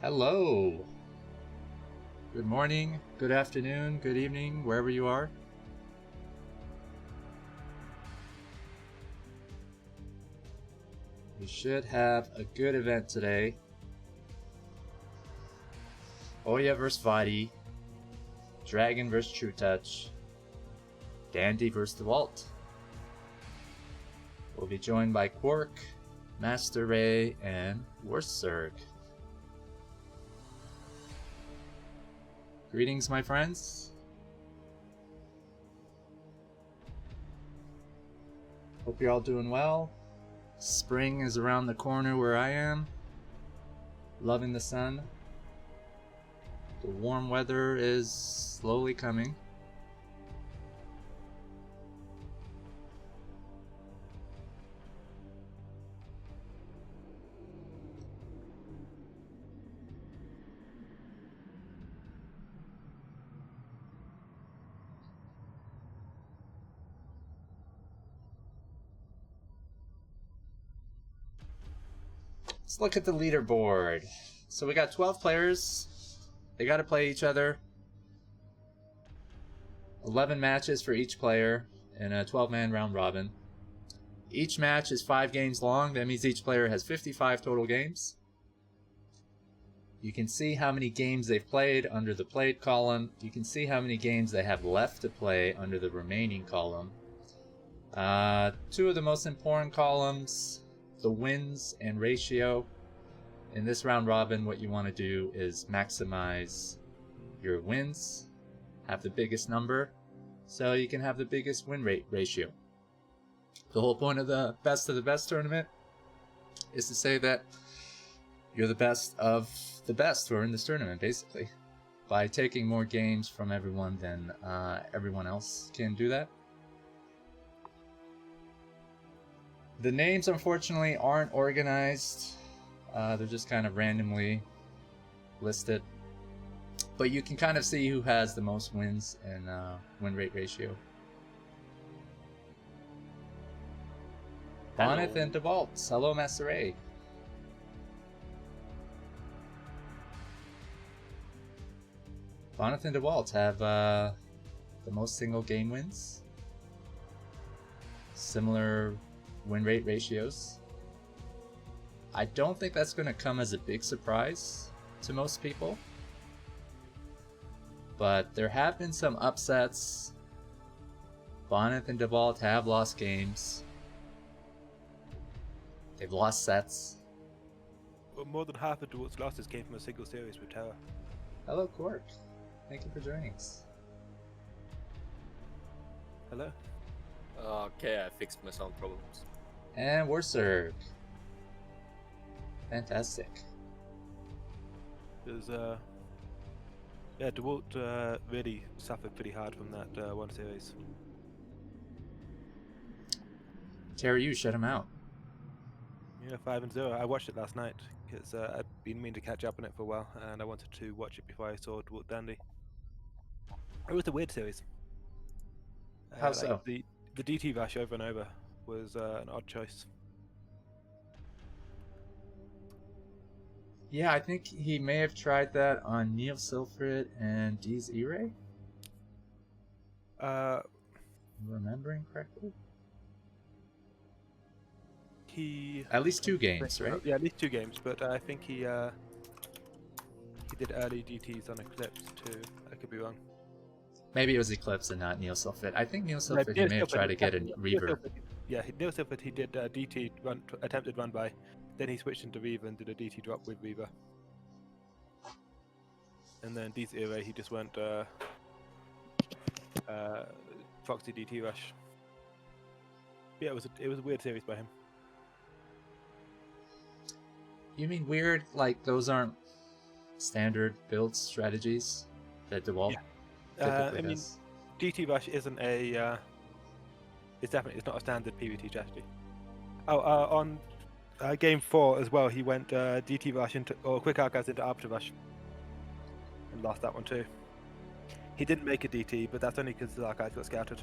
Hello. Good morning, good afternoon, good evening, wherever you are. We should have a good event today. Oya vs Voddy, Dragon vs Trutacz, Dandy vs Dewalt. We'll be joined by Kwark, MasterRey, and WorstZerg. Greetings, my friends. Hope you're all doing well. Spring is around the corner where I am. Loving the sun. The warm weather is slowly coming. Let's look at the leaderboard. So we got 12 players. They got to play each other. 11 matches for each player in a 12-man round robin. Each match is 5 games long. That means each player has 55 total games. You can see how many games they've played under the played column. You can see how many games they have left to play under the remaining column. Two of the most important columns, the wins and ratio. In this round robin, what you want to do is maximize your wins, have the biggest number, so you can have the biggest win rate ratio. The whole point of the best tournament is to say that you're the best of the best who are in this tournament, basically. By taking more games from everyone than everyone else can do that. The names, unfortunately, aren't organized. They're just kind of randomly listed. But you can kind of see who has the most wins and win rate ratio. Bonnet and Dewalt. Hello, MasterRey. Bonnet and Dewalt have the most single game wins. Similar win rate ratios. I don't think that's going to come as a big surprise to most people. But there have been some upsets. Bonnet and Dewalt have lost games. They've lost sets. Well, more than half of Dewalt's losses came from a single series with Tower. Hello, Kwark. Thank you for joining us. Hello? Okay, I fixed my sound problems. And WorstZerg. Fantastic. There's yeah, Dewalt really suffered pretty hard from that one series. Terry, you shut him out. Yeah, 5-0. I watched it last night because I'd been meaning to catch up on it for a while, and I wanted to watch it before I saw Dewalt Dandy. It was a weird series. How so? The DT Vash over and over was an odd choice. Yeah, I think he may have tried that on Neil Silfrid and Deez E-Ray. Remembering correctly? At least 2 games, right? Yeah, at least 2 games, but I think he did early DTs on Eclipse too. I could be wrong. Maybe it was Eclipse and not Neil Silfrid. I think Neil Silfrid, he may have tried to get a reverb. Yeah, Neil Silfrid, he did DT attempted run by, then he switched into Reaver and did a DT drop with Reaver. And then Deez E-Ray, he just went Foxy DT Rush. Yeah, it was a weird series by him. You mean weird, like those aren't standard build strategies that Dewalt typically does? DT Rush isn't a it's not a standard PvT strategy. Oh, on game 4 as well, he went DT Rush into Quick Archives into Arbiter Rush and lost that one too. He didn't make a DT, but that's only because the archives got scouted.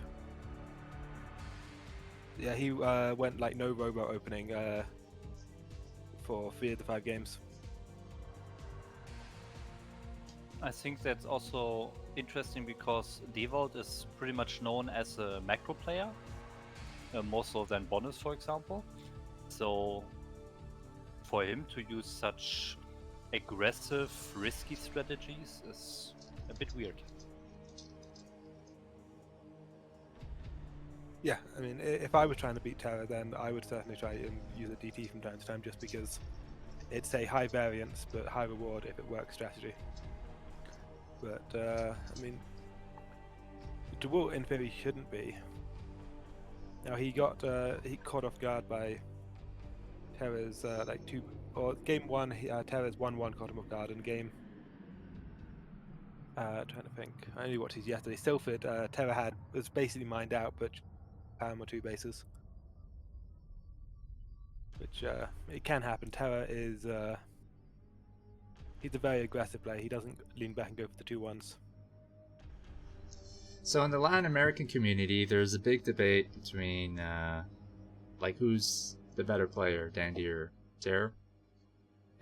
Yeah, he went like no robo opening for 3 of the 5 games. I think that's also interesting because Dewalt is pretty much known as a macro player, more so than Bonus, for example. So for him to use such aggressive, risky strategies is a bit weird. Yeah, I mean, if I was trying to beat Terra, then I would certainly try and use a DT from time to time, just because it's a high variance but high reward if it works strategy. But I mean, Dewalt in theory shouldn't be. Now he caught off guard by Terra's game one. Terra's 1-1 caught him off guard in game. Trying to think. I only watched these yesterday. Silphid, Terra was basically mined out, but Pam or 2 bases. Which it can happen. Terra is he's a very aggressive player. He doesn't lean back and go for the 2-1s. So in the Latin American community, there's a big debate between who's the better player, Dandy or Terra,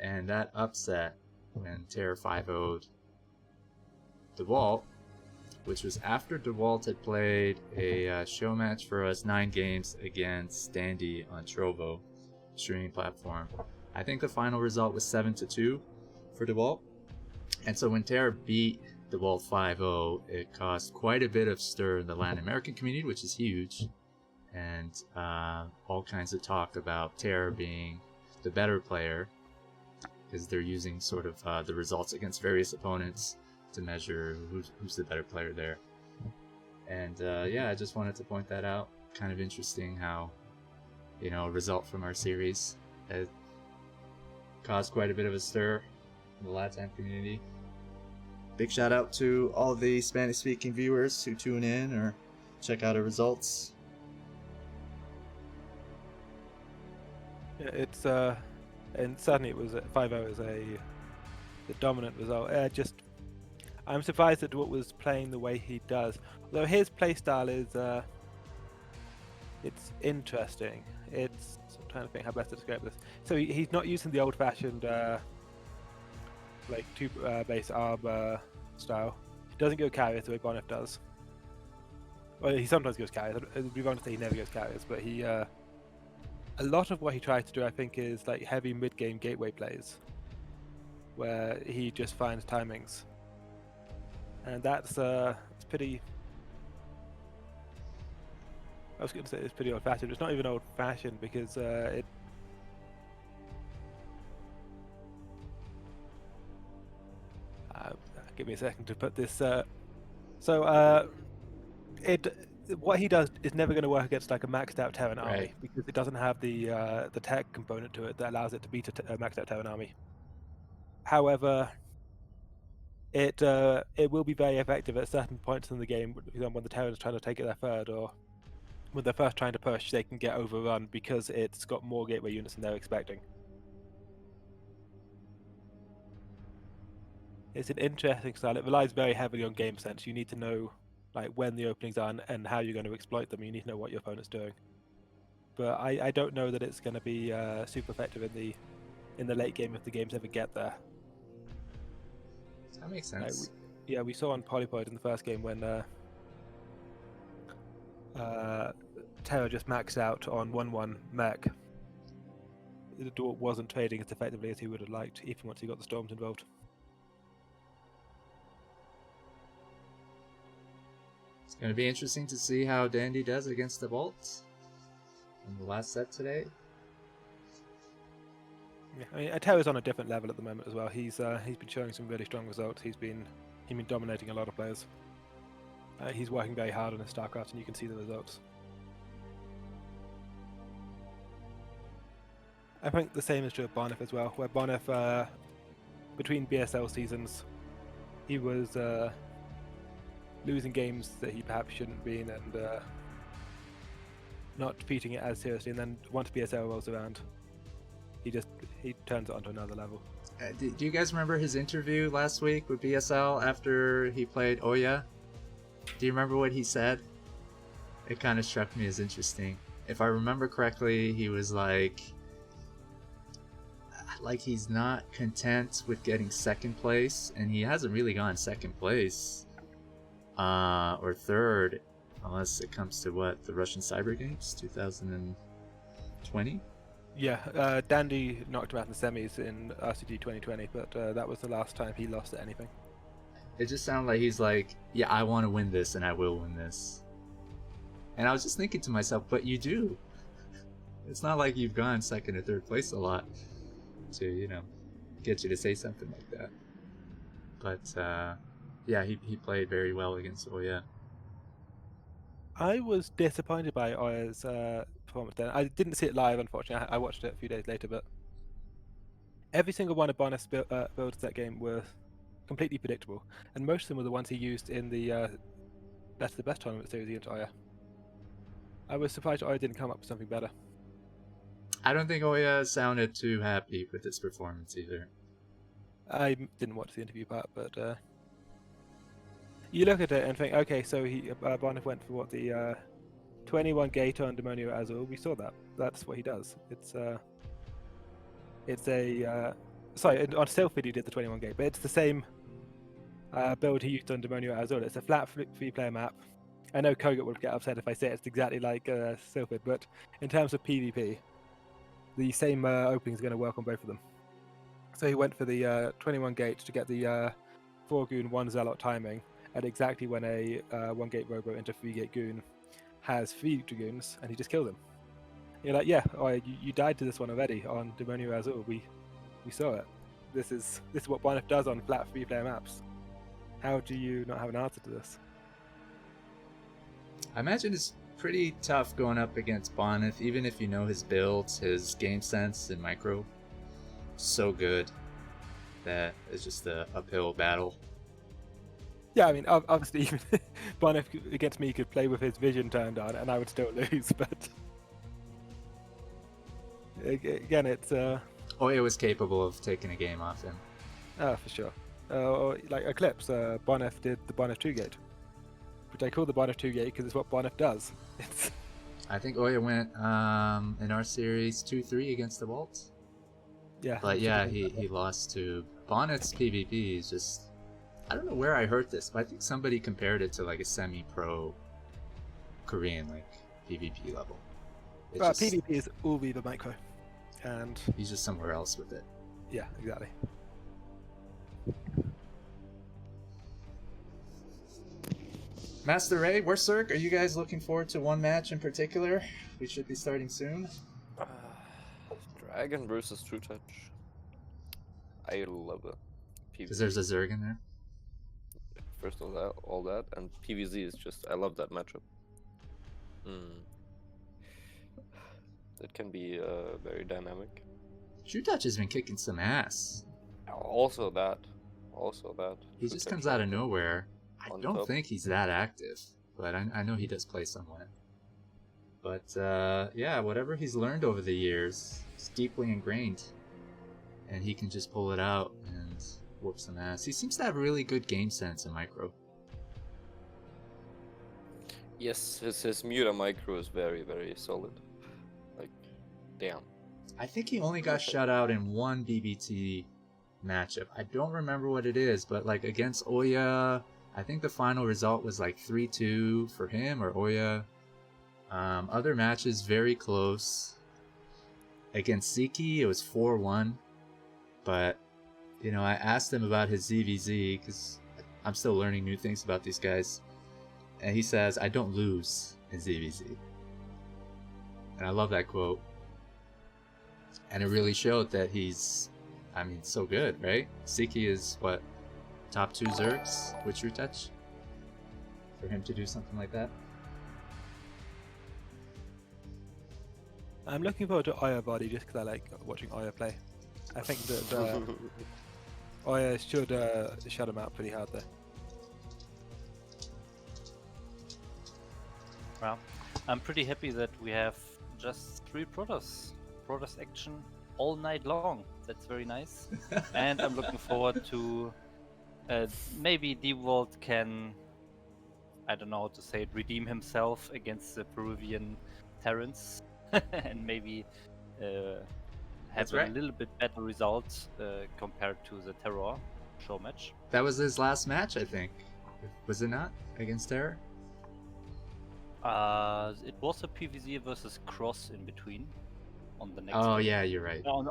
and that upset when Terra 5-0'd Dewalt, which was after Dewalt had played a show match for us 9 games against Dandy on Trovo streaming platform. I think the final result was 7-2 for Dewalt. And so when Terra beat Dewalt 5-0, it caused quite a bit of stir in the Latin American community, which is huge, and all kinds of talk about Terra being the better player, because they're using sort of the results against various opponents to measure who's the better player there. And I just wanted to point that out. Kind of interesting how, a result from our series has caused quite a bit of a stir in the Latin community. Big shout out to all the Spanish-speaking viewers who tune in or check out our results. Yeah, it's and certainly it was 5-0 is the dominant result. I'm surprised that Dewalt was playing the way he does. Although his playstyle is it's interesting. I'm trying to think how best to describe this. So he's not using the old-fashioned 2 base ARB style. He doesn't go carriers the way Bonif does. Well, he sometimes goes carriers. It would be wrong to say he never goes carriers, but he a lot of what he tries to do, I think, is like heavy mid-game gateway plays, where he just finds timings. And that's it's pretty. I was going to say it's pretty old-fashioned. It's not even old-fashioned because it. Give me a second to put this. What he does is never going to work against like a maxed-out Terran army because it doesn't have the tech component to it that allows it to beat a maxed-out Terran army. However, it will be very effective at certain points in the game. For example, when the Terrans are trying to take it their third, or when they're first trying to push, they can get overrun because it's got more gateway units than they're expecting. It's an interesting style. It relies very heavily on game sense. You need to know like when the openings are and how you're going to exploit them. You need to know what your opponent's doing. But I don't know that it's going to be super effective in the late game if the games ever get there. That makes sense. We saw on Polypoid in the first game when Terra just maxed out on 1-1 mech. The Dewalt wasn't trading as effectively as he would have liked, even once he got the storms involved. It's going to be interesting to see how Dandy does against the Dewalt in the last set today. Yeah, I mean, Terra's on a different level at the moment as well. He's been showing some really strong results. He's been dominating a lot of players. He's working very hard on his StarCraft, and you can see the results. I think the same is true of Bonif as well, where Bonif, between BSL seasons, he was losing games that he perhaps shouldn't be in and not treating it as seriously, and then once BSL rolls around, he turns it onto another level. Do you guys remember his interview last week with BSL after he played Oya? Do you remember what he said? It kind of struck me as interesting. If I remember correctly, he was like, like he's not content with getting second place, and he hasn't really gotten second place or third, unless it comes to what, the Russian Cyber Games 2020. Yeah, Dandy knocked him out in the semis in RCG 2020, but that was the last time he lost at anything. It just sounded like he's like, yeah, I want to win this, and I will win this. And I was just thinking to myself, but you do. It's not like you've gone second or third place a lot to, you know, get you to say something like that. But yeah, he played very well against Oya. I was disappointed by Oya's performance then. I didn't see it live, unfortunately. I watched it a few days later, but every single one of Bonus builds that game were completely predictable, and most of them were the ones he used in the Best of the Best tournament series against Oya. I was surprised Oya didn't come up with something better. I don't think Oya sounded too happy with his performance either. I didn't watch the interview part, but you look at it and think, okay, so Bonif went for what, the 21 gate on Demonio Azul. We saw that. That's what he does. Sorry, on Sylphid he did the 21 gate, but it's the same build he used on Demonio Azul. It's a flat 3-player map. I know Kogut would get upset if I say it's exactly like Sylphid, but in terms of PvP, the same opening is going to work on both of them. So he went for the 21 gate to get the 4 goon 1 zealot timing at exactly when a 1 gate robo into 3 gate goon has 3 dragoons, and he just killed him. You're like, yeah, you died to this one already on Demonio Azul. We saw it. This is what Bonif does on flat 3-player maps. How do you not have an answer to this? I imagine it's pretty tough going up against Bonif, even if you know his builds, his game sense, and micro. So good that it's just a uphill battle. Yeah, I mean, obviously, even Bonif against me could play with his vision turned on, and I would still lose. But again, it's Oya was capable of taking a game off him. Oh, for sure. Like Eclipse, Bonif did the Bonif 2 gate, which I call the Bonif 2 gate because it's what Bonif does. I think Oya went in our series 2-3 against Dewalt. Yeah. But yeah, he lost to Bonnet's PvP is just, I don't know where I heard this, but I think somebody compared it to like a semi-pro Korean like PvP level. Well, PvP is all Viva Micro, and he's just somewhere else with it. Yeah, exactly. MasterRey, WorstZerg, are you guys looking forward to one match in particular? We should be starting soon. Dragon versus Trutacz. I love it. Because there's a Zerg in there. First of all that, and PvZ is just, I love that matchup. It can be very dynamic. Trutacz has been kicking some ass. Also that. He just comes out of nowhere. I don't think he's that active, but I know he does play somewhere. But yeah, whatever he's learned over the years, it's deeply ingrained, and he can just pull it out and whoop some ass. He seems to have really good game sense in micro. Yes, his Muta micro is very, very solid. Like, damn. I think he only got shut out in one BBT matchup. I don't remember what it is, but like against Oya, I think the final result was like 3-2 for him or Oya. Other matches very close. Against Siki, it was 4-1. But, you know, I asked him about his ZVZ because I'm still learning new things about these guys. And he says, I don't lose in ZVZ. And I love that quote. And it really showed that he's, I mean, so good, right? Siki is, what, top 2 Zergs with Trutacz? For him to do something like that? I'm looking forward to Oya Voddy just because I like watching Oya play. I think that Oya should shut him out pretty hard there. Well, I'm pretty happy that we have just 3 Protoss action all night long. That's very nice. And I'm looking forward to maybe Dewalt can, I don't know how to say it, redeem himself against the Peruvian Terrans and maybe That's have right. a little bit better results compared to the Terror show match. That was his last match, I think. Was it not? Against Terror? It was a PVZ versus Cross in between on the next Oh day. yeah, you're right. On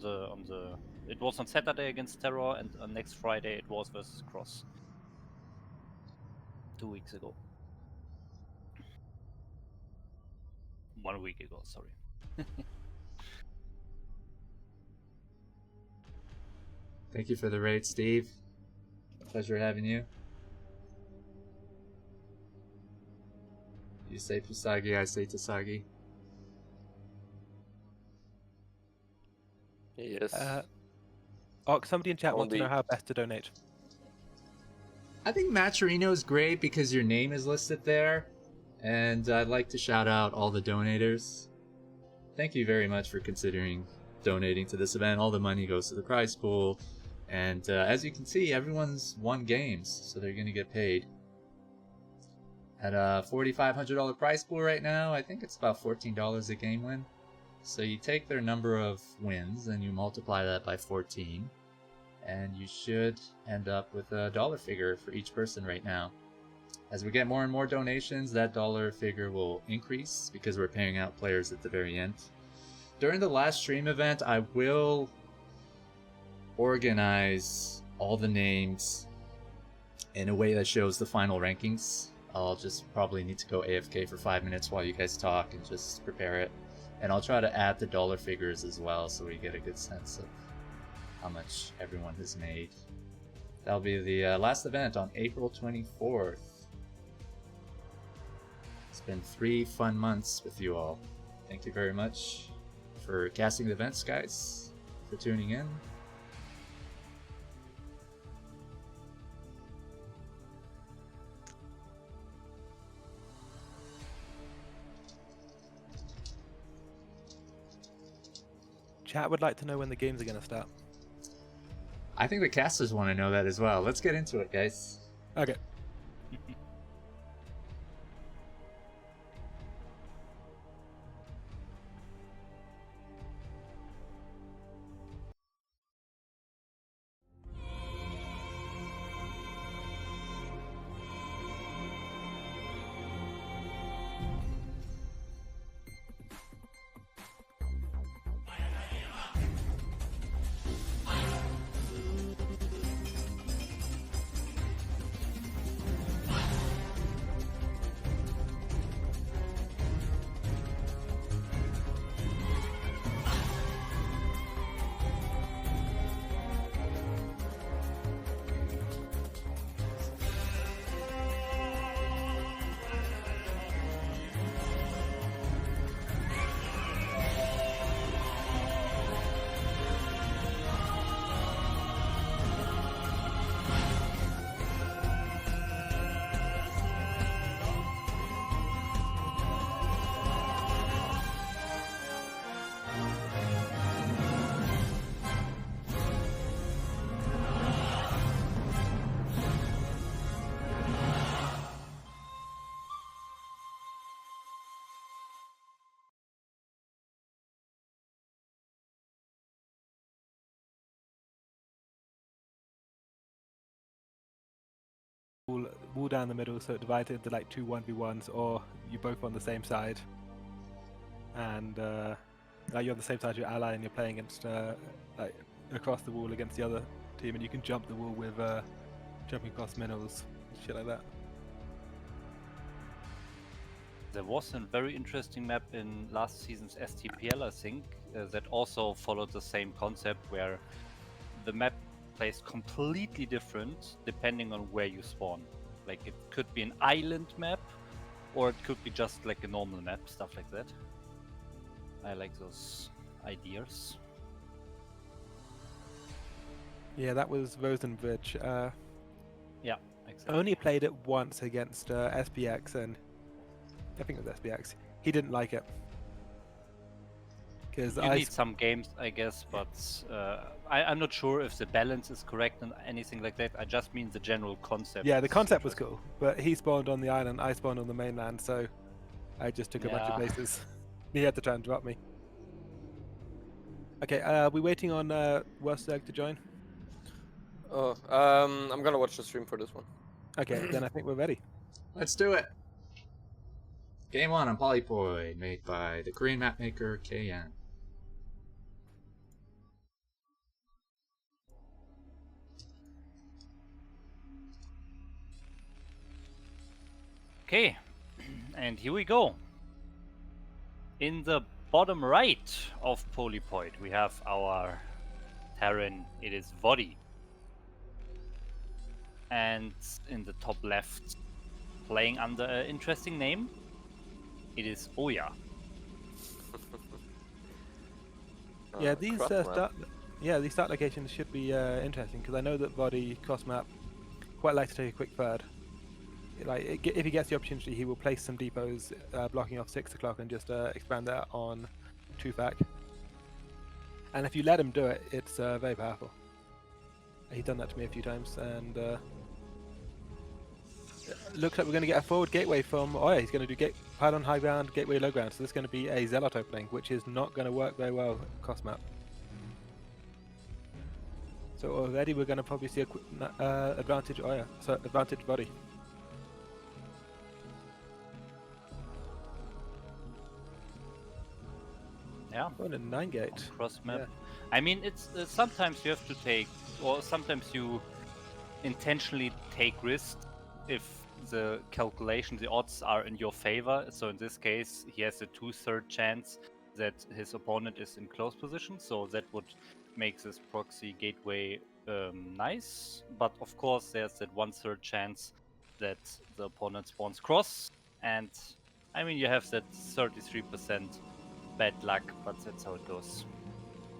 the it was on Saturday against Terror, and on next Friday it was versus Cross. 2 weeks ago. 1 week ago, sorry. Thank you for the raid, Steve. Pleasure having you. You say Pusagi, I say Tasagi. Yes. Somebody in chat wants to know how best to donate. I think Matcherino is great because your name is listed there, and I'd like to shout out all the donators. Thank you very much for considering donating to this event. All the money goes to the prize pool, and as you can see, everyone's won games, so they're going to get paid. At a $4,500 prize pool right now, I think it's about $14 a game win. So you take their number of wins and you multiply that by 14, and you should end up with a dollar figure for each person right now. As we get more and more donations, that dollar figure will increase because we're paying out players at the very end. During the last stream event, I will organize all the names in a way that shows the final rankings. I'll just probably need to go AFK for 5 minutes while you guys talk and just prepare it. And I'll try to add the dollar figures as well so we get a good sense of how much everyone has made. That'll be the last event on April 24th. It's been 3 fun months with you all. Thank you very much for casting the events, guys, for tuning in. Chat would like to know when the games are going to start. I think the casters want to know that as well. Let's get into it, guys. Okay. Wall down the middle, so it divides it into like 2 1v1s, or you both on the same side, and like you're on the same side as your ally, and you're playing against like across the wall against the other team, and you can jump the wall with jumping across minerals, shit like that. There was a very interesting map in last season's STPL, I think, that also followed the same concept, where the map plays completely different depending on where you spawn. Like, it could be an island map, or it could be just like a normal map, stuff like that. I like those ideas. Yeah, that was Rosenbridge. Yeah, exactly. Only played it once against SPX, and I think it was SPX. He didn't like it. Because You need some games, I guess, but I'm not sure if the balance is correct and anything like that. I just mean the general concept. Yeah, the concept was cool, but he spawned on the island, I spawned on the mainland, so I just took a bunch of Yeah. bases. He had to try and drop me. Okay, are we waiting on WorstZerg to join? Oh, I'm gonna watch the stream for this one. Okay, then I think we're ready. Let's do it. Game 1 on Polypoi, made by the Korean mapmaker KN. Okay, and here we go. In the bottom right of Polypoid, we have our Terran. It is Voddy. And in the top left, playing under an interesting name, it is Oya. Yeah, these cross map. these start locations should be interesting because I know that Voddy cross map quite like to take a quick third. Like if he gets the opportunity, he will place some depots blocking off 6 o'clock and just expand that on Trutacz. And if you let him do it, it's very powerful. He's done that to me a few times, and looks like we're going to get a forward gateway from Oya. He's going to do pylon high ground, gateway low ground. So this is going to be a zealot opening, which is not going to work very well cross map. So already we're going to probably see a advantage Oya, so advantage Voddy. Yeah. Oh, and a 9 gate. Cross map. Yeah. I mean, it's sometimes you have to take, or sometimes you intentionally take risks if the calculation, the odds are in your favor. So in this case, he has a 2/3 chance that his opponent is in close position. So that would make this proxy gateway nice. But of course, there's that 1/3 chance that the opponent spawns cross. And I mean, you have that 33% bad luck, but that's how it goes.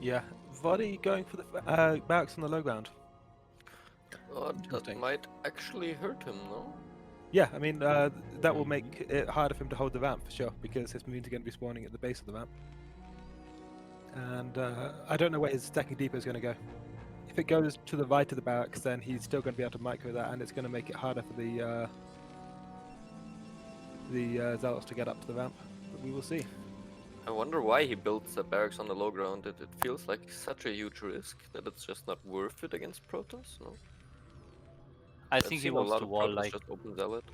Yeah, Voddy going for the barracks on the low ground. Oh, that Interesting. might actually hurt him, no? Yeah, I mean that will make it harder for him to hold the ramp for sure, because his marines are going to be spawning at the base of the ramp. And I don't know where his stacking depot is going to go. If it goes to the right of the barracks, then he's still going to be able to micro that, and it's going to make it harder for the zealots to get up to the ramp. But we will see. I wonder why he built the barracks on the low ground. It feels like such a huge risk that it's just not worth it against Protoss, no? I I've think he seen a wants lot to of wall Protoss like just open Zealot.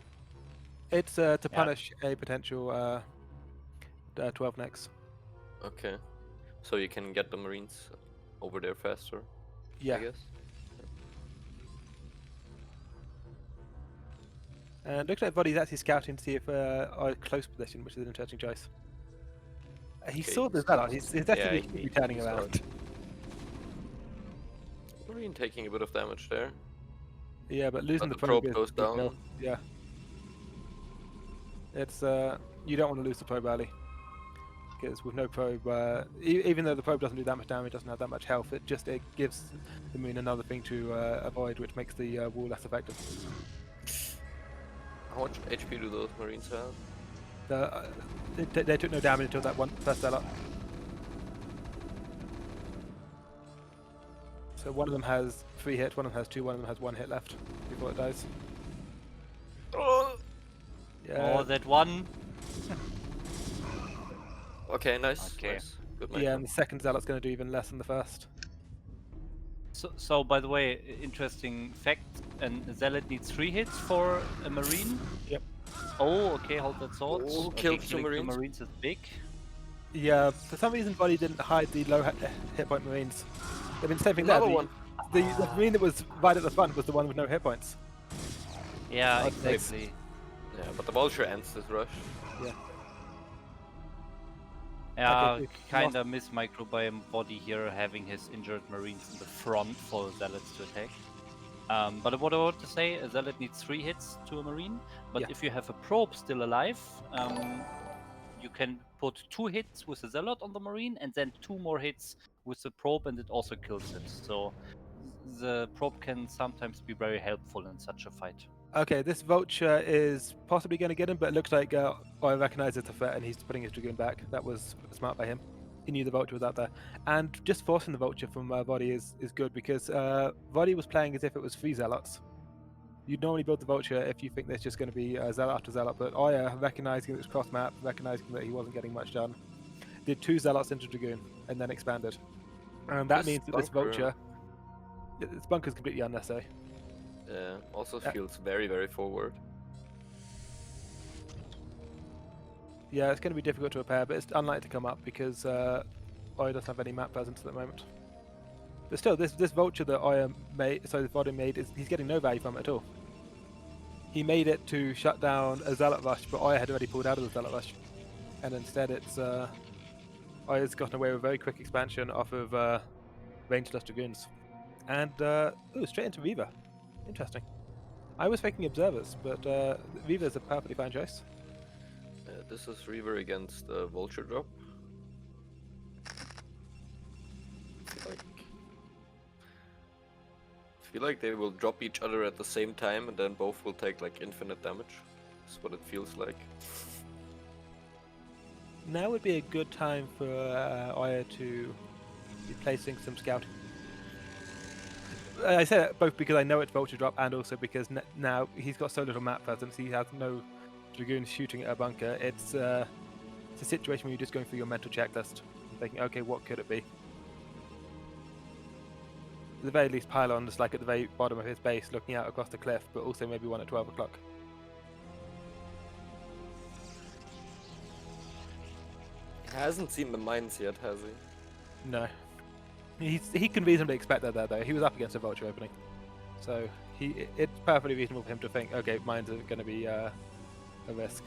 It's to punish a potential 12 next. Okay. So you can get the Marines over there faster, Yeah. I guess. And looks like Voddy's actually scouting to see if our close position, which is an interesting choice. He Okay, saw the zealot. He's definitely turning he saw around. it. Marine taking a bit of damage there. Yeah, but losing But the the probe is goes a big down. deal. Yeah. It's you don't want to lose the probe early, because with no probe, even though the probe doesn't do that much damage, doesn't have that much health, it gives the marine another thing to avoid, which makes the wall less effective. How much HP do those Marines have? They took no damage until that first zealot. So one of them has 3 hits, one of them has 2, one of them has 1 hit left before it dies. Oh! Yeah. Oh, that one. Okay, nice. Okay. Nice. Good Yeah, micro. and the second zealot's going to do even less than the first. So by the way, interesting fact: a zealot needs 3 hits for a marine. Yep. Oh, okay, hold that thought. Oh, Okay, killed 2 killing 2 Marines. marines is big. Yeah, for some reason Voddy didn't hide the low hit point marines. They've been saving that. Another one. The marine that was right at the front was the one with no hit points. Yeah, That's nice. exactly. Yeah, but the Vulture ends this rush. Yeah. Yeah, Okay, kinda miss microbiome body here, having his injured marines in the front for zealots to attack. But what I want to say, a zealot needs 3 hits to a marine, but Yeah. if you have a probe still alive, you can put 2 hits with the zealot on the marine and then 2 more hits with the probe, and it also kills it. So the probe can sometimes be very helpful in such a fight. Okay, this vulture is possibly going to get him, but it looks like I recognise it's a threat and he's putting his dragoon back. That was smart by him. He knew the vulture was out there. And just forcing the vulture from Voddy is good, because Voddy was playing as if it was 3 zealots. You'd normally build the vulture if you think there's just going to be zealot after zealot, but Oya, recognising it was cross map, recognising that he wasn't getting much done, did 2 zealots into dragoon and then expanded. And that This means that this bunker- vulture, this bunker's completely unnecessary. Also Yeah. feels very, very forward. Yeah, it's going to be difficult to repair, but it's unlikely to come up because Oya doesn't have any map presence at the moment. But still, this vulture that Voddy made, he's getting no value from it at all. He made it to shut down a Zealot Rush, but Oya had already pulled out of the Zealot Rush. And instead it's Oya's gotten away with a very quick expansion off of Ranged Dust Dragoons. And, ooh, straight into Reaver. Interesting. I was thinking Observers, but Reaver's a perfectly fine choice. This is Reaver against Vulture drop. I feel like they will drop each other at the same time, and then both will take like infinite damage. That's what it feels like. Now would be a good time for Oya to be placing some scouting. I say that both because I know it's Vulture drop and also because now he's got so little map presence, he has no Dragoons shooting at a bunker. It's a situation where you're just going through your mental checklist and thinking, okay, what could it be? At the very least, pylon is like at the very bottom of his base looking out across the cliff, but also maybe one at 12 o'clock. He hasn't seen the mines yet, has he? No. He can reasonably expect that there, though. He was up against a Vulture opening. So it's perfectly reasonable for him to think, okay, mines are going to be a risk.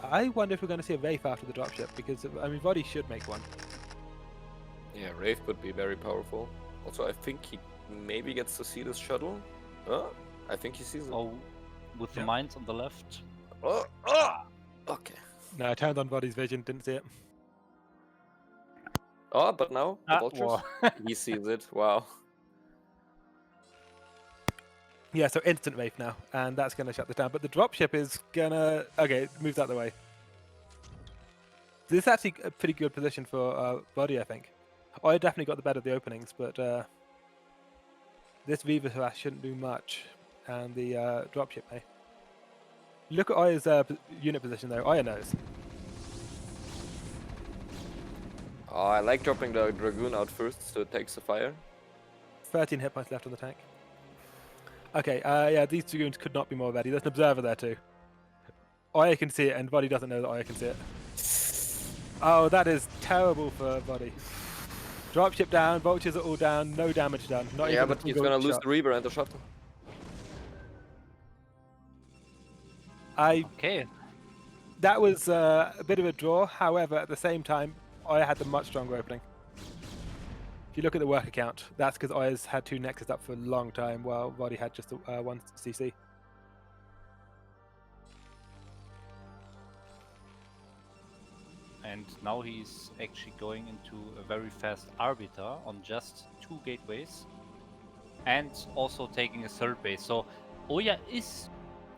I wonder if we're going to see a Wraith after the dropship, because, I mean, Voddy should make one. Yeah, Wraith would be very powerful. Also, I think he maybe gets to see this shuttle. I think he sees it. Oh, with the Yeah. mines on the left. Okay. No, I turned on Voddy's vision, didn't see it. Oh, but now the vultures. Whoa. He sees it. Wow. Yeah, so instant Wraith now, and that's going to shut this down. But the dropship is going to... Okay, it moves out of the way. This is actually a pretty good position for Voddy, I think. I definitely got the better of the openings, but this Reaver Harass shouldn't do much, and the dropship may. Look at Oya's unit position though. Oya knows. Oh, I like dropping the Dragoon out first so it takes the fire. 13 hit points left on the tank. Okay, yeah, these Dragoons could not be more ready. There's an observer there too. Oya can see it, and Voddy doesn't know that Oya can see it. Oh, that is terrible for Voddy. Dropship down, vultures are all down, no damage done. Not Yeah, even a but he's single gonna lose shot. the Reaver and the shuttle. Okay. That was a bit of a draw. However, at the same time, Oya had the much stronger opening. If you look at the work account, that's because Oya's had 2 Nexus up for a long time, while Voddy had just 1 CC. And now he's actually going into a very fast Arbiter on just 2 gateways. And also taking a 3rd base. So Oya is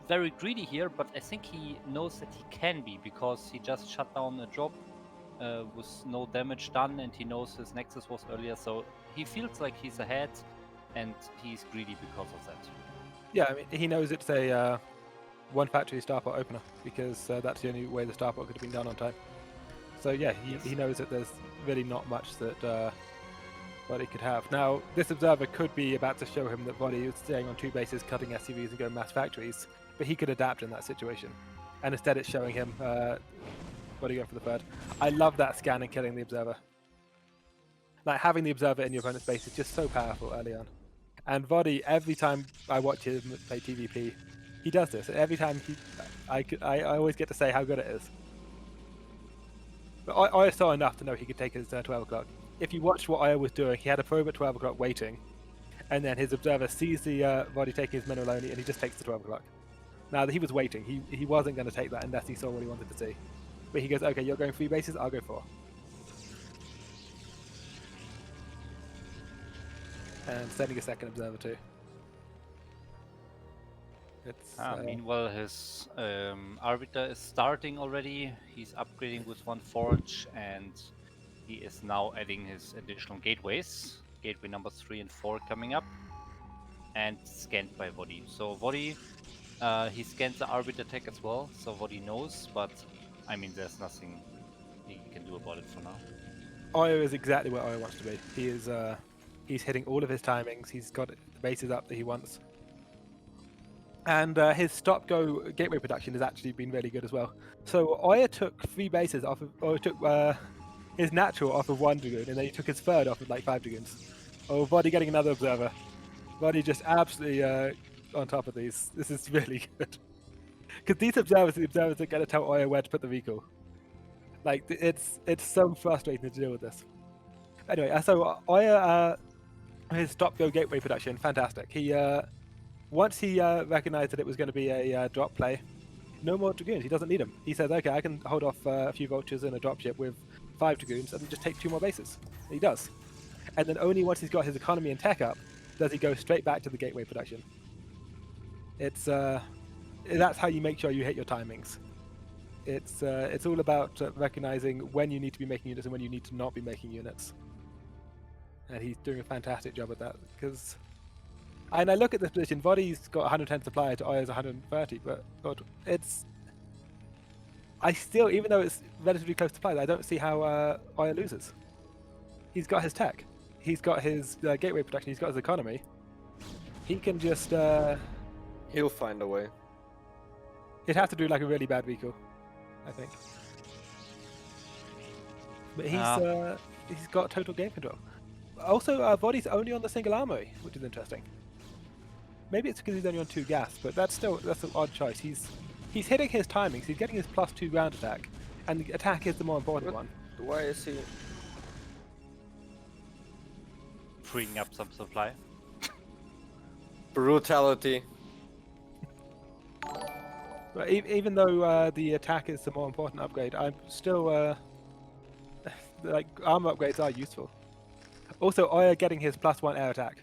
very greedy here, but I think he knows that he can be, because he just shut down a drop with no damage done, and he knows his Nexus was earlier, so he feels like he's ahead, and he's greedy because of that. Yeah, I mean, he knows it's a 1 factory starport opener, because that's the only way the starport could have been done on time. So yeah, he knows that there's really not much that Voddy could have. Now, this observer could be about to show him that Voddy is staying on 2 bases, cutting SCVs and going mass factories, but he could adapt in that situation. And instead it's showing him Voddy going for the 3rd. I love that scan and killing the observer. Like, having the observer in your opponent's base is just so powerful early on. And Voddy, every time I watch him play TVP, he does this. Every time I always get to say how good it is. But I saw enough to know he could take his 12 o'clock. If you watched what Aya was doing, he had a probe at 12 o'clock waiting, and then his observer sees the Voddy taking his Meneloni, and he just takes the 12 o'clock. Now, he was waiting. He wasn't going to take that unless he saw what he wanted to see. But he goes, okay, you're going 3 bases, I'll go 4. And sending a 2nd observer too. It's, Meanwhile, his Arbiter is starting already. He's upgrading with 1 forge, and he is now adding his additional gateways. Gateway number 3 and 4 coming up, and scanned by Voddy. So Voddy, he scans the Arbiter tech as well, so Voddy knows, but I mean, there's nothing he can do about it for now. Oya is exactly where Oya wants to be. He is he's hitting all of his timings. He's got the bases up that he wants. And his stop-go gateway production has actually been really good as well. So Oya took 3 bases off of, or took his natural off of 1 Dragoon, and then he took his third off of like 5 Dragoons. Oh, Voddy getting another observer. Voddy just absolutely on top of these. This is really good. Because these observers, the observers are going to tell Oya where to put the recall. Like, it's so frustrating to deal with this. Anyway, so Oya, his stop-go gateway production, fantastic. He once he recognized that it was going to be a drop play, no more Dragoons. He doesn't need them. He says, okay, I can hold off a few vultures and a dropship with 5 Dragoons and just take 2 more bases. And he does. And then only once he's got his economy and tech up does he go straight back to the gateway production. It's that's how you make sure you hit your timings. It's all about recognizing when you need to be making units and when you need to not be making units. And he's doing a fantastic job at that, because... And I look at this position, Voddy's got 110 supply to Oya's 130, but it's... I still, even though it's relatively close to play, I don't see how Oya loses. He's got his tech. He's got his gateway protection, he's got his economy. He can just... He'll find a way. He'd have to do like a really bad recall, I think. But he's got total game control. Also, Voddy's only on the single armory, which is interesting. Maybe it's because he's only on 2 gas, but that's an odd choice. He's hitting his timings. He's getting his +2 ground attack, and the attack is the more important one. Why is he? Freeing up some supply. Brutality. But even though the attack is the more important upgrade, I'm still like armor upgrades are useful. Also, Oya getting his +1 air attack.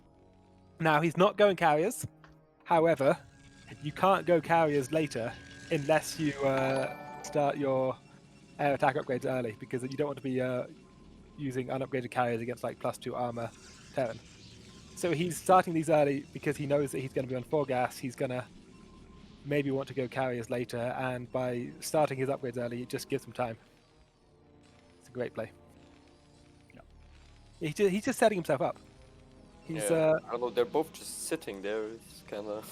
Now he's not going carriers. However, you can't go carriers later unless you start your air attack upgrades early, because you don't want to be using unupgraded carriers against like +2 armor Terran. So he's starting these early because he knows that he's going to be on 4 gas. He's going to maybe want to go carriers later, and by starting his upgrades early, it just gives him time. It's a great play. Yeah. He's just setting himself up. He's I don't know, they're both just sitting there. It's kind of...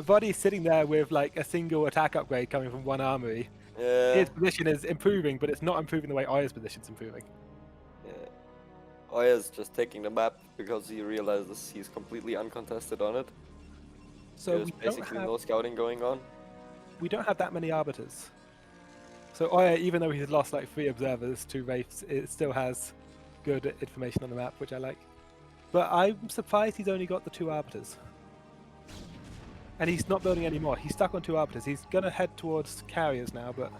Voddy's sitting there with like a single attack upgrade coming from 1 armory. Yeah. His position is improving, but it's not improving the way Oya's position's improving. Yeah. Oya's just taking the map because he realizes he's completely uncontested on it. So There's basically no scouting going on. We don't have that many arbiters. So Oya, even though he's lost like 3 observers, 2 wraiths, it still has good information on the map, which I like. But I'm surprised he's only got the 2 arbiters. And he's not building any more. He's stuck on 2 arbiters. He's gonna head towards carriers now, but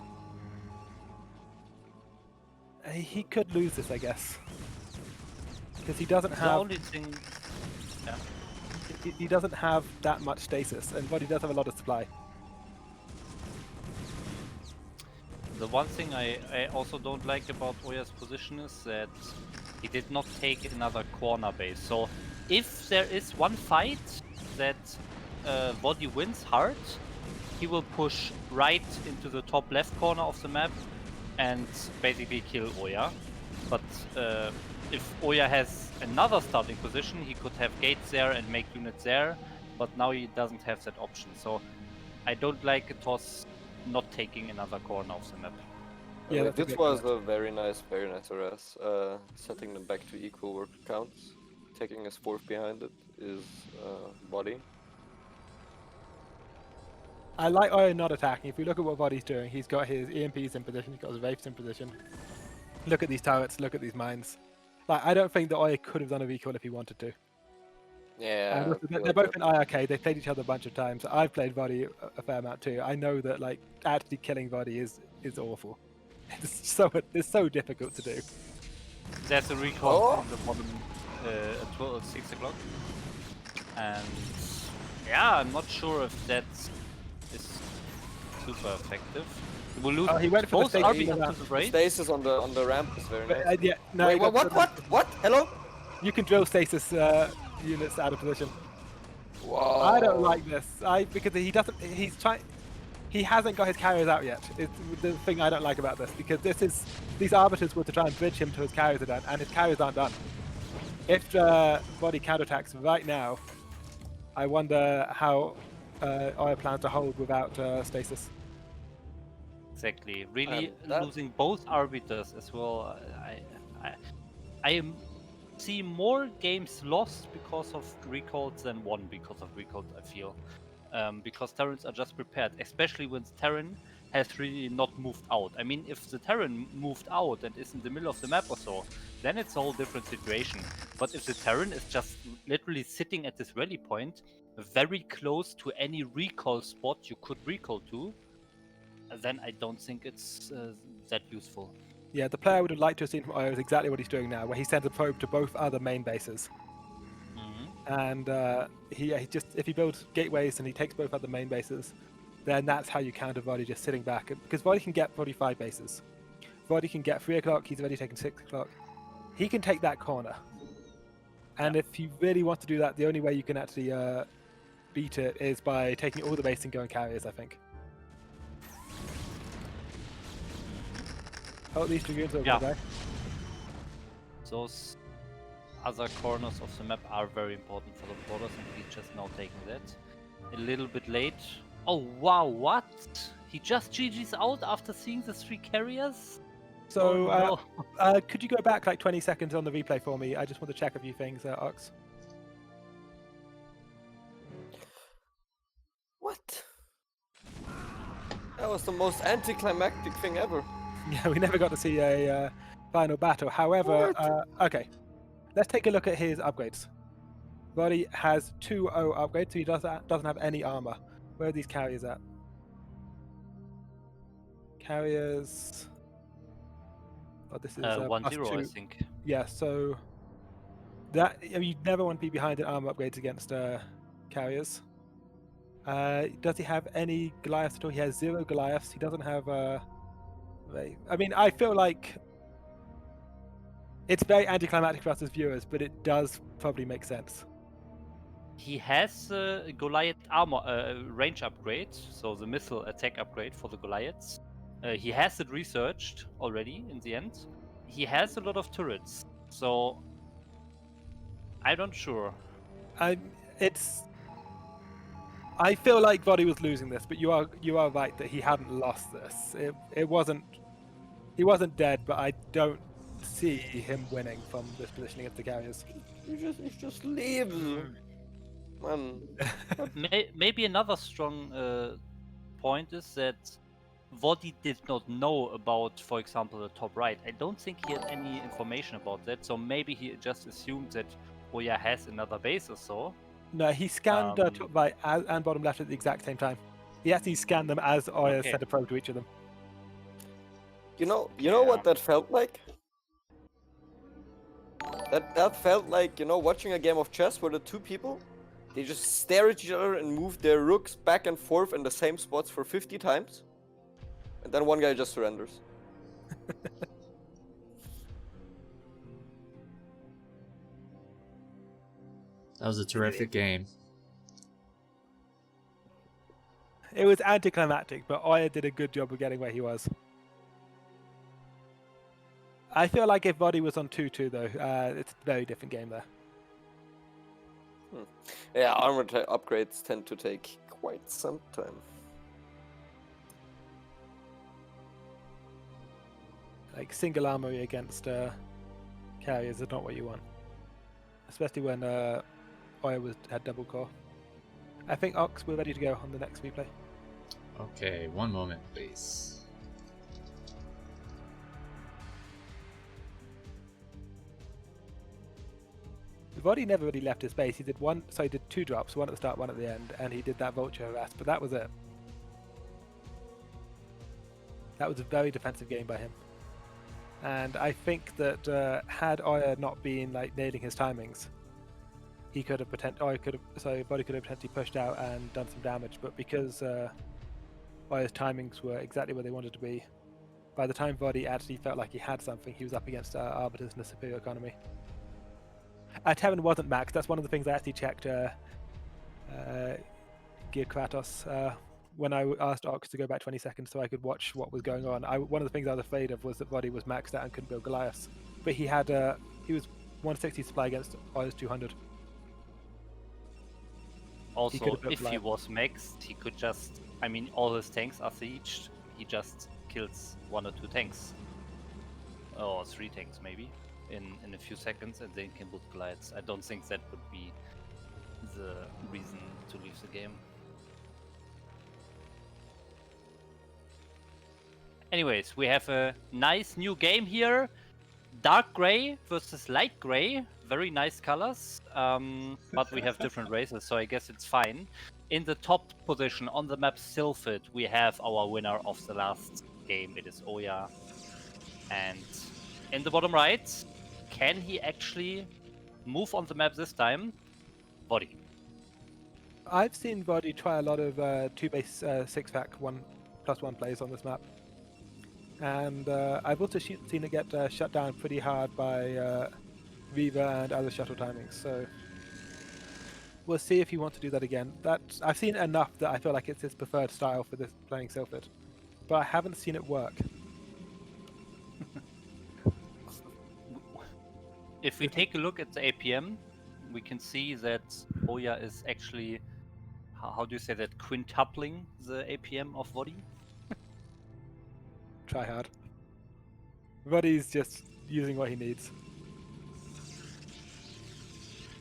he could lose this, I guess, because he doesn't have. The only thing, yeah. He doesn't have that much stasis, and Voddy does have a lot of supply. The one thing I also don't like about Oya's position is that he did not take another corner base. So if there is one fight that Voddy wins hard, he will push right into the top left corner of the map and basically kill Oya. But if Oya has another starting position, he could have gates there and make units there, but now he doesn't have that option. So I don't like TOS not taking another corner of the map. Yeah, this was a very nice RS. Setting them back to equal work counts. Taking his 4th behind it is Voddy. I like Oya not attacking. If we look at what Voddy's doing, he's got his EMPs in position, he's got his Wraiths in position. Look at these turrets, look at these mines. Like, I don't think that Oya could have done a recall if he wanted to. Yeah. They're both in IRK, they've played each other a bunch of times. I've played Voddy a fair amount too. I know that like actually killing Voddy is awful. It's so difficult to do. There's a recall on the bottom at 6 o'clock. And yeah, I'm not sure if that is super effective. We'll lose he went for the both stasis armies on into the raid. Stasis on the ramp is very nice. Yeah, no, Wait, what? Hello? You can drill stasis units out of position. Wow. I don't like this. Because he he hasn't got his carriers out yet. It's the thing I don't like about this, because these arbiters were to try and bridge him to his carriers are done, and his carriers aren't done. If Voddy counterattacks right now, I wonder how Oya plans to hold without stasis. Exactly. Really that- losing both arbiters as well. I see more games lost because of recalls than won because of recalls, I feel. Because Terrans are just prepared, especially when Terran has really not moved out. I mean, if the Terran moved out and is in the middle of the map or so, then it's a whole different situation. But if the Terran is just literally sitting at this rally point, very close to any recall spot you could recall to, then I don't think it's that useful. Yeah, the player I would have liked to have seen from Oya is exactly what he's doing now, where he sends a probe to both other main bases. And he just, if he builds gateways and he takes both other main bases, then that's how you counter Voddy just sitting back. Because Voddy can get 45 bases. Voddy can get 3 o'clock, he's already taken 6 o'clock. He can take that corner. And if you really want to do that, the only way you can actually beat it is by taking all the base and going carriers, I think. Oh, these Dragoons over there. Those other corners of the map are very important for the borders, and he's just now taking that. A little bit late. Oh wow, what? He just GG's out after seeing the 3 carriers? So, Oh, no. could you go back like 20 seconds on the replay for me? I just want to check a few things, Ox. What? That was the most anticlimactic thing ever. Yeah, we never got to see a final battle. However, okay, let's take a look at his upgrades. Voddy has 2-0 upgrades, so he doesn't have any armor. Where are these carriers at? Carriers. Oh, this is 1-0, I think. Yeah, so that you never want to be behind in armor upgrades against carriers. Does he have any Goliaths at all? He has 0 Goliaths. He doesn't have. I mean, I feel like it's very anticlimactic for us as viewers, but it does probably make sense. He has a Goliath armor range upgrade, so the missile attack upgrade for the Goliaths. He has it researched already in the end. He has a lot of turrets, so I'm not sure. I feel like Voddy was losing this, but you are right that he hadn't lost this. He wasn't dead, but I don't see him winning from this positioning of the carriers. You just leave. Man. Maybe another strong point is that Voddy did not know about, for example, the top right. I don't think he had any information about that, so maybe he just assumed that Oya has another base or so. No, he scanned top right and bottom left at the exact same time. He actually scanned them as Oya sent a probe to each of them. You know what that felt like? That felt like, watching a game of chess where the 2 people, they just stare at each other and move their rooks back and forth in the same spots for 50 times. And then one guy just surrenders. That was a terrific game. It was anticlimactic, but Oya did a good job of getting where he was. I feel like if Voddy was on 2-2 though, it's a very different game there. Yeah, armor upgrades tend to take quite some time. Like single armory against carriers is not what you want, especially when Oya had double core. I think Ox, we're ready to go on the next replay. Okay, one moment, please. Voddy never really left his base. He did 2 drops, one at the start, one at the end, and he did that vulture harass, but that was it. That was a very defensive game by him. And I think that had Oya not been nailing his timings, Voddy could have potentially pushed out and done some damage. But because Oya's timings were exactly where they wanted to be, by the time Voddy actually felt like he had something, he was up against arbiters in a superior economy. Terran wasn't max. That's one of the things I actually checked. Gear Kratos when I asked Ox to go back 20 seconds so I could watch what was going on, one of the things I was afraid of was that Voddy was maxed out and couldn't build Goliaths. But he had he was 160 supply against Oz 200. Also, if he Goliath. was maxed, he could just, I mean, all his tanks are sieged. He just kills 1 or 2 tanks. Or 3 tanks, maybe, in a few seconds, and then can build Goliaths. I don't think that would be the reason to leave the game. Anyways, we have a nice new game here. Dark gray versus light gray. Very nice colors. But we have different races, so I guess it's fine. In the top position on the map Sylphid, we have our winner of the last game. It is Oya. And in the bottom right, can he actually move on the map this time? Voddy. I've seen Voddy try a lot of 2-base 6-pack 1+1 plays on this map. And I've also seen it get shut down pretty hard by Viva and other shuttle timings. So we'll see if he wants to do that again. I've seen enough that I feel like it's his preferred style for this playing Sylphid, but I haven't seen it work. If we take a look at the APM, we can see that Oya is actually, how do you say that, quintupling the APM of Voddy? Try hard. Voddy's just using what he needs.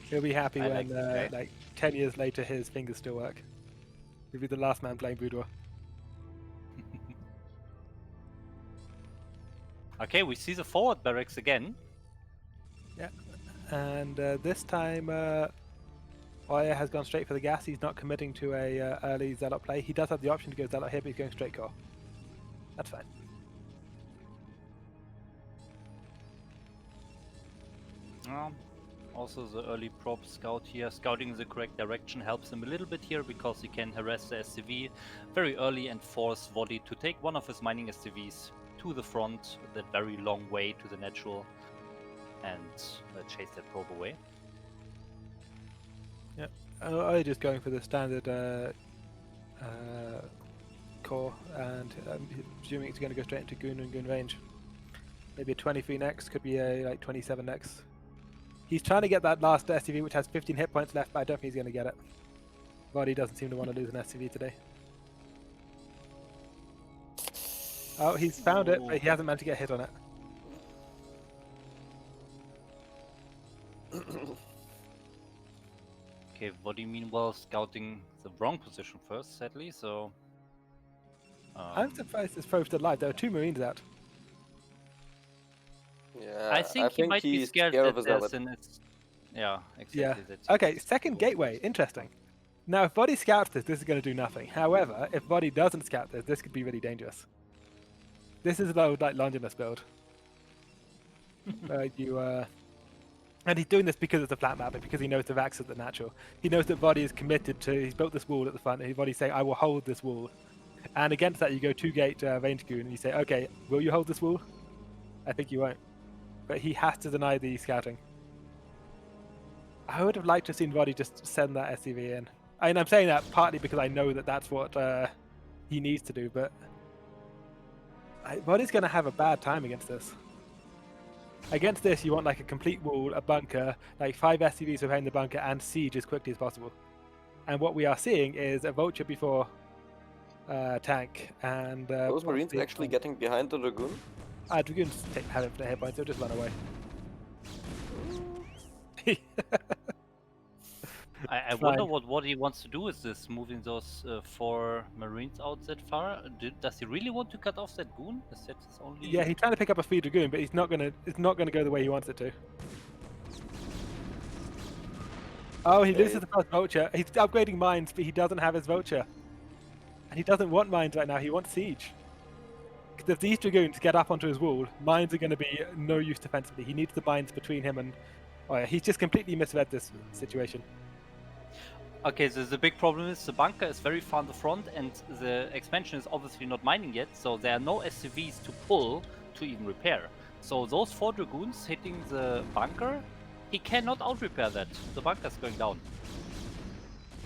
He'll be happy I when, like like, 10 years later, his fingers still work. He'll be the last man playing Boudoir. Okay, we see the forward barracks again. Yeah, and this time Oya has gone straight for the gas. He's not committing to a early Zealot play. He does have the option to go Zealot here, but he's going straight core. That's fine. Also the early prop scout here, scouting the correct direction helps him a little bit here because he can harass the SCV very early and force Voddy to take one of his mining SCVs to the front, that very long way to the natural, and chase that probe away. Yeah, I'm just going for the standard core, and presuming it's going to go straight into Goon and Goon range. Maybe a 23 next, could be a like 27 next. He's trying to get that last SCV, which has 15 hit points left, but I don't think he's going to get it. Voddy doesn't seem to want to lose an SCV today. Oh, he's found it, but he hasn't managed to get a hit on it. Okay, Voddy meanwhile scouting the wrong position first, sadly, so... I'm surprised this probe's still alive. There are 2 Marines out. Yeah, I think he might be he's scared of that his there's Zealot. an... Yeah, exactly. Yeah. That's Okay, second gateway. Interesting. Now, if Voddy scouts this, this is going to do nothing. However, if Voddy doesn't scout this, this could be really dangerous. This is a low, like, Longinus build. And he's doing this because it's a flat map, and because he knows the Vax is the natural. He knows that Voddy is committed to... He's built this wall at the front, and Voddy's saying, I will hold this wall. And against that, you go 2-gate range goon, and you say, okay, will you hold this wall? I think you won't. But he has to deny the scouting. I would have liked to have seen Voddy just send that SCV in. I mean, I'm saying that partly because I know that that's what he needs to do, but Voddy's going to have a bad time against this. Against this, you want like a complete wall, a bunker, like 5 SCVs behind the bunker, and siege as quickly as possible. And what we are seeing is a vulture before tank, and Those Marines actually getting behind the Dragoon? Dragoons have infinite hit points, they'll just run away. I wonder what he wants to do with this, moving those 4 Marines out that far. Does he really want to cut off that goon? Is that his only... Yeah, he's trying to pick up a free Dragoon, but it's not gonna go the way he wants it to. Oh, he loses the first vulture. He's upgrading mines, but he doesn't have his vulture. And he doesn't want mines right now, he wants siege. Because if these Dragoons get up onto his wall, mines are going to be no use defensively. He needs the mines between him and... Oh yeah, he's just completely misread this situation. Okay, so the big problem is the bunker is very far in the front, and the expansion is obviously not mining yet, so there are no SCVs to pull to even repair. So those 4 Dragoons hitting the bunker, he cannot out-repair that. The bunker's going down.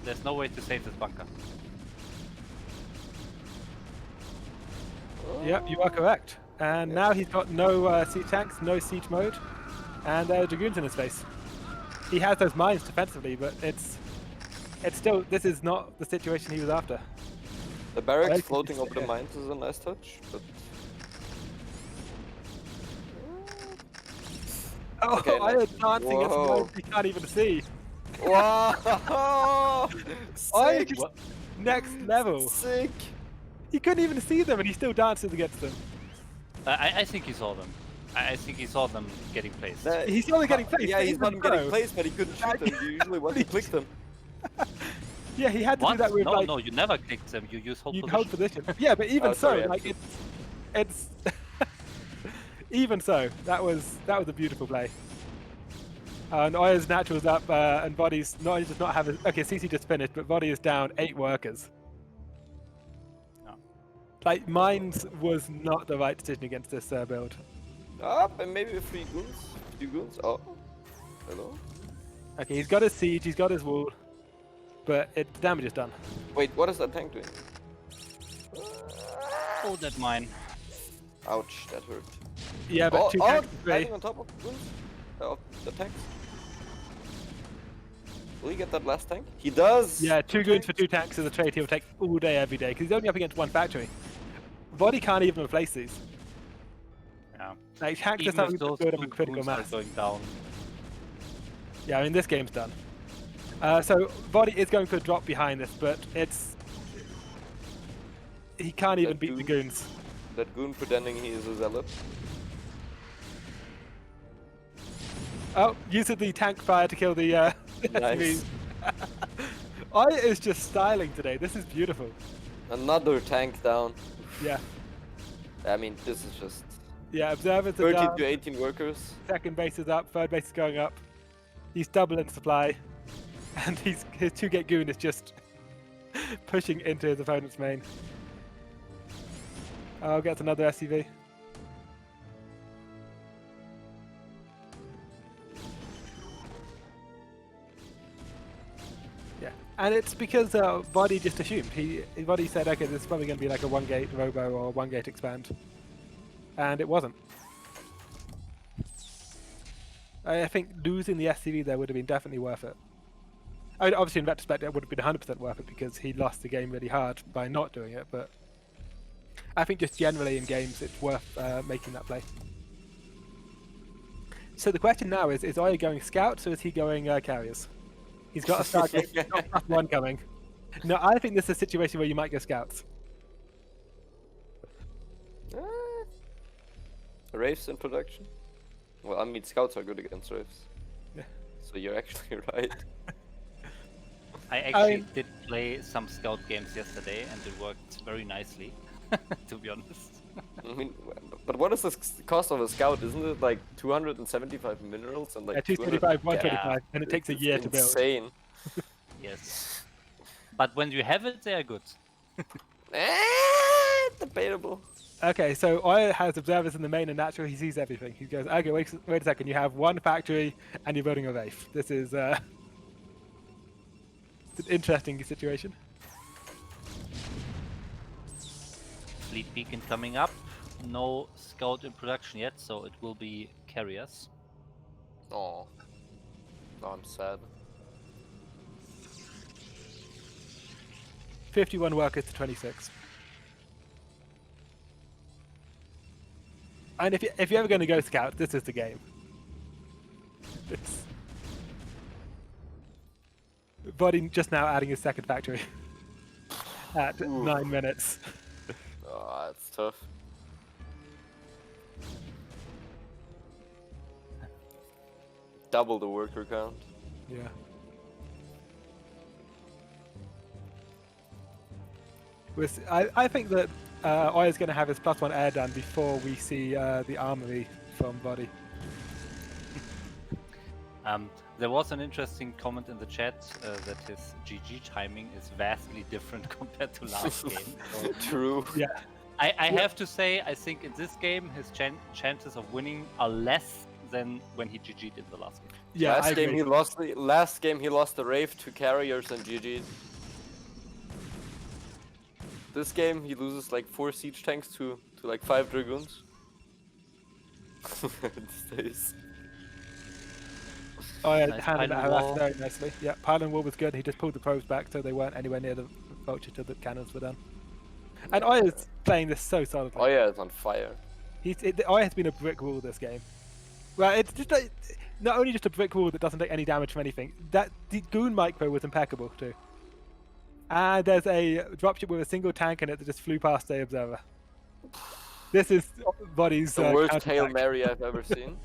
There's no way to save this bunker. Yep, you are correct. And now he's got no siege tanks, no siege mode, and dragoons in his face. He has those mines defensively, but it's still, this is not the situation he was after. The barracks think floating it's- over the mines is a nice touch, but Oh, Okay, I nice. am dancing against Whoa. mines he can't even see. wow, I sick, just next level. sick. He couldn't even see them, and he still dances against them. I think he saw them. I think he saw them getting placed. He's only getting placed. Yeah, but he's even not getting so- placed, but he couldn't shoot them. You usually want to click them. Yeah, he had to What? do that with No, like no, you never clicked them. You use hold you position. hold position. Yeah, but even Oh, so, sorry, like I'm it's even so, that was a beautiful play. And Oya's natural's up, and Voddy's not only does not have a, okay, CC just finished, but Voddy is down 8 workers. Yeah. Like mines was not the right decision against this build. Up and maybe 3 goons. 2 goons. Oh, hello. Okay, he's got his siege, he's got his wall, but the damage is done. Wait, what is that tank doing? Oh, that mine. Ouch, that hurt. Yeah, but Oh, 2 oh, tanks, 3. landing on top of the goons. Of the tanks. Will he get that last tank? He does. Yeah, 2 goons for 2 tanks is a trade he'll take all day, every day, because he's only up against 1 factory. Voddy can't even replace these. Yeah. Like, tanks are Even something if to those build up a two critical goons are mass. going down. Yeah, I mean, this game's done. So, Voddy is going for a drop behind this, but he can't even That beat the goon. goons. That goon pretending he is a zealot. Oh, using the tank fire to kill the Nice. SUVs. Aya is just styling today. This is beautiful. Another tank down. Yeah. I mean, this is just Yeah, observers are 13 down. to 18 workers. Second base is up. Third base is going up. He's doubling supply. And his 2-gate goon is just pushing into his opponent's main. Oh, gets another SUV. Yeah, and it's because Voddy just assumed. Voddy said, okay, this is probably going to be like a 1-gate robo or 1-gate expand. And it wasn't. I think losing the SCV there would have been definitely worth it. I mean, obviously in retrospect it would have been 100% worth it because he lost the game really hard by not doing it, but I think just generally in games it's worth making that play. So the question now is Oya going scouts or is he going carriers? He's got a Stargate, he's got +1 coming. No, I think this is a situation where you might go scouts. Wraiths in production? Well, I mean, scouts are good against Wraiths. Yeah. So you're actually right. I actually did play some scout games yesterday, and it worked very nicely, to be honest. I mean, but what is the cost of a scout? Isn't it like 275 minerals and like Yeah, 275, 125, Yeah. and it takes a It's year to build. insane. Yes. But when you have it, they are good. Debatable. Okay, so Oya has observers in the main and natural, he sees everything. He goes, okay, wait a second, you have 1 factory and you're building a Wraith. This is it's an interesting situation. Fleet beacon coming up. No scout in production yet, so it will be carriers. Oh, I'm sad. 51 workers to 26. And if you're ever going to go scout, this is the game. Voddy just now adding his second factory at 9 minutes. Oh, that's tough. Double the worker count. Yeah. I think that Oya's going to have his +1 air done before we see the armory from Voddy. There was an interesting comment in the chat that his GG timing is vastly different compared to last game. So True. Yeah. I have to say, I think in this game his chances of winning are less than when he GG'd in the last game. Yeah, I agree. Last game he lost the Wraith to carriers and GG'd. This game he loses like 4 siege tanks to to like 5 dragoons. It stays. Oh yeah, Nice handled that pylon harass wall. very nicely. Yeah, pylon wall was good. He just pulled the probes back so they weren't anywhere near the vulture till the cannons were done. And Oya's playing this so solidly. Oh yeah, it's on fire. Oya has been a brick wall this game. Well, it's just like, not only just a brick wall that doesn't take any damage from anything. That the goon micro was impeccable too. And there's a dropship with a single tank in it that just flew past the observer. This is Voddy's The worst counterattack. Hail Mary I've ever seen.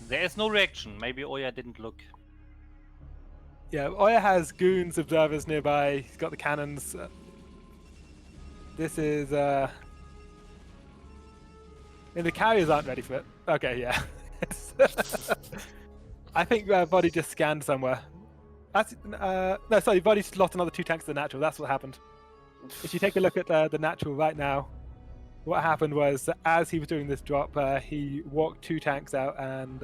There is no reaction. Maybe Oya didn't look. Yeah, Oya has goons, observers nearby. He's got the cannons. This is and the carriers aren't ready for it. Okay, yeah. I think Voddy just scanned somewhere. That's no, sorry, Voddy just lost another 2 tanks to the natural. That's what happened. If you take a look at the natural right now, what happened was as he was doing this drop, he walked 2 tanks out and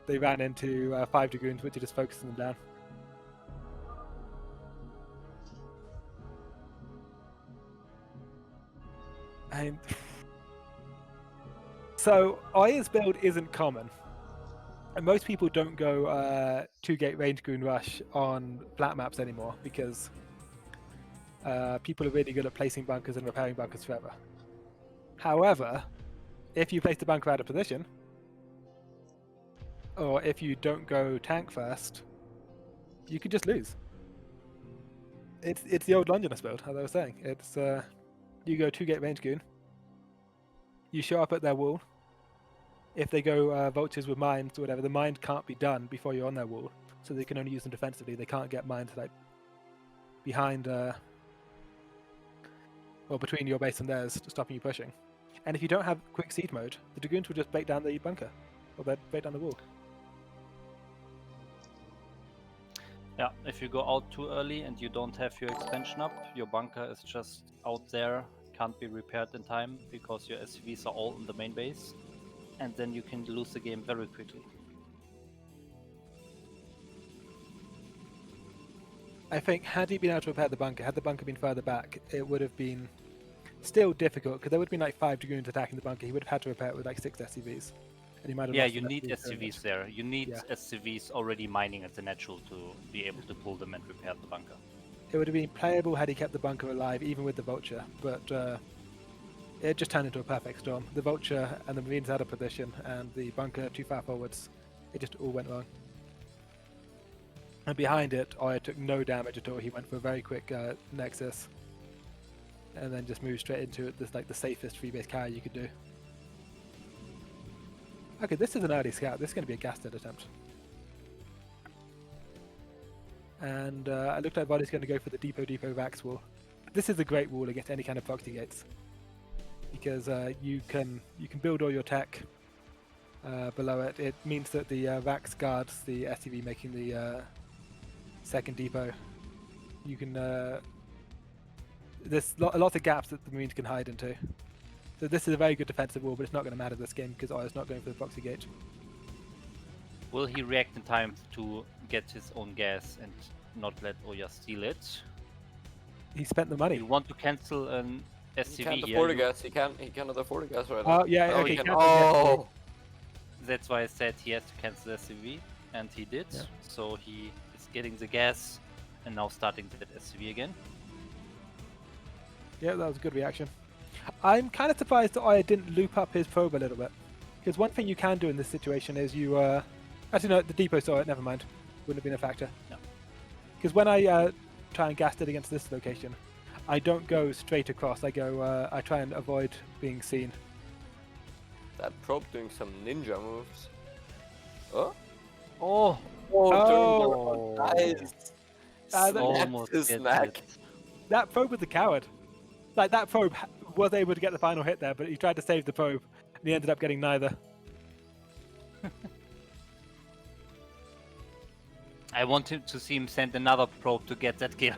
they ran into 5 dragoons, which are just focusing them down. And so Oya's build isn't common, and most people don't go 2-gate range goon rush on flat maps anymore because people are really good at placing bunkers and repairing bunkers forever. However, if you place the bunker out of position, or if you don't go tank first, you can just lose. It's the old Longinus build, as I was saying. It's you go 2-gate range goon, you show up at their wall. If they go vultures with mines or whatever, the mine can't be done before you're on their wall, so they can only use them defensively. They can't get mines like behind or between your base and theirs, stopping you pushing. And if you don't have quick siege mode, the dragoons will just break down the bunker, or they'll break down the wall. Yeah, if you go out too early and you don't have your expansion up, your bunker is just out there, can't be repaired in time because your SCVs are all in the main base, and then you can lose the game very quickly. I think had he been able to repair the bunker, had the bunker been further back, it would have been still difficult because there would have been like 5 dragoons attacking the bunker. He would have had to repair it with like 6 SCVs. And he might have Yeah, lost you enough need SCVs very SCVs there. You need Yeah. SCVs already mining at the natural to be able to pull them and repair the bunker. It would have been playable had he kept the bunker alive, even with the vulture, but it just turned into a perfect storm. The vulture and the marines out of position, and the bunker too far forwards. It just all went wrong. And behind it, Oya took no damage at all. He went for a very quick nexus, and then just moved straight into it. This like the safest free base carry you could do. Okay, this is an early scout. This is going to be a gasted attempt. And it looked like Voddy's going to go for the depot Vax wall. This is a great wall against any kind of proxy gates, because you can build all your tech below it. It means that the Vax guards the SCV making the second depot. You can there's lots of gaps that the Marines can hide into. So this is a very good defensive wall, but it's not going to matter this game because Oya's not going for the proxy gate. Will he react in time to get his own gas and not let Oya steal it? He spent the money. You want to cancel an He SCV can't here? afford a you- gas. He cannot afford a gas right now. Oh yeah, Oh, okay. he can. cancel the Oh, That's why I said he has to cancel SCV, and he did. Yeah. So he is getting the gas and now starting that SCV again. Yeah, that was a good reaction. I'm kind of surprised that Oya didn't loop up his probe a little bit. Because one thing you can do in this situation is you... Actually, no, the depot saw it, never mind. Wouldn't have been a factor. No. Because when I try and gas it against this location, I don't go straight across. I go... I try and avoid being seen. that probe doing some ninja moves. Oh, Oh! Oh. nice. That- Almost his gets neck. it. That probe was a coward. Like, that probe was able to get the final hit there, but he tried to save the probe, and he ended up getting neither. I wanted to see him send another probe to get that kill.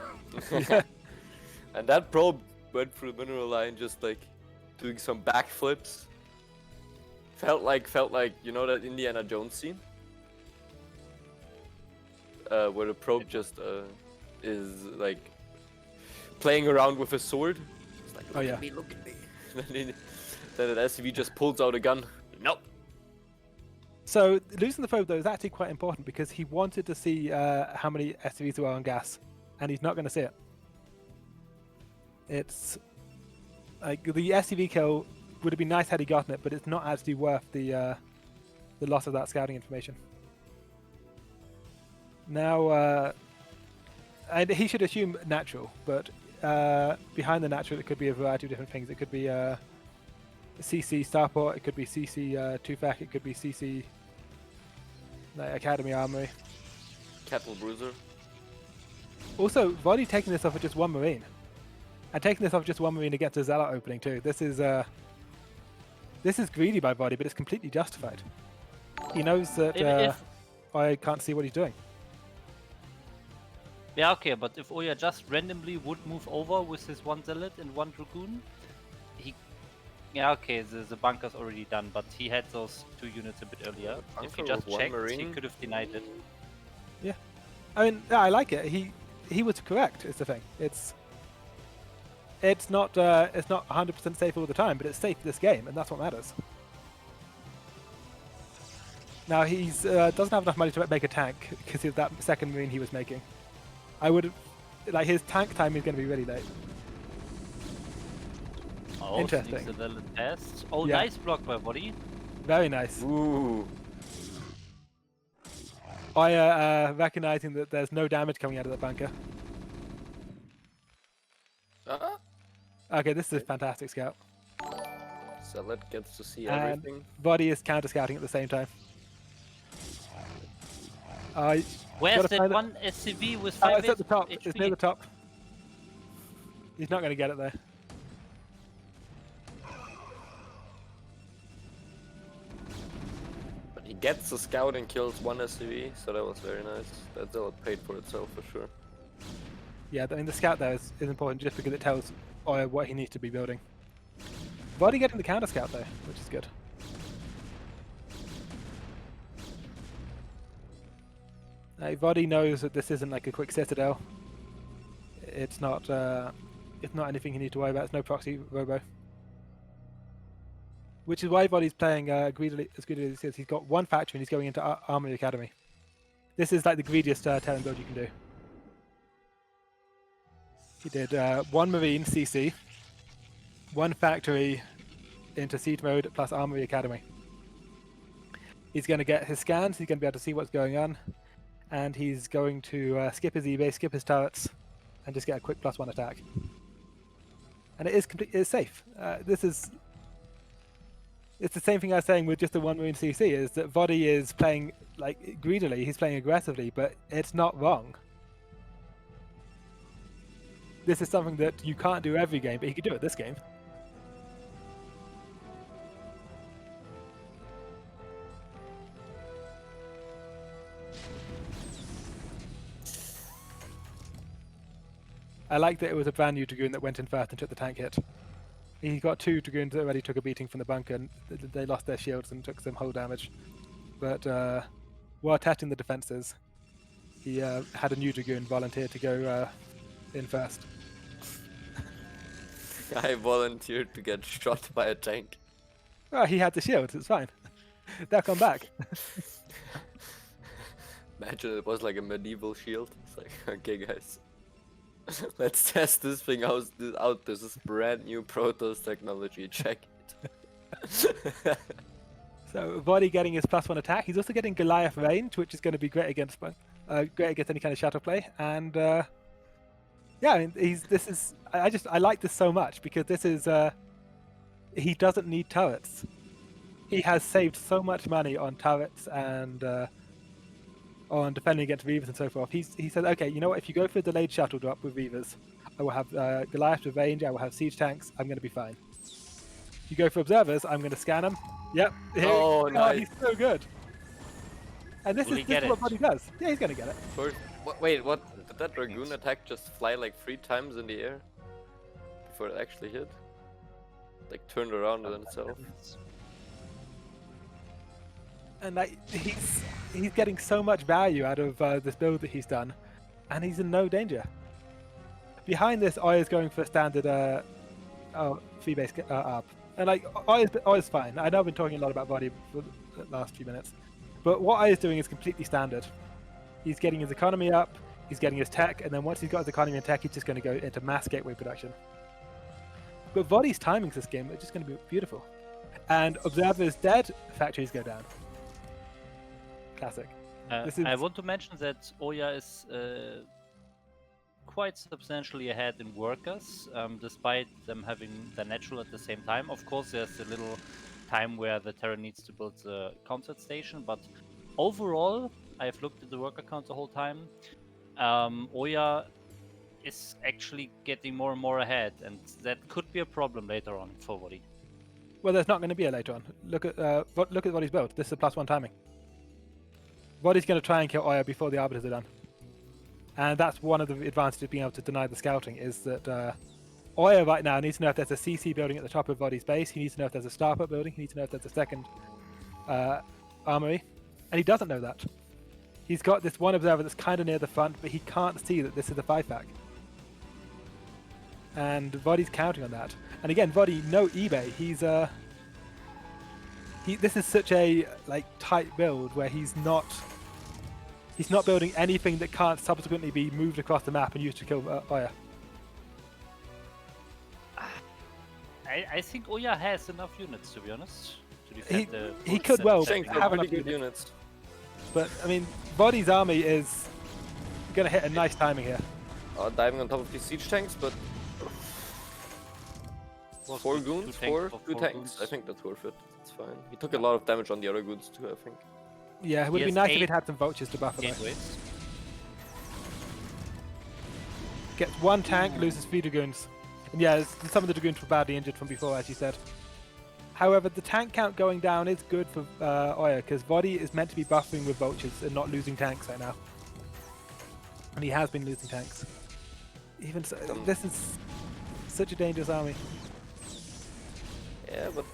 And that probe went through the mineral line just like doing some backflips. Felt like you know that Indiana Jones scene? Where the probe just is like playing around with a sword. It's like, Oh, look yeah. at me, look at me. Then the SCV just pulls out a gun. Nope. So losing the probe though is actually quite important because he wanted to see how many SCVs there were on gas, and he's not going to see it. It's like the SCV kill would have been nice had he gotten it, but it's not actually worth the loss of that scouting information. Now, and he should assume natural, but behind the natural it could be a variety of different things. It could be CC Starport, it could be CC Tufak, it could be CC Academy Armory. Cattle Bruiser. Also, Voddy taking this off with just one Marine. And taking this off just one Marine against a Zealot opening too. This is greedy by Voddy, but it's completely justified. He knows that I can't see what he's doing. Yeah, okay, but if Oya just randomly would move over with his one Zealot and one Dragoon, yeah, okay, the bunker's already done, but he had those 2 units a bit earlier. If he just checked, he could have denied it. Yeah, I mean, yeah, I like it. He was correct. Is the thing. It's not 100% safe all the time, but it's safe this game, and that's what matters. Now he's doesn't have enough money to make a tank because of that second Marine he was making. I would like his tank time is going to be really late. Oh, interesting. A little test. Oh, Yeah. Nice block by Voddy. Very nice. Ooh. Recognizing that there's no damage coming out of the bunker. Okay, this is a fantastic scout. Zealot gets to see And everything. Voddy is counter scouting at the same time. Where's gotta that find it. one SCV with Oh, 5 it's at the top. HP? It's near the top. He's not going to get it there. But he gets the scout and kills one SCV, so that was very nice. That Zealot paid for itself for sure. Yeah, I mean the scout there is important just because it tells Oya what he needs to be building. Voddy getting the counter scout though, which is good. Voddy knows that this isn't like a quick citadel. It's not anything you need to worry about. It's no proxy robo. Which is why Voddy's playing greedily as greedily as he is. He's got one factory and he's going into Armory Academy. This is like the greediest Terran build you can do. He did one Marine CC, one factory into Siege mode plus Armory Academy. He's going to get his scans, he's going to be able to see what's going on, and he's going to skip his eBay, skip his turrets, and just get a quick +1 attack. And it is it's safe. It's the same thing I was saying with just the one Marine CC, is that Voddy is playing like greedily, he's playing aggressively, but it's not wrong. This is something that you can't do every game, but he could do it this game. I like that it was a brand new Dragoon that went in first and took the tank hit. He got 2 Dragoons that already took a beating from the bunker and they lost their shields and took some hull damage. But while testing the defences, he had a new Dragoon volunteer to go in first. I volunteered to get shot by a tank. Well, he had the shields, it's fine. They'll come back. Imagine it was like a medieval shield. It's like, okay guys, let's test this thing out. This is brand new Protoss technology, check it. So Voddy getting his +1 attack. He's also getting Goliath range, which is going to be great against any kind of shuttle play. And yeah, I mean, I like this so much because this is he doesn't need turrets. He has saved so much money on turrets and on defending against Reavers and so forth. He said, okay, you know what? If you go for a delayed shuttle drop with Reavers, I will have Goliath with range. I will have siege tanks. I'm going to be fine. You go for observers, I'm going to scan them. Yep. Oh, nice. He's so good. And this is what Voddy does. Yeah, he's going to get it. First, wait, what? Did that Dragoon attack just fly like 3 times in the air before it actually hit? Like turned around on itself. And like he's getting so much value out of this build that he's done, and he's in no danger. Behind this, Oya's going for standard fee-based ARP. And like, Oya's fine. I know I've been talking a lot about Voddy for the last few minutes, but what Oya's doing is completely standard. He's getting his economy up, he's getting his tech, and then once he's got his economy and tech, he's just going to go into mass gateway production. But Voddy's timings this game are just going to be beautiful. And Observer is dead, factories go down. Classic. I want to mention that Oya is quite substantially ahead in workers, despite them having the natural at the same time. Of course, there's a little time where the Terra needs to build the concert station, but overall, I've looked at the worker count the whole time. Oya is actually getting more and more ahead, and that could be a problem later on for Voddy. Well, there's not going to be a later on. Look at Voddy's build. This is a +1 timing. Voddy's going to try and kill Oya before the Arbiters are done. And that's one of the advantages of being able to deny the scouting, is that Oya right now needs to know if there's a CC building at the top of Voddy's base, he needs to know if there's a starport building, he needs to know if there's a second armory, and he doesn't know that. He's got this one observer that's kind of near the front, but he can't see that this is a 5-pack. And Voddy's counting on that. And again, Voddy, no eBay. This is such a tight build where he's not building anything that can't subsequently be moved across the map and used to kill Oya. I think Oya has enough units, to be honest, to defend he could well have really enough good units. But I mean, Voddy's army is going to hit a nice timing here. Diving on top of these siege tanks, but 4 goons, 2 tanks. I think that's worth it. It's fine. He took a lot of damage on the other goons too, I think. Yeah, it would be nice if he'd had some vultures to buffer that. Gets 1 tank, loses 3 dragoons. And yeah, some of the dragoons were badly injured from before, as you said. However, the tank count going down is good for Oya, because Voddy is meant to be buffering with vultures and not losing tanks right now. And he has been losing tanks. Even so, this is such a dangerous army. Yeah, but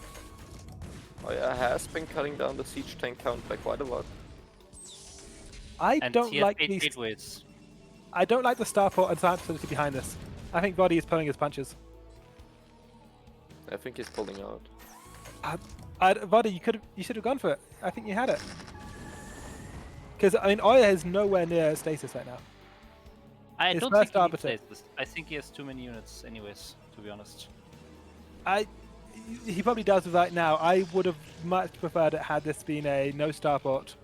Oya has been cutting down the siege tank count by quite a lot. I don't like the starport and science facility behind this. I think Voddy is pulling his punches. I think he's pulling out. Voddy, you should have gone for it. I think you had it. Because I mean, Oya is nowhere near stasis right now. I don't think he needs stasis. I think he has too many units, anyways. To be honest. He probably does right now. I would have much preferred it had this been a no starport.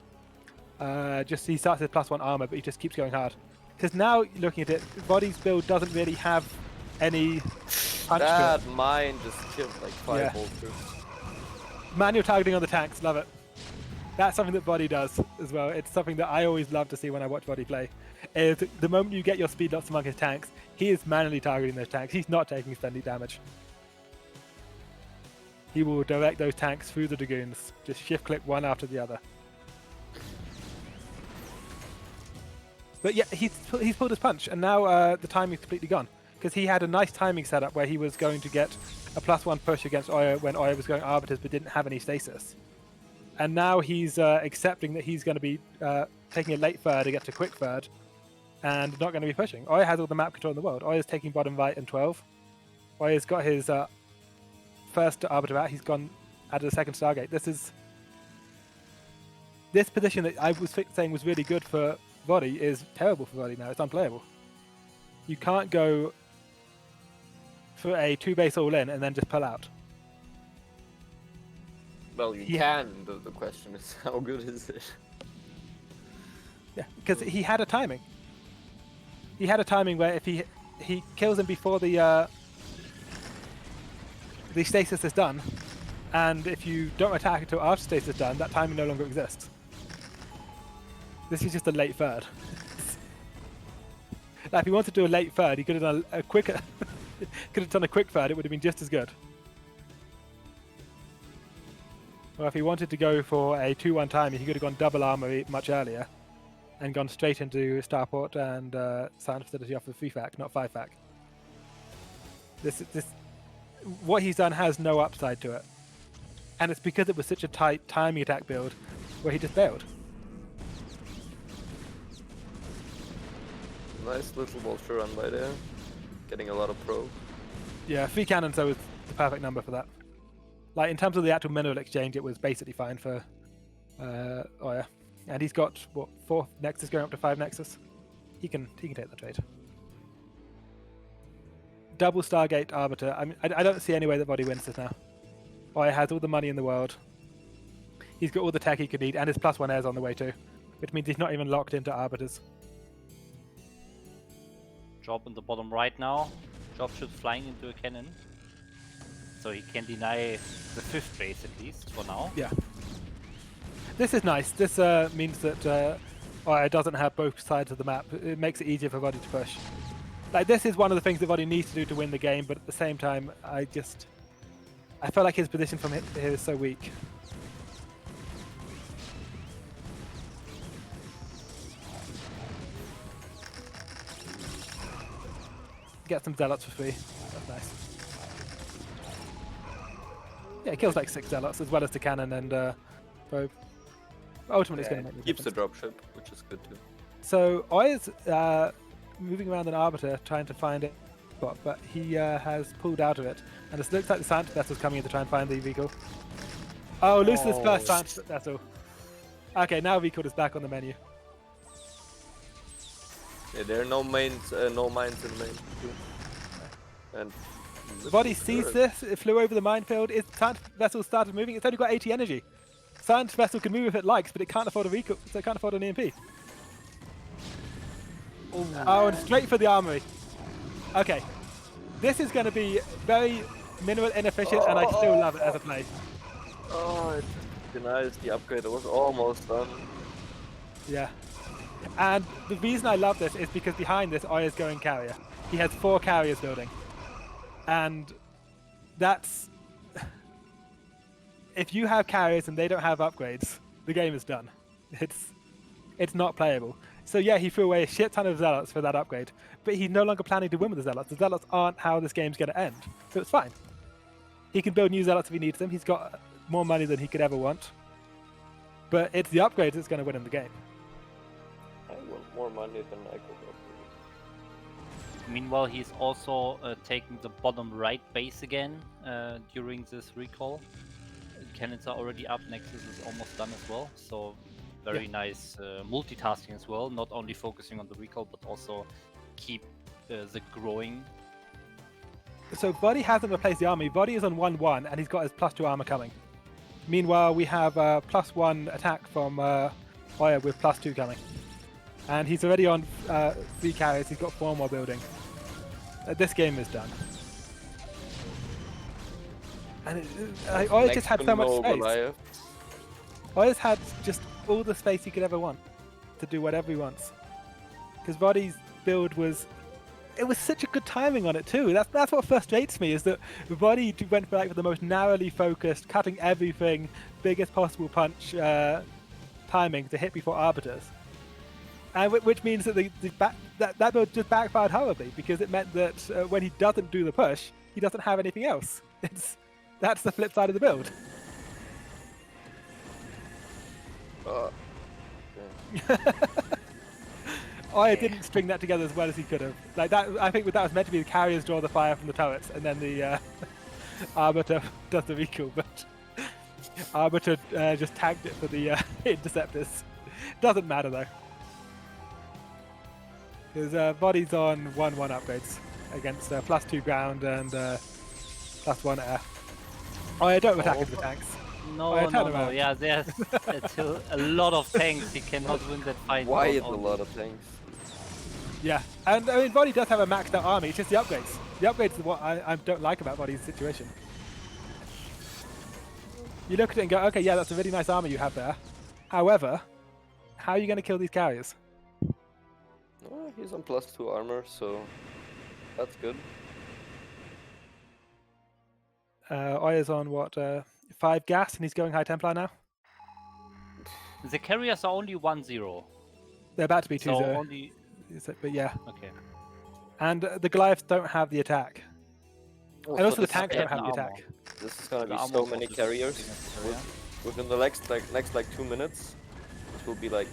Just he starts with +1 armor, but he just keeps going hard. Because now looking at it, Voddy's build doesn't really have any punch that to it. mine just killed like 5 bolters. Manual targeting on the tanks, love it. That's something that Voddy does as well. It's something that I always love to see when I watch Voddy play. Is the moment you get your speed lots among his tanks, he is manually targeting those tanks. He's not taking steady damage. He will direct those tanks through the dragoons, just shift click one after the other. But yeah, he's pulled his punch, and now the timing's completely gone. Because he had a nice timing setup where he was going to get a +1 push against Oya when Oya was going Arbiters but didn't have any stasis. And now he's accepting that he's going to be taking a late third to get to quick third, and not going to be pushing. Oya has all the map control in the world. Oya's taking bottom right and 12. Oya's got his first Arbiter out. He's gone added a second Stargate. This position that I was saying was really good for Voddy is terrible for Voddy now. It's unplayable. You can't go for a 2-base all-in and then just pull out. Well, you can. The question is, how good is it? Yeah, because he had a timing. He had a timing where if he kills him before the stasis is done, and if you don't attack until after stasis is done, that timing no longer exists. This is just a late third. Like if he wanted to do a late third, he could have done a quicker. Could have done a quick third. It would have been just as good. Or if he wanted to go for a 2-1 timing, he could have gone double armory much earlier, and gone straight into starport and silent facility off of 3-fac, not 5-fac. What he's done has no upside to it, and it's because it was such a tight timing attack build where he just bailed. Nice little vulture run by there, getting a lot of pro. Yeah, 3 cannons though was the perfect number for that. Like in terms of the actual mineral exchange, it was basically fine for Oya. And he's got what 4 Nexus going up to 5 Nexus. He can take the trade. Double Stargate Arbiter. I mean, I don't see any way that Voddy wins this now. Oya has all the money in the world. He's got all the tech he could need, and his +1 air's on the way too, which means he's not even locked into Arbiters. Job in the bottom right now. Job ship flying into a cannon. So he can deny the 5th base at least for now. Yeah. This is nice. This means that Oya doesn't have both sides of the map. It makes it easier for Voddy to push. Like this is one of the things that Voddy needs to do to win the game, but at the same time, I feel like his position from here is so weak. Get some Zealots for free. That's nice. Yeah, it kills like 6 Zealots as well as the cannon and probe. Ultimately, it's going to make the keeps the difference. dropship, which is good too. So Oya's moving around an Arbiter trying to find it, but he has pulled out of it. And it looks like the science vessel's coming in to try and find the vehicle. Oh, loses his first science vessel. Okay, now vehicle is back on the menu. Yeah, there are no mines in main. And Voddy sees this, it flew over the minefield, its science vessel started moving, it's only got 80 energy. Science vessel can move if it likes, but it can't afford a vehicle, so it can't afford an EMP. Oh, and straight for the armory. Okay. This is going to be very mineral inefficient, and I still love it as a play. Oh, it denies the upgrade. It was almost done. Yeah. And the reason I love this is because behind this, Oya's going carrier. He has 4 carriers building. And that's... if you have carriers and they don't have upgrades, the game is done. It's not playable. So yeah, he threw away a shit ton of Zealots for that upgrade, but he's no longer planning to win with the Zealots. The Zealots aren't how this game's going to end, so it's fine. He can build new Zealots if he needs them. He's got more money than he could ever want. But it's the upgrades that's going to win him the game. I want more money than I could upgrade. Meanwhile, he's also taking the bottom right base again during this recall. Cannons are already up, Nexus is almost done as well, so very nice multitasking as well, not only focusing on the recall, but also keep the growing. So Voddy hasn't replaced the army. Voddy is on 1-1, and he's got his +2 armor coming. Meanwhile, we have +1 attack from Oya with +2 coming. And he's already on 3 carriers, he's got 4 more building. This game is done. And Oya just had so much space. Oya's had just all the space he could ever want to do whatever he wants. Because Voddy's build was... it was such a good timing on it too. That's what frustrates me, is that Voddy went for like the most narrowly focused, cutting everything, biggest possible punch timing to hit before Arbiters. And which means that that build just backfired horribly, because it meant that when he doesn't do the push, he doesn't have anything else. That's the flip side of the build. Oya didn't string that together as well as he could have. Like that, I think that was meant to be the carriers draw the fire from the turrets, and then the Arbiter does the recall. But Arbiter just tagged it for the interceptors. Doesn't matter though, because Voddy's on 1-1 upgrades against +2 ground and +1 air. Oya don't attack into the tanks. No, yeah, there's still a lot of tanks. He cannot win that fight. Why is a lot of tanks? Yeah, and I mean, Voddy does have a maxed out army, it's just the upgrades. The upgrades are what I don't like about Voddy's situation. You look at it and go, okay, yeah, that's a really nice army you have there. However, how are you going to kill these carriers? Oh, he's on +2 armor, so that's good. Oya's on, what, 5 gas, and he's going High Templar now? The carriers are only 1-0. They're about to be 2-0. So only... but yeah. Okay. And the Goliaths don't have the attack. Oh, and also so the this tanks is- don't have the attack. This is gonna The be armor so of many the carriers. area. Within the next 2 minutes, it will be like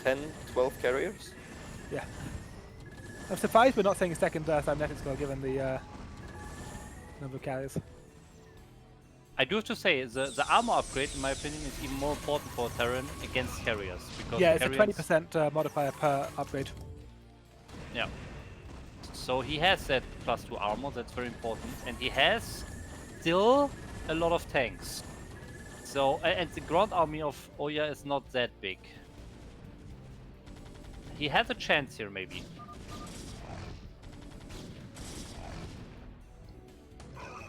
10, 12 carriers. Yeah. I'm surprised we're not seeing a second cybernetic score given number of carriers. I do have to say, the armor upgrade, in my opinion, is even more important for Terran against carriers. Because Yeah, it's a carriers, 20% modifier per upgrade. Yeah. So he has that +2 armor, that's very important. And he has still a lot of tanks. So, and the ground army of Oya is not that big. He has a chance here, maybe.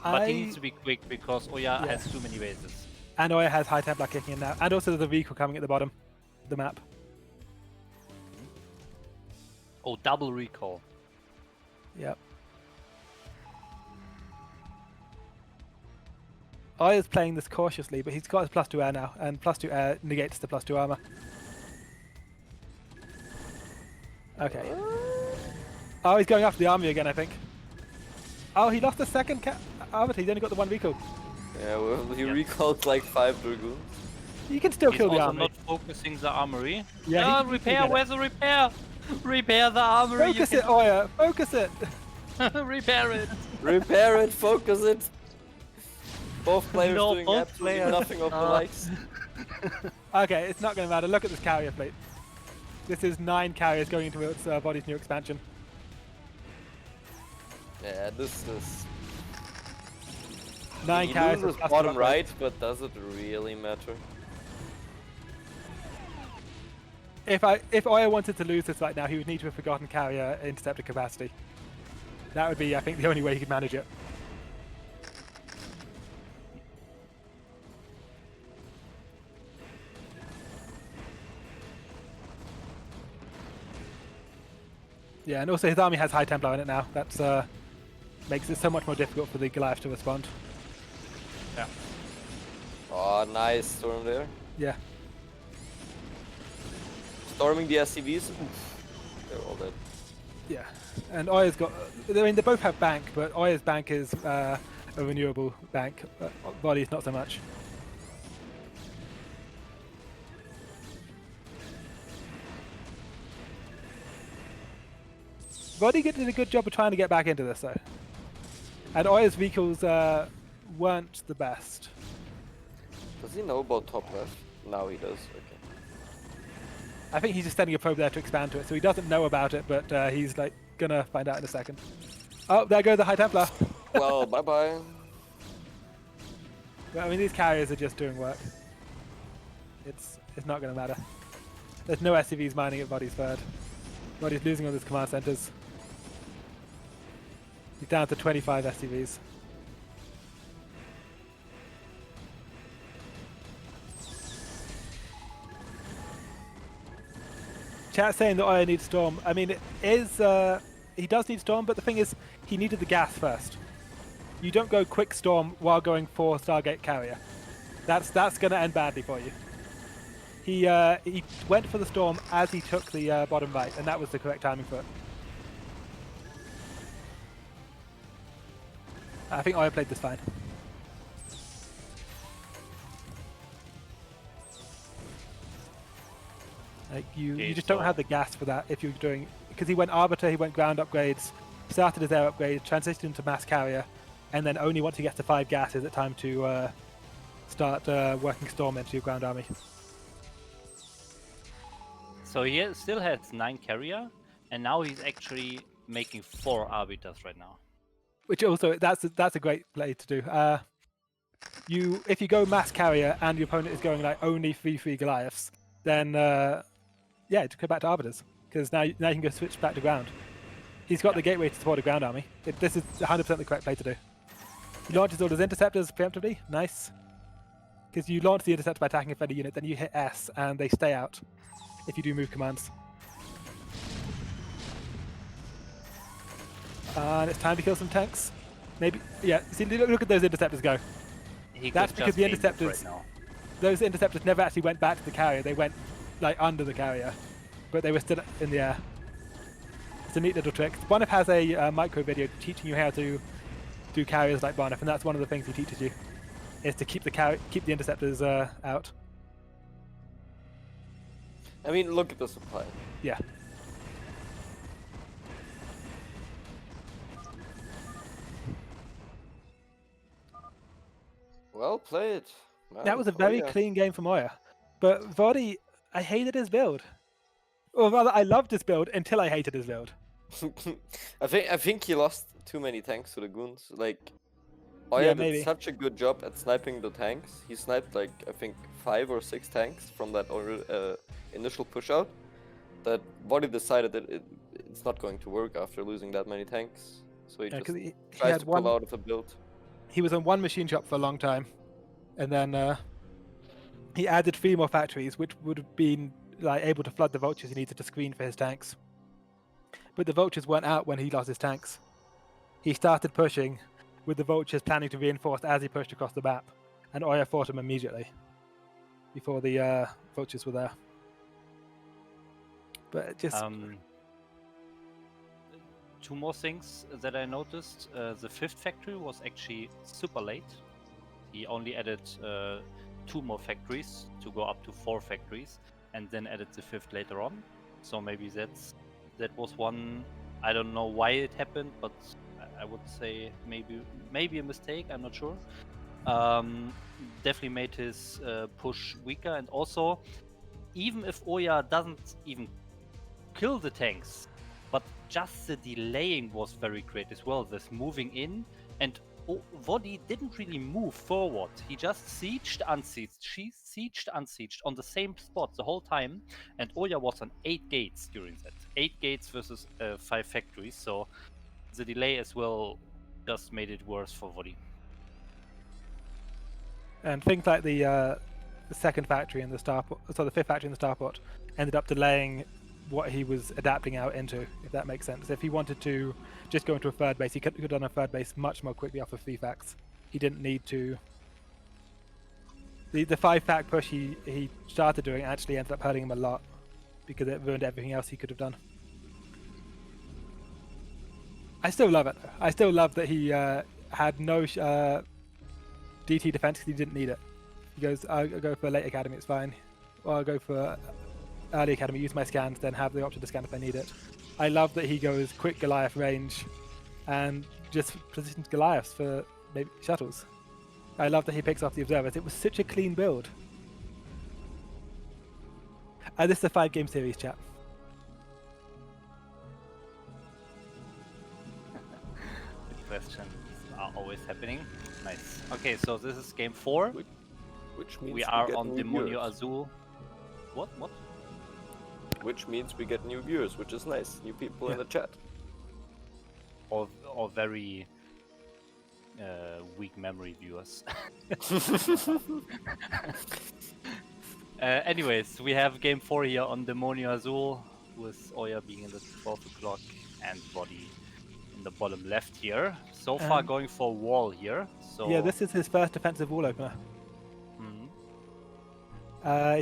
But he needs to be quick because Oya has too many bases. And Oya has High Templar kicking in now. And also there's a vehicle coming at the bottom of the map. Oh, double recall. Yep. Oya's playing this cautiously, but he's got his +2 air now, and +2 air negates the +2 armor. Okay. Oh, he's going after the army again, I think. Oh, he lost the second arbiter. He's only got the one vehicle. Yeah, well, he recalled like 5 Dragoons. You can still kill the He's also army. not focusing the armory. Yeah, repair. Where's the repair? Repair the armory. Focus it, Oya. Focus it. Repair it. Repair it, focus it. Both players No, doing both absolutely players. nothing of the likes. Okay, it's not going to matter. Look at this carrier fleet. This is 9 carriers going into its body's new expansion. Yeah, this is... 9 He carriers. loses with +2 bottom upgrades. right, but does it really matter? If Oya wanted to lose this right now, he would need to have forgotten carrier interceptor capacity. That would be, I think, the only way he could manage it. Yeah, and also his army has High Templar in it now. That's makes it so much more difficult for the Goliath to respond. Yeah. Oh, nice storm there. Yeah. Storming the SCVs. Oof. They're all dead. Yeah, and Oya's got. I mean, they both have bank, but Oya's bank is a renewable bank. Voddy's not so much. Voddy did a good job of trying to get back into this, though. And Oya's vehicles weren't the best. Does he know about top left? Now he does. Okay. I think he's just sending a probe there to expand to it, so he doesn't know about it, but he's like gonna find out in a second. Oh, there goes the High Templar. Well, bye bye. Well, I mean, these carriers are just doing work. It's not gonna matter. There's no SCVs mining at Voddy's third. Voddy's losing all his command centers. He's down to 25 SCVs. Chat saying that Oya needs Storm. I mean, it is he does need Storm, but the thing is, he needed the gas first. You don't go quick Storm while going for Stargate Carrier. That's going to end badly for you. He went for the Storm as he took the bottom right, and that was the correct timing for it. I think Oya played this fine. Like you just don't have the gas for that if you're doing, because he went Arbiter, he went ground upgrades, started his air upgrades, transitioned into mass carrier, and then only once he gets to 5 gas is it time to start working Storm into your ground army. So he still has 9 carrier, and now he's actually making 4 arbiters right now. Which also that's a great play to do. If you go mass carrier and your opponent is going like only 3/3 Goliaths, then yeah, to go back to arbiters, because now you can go switch back to ground. He's got the gateway to support a ground army. This is 100% the correct play to do. He launches all his interceptors preemptively. Nice. Because you launch the interceptor by attacking a friendly unit, then you hit S and they stay out if you do move commands. And it's time to kill some tanks. Maybe, yeah, see, look at those interceptors go. That's because the interceptors, those interceptors never actually went back to the carrier. They went like under the carrier, but they were still in the air. It's a neat little trick. Bonif has a micro video teaching you how to do carriers like Bonif, and that's one of the things he teaches you, is to keep the interceptors out. I mean, look at the supply. Yeah. Well played. Man. That was a Oh, very yeah. clean game from Oya. But Voddy, I hated his build. Or rather, I loved his build until I hated his build. I think he lost too many tanks to the goons. Like Oya Yeah, did maybe. such a good job at sniping the tanks. He sniped like I think 5 or 6 tanks from that initial push out. That Voddy decided that it's not going to work after losing that many tanks. So he Yeah, just 'cause he tries had to pull one. out of a build. He was on one machine shop for a long time, and then he added 3 more factories, which would have been like able to flood the vultures he needed to screen for his tanks. But the vultures weren't out when he lost his tanks. He started pushing, with the vultures planning to reinforce as he pushed across the map, and Oya fought him immediately before the vultures were there. But just 2 more things that I noticed. The 5th factory was actually super late. He only added 2 more factories to go up to 4 factories, and then added the 5th later on. So maybe that was one. I don't know why it happened, but I would say maybe a mistake. I'm not sure. Definitely made his push weaker, and also even if Oya doesn't even kill the tanks, but just the delaying was very great as well. This moving in, and Voddy didn't really move forward. He just sieged, unsieged on the same spot the whole time. And Oya was on 8 gates during that. 8 gates versus 5 factories. So the delay as well just made it worse for Voddy. and things like the 2nd factory and the starport, so the 5th factory and the starport, ended up delaying what he was adapting out into, if that makes sense. If he wanted to just go into a 3rd base, he could have done a 3rd base much more quickly off of 3 facts. He didn't need to. The 5 fact push he started doing actually ended up hurting him a lot because it ruined everything else he could have done. I still love it. I still love that he had no DT defense because he didn't need it. He goes, I'll go for late academy, it's fine. Or I'll go for early academy, use my scans, then have the option to scan if I need it. I love that he goes quick Goliath range and just positions Goliaths for maybe shuttles. I love that he picks off the observers. It was such a clean build. This is a 5-game series, chat. The questions are always happening. Nice. Okay, so this is game 4. Which means We are get on new Demonio viewers. Azul. What? Which means we get new viewers, which is nice. New people in the chat. Or very weak memory viewers. Anyways, we have game 4 here on Demonio Azul, with Oya being in the 12 o'clock and Voddy in the bottom left here. So far going for wall here. So Yeah, this is his first defensive wall opener.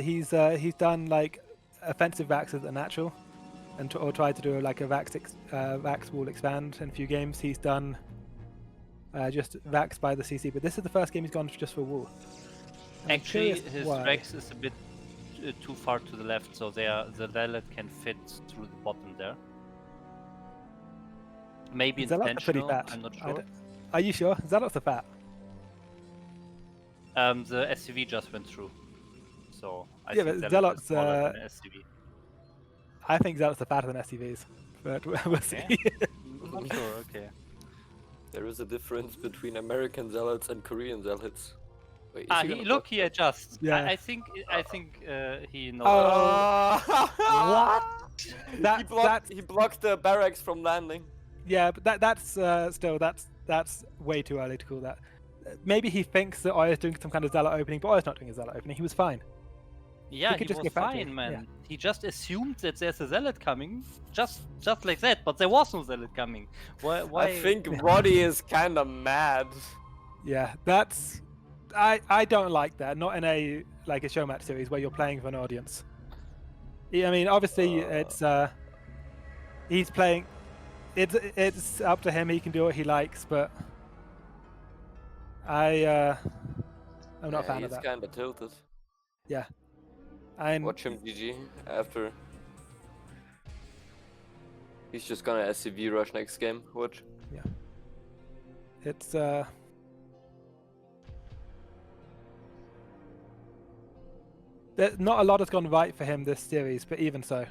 He's done like offensive Vax as a natural, and or tried to do like a Vax wall expand in a few games. He's done just Vax by the CC, but this is the first game he's gone just for wall. And I'm actually, curious his why. Rex is a bit too far to the left, so the Zealot can fit through the bottom there. Maybe Zealots are pretty intentional, fat. I'm not sure. Are you sure? Zealots are fat. The SCV just went through, so I Yeah, think but Zealot Zealots, is smaller than an SCV. I think Zealots are fatter than SCVs, but we'll see. Okay. Not sure, okay. There is a difference between American zealots and Korean zealots. Wait, is he gonna Look, block he that? adjusts. Yeah. I think he knows. What? He blocked the barracks from landing. Yeah, but that's way too early to call that. Maybe he thinks that Oya's doing some kind of Zealot opening, but Oya's not doing a Zealot opening. He was fine. Yeah, could he just was get factory, fine, man. yeah. He just assumed that there's a Zealot coming, just like that, but there was no Zealot coming. Why? I think Voddy is kind of mad. Yeah, that's I don't like that. Not in a show match series where you're playing for an audience. Yeah, I mean, obviously it's he's playing. It's up to him. He can do what he likes, but I'm not a fan of He's that. kind of tilted. Yeah, Watch him GG after. He's just gonna SCV rush next game. Watch. Yeah. It's Not a lot has gone right for him this series, but even so,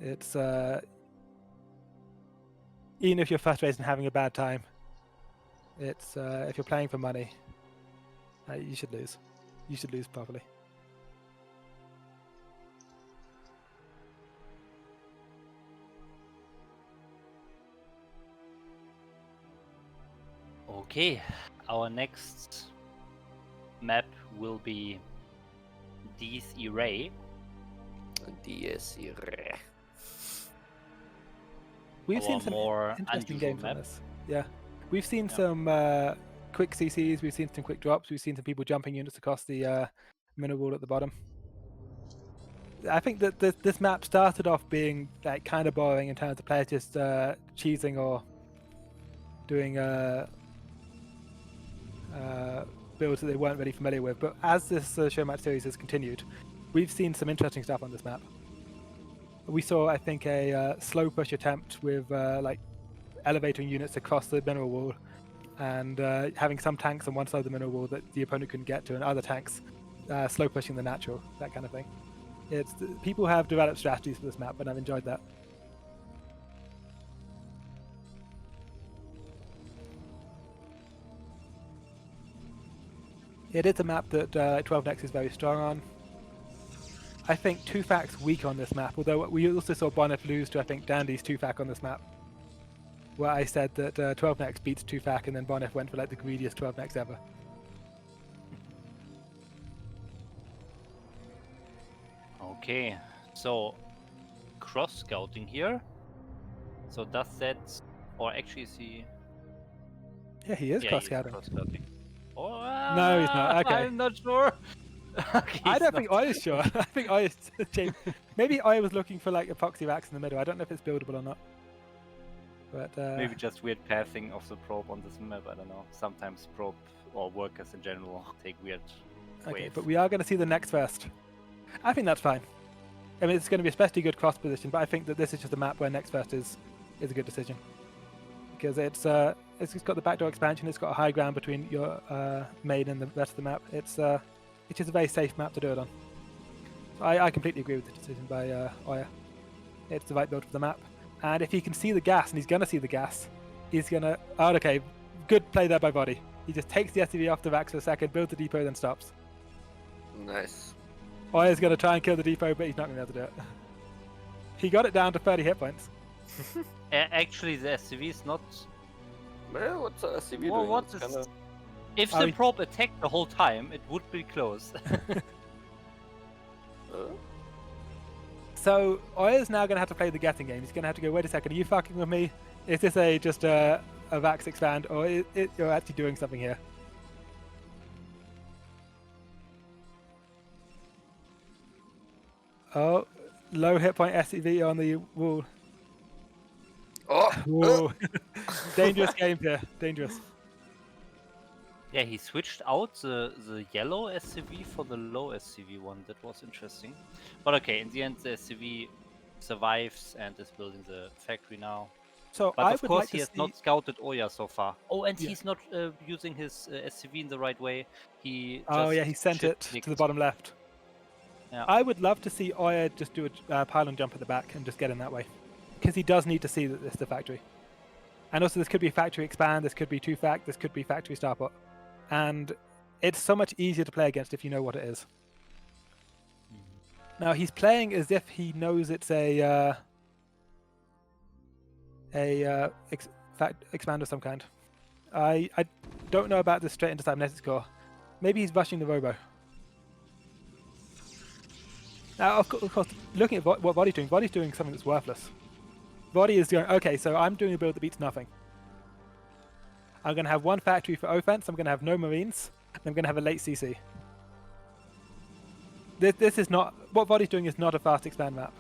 it's even if you're frustrated and having a bad time, it's if you're playing for money, you should lose. You should lose properly. Okay, our next map will be DSE. We've Our seen some more interesting unusual games on map. this. Yeah, we've seen Yeah. some quick CCs. We've seen some quick drops. We've seen some people jumping units across the mineral wall at the bottom. I think that this map started off being like kind of boring in terms of players just cheesing or doing builds that they weren't really familiar with. But as this show match series has continued, we've seen some interesting stuff on this map. We saw, I think, a slow push attempt with like elevating units across the mineral wall and having some tanks on one side of the mineral wall that the opponent couldn't get to, and other tanks slow pushing the natural, that kind of thing. People have developed strategies for this map, and I've enjoyed that. It is a map that 12nex is very strong on. I think 2fac's weak on this map, although we also saw Bonnet lose to, I think, Dandy's 2fac on this map, where I said that 12nex beats 2fac and then Bonnet went for like the greediest 12nex ever. Okay, so cross scouting here. So does that, or actually is he? Yeah, he is Yeah, cross he is scouting. cross-scouting. Oh, No, he's not. Okay. I'm not sure. Okay, I he's don't think not. I is sure. I think I is maybe I was looking for like epoxy racks in the middle. I don't know if it's buildable or not. But Maybe just weird pathing of the probe on this map. I don't know. Sometimes probe or workers in general take weird okay, ways. but we are going to see the next first. I think that's fine. I mean, it's going to be especially good cross position, but I think that this is just a map where next first is a good decision because it's got the backdoor expansion. It's got a high ground between your main and the rest of the map. It's just a very safe map to do it on. So I completely agree with the decision by Oya. It's the right build for the map. And if he can see the gas, and he's going to see the gas, he's going to... Oh, okay. Good play there by Voddy. He just takes the SCV off the racks for a second, builds the depot, then stops. Nice. Oya's going to try and kill the depot, but he's not going to be able to do it. He got it down to 30 hit points. Actually, the SCV is not. Well, what's a SCV Well, doing? what It's is? kinda... If Oh, the he- probe attacked the whole time, it would be close. So Oya's now going to have to play the guessing game. He's going to have to go, wait a second, are you fucking with me? Is this just a Vax expand, or you're actually doing something here? Oh, low hit point SCV on the wall. Oh! Whoa. Dangerous game here. Dangerous. Yeah, he switched out the yellow SCV for the low SCV one. That was interesting. But okay, in the end, the SCV survives and is building the factory now. So But I of would course, like he to has see... not scouted Oya so far. Oh, and Yeah. he's not using his SCV in the right way. He Oh just yeah, he sent it to shift-clicked. the bottom left. Yeah. I would love to see Oya just do a pylon jump at the back and just get in that way. Because he does need to see that this is the factory. And also this could be factory expand, this could be 2fac, this could be factory starpot. And it's so much easier to play against if you know what it is. Now he's playing as if he knows it's a expand of some kind. I don't know about this straight into cybernetic core. Maybe he's rushing the robo. Now, of course, looking at what Voddy's doing something that's worthless. Voddy is going, okay, so I'm doing a build that beats nothing. I'm going to have one factory for offense, I'm going to have no marines, and I'm going to have a late CC. This is not... What Voddy's doing is not a fast expand map.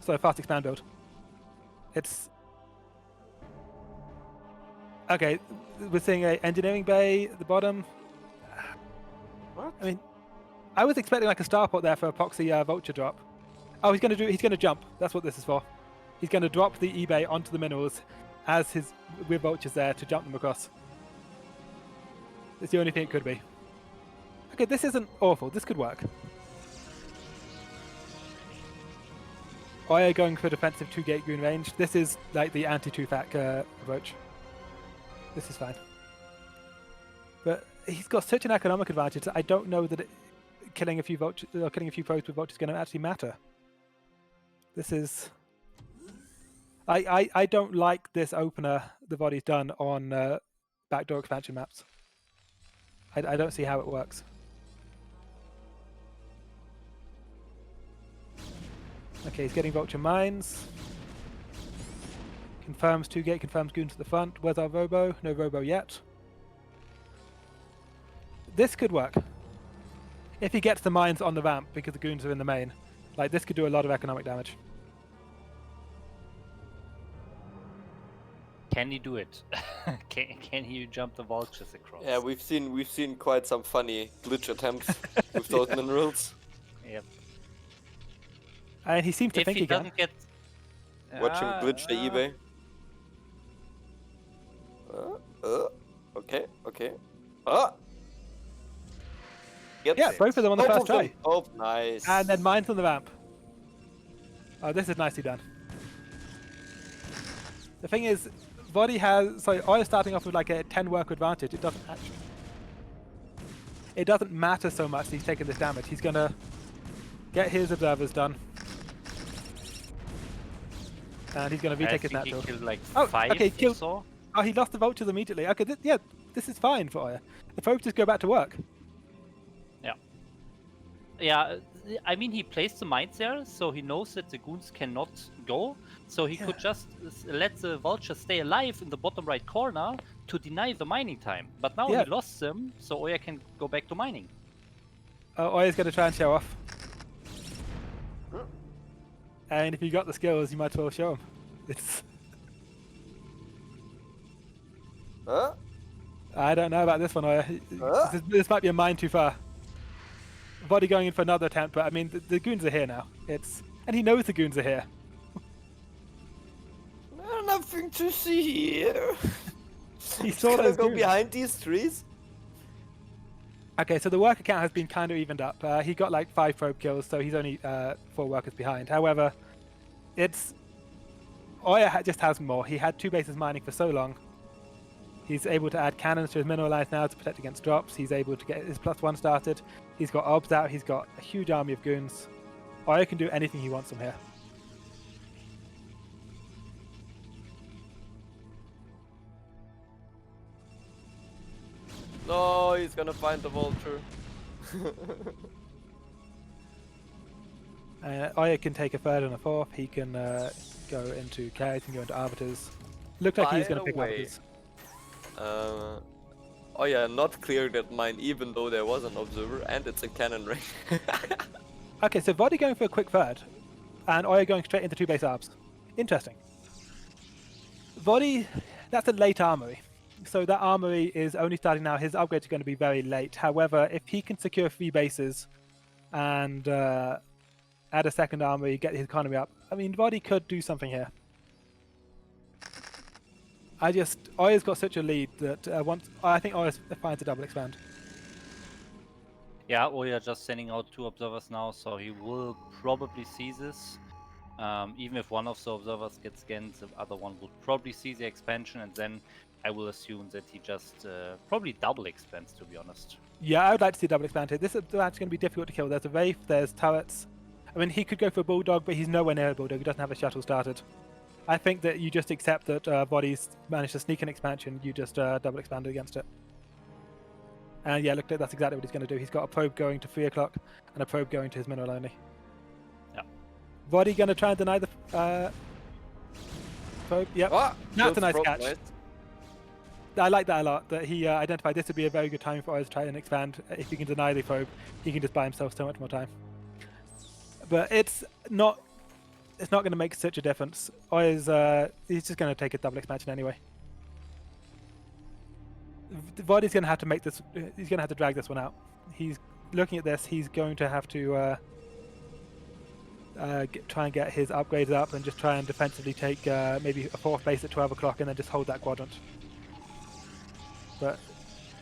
So a fast expand build. It's... Okay, we're seeing a engineering bay at the bottom. What? I mean, I was expecting like a starport there for epoxy vulture drop. Oh, he's going to jump. That's what this is for. He's going to drop the eBay onto the minerals as with vultures there to jump them across. It's the only thing it could be. Okay, this isn't awful. This could work. Oya going for defensive 2-gate goon range. This is like the anti-2-fac approach. This is fine. But he's got such an economic advantage that I don't know that killing a few vultures or killing a few probes with vultures is going to actually matter. This is... I don't like this opener the Voddy's done on backdoor expansion maps. I don't see how it works. Okay, he's getting vulture mines. Confirms 2-gate, confirms goons at the front. Where's our robo? No robo yet. This could work. If he gets the mines on the ramp because the goons are in the main. Like, this could do a lot of economic damage. Can he do it? Can he jump the vultures across? Yeah, we've seen quite some funny glitch attempts with those minerals. Yep. And he seems to If think he again. doesn't get... Watch him glitch the eBay. Okay. Gets Yeah, both of them on the first try. Oh, nice. And then mines on the ramp. Oh, this is nicely done. The thing is, Voddy has... So, Oya's starting off with like a 10 worker advantage. It doesn't actually... It doesn't matter so much that he's taking this damage. He's going to get his observers done. And he's going to retake his natural. He killed like Oh, 5 okay, or so. Oh, he lost the vultures immediately. Okay, yeah, this is fine for Oya. The probes just go back to work. Yeah, I mean, he placed the mines there, so he knows that the goons cannot go. So he could just let the vultures stay alive in the bottom right corner to deny the mining time. But now he lost them, so Oya can go back to mining. Oya's going to try and show off. And if you got the skills, you might as well show him. It's... I don't know about this one, Oya. This might be a mine too far. Voddy going in for another attempt, but I mean, the goons are here now. And he knows the goons are here. Nothing to see here. He saw those go goons. behind these trees. Okay, so the worker count has been kind of evened up. He got like 5 probe kills, so he's only 4 workers behind. However, Oya just has more. He had 2 bases mining for so long. He's able to add cannons to his mineral lines now to protect against drops. He's able to get his +1 started. He's got obs out. He's got a huge army of goons. Oya can do anything he wants from here. No, he's gonna find the vulture. Oya can take a 3rd and a 4th. He can go into carries, he can go into arbiters. Looked like he's going to pick arbiters. Oh yeah, not clear that mine even though there was an observer and it's a cannon ring. Okay, so Voddy going for a quick 3rd and Oya going straight into 2 base arbs. Interesting. Voddy, that's a late armory. So that armory is only starting now. His upgrades are going to be very late. However, if he can secure 3 bases and add a 2nd armory, get his economy up, I mean, Voddy could do something here. Oya's got such a lead that I think Oya finds a double expand. Yeah, Oya just sending out 2 observers now, so he will probably see this. Even if one of the observers gets scanned, the other one will probably see the expansion, and then I will assume that he just probably double expands, to be honest. Yeah, I would like to see double expand here. This is actually going to be difficult to kill. There's a Wraith, there's turrets. I mean, he could go for a Bulldog, but he's nowhere near a Bulldog. He doesn't have a shuttle started. I think that you just accept that Voddy's managed to sneak an expansion, you just double expand against it. And yeah, look, that's exactly what he's going to do. He's got a probe going to 3 o'clock and a probe going to his mineral only. Yeah. Voddy going to try and deny the probe. Yep. Oh, that's a nice catch. Nice. I like that a lot, that he identified this would be a very good time for us to try and expand. If he can deny the probe, he can just buy himself so much more time. But it's not going to make such a difference. Oya's, he's just going to take a double expansion anyway. Voddy's going to have to make this, he's going to have to drag this one out. He's looking at this, he's going to have to try and get his upgrades up and just try and defensively take maybe a 4th base at 12 o'clock and then just hold that quadrant. But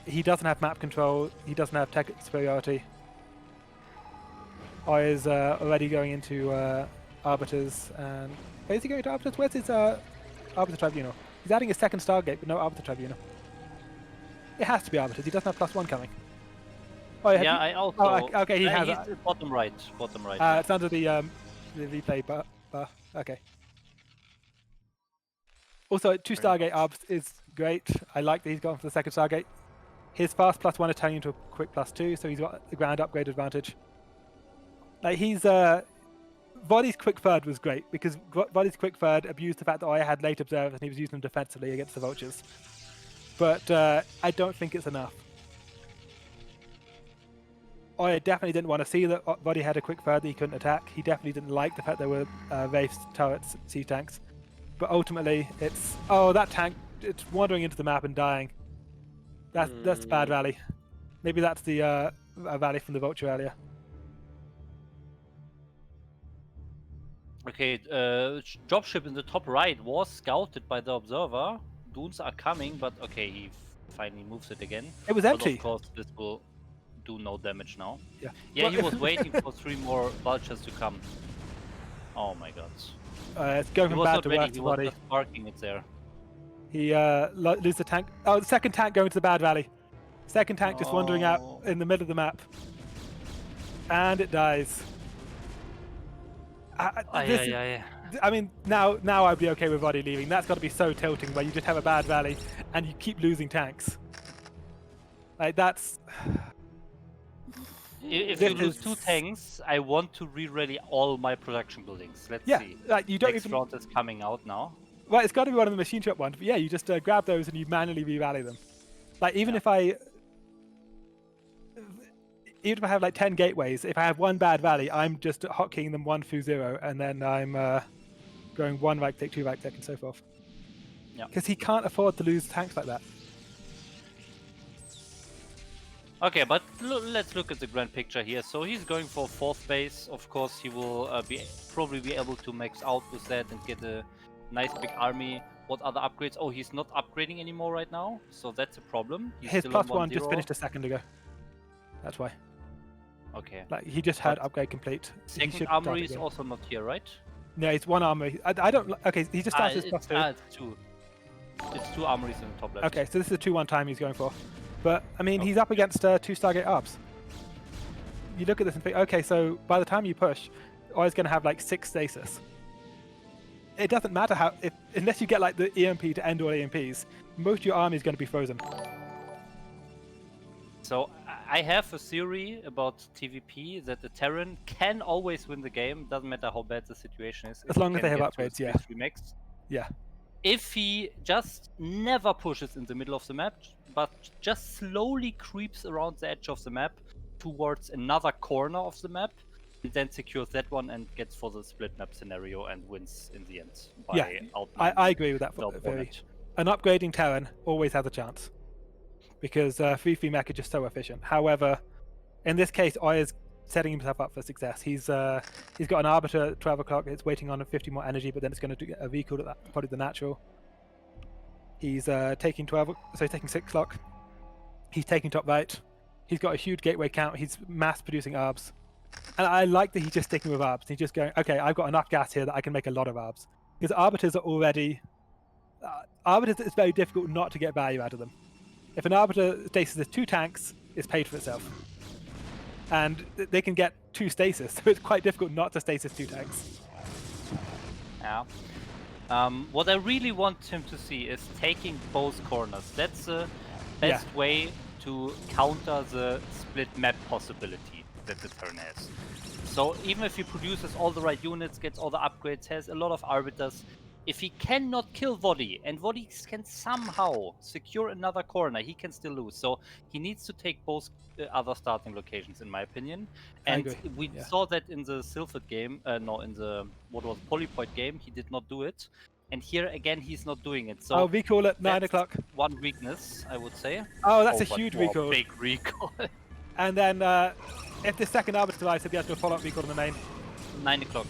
he doesn't have map control, he doesn't have tech superiority. Oya's already going into Arbiters, and where is he going to Arbiters? Where's his Arbiter Tribunal? He's adding a second Stargate, but no Arbiter Tribunal. It has to be Arbiters. He doesn't have +1 coming. Oh, Yeah, I also. Oh, okay, he has he's bottom right. Bottom right. It's under the replay bar. Okay. Also, 2 Stargate Arbs is great. I like that he's gone for the second Stargate. His fast +1 is turning into a quick +2, so he's got the ground upgrade advantage. Like he's Voddy's quick third was great because Voddy's quick third abused the fact that I had late observers and he was using them defensively against the vultures. But I don't think it's enough. I definitely didn't want to see that Voddy had a quick third that he couldn't attack. He definitely didn't like the fact there were Wraiths, turrets, sea tanks. But ultimately, it's that tank, it's wandering into the map and dying. That's the bad rally. Maybe that's the rally from the vulture earlier. Okay, dropship in the top right was scouted by the observer. Dunes are coming, but okay, he finally moves it again. It was But empty. of course, this will do no damage now. Yeah. Yeah, Well, he was waiting for 3 more vultures to come. Oh my god. It's going He from was bad not to ready, worse he to was Voddy. just parking it there. He loses the tank. Oh, the second tank going to the bad valley. Second tank just wandering out No. in the middle of the map. And it dies. I mean, now I'd be okay with Voddy leaving. That's got to be so tilting where you just have a bad valley and you keep losing tanks. Like, that's... If This you lose is- 2 tanks, I want to re-ready all my production buildings. Let's Yeah, see. like, you don't Next even... round is coming out now. Well, it's got to be one of the machine shop ones. But yeah, you just grab those and you manually re-rally them. Like, even if I have like 10 gateways, if I have one bad valley, I'm just hotkeying them 1 through 0, and then I'm going 1 right click, 2 right click, and so forth. Yeah. Because he can't afford to lose tanks like that. Okay, but let's look at the grand picture here. So he's going for 4th base. Of course, he will probably be able to max out with that and get a nice big army. What other upgrades? Oh, he's not upgrading anymore right now, so that's a problem. He's His still on +1 just 1-0. finished a second ago. That's why. Okay. Like, he just had But upgrade complete. He Second should armory start is again. also not here, right? No, it's 1 armory. I don't... Okay, he just started his it's, +2. it's 2. It's 2 armories in the top left. Okay, so this is a 2-1 time he's going for. But, I mean, he's up against 2 Stargate Arbs. You look at this and think, okay, so by the time you push, Oi's going to have like 6 stasis. It doesn't matter how... unless you get like the EMP to end all EMPs, most of your army is going to be frozen. So I have a theory about TVP that the Terran can always win the game, doesn't matter how bad the situation is. As if long he as they can have get to a upgrades, yeah. 3 max. Yeah. If he just never pushes in the middle of the map, but just slowly creeps around the edge of the map towards another corner of the map, and then secures that one and gets for the split map scenario and wins in the end. By Yeah, I agree with that the theory. opponent. An upgrading Terran always has a chance. Because 3-3 mech are just so efficient. However, in this case, Oi is setting himself up for success. He's got an Arbiter at 12 o'clock. It's waiting on 50 more energy, but then it's going to do a recall at that, probably the natural. He's taking 12, so he's taking 6 o'clock. He's taking top right. He's got a huge gateway count. He's mass producing ARBs. And I like that he's just sticking with ARBs. He's just going, okay, I've got enough gas here that I can make a lot of ARBs. Because Arbiters are already... Arbiters, it's very difficult not to get value out of them. If an Arbiter stasis is 2 tanks, it's paid for itself. And they can get 2 stasis, so it's quite difficult not to stasis 2 tanks. Yeah. What I really want him to see is taking both corners. That's the best way to counter the split map possibility that the Terran has. So even if he produces all the right units, gets all the upgrades, has a lot of arbiters, if he cannot kill Voddy, and Voddy can somehow secure another corner, he can still lose. So he needs to take both other starting locations, in my opinion. And we saw that in the Sylphid game, in the Polypoid game, he did not do it. And here again, he's not doing it. So I'll recall at 9 o'clock. One weakness, I would say. Oh, that's a huge recall. Big recall. And then if the second Arbiter survives, he'll be able to do a follow-up recall on the main. 9 o'clock.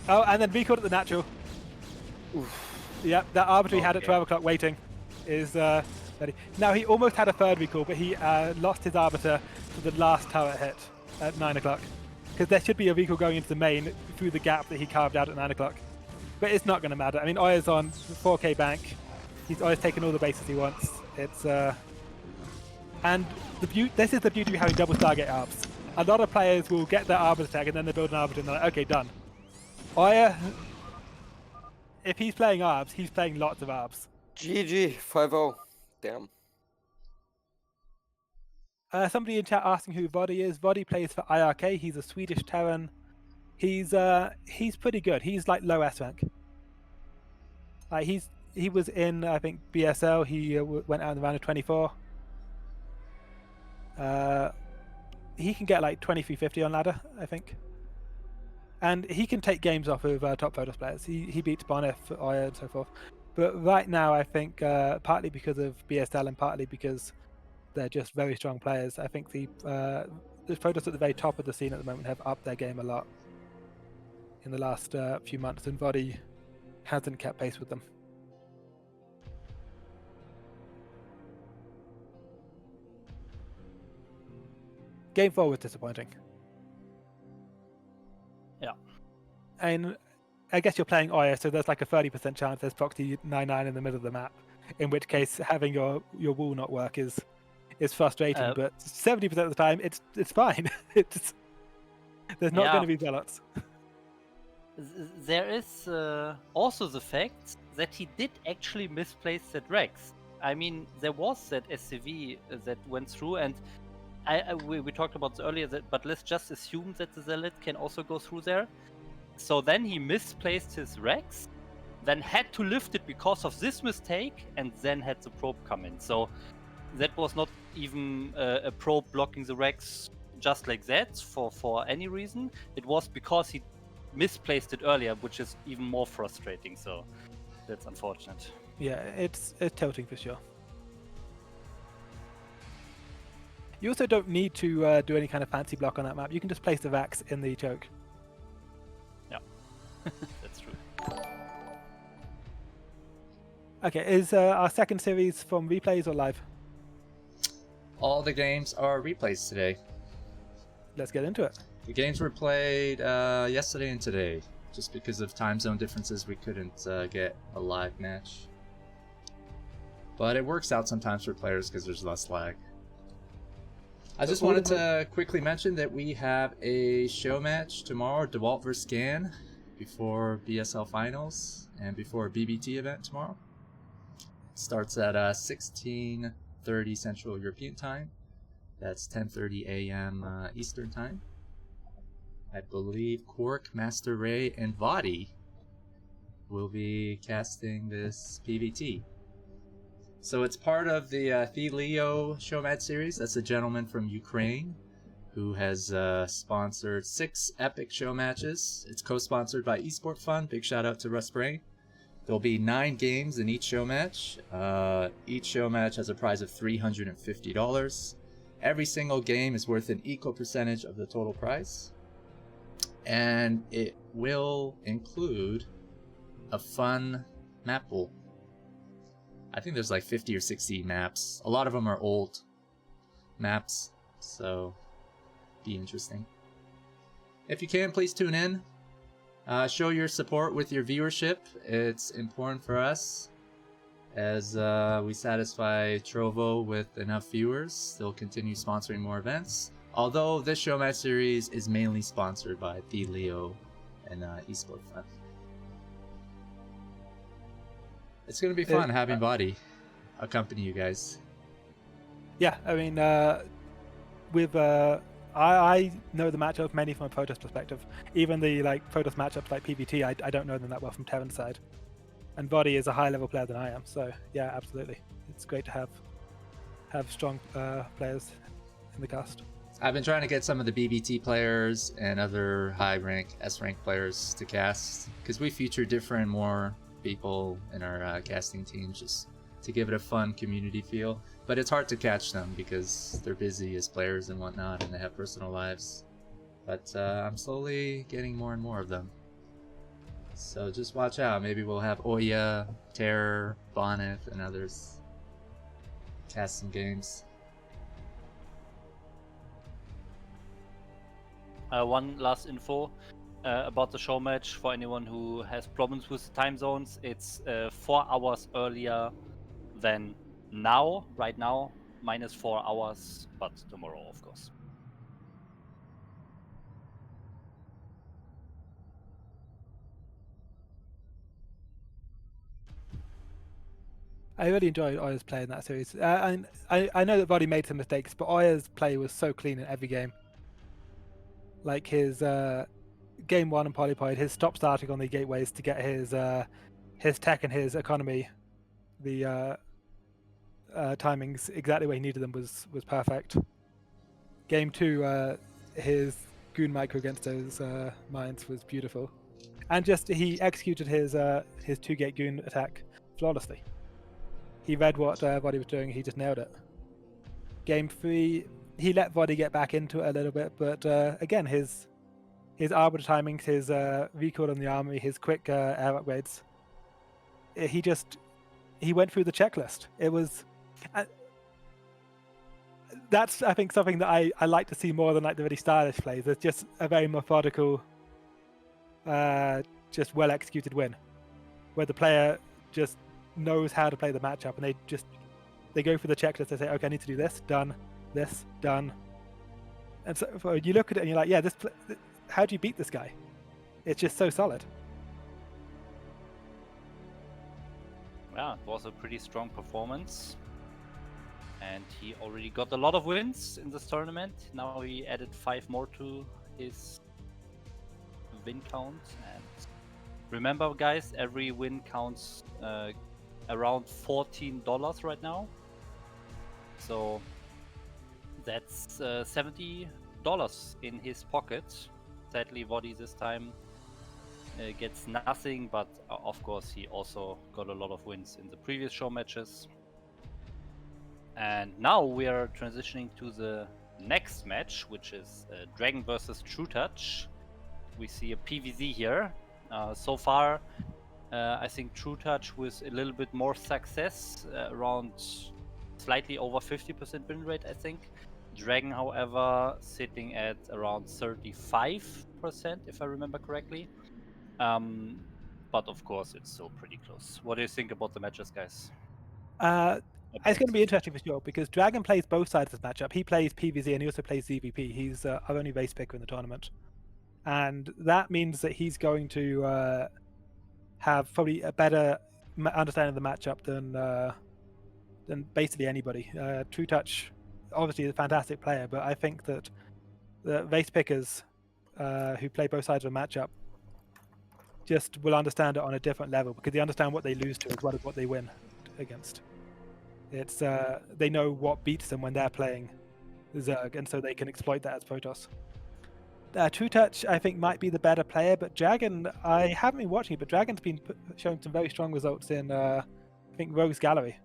Oh, and then recall at the natural. Oof. Yep, that Arbiter he had at 12 o'clock waiting is ready. Now, he almost had a third recall, but he lost his Arbiter to the last turret hit at 9 o'clock. because there should be a vehicle going into the main through the gap that he carved out at 9 o'clock. But it's not going to matter. I mean, Oya's on 4k bank. Oya's taken all the bases he wants. It's and this is the beauty of having double Stargate arbs. A lot of players will get their arbiter tag and then they build an arbiter and they're like, okay, done. Oya, if he's playing arbs, he's playing lots of arbs. GG, 5-0. Damn. Somebody in chat asking who Voddy is. Voddy plays for IRK. He's a Swedish Terran. He's pretty good. He's like low S rank. Like he was in, I think, BSL. He went out in the round of 24. He can get like 2350 on ladder, I think. And he can take games off of top Photos players. He beats Bonif, Oya, and so forth. But right now, I think partly because of BSL and partly because they're just very strong players, I think the Photos at the very top of the scene at the moment have upped their game a lot in the last few months, and Voddy hasn't kept pace with them. Game 4 was disappointing. Yeah. And I guess you're playing Oya, so there's like a 30% chance there's proxy 9-9 in the middle of the map, in which case having your wall not work is frustrating, but 70% of the time it's fine. There's not going to be zealots. There is also the fact that he did actually misplace that Rex. I mean, there was that SCV that went through, and we talked about this earlier, but let's just assume that the zealot can also go through there. So then he misplaced his Rex, then had to lift it because of this mistake, and then had the probe come in. So that was not even a probe blocking the Rex just like that for any reason. It was because he misplaced it earlier, which is even more frustrating. So that's unfortunate. Yeah, it's tilting for sure. You also don't need to do any kind of fancy block on that map. You can just place the Vax in the choke. Yeah, that's true. Okay, is our second series from replays or live? All the games are replays today. Let's get into it. The games were played yesterday and today. Just because of time zone differences, we couldn't get a live match. But it works out sometimes for players because there's less lag. I just wanted to quickly mention that we have a show match tomorrow, Dewalt vs. Scan, before BSL Finals and before a BBT event tomorrow. It starts at 16:30 Central European Time. That's 10:30 a.m. Eastern Time. I believe Kwark, MasterRey, and Voddy will be casting this PVT. So it's part of the Leo Showmatch series. That's a gentleman from Ukraine who has sponsored 6 epic show matches. It's co-sponsored by Esport Fund. Big shout out to Russ Brain. There'll be 9 games in each show match. Each show match has a prize of $350. Every single game is worth an equal percentage of the total prize. And it will include a fun map pool. I think there's like 50 or 60 maps. A lot of them are old maps, so be interesting. If you can, please tune in. Show your support with your viewership. It's important for us. As we satisfy Trovo with enough viewers, they'll continue sponsoring more events. Although this show match series is mainly sponsored by The Leo and Esport Fund. It's going to be fun having Voddy accompany you guys. Yeah, I mean, I know the matchup mainly from a Protoss perspective. Even the Protoss matchups like PVT, I don't know them that well from Terran's side. And Voddy is a higher level player than I am, so yeah, absolutely. It's great to have strong players in the cast. I've been trying to get some of the BBT players and other high rank, S rank players to cast, because we feature different, more people in our casting team, just to give it a fun community feel. But it's hard to catch them because they're busy as players and whatnot, and they have personal lives. But I'm slowly getting more and more of them. So just watch out. Maybe we'll have Oya, Terror, Bonif, and others cast some games. One last info about the show match for anyone who has problems with the time zones. It's 4 hours earlier than now, right now, minus 4 hours, but tomorrow, of course. I really enjoyed Oya's play in that series. And I know that Voddy made some mistakes, but Oya's play was so clean in every game. Like his game 1 in Polypoid, his stop starting on the gateways to get his tech and his economy, the timings exactly where he needed them was perfect. Game 2, his goon micro against those mines was beautiful, and just he executed his 2-gate goon attack flawlessly. He read what Voddy was doing. He just nailed it. Game 3, he let Voddy get back into it a little bit, but again, his arbiter timings, his recoil on the armory, his quick air upgrades, he went through the checklist. It was that's, I think, something that I like to see more than like the really stylish plays. It's just a very methodical, just well executed win, where the player just knows how to play the matchup, and they go through the checklist. They say, okay, I need to do this, done, and so you look at it and you're like, yeah, how do you beat this guy? It's just so solid. Yeah, it was a pretty strong performance. And he already got a lot of wins in this tournament. Now he added 5 more to his win count. And remember, guys, every win counts around $14 right now. So that's $70 in his pocket. Sadly, Voddy this time gets nothing, but of course he also got a lot of wins in the previous show matches. And now we are transitioning to the next match, which is Dragon versus Trutacz. We see a PvZ here. So far, I think Trutacz with a little bit more success, around slightly over 50% win rate, I think. Dragon, however, sitting at around 35%, if I remember correctly. But of course, it's still pretty close. What do you think about the matches, guys? It's going to be interesting for sure, because Dragon plays both sides of this matchup. He plays PvZ and he also plays ZVP. He's our only race picker in the tournament. And that means that he's going to have probably a better understanding of the matchup than basically anybody. Trutacz, obviously, is a fantastic player, but I think that the race pickers who play both sides of a matchup just will understand it on a different level, because they understand what they lose to as well as what they win against. It's they know what beats them when they're playing Zerg, and so they can exploit that as Protoss. Trutacz, I think, might be the better player, but Dragon, I haven't been watching it, but Dragon's been showing some very strong results in, I think, Rogue's Gallery.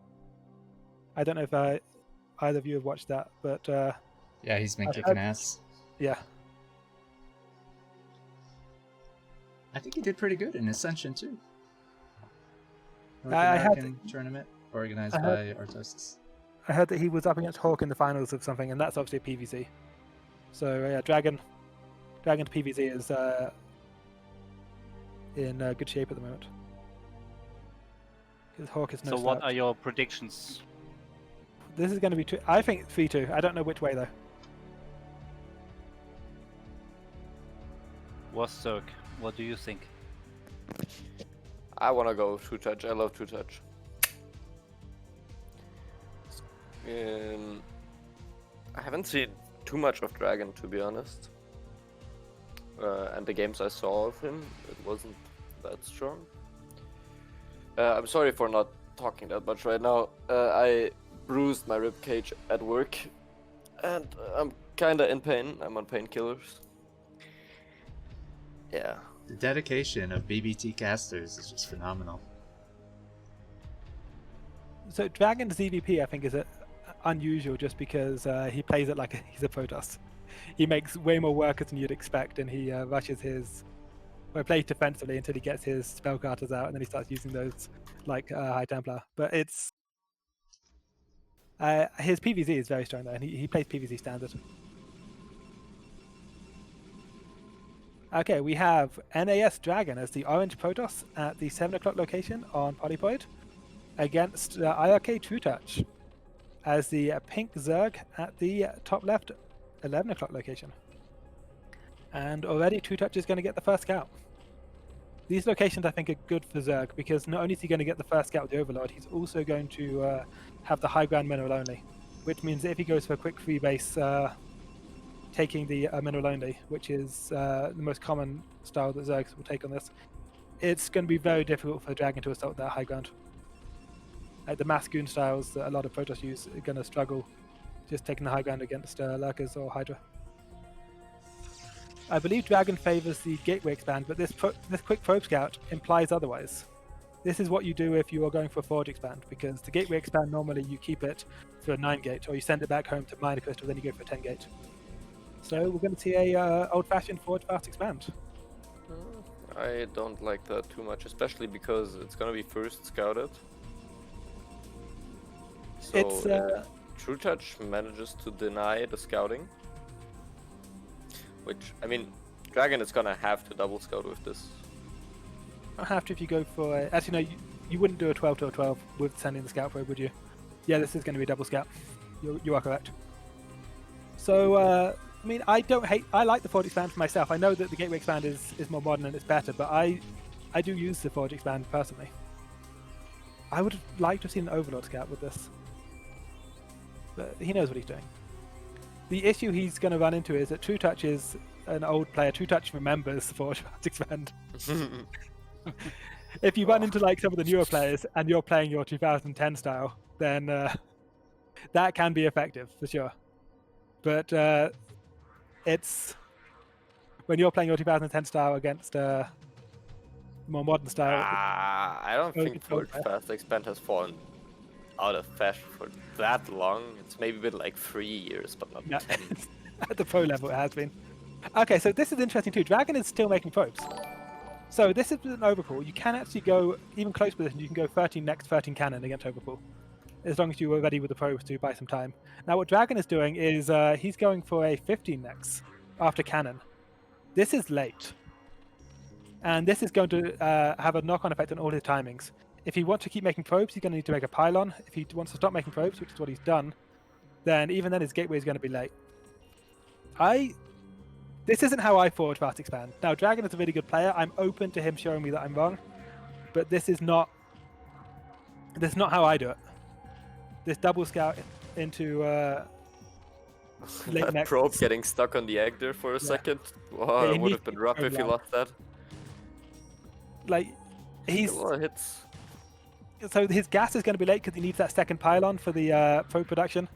I don't know if either of you have watched that, but... yeah, he's been kicking ass. Yeah. I think he did pretty good in Ascension, too. I had tournament organized by Artosis. I heard that he was up against Hawk in the finals of something, and that's obviously a PvZ. So yeah, Dragon to PvZ is in good shape at the moment. Because Hawk is no So what slouch. are your predictions? This is going to be I think 3-2. I don't know which way though. WorstZerg, what do you think? I want to go Trutacz. I love Trutacz. I haven't seen too much of Dragon, to be honest. And the games I saw of him, it wasn't that strong. I'm sorry for not talking that much right now. I bruised my ribcage at work, and I'm kinda in pain. I'm on painkillers. Yeah. The dedication of BBT casters is just phenomenal. So Dragon's ZVP, I think, is unusual just because he plays it like he's a Protoss. He makes way more workers than you'd expect, and he rushes plays defensively until he gets his spellcarters out, and then he starts using those like High Templar. But it's his PvZ is very strong though, and he plays PvZ standard. Okay, we have NAS Dragon as the orange Protoss at the 7 o'clock location on Polypoid against IRK Trutacz as the pink Zerg at the top left 11 o'clock location. And already Trutacz is going to get the first scout. These locations I think are good for Zerg because not only is he going to get the first scout with the Overlord, he's also going to have the high ground mineral only, which means that if he goes for a quick free base, taking the mineral only, which is the most common style that Zergs will take on this, it's going to be very difficult for the Dragon to assault that high ground. Like the mass goon styles that a lot of Protoss use are going to struggle just taking the high ground against Lurkers or Hydra. I believe Dragon favors the Gateway expand, but this quick probe scout implies otherwise. This is what you do if you are going for a forge expand, because the Gateway expand normally you keep it for a 9 gate, or you send it back home to mine a crystal, then you go for a 10 gate. So we're going to see a old-fashioned forge fast expand. I don't like that too much, especially because it's gonna be first scouted. So It's Trutacz manages to deny the scouting, which, I mean, Dragon is gonna have to double scout with this. I'll have to if you go for a... Actually, no, you wouldn't do a 12 to a 12 with sending the scout probe, would you? Yeah, this is going to be a double scout. You are correct. So, I mean, I like the Forge Expand for myself. I know that the Gateway Expand is more modern and it's better, but I do use the Forge Expand personally. I would like to have seen an Overlord scout with this. But he knows what he's doing. The issue he's going to run into is that Trutacz is an old player. Trutacz remembers the Forge Expand. If you run into like some of the newer players and you're playing your 2010 style, then that can be effective for sure. But it's when you're playing your 2010 style against more modern style. I don't think Forge Fast Expand has fallen out of fashion for that long. It's maybe been like 3 years, but not 10. At the pro level, it has been. Okay, so this is interesting too. Dragon is still making probes. So this is an overpull. You can actually go even close position. You can go 13 next, 13 cannon against overpull, as long as you were ready with the probes to buy some time. Now what Dragon is doing is he's going for a 15 next after cannon. This is late. And this is going to have a knock-on effect on all his timings. If he wants to keep making probes, he's going to need to make a pylon. If he wants to stop making probes, which is what he's done, then even then his gateway is going to be late. This isn't how I forward fast expand. Now, Dragon is a really good player. I'm open to him showing me that I'm wrong, but this is not how I do it. This double scout into late next. Probe getting stuck on the egg there for a second. Wow, it would have been rough if he lost that. Like, he's a lot of hits. So his gas is going to be late because he needs that second pylon for the probe production.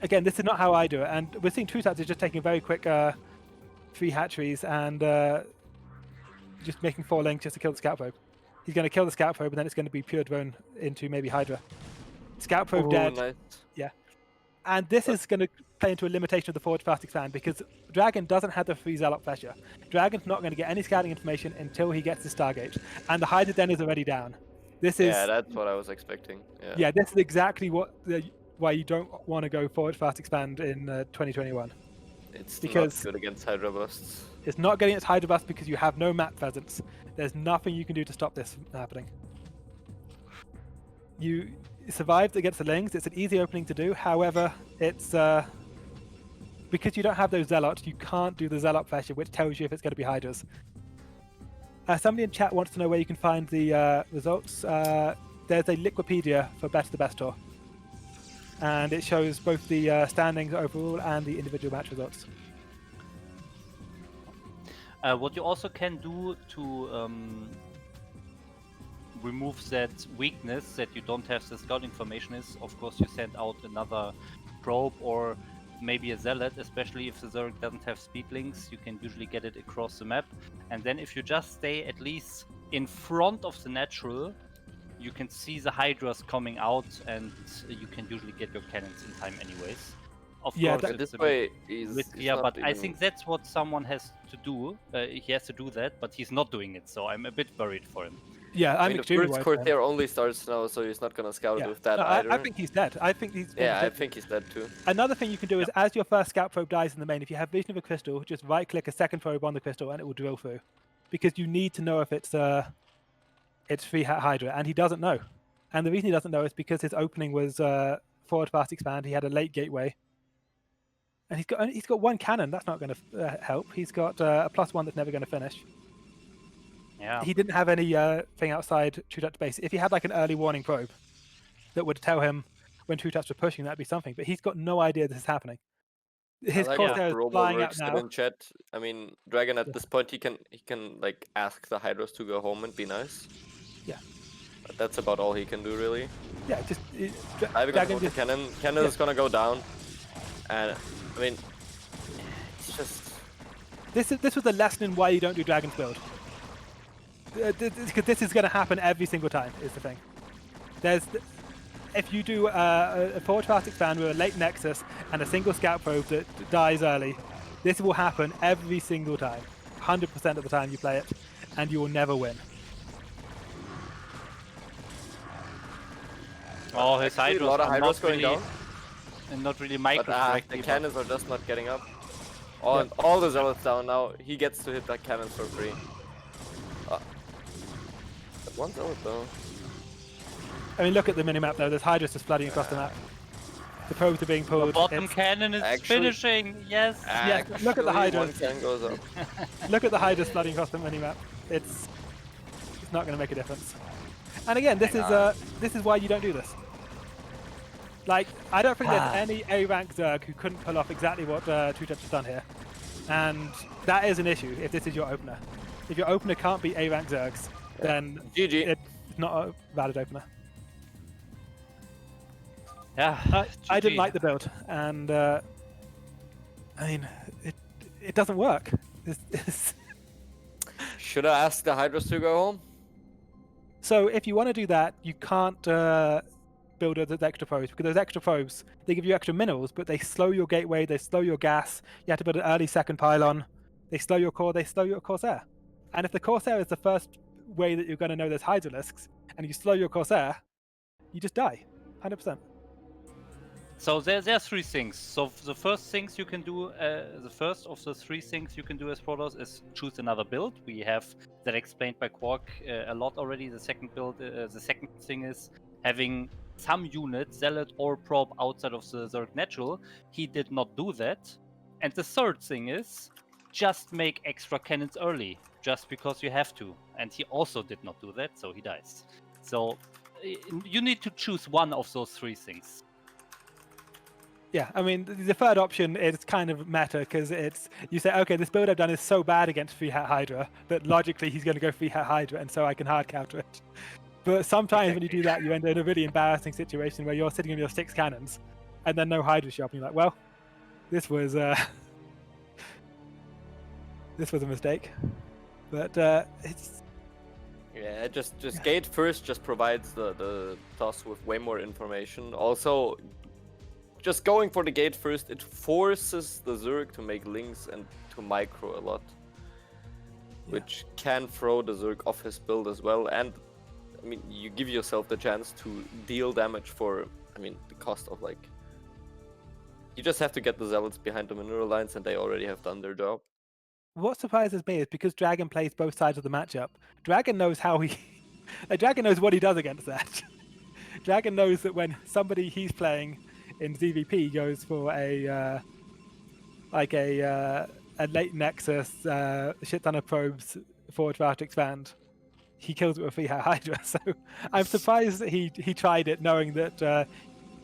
Again, this is not how I do it, and we're seeing Trutacz is just taking very quick 3 hatcheries and just making 4 links just to kill the scout probe. He's going to kill the scout probe, and then it's going to be pure drone into maybe Hydra. Scout probe dead. Nice. Yeah. And this is going to play into a limitation of the Forge Fast Expand because Dragon doesn't have the free Zealot pressure. Dragon's not going to get any scouting information until he gets the Stargate. And the Hydra Den is already down. Yeah, that's what I was expecting. Yeah, this is exactly why you don't want to go Forge Fast Expand in 2021. It's because not good against Hydra Busts. It's not getting its Hydra Bust because you have no map presence. There's nothing you can do to stop this from happening. You survived against the Lings. It's an easy opening to do. However, it's because you don't have those Zealots, you can't do the Zealot pressure, which tells you if it's going to be Hydras. Somebody in chat wants to know where you can find the results. There's a Liquipedia for Best of the Best Tour. And it shows both the standings overall and the individual match results. What you also can do to remove that weakness that you don't have the scout information is, of course, you send out another probe or maybe a zealot, especially if the Zerg doesn't have speed links. You can usually get it across the map. And then if you just stay at least in front of the natural, you can see the Hydras coming out, and you can usually get your cannons in time anyways. Of course, this way is but I think that's what someone has to do. He has to do that, but he's not doing it, so I'm a bit worried for him. Yeah, I I'm mean, the extremely first worried. for him. Corsair only starts now, so he's not gonna scout Yeah. with that No, either. I think he's dead. I think he's. Yeah, I think he's dead too. Another thing you can do is, as your first scout probe dies in the main, if you have vision of a crystal, just right-click a second probe on the crystal, and it will drill through, because you need to know if it's free Hydra, and he doesn't know. And the reason he doesn't know is because his opening was forward fast expand. He had a late gateway, and he's got one cannon. That's not going to help. He's got a +1 that's never going to finish. Yeah. He didn't have any thing outside Trutacz base. If he had like an early warning probe that would tell him when Trutacz were pushing, that'd be something. But he's got no idea this is happening. His I like Corsair what is Robo flying out works did now. in chat. I mean, Dragon at Yeah. this point he can like ask the Hydras to go home and be nice. Yeah. But that's about all he can do really. Yeah, just I'm gonna Dragon go to just cannon. Cannon yeah. is gonna go down, and I mean, it's just this was a lesson in why you don't do Dragon's build. Because this is going to happen every single time. Is the thing. If you do a forward fast expand with a late nexus and a single scout probe that dies early, this will happen every single time. 100% of the time you play it, and you will never win. Oh, his actually, Hydras a lot of are Hydras not going really, down. and not really But micro the correctly. cannons are just not getting up. Oh, and all the zealots down now. He gets to hit that cannons for free. One zealot though. I mean, look at the minimap though. There's Hydras just flooding across the map. The probes are being The pulled. bottom cannon is actually- finishing. Yes. Yeah, look at the Actually, Hydras. one cannon goes up. Look at the Hydras flooding across the minimap. It's not going to make a difference. And again, this is why you don't do this. Like, I don't think there's any A rank Zerg who couldn't pull off exactly what Trutacz has done here, and that is an issue if this is your opener. If your opener can't beat A rank Zergs, then GG. it's not a valid opener. Yeah. I didn't GG. like the build, and I mean, it doesn't work. Should I ask the Hydras to go home? So if you want to do that, you can't build those extra probes, because those extra probes, they give you extra minerals, but they slow your gateway, they slow your gas. You have to build an early second pylon. They slow your core, they slow your Corsair. And if the Corsair is the first way that you're going to know there's Hydralisks, and you slow your Corsair, you just die, 100%. So there are three things. So the first things you can do, the first of the three things you can do as Protoss is choose another build. We have that explained by Kwark a lot already. The second build, the second thing is having some unit, Zealot or Probe outside of the Zerg Natural. He did not do that. And the third thing is just make extra cannons early, just because you have to. And he also did not do that, so he dies. So you need to choose one of those three things. Yeah, I mean, the third option is kind of meta, because it's, you say, okay, this build I've done is so bad against Free Hat Hydra that logically he's going to go Free Hat Hydra, and so I can hard counter it. But sometimes when you do that, you end up in a really embarrassing situation where you're sitting on your 6 cannons, and then no Hydra show up, and you're like, well, this was this was a mistake. But it's... Yeah, just gate first just provides the TOS with way more information. Also, just going for the gate first, it forces the Zerg to make links and to micro a lot. Which can throw the Zerg off his build as well. And, I mean, you give yourself the chance to deal damage for, I mean, the cost of, like... You just have to get the Zealots behind the mineral lines and they already have done their job. What surprises me is because Dragon plays both sides of the matchup, Dragon knows how he... Dragon knows what he does against that. Dragon knows that when somebody he's playing in ZVP goes for a late Nexus, shit ton of probes, forward fast expand, he kills it with Free Hat Hydra. So I'm surprised that he tried it knowing that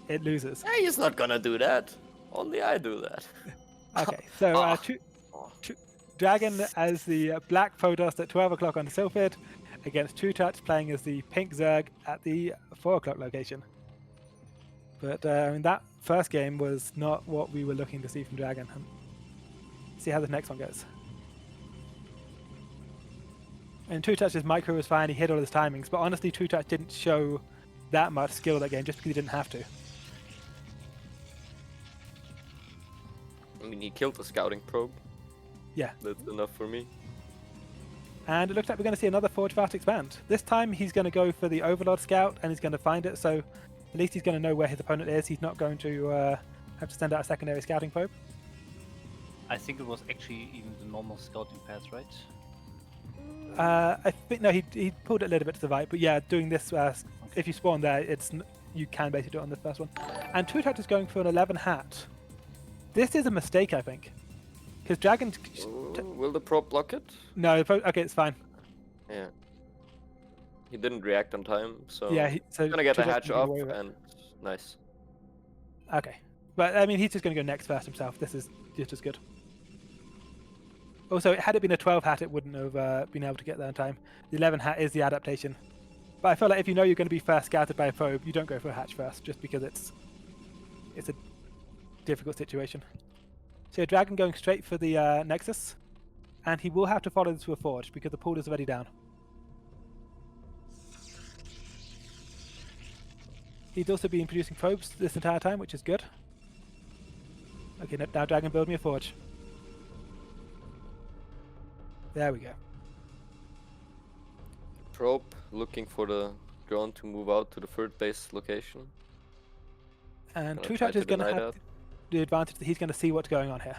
it loses. Hey, he's not gonna do that. Only I do that. Okay, so Dragon as the black Protoss at 12 o'clock on Sylphid against Trutacz playing as the pink Zerg at the 4 o'clock location. But I mean, that first game was not what we were looking to see from Dragon. See how the next one goes. And Trutach's micro was fine, he hit all his timings, but honestly Trutacz didn't show that much skill that game just because he didn't have to. I mean, he killed the scouting probe. Yeah. That's enough for me. And it looks like we're going to see another Forge Fast expand. This time he's going to go for the Overlord Scout and he's going to find it, so at least he's going to know where his opponent is. He's not going to have to send out a secondary scouting probe. I think it was actually even the normal scouting path, right? I think, no, he pulled it a little bit to the right, but yeah, doing this, if you spawn there, you can basically do it on the first one. And Trutacz is going for an 11 hat. This is a mistake, I think. Because Dragon... Will the probe block it? No, okay, it's fine. Yeah. He didn't react on time, so... Yeah, so he's gonna get the Trutacz hatch can get up, away with it. and... Nice. Okay. But, I mean, he's just going to go next first himself. This is just as good. Also, had it been a 12 hat, it wouldn't have been able to get there in time. The 11 hat is the adaptation. But I feel like if you know you're going to be first scouted by a probe, you don't go for a hatch first, just because it's a difficult situation. So Dragon going straight for the Nexus, and he will have to follow this to a forge because the pool is already down. He's also been producing probes this entire time, which is good. Okay, now Dragon, build me a forge. There we go. Probe looking for the drone to move out to the third base location. And Gonna try Trutacz to is going to deny have that. the advantage that he's going to see what's going on here.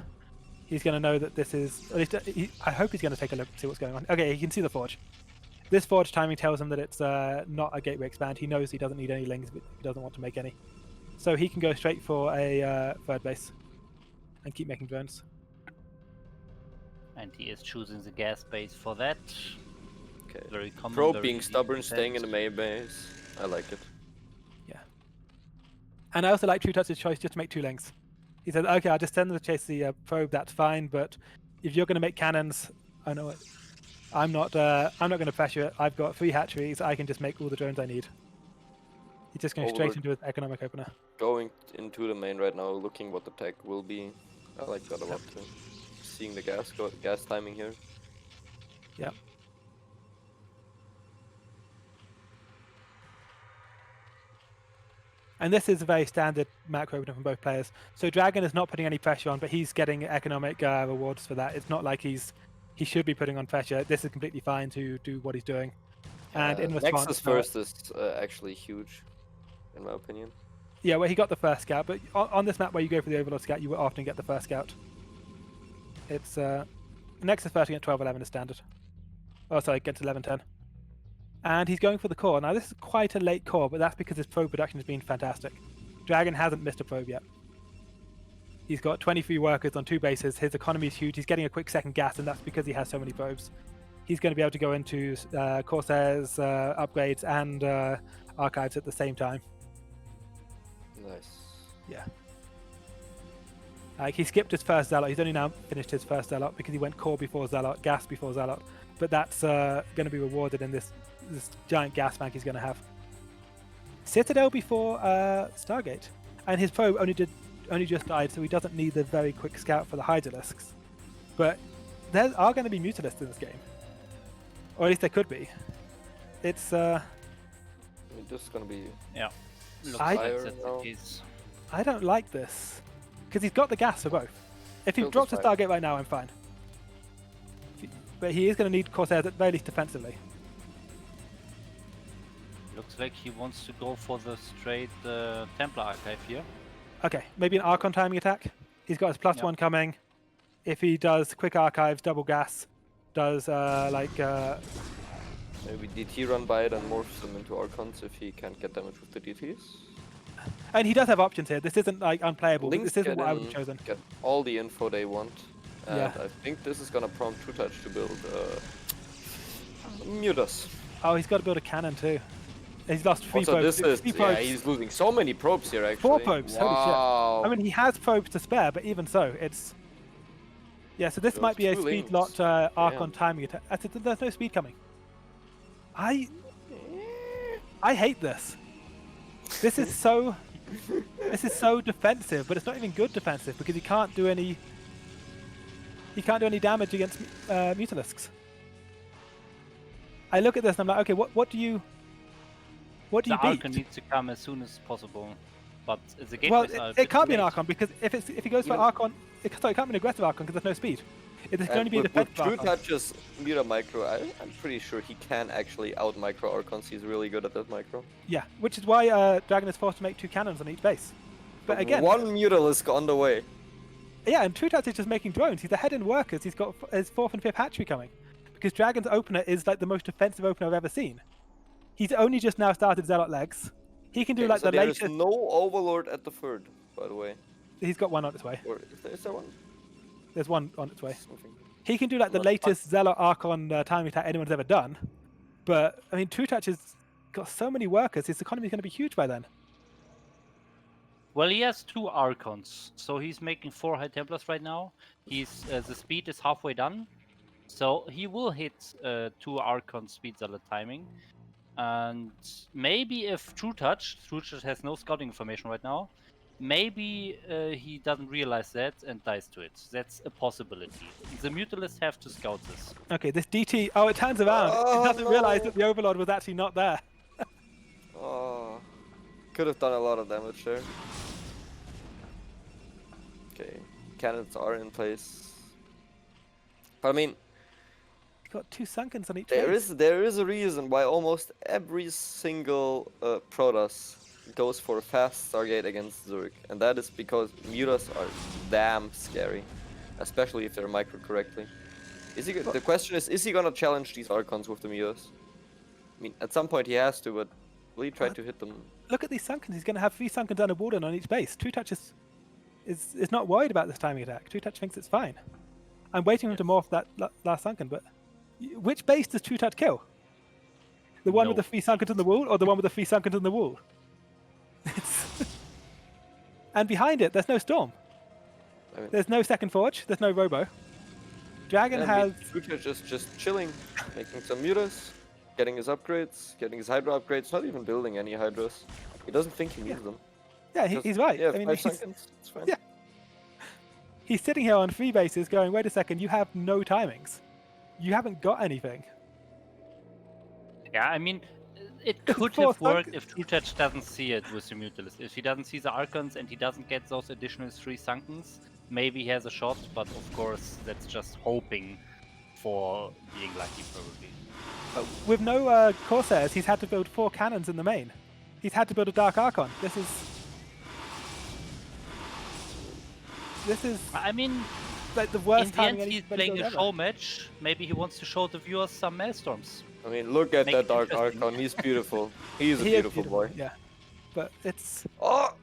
He's going to know that this is... At least I hope he's going to take a look and see what's going on. Okay, he can see the forge. This forge timing tells him that it's not a gateway expand. He knows he doesn't need any links, but he doesn't want to make any. So he can go straight for a third base and keep making drones. And he is choosing the gas base for that. Okay. Very common. Probe very being easy stubborn, to staying in the detect. main base. I like it. Yeah. And I also like Trutacz's choice just to make 2 links. He said, okay, I'll just send them to chase the probe, that's fine, but if you're going to make cannons, I know it. I'm not going to pressure it. I've got 3 hatcheries. I can just make all the drones I need. He's just going straight Over. into his economic opener. Going into the main right now, looking what the tech will be. I like that a lot too. Seeing the gas timing here. Yeah. And this is a very standard macro opener from both players. So Dragon is not putting any pressure on, but he's getting economic rewards for that. It's not like he should be putting on pressure. This is completely fine to do what he's doing. And in response, Nexus first is actually huge, in my opinion. yeah, well, he got the first scout, but on this map where you go for the Overlord Scout, you will often get the first scout. It's Nexus first against 12-11 is standard. Oh, sorry, against 11-10. And he's going for the core. Now, this is quite a late core, but that's because his probe production has been fantastic. Dragon hasn't missed a probe yet. He's got 23 workers on 2 bases. His economy is huge. He's getting a quick second gas, and that's because he has so many probes. He's going to be able to go into Corsairs, upgrades, and archives at the same time. Nice. Yeah. He skipped his first Zealot. He's only now finished his first Zealot because he went core before Zealot, gas before Zealot. But that's going to be rewarded in this giant gas bank he's going to have. Citadel before Stargate. And his probe only just died, so he doesn't need the very quick scout for the Hydralisks. But there are going to be Mutalisks in this game. Or at least there could be. It's... I mean, this is gonna be... Yeah. Looks I- like that's now. the case. I don't like this. Because he's got the gas for both. If he Build drops is a fine. Stargate right now, I'm fine. But he is going to need Corsairs at very least defensively. Looks like he wants to go for the straight Templar archive here. Okay, maybe an Archon timing attack. He's got his +1 coming. If he does quick archives, double gas, does Maybe DT run by it and morphs them into Archons if he can't get damage with the DTs. and he does have options here. This isn't like unplayable. Links This isn't get what I would in, have chosen. Get all the info they want. And Yeah. I think this is gonna prompt Trutacz to build Mutas. Oh, he's got to build a cannon too. He's lost 3 Also, probes. this is 3 yeah, probes. he's losing so many probes here actually. 4 probes. Holy shit. Wow. I mean, he has probes to spare, but even so, it's... Yeah, so this Those might be a 2 speed links. lot Archon Damn. timing attack. There's no speed coming. I hate this. This is so... This is so defensive, but it's not even good defensive because he can't do any... He can't do any damage against Mutalisks. I look at this and I'm like, okay, what do you... What do The you beat? Archon needs to come as soon as possible. But the Well, gateways are a it bit can't be an late. Archon because if he goes for Even- Archon, it can't be an aggressive Archon because there's no speed. If there's going to be a with defensive Archon. Trutach's Mira micro, I'm pretty sure he can actually out micro Archons. He's really good at that micro. Yeah, which is why Dragon is forced to make 2 cannons on each base. But again, one Mutalisk on the way. yeah, and Trutacz is just making drones. He's ahead in workers. He's got his 4th and 5th hatchery coming. Because Dragon's opener is like the most defensive opener I've ever seen. He's only just now started Zealot legs. He can do like so the there's latest... no Overlord at the 3rd, by the way. He's got one on its way. Or is there one? There's one on its way. Something. He can do like the latest Zealot Archon timing attack anyone's ever done. But, I mean, Trutacz has got so many workers, his economy is going to be huge by then. Well, he has 2 Archons, so he's making 4 High Templars right now. He's the speed is halfway done, so he will hit 2 Archon speeds at a timing. And maybe if Trutacz has no scouting information right now, maybe he doesn't realize that and dies to it. That's a possibility. The Mutalists have to scout this. Okay, this DT... Oh, it turns around. It doesn't realize that the Overlord was actually not there. Oh, could have done a lot of damage there. Okay, cannons are in place. But I mean, He's got 2 Sunkens on each there base. is a reason why almost every single Protoss goes for a fast Stargate against Zerg, and that is because Mutas are damn scary, especially if they're micro correctly. The question is he gonna challenge these Archons with the Mutas? I mean, at some point he has to, but will he try to hit them? Look at these Sunkens. He's going to have 3 Sunkens and a Warden on each base. Trutacz is not worried about this timing attack. Trutacz thinks it's fine. I'm waiting for him to morph that last Sunken, but which base does Trutacz kill? The one with the 3 Sunkens in the wall, or the one with the 3 Sunkens in the wall? And behind it, there's no Storm. I mean, There's no second Forge. There's no Robo. Dragon has... Trutacz is just chilling, making some Mutas, getting his upgrades, getting his Hydra upgrades, not even building any Hydras. He doesn't think he needs them. Yeah, he's right. Yeah, I mean, 5 he's, seconds, it's fine. Yeah. He's sitting here on 3 bases going, wait a second, you have no timings. You haven't got anything. Yeah, I mean, it It's could 4 have worked Sunkens. if Trutacz doesn't see it with the Mutalist. If he doesn't see the Archons and he doesn't get those additional 3 Sunkens, maybe he has a shot, but of course that's just hoping for being lucky, probably. But with no Corsairs, he's had to build 4 cannons in the main. He's had to build a Dark Archon. This is I mean, like the in worst the timing end, he's anybody playing built a ever. show match. Maybe he wants to show the viewers some Maelstorms. I mean, look at Make that it Dark interesting. Archon, he's beautiful. He's a He is beautiful boy. Yeah, but it's Oh,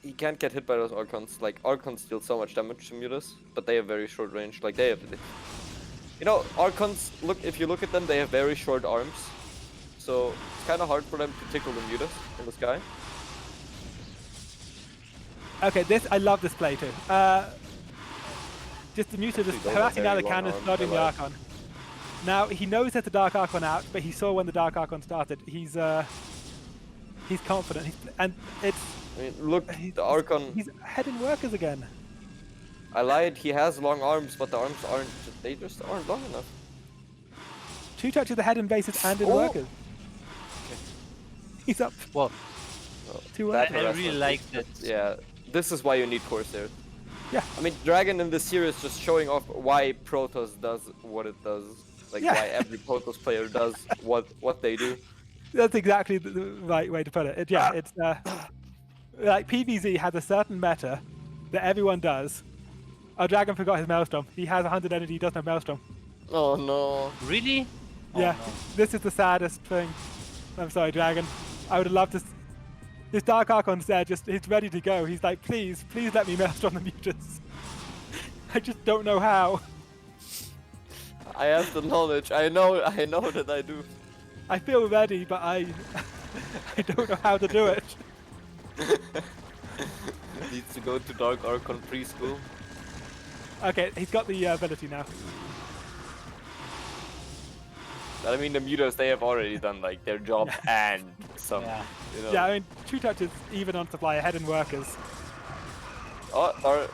he can't get hit by those Archons. Like, Archons deal so much damage to Mutas, but they have very short range. Like, they have... You know, Archons, if you look at them, they have very short arms. So, it's kind of hard for them to tickle the Mutas in the sky. okay. I love this play too. Just the Muta just Don't harassing down have the very long cannons, arms, dodging the I like. Archon. Now he knows there's a Dark Archon out, but he saw when the Dark Archon started. He's confident, and it's I mean, look, he's, the Archon... He's ahead in workers again. I lied, he has long arms, but the arms aren't... They just aren't long enough. Trutacz is ahead in bases and in Oh. workers. He's up Well, 2 I workers. really like that. Yeah, this is why you need Corsairs. Yeah. I mean, Dragon in this series just showing off why Protoss does what it does. Like, Yeah. why every Protoss player does what they do. That's exactly the right way to put it. It's like PvZ has a certain meta that everyone does. Oh, Dragon forgot his Maelstrom. He has 100 energy, he doesn't have Maelstrom. Oh no. Really? Yeah, Oh, no. this is the saddest thing. I'm sorry, Dragon. I would have loved to. This Dark Archon's there, he's ready to go. He's like, please let me Maelstrom the Mutants. I just don't know how. I have the knowledge. I know that I do. I feel ready, but I don't know how to do it. Needs to go to Dark Archon preschool. Okay, he's got the ability now. I mean, the Mutas, they have already done like their job and some. Yeah. You know. Yeah, I mean, Trutacz is even on supply, ahead in workers. Oh, sorry.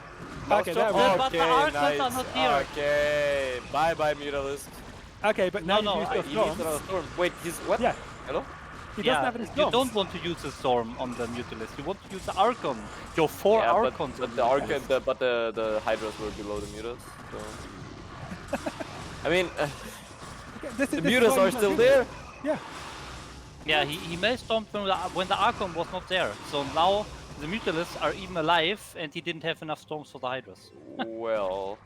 Okay, there we go. Okay, But the Archons are nice. not here. Okay, bye bye Mutalist. Okay, but now No, you've He used needs your storms. another storm. Wait, he's what? Yeah, Hello? he doesn't have any you storms. don't want to use the Storm on the Mutalist. You want to use the Archon. Your 4 Yeah, Archons. but the Hydras were below the Mutas. So. I mean, This the is mutas why are he's not still doing it. there. Yeah. Yeah, he mail-stomped when the Archon was not there. So now the Mutalisks are even alive, and he didn't have enough storms for the Hydras. Well,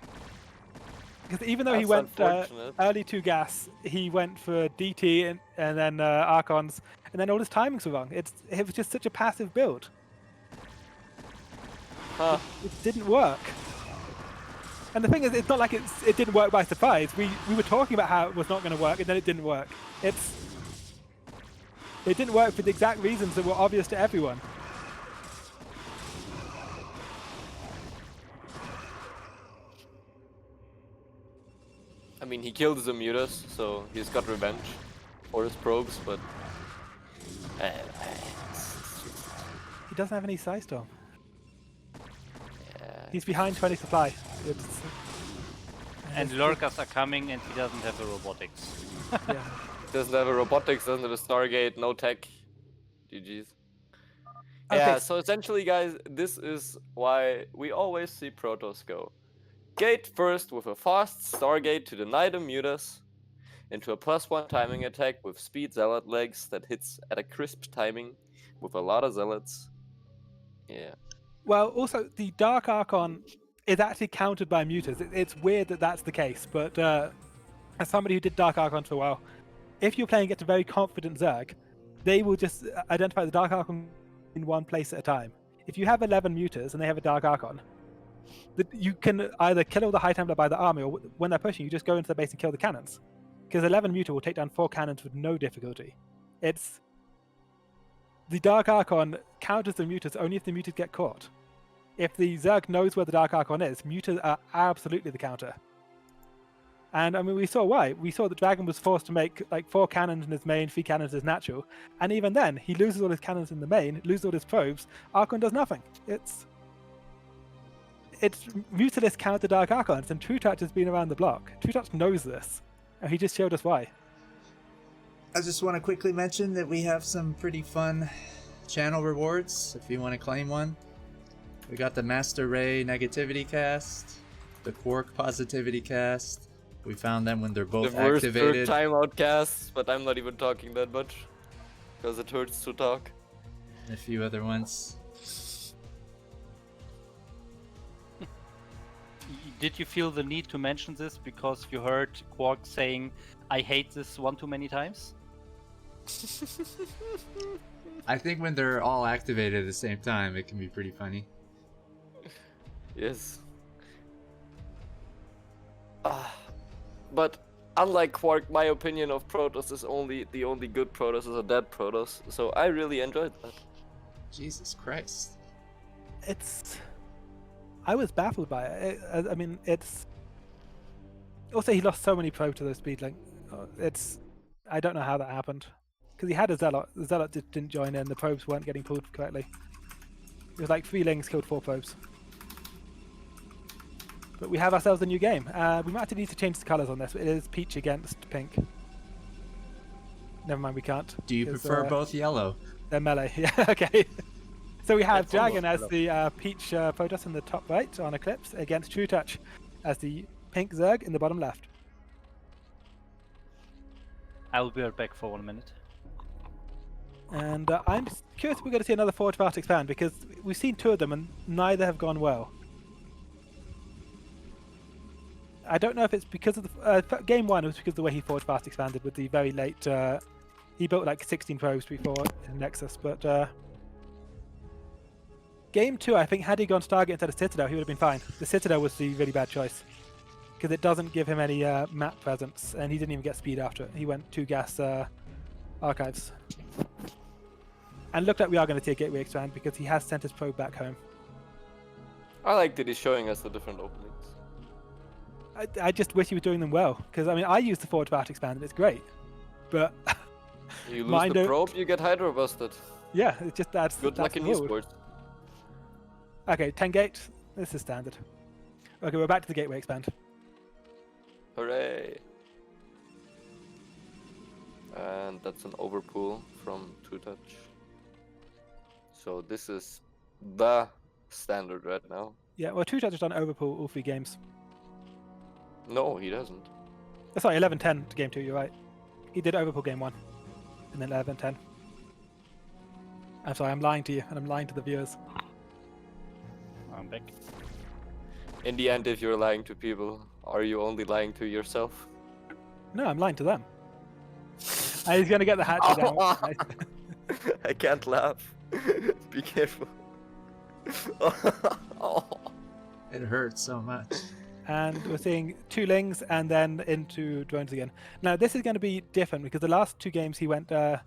Because even though he that's went unfortunate. early to gas, he went for DT and then Archons, and then all his timings were wrong. It was just such a passive build. Huh. It didn't work. And the thing is, it's not like it didn't work by surprise. We were talking about how it was not going to work, and then it didn't work. It didn't work for the exact reasons that were obvious to everyone. I mean, he killed the mutas, so he's got revenge for his probes, but He doesn't have any Psy Storm. yeah. He's behind 20 supply. And Lurkers are coming, and he doesn't have the robotics. Yeah. Doesn't have a robotics, doesn't have a Stargate, no tech. GG's. Okay. Yeah, so essentially, guys, this is why we always see Protoss go. Gate first with a fast Stargate to deny the mutas, into a +1 timing attack with speed Zealot legs that hits at a crisp timing with a lot of Zealots. Yeah. Well, also, the Dark Archon is actually countered by mutas. It's weird that that's the case, but as somebody who did Dark Archon for a while, if you're playing against a very confident Zerg, they will just identify the Dark Archon in one place at a time. If you have 11 mutas and they have a Dark Archon, you can either kill all the High Templar by the army, or when they're pushing, you just go into the base and kill the cannons. Because 11 muta will take down 4 cannons with no difficulty. The Dark Archon counters the mutas only if the mutas get caught. If the Zerg knows where the Dark Archon is, mutas are absolutely the counter. And I mean, we saw why. We saw that Dragon was forced to make like 4 cannons in his main, 3 cannons in his natural, and even then, he loses all his cannons in the main, loses all his probes. Archon does nothing. It's Mutalist counter Dark Archons, and Trutacz has been around the block. Trutacz knows this, and he just showed us why. I just want to quickly mention that we have some pretty fun channel rewards if you want to claim one. We got the MasterRey negativity cast, the Kwark positivity cast. We found them when they're both The worst activated. timeout casts, but I'm not even talking that much. Because it hurts to talk. And a few other ones. Did you feel the need to mention this because you heard Kwark saying, "I hate this" one too many times? I think when they're all activated at the same time, it can be pretty funny. Yes. But unlike Kwark, my opinion of Protoss is the only good Protoss is a dead Protoss. So I really enjoyed that. Jesus Christ. I was baffled by it. I mean, also, he lost so many probes to those speed link. I don't know how that happened. Because he had a Zealot. The Zealot didn't join in. The probes weren't getting pulled correctly. It was like 3 lings killed 4 probes. But we have ourselves a new game. We might need to change the colours on this. It is peach against pink. Never mind, we can't. Do you prefer both yellow? They're melee. Yeah, okay. So we have That's Dragon as almost the peach Protoss in the top right on Eclipse against Trutacz as the pink Zerg in the bottom left. I will be right back for 1 minute. And I'm curious if we're going to see another forward fast expand, because we've seen 2 of them and neither have gone well. I don't know if it's because of the game 1 was because of the way he forward fast expanded with the very late. He built like 16 probes before in Nexus, but game 2, I think, had he gone Stargate instead of Citadel, he would have been fine. The Citadel was the really bad choice because it doesn't give him any map presence, and he didn't even get speed after it. He went 2 gas archives. And looked like we are going to see a gateway expand because he has sent his probe back home. I like that he's showing us the different openings. I just wish he was doing them well, because I mean, I use the forward fast expand and it's great, but You Mine lose the don't- probe, you get Hydro busted. yeah, it's just that's Good luck in the rule. esports. Okay, 10 gate. This is standard. Okay, we're back to the gateway expand. Hooray! And that's an overpull from Trutacz. So this is the standard right now. Yeah, well, Trutacz has done overpull all 3 games. No, he doesn't. Oh, sorry, 11-10 to game 2, you're right. He did overpull game 1, and then 11-10. I'm sorry, I'm lying to you, and I'm lying to the viewers. I'm back. In the end, if you're lying to people, are you only lying to yourself? No, I'm lying to them. He's going to get the hat trick down. Nice. I can't laugh. Be careful. Oh. It hurts so much. And we're seeing 2 lings and then into drones again. Now, this is going to be different because the last 2 games he went for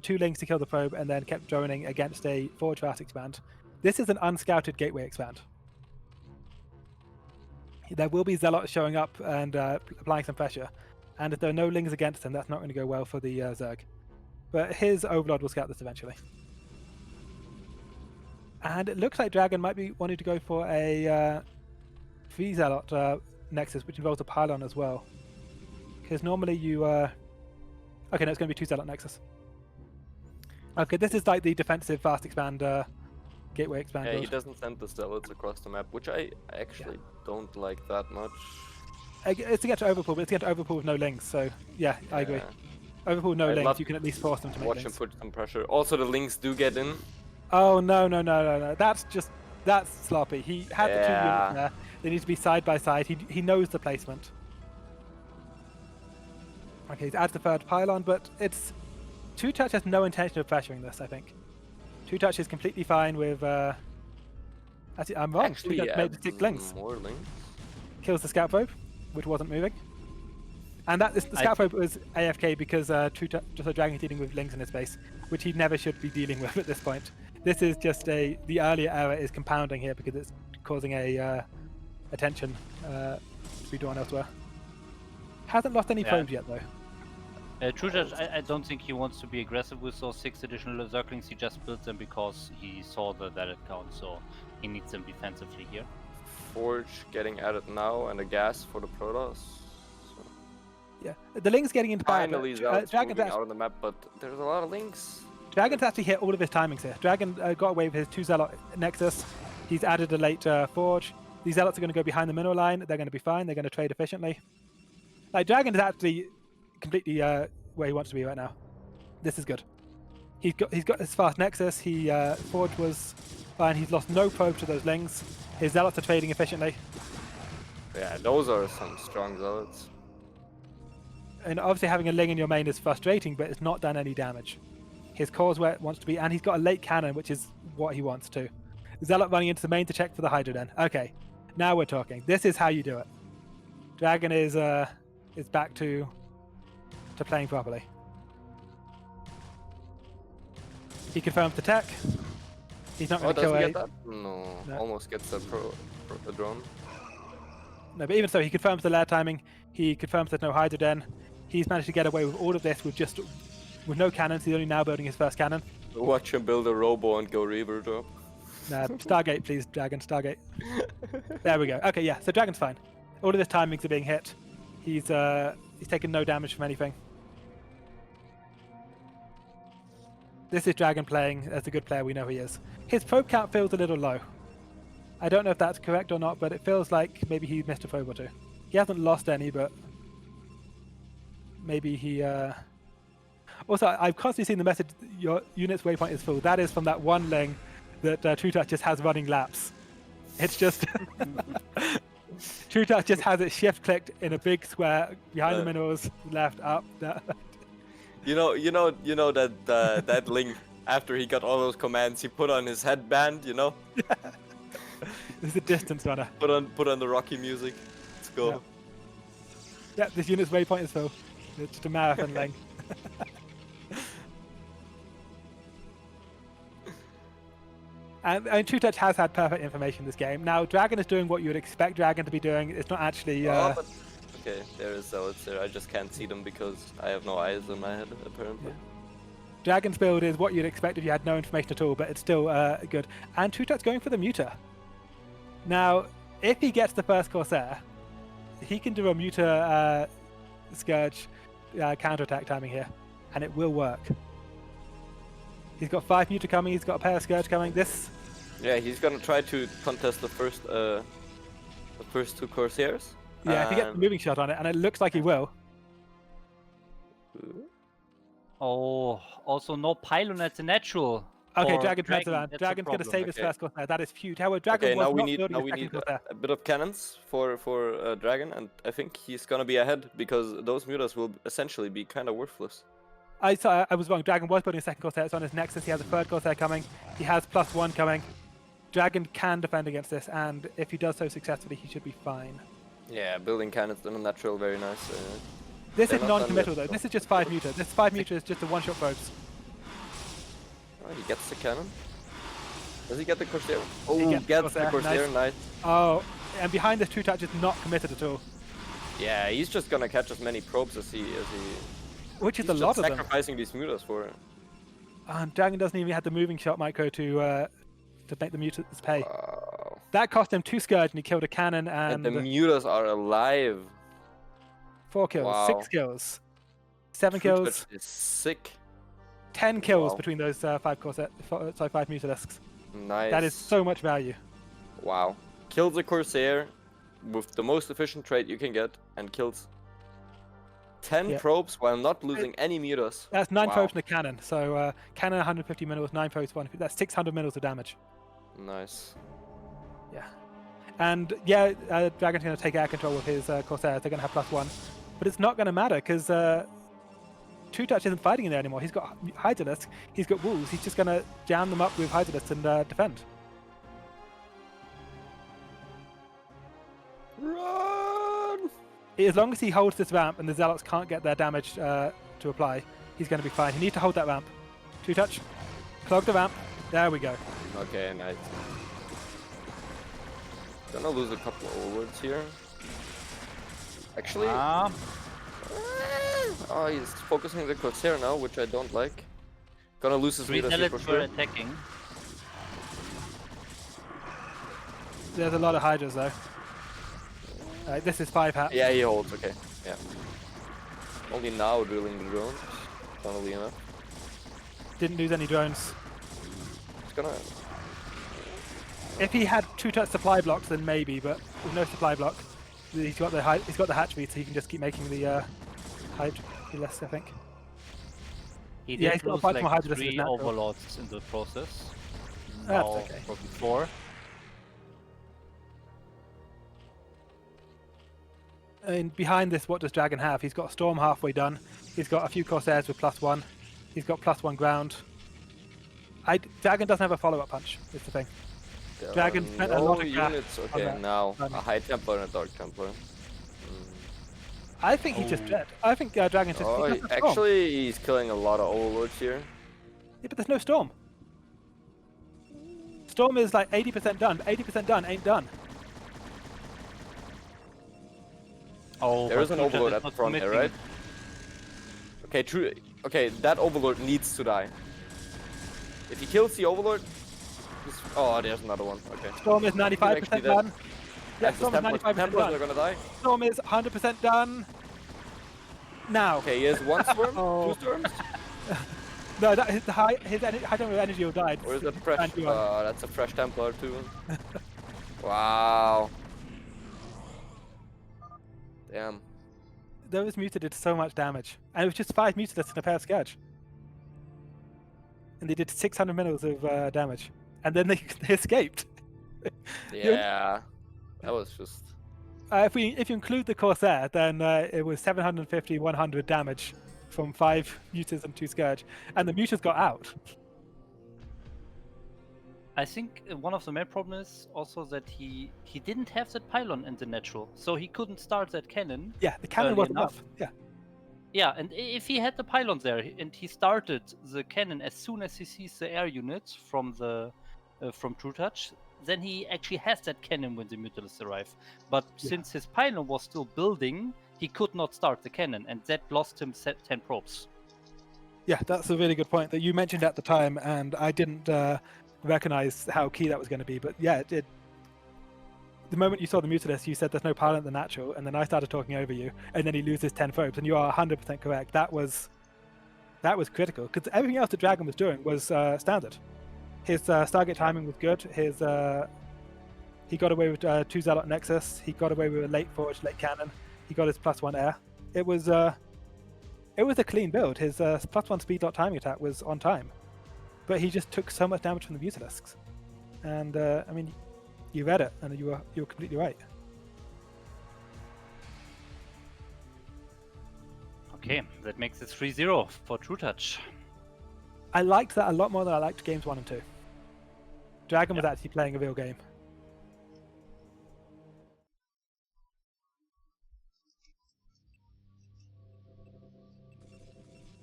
2 lings to kill the probe and then kept droning against a forward fast expand. This is an unscouted gateway expand. There will be Zealots showing up and applying some pressure. And if there are no lings against him, that's not going to go well for the Zerg. But his Overlord will scout this eventually. And it looks like Dragon might be wanting to go for a 3 Zealot Nexus, which involves a pylon as well. Because normally you... Okay, no, it's going to be 2 Zealot Nexus. Okay, this is like the defensive fast expand gateway expand Yeah, build. he doesn't send the zealots across the map, which I actually don't like that much. It's to get to overpull, but it's to get to overpull with no links, so yeah, I agree. Overpull with no I'd links, love you can at least force them to make Watch him links. put some pressure. Also, the links do get in. Oh, no. That's sloppy. He had the 2 units there. They need to be side by side. He knows the placement. Okay, he's added the 3rd pylon, but it's... Trutacz has no intention of pressuring this, I think. Trutacz is completely fine with... Actually, I'm wrong. Actually, Trutacz made the 6 links. More links. Kills the scout probe, which wasn't moving. And the scout probe was AFK because Dragon is dealing with links in his base, which he never should be dealing with at this point. This is just the earlier error is compounding here because it's causing a attention to be drawn elsewhere. Hasn't lost any probes yet though. Trutacz, I don't think he wants to be aggressive with those 6 additional Zerglings. He just built them because he saw the valid count, so he needs them defensively here. Forge getting added now, and a gas for the Protoss. So Yeah, the links getting into bad. finally, Dragon's moving out on the map, but there's a lot of links. Dragon's actually hit all of his timings here. Dragon got away with his 2 Zealot Nexus. He's added a late Forge. These Zealots are going to go behind the mineral line. They're going to be fine. They're going to trade efficiently. Like, Dragon is actually completely where he wants to be right now. This is good. He's got his fast Nexus. Forge was fine. He's lost no probe to those lings. His Zealots are trading efficiently. Yeah, those are some strong zealots. And obviously having a ling in your main is frustrating, but it's not done any damage. His core's where it wants to be, and he's got a late cannon, which is what he wants to. Zealot running into the main to check for the Hydra Den. Okay, now we're talking. This is how you do it. Dragon is back to playing properly. He confirms the tech. He's not going to kill does he a... get that? No, almost gets the drone. No, but even so, he confirms the lair timing. He confirms there's no Hydra Den. He's managed to get away with all of this with no cannons. He's only now building his first cannon. Watch him build a robo and go reaver drop. Stargate, please, Dragon, Stargate. There we go. Okay, yeah, so Dragon's fine. All of his timings are being hit. He's taken no damage from anything. This is Dragon playing as the good player we know he is. His probe count feels a little low. I don't know if that's correct or not, but it feels like maybe he missed a probe or 2. He hasn't lost any, but maybe he... Also, I've constantly seen the message, your unit's waypoint is full. That is from that one ling that Trutacz just has running laps. It's just... Trutacz just has it shift-clicked in a big square behind the minerals, left, up, down. You know that that ling, after he got all those commands, he put on his headband, you know? This is a distance runner. Put on the Rocky music. Let's go. Yeah, this unit's waypoint is full. It's just a marathon ling. And Trutacz has had perfect information this game. Now, Dragon is doing what you would expect Dragon to be doing. It's not actually... Okay, there is zealots there. I just can't see them because I have no eyes in my head, apparently. Yeah. Dragon's build is what you'd expect if you had no information at all, but it's still good. And Trutacz going for the Muta. Now, if he gets the first Corsair, he can do a Muta Scourge counterattack timing here, and it will work. He's got 5 Muta coming, he's got a pair of Scourge coming. Yeah, he's gonna try to contest the first 2 Corsairs. Yeah, if he gets the moving shot on it, and it looks like he will. Oh, also no pylon at the natural. Okay, for Dragon turns around. that's a Dragon's going to problem. save his Okay. first Corsair. That is huge. However, Dragon Okay, was now we not need building now a we second need Corsair. a bit of cannons for Dragon, and I think he's gonna be ahead because those mutas will essentially be kind of worthless. I was wrong. Dragon was building a second Corsair. It's on his Nexus. He has a third Corsair coming. He has +1 coming. Dragon can defend against this, and if he does so successfully, he should be fine. Yeah, building cannons in a natural, very nice. This They're is not done non-committal yet, though. so- This is just 5 meter. This 5 meter is just a one-shot probes. Oh, he gets the cannon. Does he get the Corsair? Oh, He gets gets the Corsair, Corsair, nice. Oh, and behind this Trutacz is not committed at all, Yeah, he's just gonna catch as many probes as he. which is He's a lot just of them. sacrificing these mutas for. And Dragon doesn't even have the moving shot micro to make the mutants pay. Wow. That cost him 2 Scourge, and he killed a cannon And and the mutas are alive. 4 kills, Wow. 6 kills, 7 kills, Trutacz is sick. 10 kills Wow. between those 5 mutalisks. Nice. That is so much value. Wow. Kills a Corsair with the most efficient trade you can get, and kills 10 Yeah. probes while not losing any mutas. That's 9 Wow. probes and a cannon. So cannon 150 minerals, 9 probes, 150. That's 600 minerals of damage. Nice. Yeah. And yeah, Dragon's going to take air control with his Corsairs. They're going to have +1. But it's not going to matter because Trutacz isn't fighting in there anymore. He's got Hydralisk, he's got Wolves. He's just going to jam them up with Hydralisk and defend. Run! As long as he holds this ramp and the Zealots can't get their damage to apply, he's going to be fine. He needs to hold that ramp. Trutacz, clog the ramp. There we go. Okay, nice. Gonna lose a couple of overlords here. Actually, oh, he's focusing the Corsair now, which I don't like. Gonna lose his 3 mutas here for Zealots were sure. attacking. There's a lot of Hydras though. This is 5 hats. Yeah, he holds, okay. Yeah. Only now drilling the drones, funnily enough. Didn't lose any drones. He's gonna... If he had Trutacz supply blocks, then maybe, but with no supply block, he's got the hatchery, so he can just keep making the less, I think. He Yeah, did he's got a lose bunch more like Hydralisks 3 natural. overlords in the process. That's Now okay. probably 4. And behind this, what does Dragon have? He's got a Storm halfway done. He's got a few Corsairs with +1. He's got +1 ground. Dragon doesn't have a follow-up punch, is the thing. Dragon spent a lot of cash units, on okay, that. now Done. a High Templar and a Dark Templar. I think he's just dead. I think Dragon's just... Oh, he doesn't have Storm. actually, he's killing a lot of overlords here. Yeah, but there's no Storm. Storm is like 80% done, but 80% done ain't done. Oh, There but is an Trutacz overlord is at the not front here, committing. right? Okay, true. Okay, that overlord needs to die. If he kills the overlord, oh, there's another one. Okay. Storm is 95% actually done. Yeah, And the Storm is Templars, 95% Templars are done. gonna die. Storm is 100% done. Now. Okay, he has one storm, Oh. 2 storms, No, that, his high temperature energy will die. or is that fresh? And you are. That's a fresh Templar too. Wow. Damn. Those muta did so much damage. And it was just 5 mutalisks in a pair of Scourge. And they did 600 minerals of damage. And then they escaped. Yeah. That was just. If you include the Corsair, then it was 750, 100 damage from 5 mutas and 2 Scourge. And the mutas got out. I think one of the main problems is also that he didn't have that pylon in the natural, so he couldn't start that cannon. Yeah, the cannon Early wasn't enough. up. Yeah. Yeah, and if he had the pylon there and he started the cannon as soon as he sees the air units from the from Trutacz, then he actually has that cannon when the mutalisks arrive. But since his pylon was still building, he could not start the cannon, and that lost him 10 probes. Yeah, that's a really good point that you mentioned at the time, and I didn't recognize how key that was going to be. But yeah, the moment you saw the Mutalist, you said there's no pylon in the natural, and then I started talking over you, and then he loses 10 probes, and you are 100% correct. That was critical, because everything else that Dragon was doing was standard. His Stargate timing was good. He He got away with 2 Zealot Nexus. He got away with a late Forge, late Cannon. He got his +1 air. It was a clean build. His +1 speed dot timing attack was on time, but he just took so much damage from the Mutalisks. And I mean, you read it, and you were completely right. Okay, that makes it 3-0 for Trutacz. I liked that a lot more than I liked games 1 and 2. Dragon was actually playing a real game.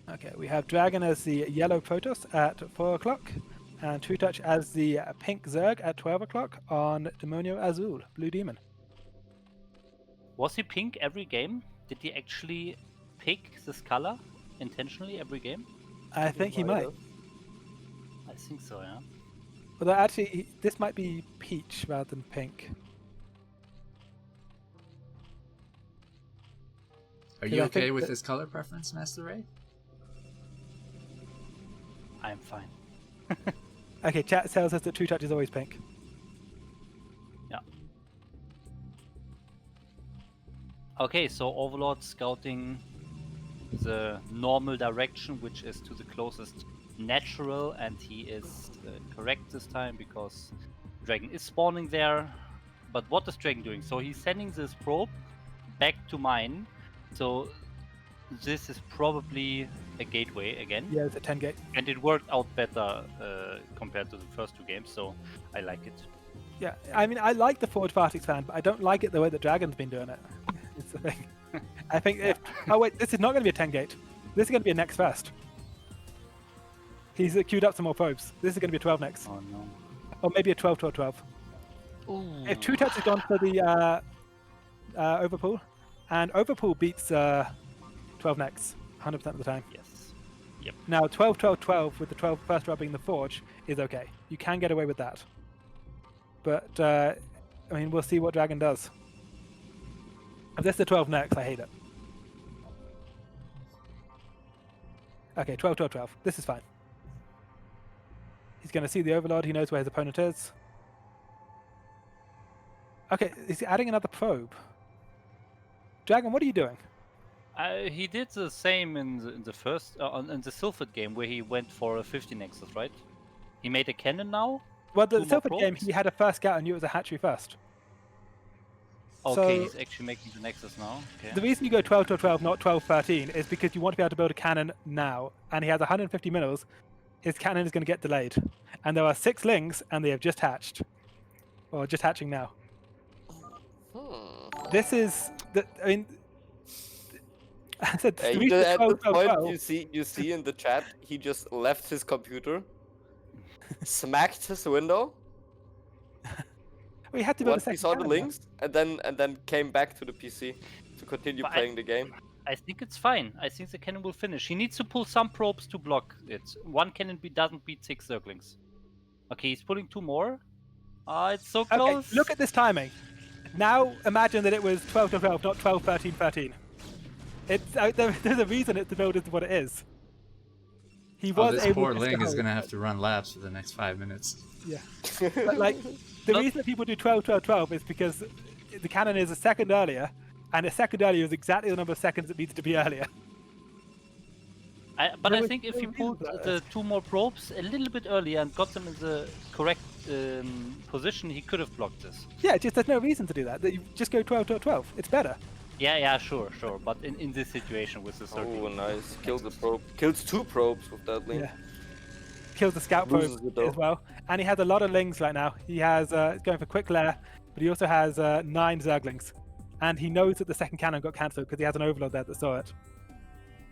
Okay, we have Dragon as the yellow Protoss at 4 o'clock, and Trutacz as the pink Zerg at 12 o'clock on Demonio Azul, Blue Demon. Was he pink every game? Did he actually pick this color intentionally every game? I think he might. I think so, yeah. Although actually, this might be peach rather than pink. Are you okay with this color preference, MasterRey? I'm fine. Okay, chat tells us that Trutacz is always pink. Yeah. Okay, so Overlord scouting the normal direction, which is to the closest natural, and he is correct this time because Dragon is spawning there. But what is Dragon doing? So he's sending this probe back to mine. So this is probably a gateway again. Yeah, it's a 10 gate. And it worked out better compared to the first 2 games, so I like it. Yeah, I mean, I like the Forge Vartix fan, but I don't like it the way that Dragon's been doing it. It's the thing. I think if... Oh wait, this is not going to be a 10 gate. This is going to be a next first. He's queued up some more probes. This is going to be a 12 next. Oh no. Or maybe a 12-12-12. If Trutacz is gone for the Overpool, and Overpool beats 12 next 100% of the time. Yes. Yep. Now 12-12-12 with the 12 first row being the Forge is okay. You can get away with that. But I mean, we'll see what Dragon does. If this is the 12 next, I hate it. Okay, 12-12-12. This is fine. He's going to see the Overlord. He knows where his opponent is. Okay, is he adding another probe? Dragon, what are you doing? He did the same in the first in the Sylphid game where he went for a 50 Nexus, right? He made a cannon now. Well, the 2 more Sylphid game, probes? he had a first scout and knew it was a hatchery first. Okay, So- he's actually making the Nexus now. Okay. The reason you go 12-12-12, not 12-13, is because you want to be able to build a cannon now, and he has 150 mils. His cannon is going to get delayed, and there are 6 lings, and they have just hatched, or just hatching now. This is, I mean, I said the reason At this 12-12-12 point, you see in the chat, he just left his computer, smacked his window, we had to build a once he second saw the cannon. links, and then came back to the PC to continue But playing the game. I think it's fine. I think the cannon will finish. He needs to pull some probes to block it. 1 cannon doesn't beat 6 Zerglings. Okay, he's pulling 2 more. It's so Okay, close. look at this timing. Now imagine that it was 12-12-12, not 12-13-13. It's there's a reason it's the build is what it is. He was This able poor to Ling is scout. going to have to run laps for the next 5 minutes. Yeah. But like, the reason that people do 12-12-12 is because the cannon is a second earlier, and a second earlier is exactly the number of seconds it needs to be earlier. But There I was think if no he reason pulled for that. the 2 more probes a little bit earlier and got them in the correct position, he could have blocked this. Yeah, just there's no reason to do that. You just go 12-12-12. It's better. Yeah, sure. But in this situation with the 13. Oh, nice. Killed the probe. Kills 2 probes with that link. Yeah. Kills the scout Loses probe it though. as well. And he has a lot of lings right now. He has going for quick lair, but he also has 9 zerglings. And he knows that the second cannon got cancelled because he has an overlord there that saw it.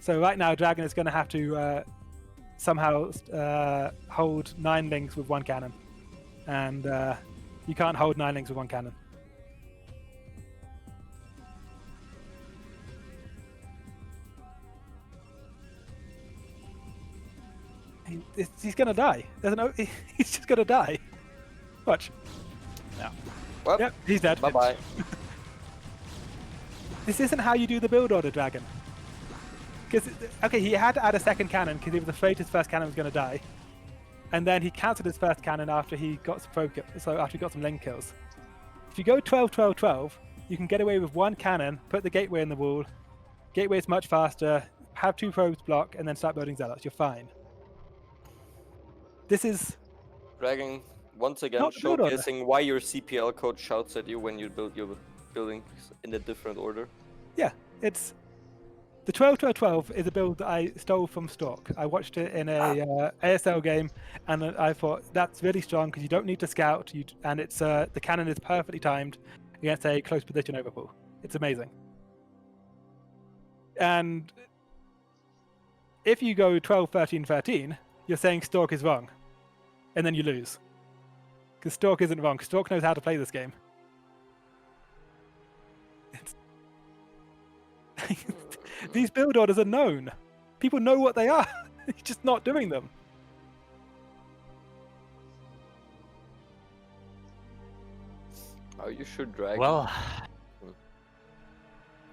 So right now, Dragon is going to have to somehow hold 9 lings with 1 cannon. And you can't hold 9 lings with 1 cannon. He's gonna die. There's no. He's just gonna die. Watch. Yeah. Well, Yep, he's dead. bye-bye. This isn't how you do the build order, Dragon. Because okay, he had to add a second cannon because he was afraid his first cannon was gonna die, and then he cancelled his first cannon after he got some probe kills. So after he got some link kills, If you go 12, 12, 12, you can get away with one cannon, put the gateway in the wall. Gateway is much faster. Have 2 probes block, and then start building zealots. You're fine. This is Dragon, once again, Not good order. showcasing why your CPL coach shouts at you when you build your buildings in a different order. Yeah, it's the 12, 12, 12 is a build that I stole from Stork. I watched it in a ASL game, and I thought that's really strong because you don't need to scout, and it's the cannon is perfectly timed against a close position overpull. It's amazing. And if you go 12, 13, 13, you're saying Stork is wrong, and then you lose. Because Stork isn't wrong. Stork knows how to play this game. These build orders are known. People know what they are. He's just not doing them. Are you sure, Dragon? Well,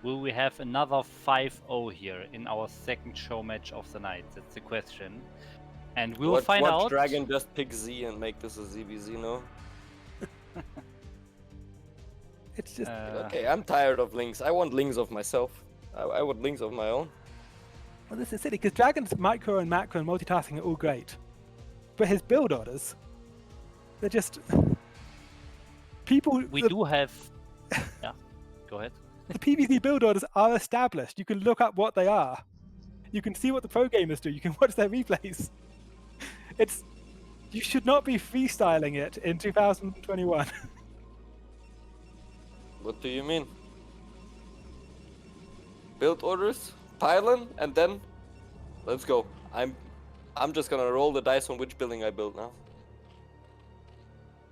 will we have another 5-0 here in our second show match of the night? That's the question. And we'll find what out. Dragon just pick Z and make this a ZVZ, no? It's just Okay, I'm tired of links. I want links of myself. I want links of my own. well, this is silly because Dragon's micro and macro and multitasking are all great, but his build orders, they're just people. We do have. Yeah, go ahead. The PvZ build orders are established. You can look up what they are. You can see what the pro gamers do. You can watch their replays. You should not be freestyling it in 2021. What do you mean? Build orders, pylon, and then let's go. I'm just gonna roll the dice on which building I build now.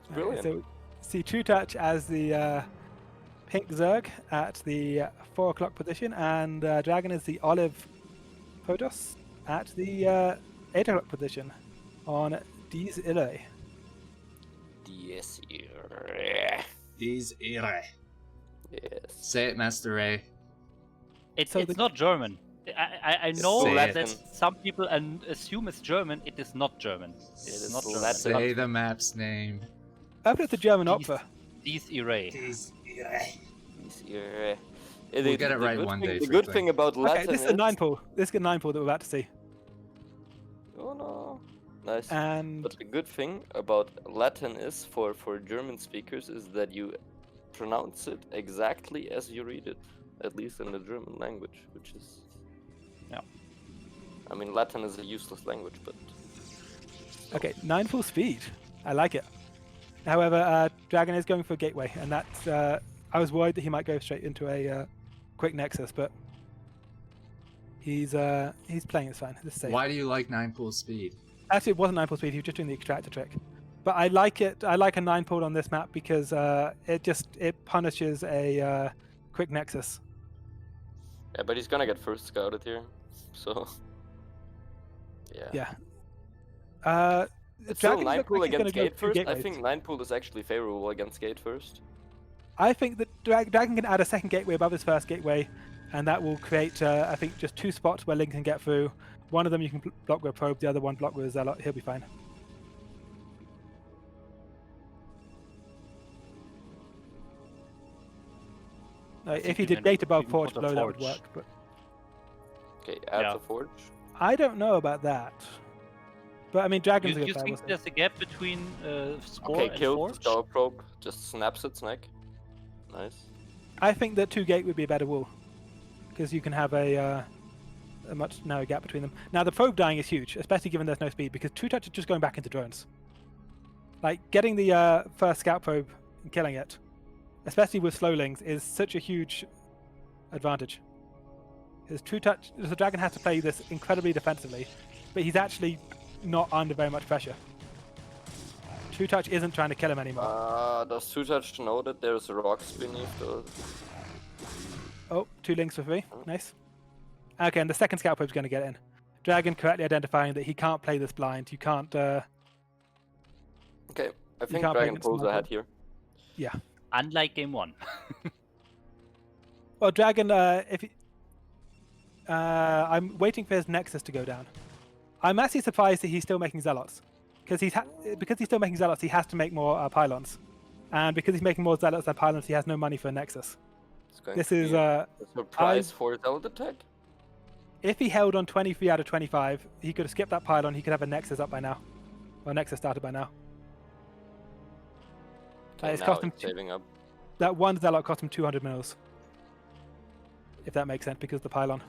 It's brilliant. So see Trutacz as the pink Zerg at the 4 o'clock position, and Dragon is the olive Podos at the 8 o'clock position on Dies Irae. Yes. These Ire. Yes. Say it, MasterRey. So It's the- not German. I know Say that it. some people assume it's German. It is not German. It is not German. Latin. Say the map's name. I've got the German Dies- opera. Dies Irae. These Ire. We'll get it right one day The for good thing. thing about Latin Okay, this is a 9 pool. This is a 9 pool that we're about to see. Oh no. Nice. And But the good thing about Latin is for German speakers is that you pronounce it exactly as you read it, at least in the German language, which is. Yeah. I mean, Latin is a useless language, but. okay, 9 full speed. I like it. However, Dragon is going for a gateway, and that's. I was worried that he might go straight into a quick nexus, but he's playing it fine. This is safe. Why do you like 9 pool speed? Actually, it wasn't 9 pool speed. He was just doing the extractor trick. But I like it. I like a 9 pool on this map because it punishes a quick nexus. Yeah, but he's gonna get first scouted here, so. Yeah. Yeah. It's still Dragon 9 looks pool like he's gonna against go gate two first. I gateways. think 9 pool is actually favorable against gate first. I think that Dragon can add a second gateway above his first gateway, and that will create, I think, just 2 spots where Link can get through. One of them you can block with a probe, the other one block with a zealot. He'll be fine. If he did gate above forge put a below, that would forge. work. But Okay, add Yeah. the forge. I don't know about that. But I mean, Dragon's a You good player, think wasn't he? there's a gap between Spore Okay, and killed. Forge? Star probe. Just snaps its neck. Nice. I think that 2 gate would be a better wall, because you can have a much narrower gap between them. Now the probe dying is huge, especially given there's no speed, because Trutacz is just going back into drones. Like getting the first scout probe and killing it, especially with slowlings, is such a huge advantage. Because Trutacz, the Dragon has to play this incredibly defensively, but he's actually not under very much pressure. Trutacz isn't trying to kill him anymore. Does Trutacz know that there's rocks beneath the... Oh, 2 links for free. Nice. Okay, and the second scout probe's going to get in. Dragon correctly identifying that he can't play this blind. You can't. Okay, I think can't play Dragon against pulls Marco. ahead here. Yeah. Unlike game 1. Well, Dragon, if he, I'm waiting for his Nexus to go down. I'm actually surprised that he's still making Zealots, because he's still making Zealots. He has to make more pylons, And because he's making more zealots than pylons, he has no money for a nexus. It's going This to is be a surprise for Zealot attack. if he held on 23 out of 25, he could have skipped that pylon. He could have a nexus up by now, or nexus started by now. Okay, It's now cost him it's saving up. that one zealot cost him 200 mils. If that makes sense, because of the pylon.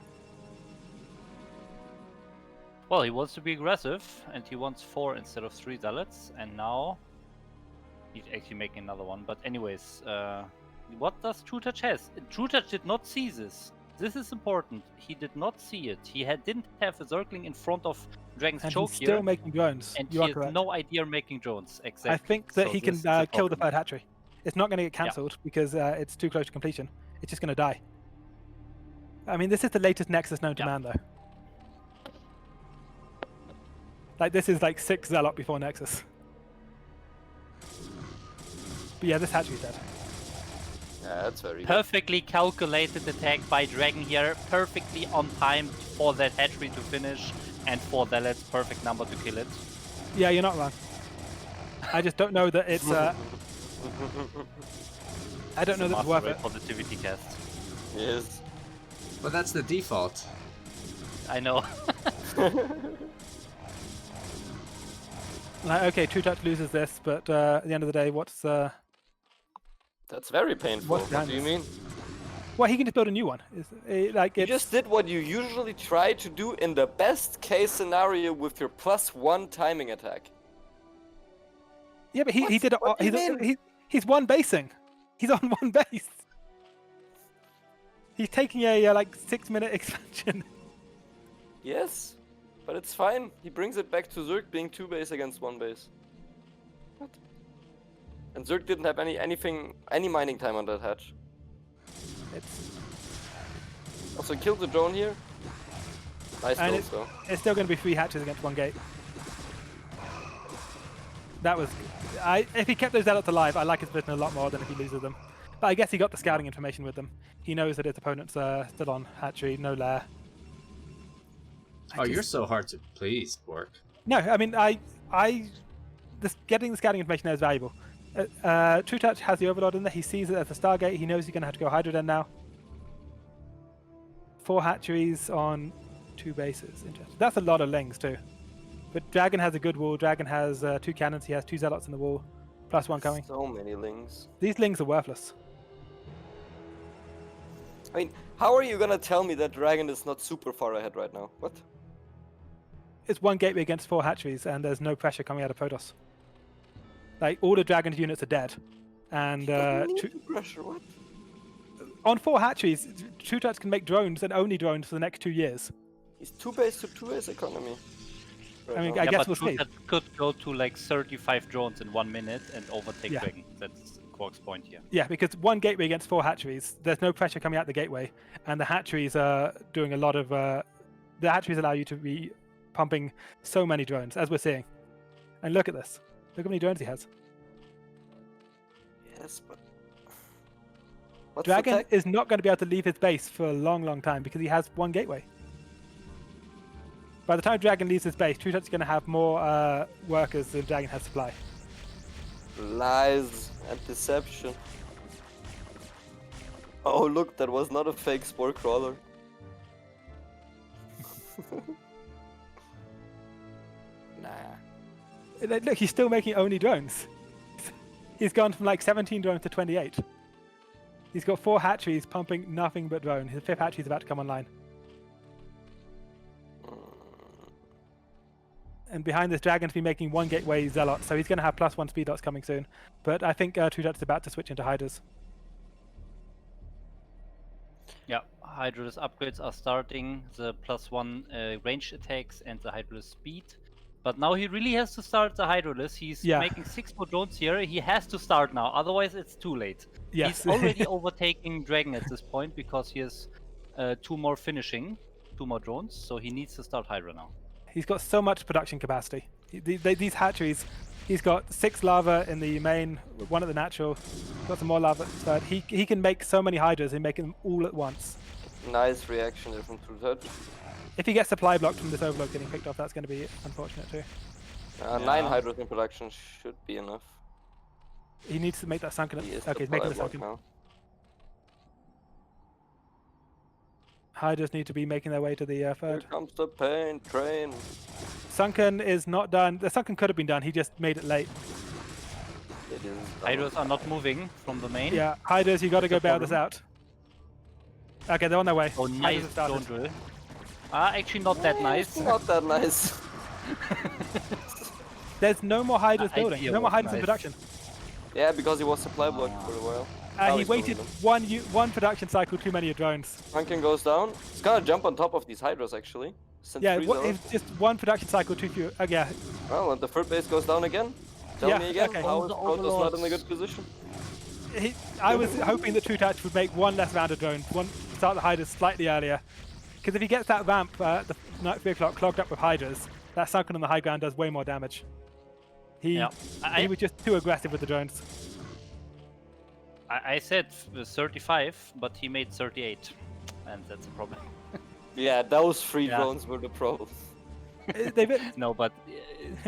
Well, he wants to be aggressive, and he wants 4 instead of 3 zealots, and now he's actually making another one. But anyways, what does Trutacz has? Trutacz did not see this. This is important. He did not see it. He didn't have a Zergling in front of Dragon's And Choke he's here, still making drones. and You he are has correct. no idea making drones. Exactly. I think that So he can this is a kill the problem. third hatchery. It's not going to get cancelled because it's too close to completion. It's just going to die. I mean, this is the latest Nexus known to Yeah. man, though. Like, this is like 6 Zealot before Nexus. But yeah, this hatchery's dead. Yeah, that's very good. Perfectly calculated attack by Dragon here, perfectly on time for that hatchery to finish, and for Zealot's perfect number to kill it. Yeah, you're not wrong. I just don't know that it's... I don't know that it's worth MasterRey it. positivity cast. Yes. But that's the default. I know. Like, okay, Trutacz loses this, but at the end of the day, what's... That's very painful. What's What do you mean? Well, he can just build a new one. Like, You it's... just did what you usually try to do in the best case scenario with your +1 timing attack. Yeah, but he did it. What do you mean? He's one basing. He's on one base. He's taking a like 6-minute expansion. Yes, but it's fine. He brings it back to Zerg being 2 base against 1 base. What? And Zerg didn't have any mining time on that hatch. It's, Also killed the drone here. Nice and goals though. it's still going to be 3 hatches against 1 gate. That was. If he kept those zealots alive, I like his position a lot more than if he loses them. But I guess he got the scouting information with them. He knows that his opponent's still on hatchery, no lair. You're so hard to please, Kwark. No, I mean, getting the scouting information there is valuable. Trutacz has the Overlord in there. He sees it as a Stargate. He knows he's going to have to go Hydroden now. 4 hatcheries on 2 bases. Interesting. That's a lot of lings too. But Dragon has a good wall. Dragon has 2 cannons. He has 2 zealots in the wall, +1 coming. So many lings. These lings are worthless. I mean, how are you gonna tell me that Dragon is not super far ahead right now? What? It's 1 gateway against 4 hatcheries, and there's no pressure coming out of Protoss. Like, all the Dragon's units are dead. And Pressure, what? on 4 hatcheries, Trutacz can make drones and only drones for the next 2 years. He's 2 base to 2 base economy. I mean, now. I guess but we'll see. Trutacz could go to like 35 drones in 1 minute and overtake Yeah. Dragon. That's Quark's point here. Yeah, because 1 gateway against 4 hatcheries, there's no pressure coming out the gateway, and the hatcheries are doing a lot of. The hatcheries allow you to be pumping so many drones, as we're seeing. And look at this. Look how many drones he has. Yes, but what's Dragon the tech? is not going to be able to leave his base for a long, long time because he has 1 gateway. By the time Dragon leaves his base, Trutacz is going to have more workers than Dragon has supply. Lies and deception. Oh look, that was not a fake spore crawler. Nah. Look, he's still making only drones. He's gone from like 17 drones to 28. He's got 4 hatcheries pumping nothing but drone. His 5th hatchery is about to come online. And behind this, Dragon's been making 1 gateway zealot, so he's going to have +1 speed dots coming soon. But I think Trutacz is about to switch into hydras. Yeah, Hydralis upgrades are starting, the +1 range attacks and the Hydralis speed. But now he really has to start the Hydralis. He's making 6 more drones here. He has to start now, otherwise it's too late. Yes. He's already overtaking Dragon at this point because he has 2 more finishing, 2 more drones, so he needs to start Hydra now. He's got so much production capacity. These hatcheries, he's got 6 lava in the main, 1 at the natural, got some more lava at the third. He can make so many hydras and make them all at once. Nice reaction there from Trutacz. If he gets supply blocked from this overload getting picked off, that's going to be unfortunate too. 9 hydros in production should be enough. He needs to make that sunken. He is Okay, he's making the sunken. now. Hydras need to be making their way to the Here third. comes the pain train. Sunken is not done. The sunken could have been done. He just made it late. It is done. Hydras are not moving from the main. Yeah, Hydras, you got to go bail this out. Okay, they're on their way. Oh, Hydras nice have started. drone drill. Actually not that nice. Not that nice. There's no more Hydras building. idea No more was Hydras in nice. production. Yeah, because he was supply blocked for a while. Now He he's waited moving them. one production cycle too many drones. Sunken goes down. He's gonna jump on top of these Hydras actually. Since Yeah, freeze are- it's just one production cycle too few. Yeah, Well, and the third base goes down again. Tell Yeah, me again, okay. how Oh, the Protoss not in a overlords. good position? I was hoping that Trutacz would make one less round of drones, start the Hydras slightly earlier. Because if he gets that ramp, the night 3 o'clock clogged up with Hydras, that sunken on the high ground does way more damage. He was just too aggressive with the drones. I said 35, but he made 38, and that's a problem. Yeah, those three Yeah. drones were the problem. No, but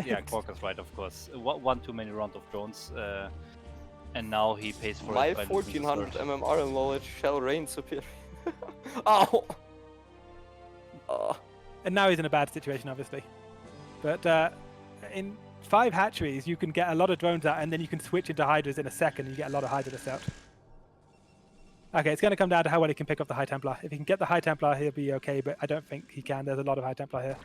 yeah, Kwark is right, of course. One too many round of drones, and now he pays for My it. by losing the 1400 third. MMR knowledge shall reign superior. Ow! And now he's in a bad situation, obviously. But in 5 hatcheries, you can get a lot of drones out, and then you can switch into Hydras in a second, and you get a lot of Hydras out. Okay, it's going to come down to how well he can pick up the High Templar. If he can get the High Templar, he'll be okay, but I don't think he can. There's a lot of High Templar here.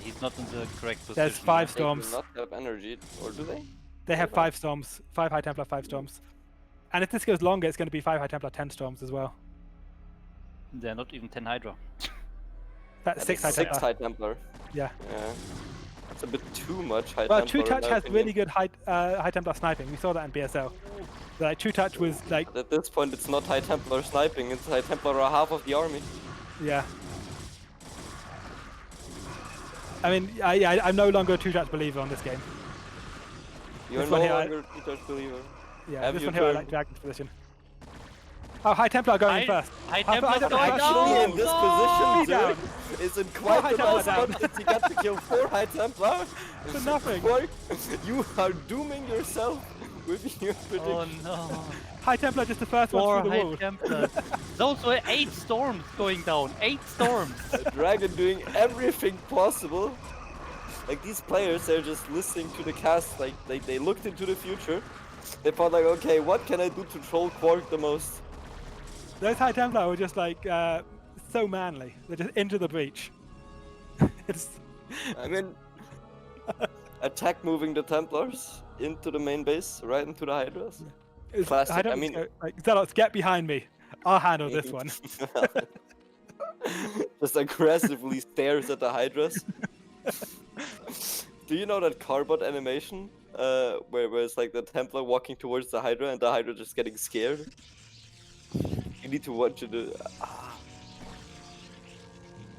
He's not in the correct position. There's 5 They storms. do not have energy, or do they? They have Hold 5 storms. 5 High Templar, 5 storms. And if this goes longer, it's going to be 5 High Templar, 10 storms as well. They're not even 10 Hydra. That's 6 High 6 Templar. High Templar. Yeah. Yeah. That's a bit too much High Well, Templar. in Trutacz my has opinion. really good High Templar sniping. We saw that in BSL. Like, Trutacz was like, At this point, it's not High Templar sniping, it's High Templar are half of the army. yeah. I mean, I'm no longer a Trutacz believer on this game. You're This no one here, longer a Trutacz believer. Yeah, Have this you one here I turned- like Dragon's position. Oh, High Templar going in first. High High Templar's Templar going first. Actually, down! in this Be position, down. Zerg is in High quite the Templar nice down. spot since he got to kill 4 High Templar. For nothing. Kwark, you are dooming yourself with your prediction. Oh no! High Templar just the first 4 one through the High wall. Templars. Those were 8 storms going down. 8 storms. A dragon doing everything possible. Like these players, they're just listening to the cast. Like they looked into the future. They thought like, okay, what can I do to troll Kwark the most? Those High Templar were just like so manly. They're just into the breach. It's I mean, attack moving the Templars into the main base, right into the Hydras. Classic, I don't I mean- know, like, Zealots, get behind me. I'll handle this one. Just aggressively stares at the Hydras. Do you know that Carbot animation? Where it's like the Templar walking towards the Hydra and the Hydra just getting scared? You need to watch it.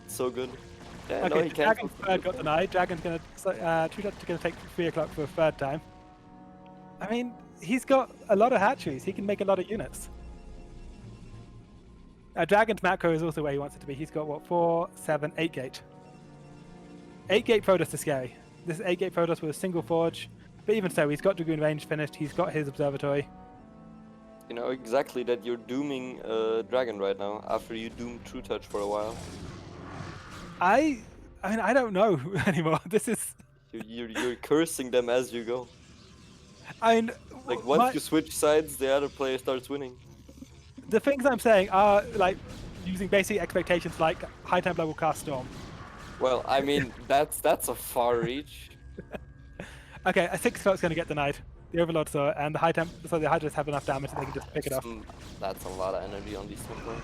So good. Yeah, no, Okay, he can't. Dragon's third got denied. Dragon's gonna Trutacz gonna take 3 o'clock for a third time. I mean, he's got a lot of hatcheries. He can make a lot of units. Dragon's macro is also where he wants it to be. He's got what, 4, 7, 8 gate. 8 gate Protoss is scary. This is 8 gate Protoss with a single forge. But even so, he's got Dragoon range finished. He's got his observatory. You know exactly that you're dooming Dragon right now after you doomed Trutacz for a while. I mean, I don't know anymore. This is. You're cursing them as you go. I mean, Like once you switch sides, the other player starts winning. the things I'm saying are like using basic expectations, like High Templar will cast Storm. Well, I mean that's a far reach. Okay, a 6 o'clock's going to get denied. The Overlord saw it, and the so the Hydras have enough damage that they can just pick it up. That's a lot of energy on these Templar.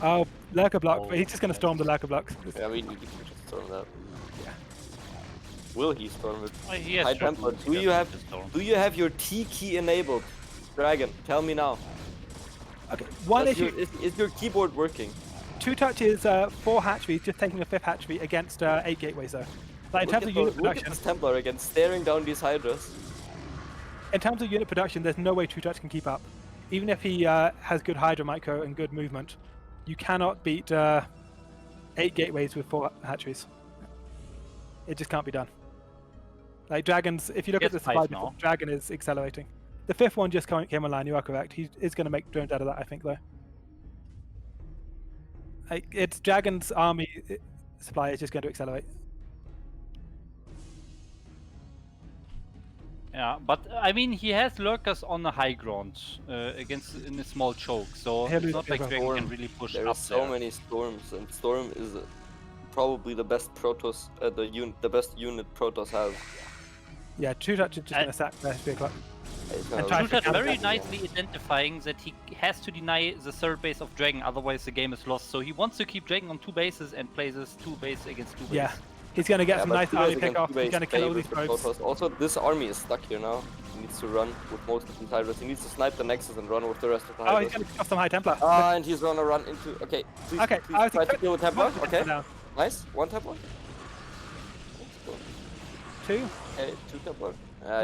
Oh, Lurker block, but he's just going to storm the Lurker block. Yeah, I mean you can just storm that. Yeah. Will he storm it? Oh, he has High Dragoons, Templar, he do you doesn't have need to storm. do you have your T key enabled? Dragon, tell me now. Okay, one Does issue. is your keyboard working? Trutacz is 4 hatcheries, just taking a 5th hatchery against 8 gateways, though. Like, in terms of unit Look at production, this Templar again, staring down these Hydras. in terms of unit production, there's no way Trutacz can keep up. Even if he has good Hydra micro and good movement, you cannot beat 8 gateways with 4 hatcheries. It just can't be done. Like Dragons, if you look at the Yes, supply, five now. Dragon is accelerating. The 5th one just came online. You are correct. He is going to make drones out of that, I think, though. Like, it's Dragon's army supply is just going to accelerate. Yeah, but I mean, he has lurkers on the high ground against in a small choke, so He'll it's lose not like the Dragon can Storm. really push There up are so there. many storms, and Storm is probably the best Protoss, the best unit Protoss has. Yeah, Trutacz is just going to sack the 3 o'clock. It's And gonna try lose to Trutacz counter very again. nicely identifying that he has to deny the 3rd base of Dragon, otherwise the game is lost. So he wants to keep Dragon on 2 bases and plays this 2 base against 2 base. Yeah, he's going to get some but nice two army base pick against off. two He's base going to kill all favors these the probes. Protoss. Also, this army is stuck here now. He needs to run with most of the Tyrants. He needs to snipe the Nexus and run with the rest of the Oh, Hydras. he's going to kill some High Templar. And he's gonna run into. Okay, please, Okay, please I was try to expecting kill a Templar. one Templar Okay, down. nice. 1 Templar. 2. Okay, 2 Templar.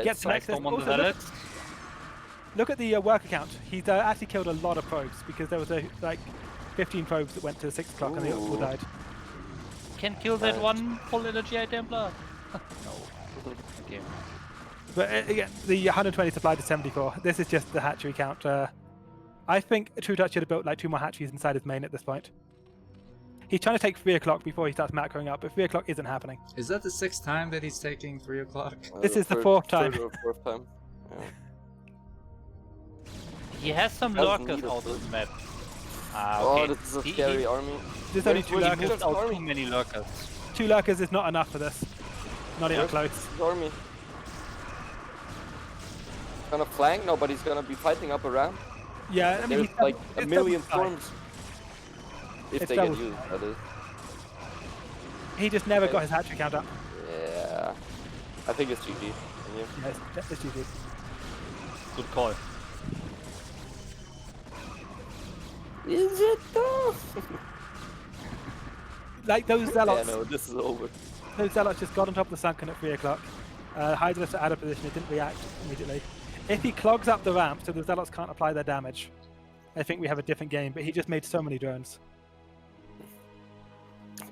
Gets the Nice Nexus. storm on the Also, look, Zealots. look at the worker count. He's actually killed a lot of probes because there was like 15 probes that went to 6 o'clock and they all Ooh. died. Can kill that Nice. one full energy High Templar. No. Okay. But again, the 120 supply to 74. This is just the hatchery count. I think Trutacz should have built like 2 more hatcheries inside his main at this point. He's trying to take 3 o'clock before he starts macroing up, but 3 o'clock isn't happening. Is that the 6th time that he's taking 3 o'clock? This is the 4th time. Third or 4th time. Yeah. He has some Doesn't lurkers need a out third. on the map. Oh, Okay. this is a He- scary he- army. There's only Where's 2 Willie lurkers. Miller? out army. too many lurkers. 2 lurkers is not enough for this. Not even Where's close. his army? Gonna flank? No, but he's gonna be fighting up around. Yeah, I mean, There's he's like a it's million double storms. If It's they get double used, that is. He just never got his hatchery count up. Yeah. I think it's GG. And you? Yeah, it's GG. Good call. Is it though? Like those Yeah, zealots, no, this is over. those zealots just got on top of the sunken at 3 o'clock. Hydra out of position, it didn't react immediately. If he clogs up the ramp so the zealots can't apply their damage, I think we have a different game, but he just made so many drones.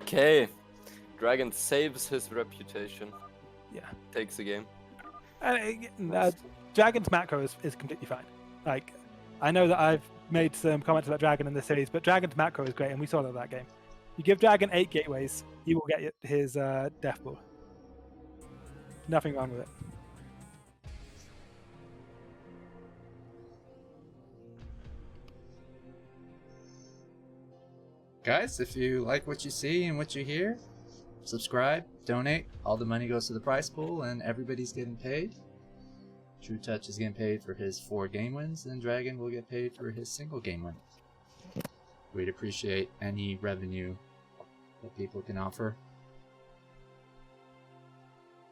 Okay. Dragon saves his reputation. Yeah. Takes the game. And Dragon's macro is completely fine. Like, I know that I've made some comments about Dragon in this series, but Dragon's macro is great, and we saw that game. You give Dragon 8 gateways, he will get his death ball. Nothing wrong with it. Guys, if you like what you see and what you hear, subscribe, donate. All the money goes to the prize pool, and everybody's getting paid. Trutacz is getting paid for his 4 game wins, and Dragon will get paid for his single game win. We'd appreciate any revenue that people can offer.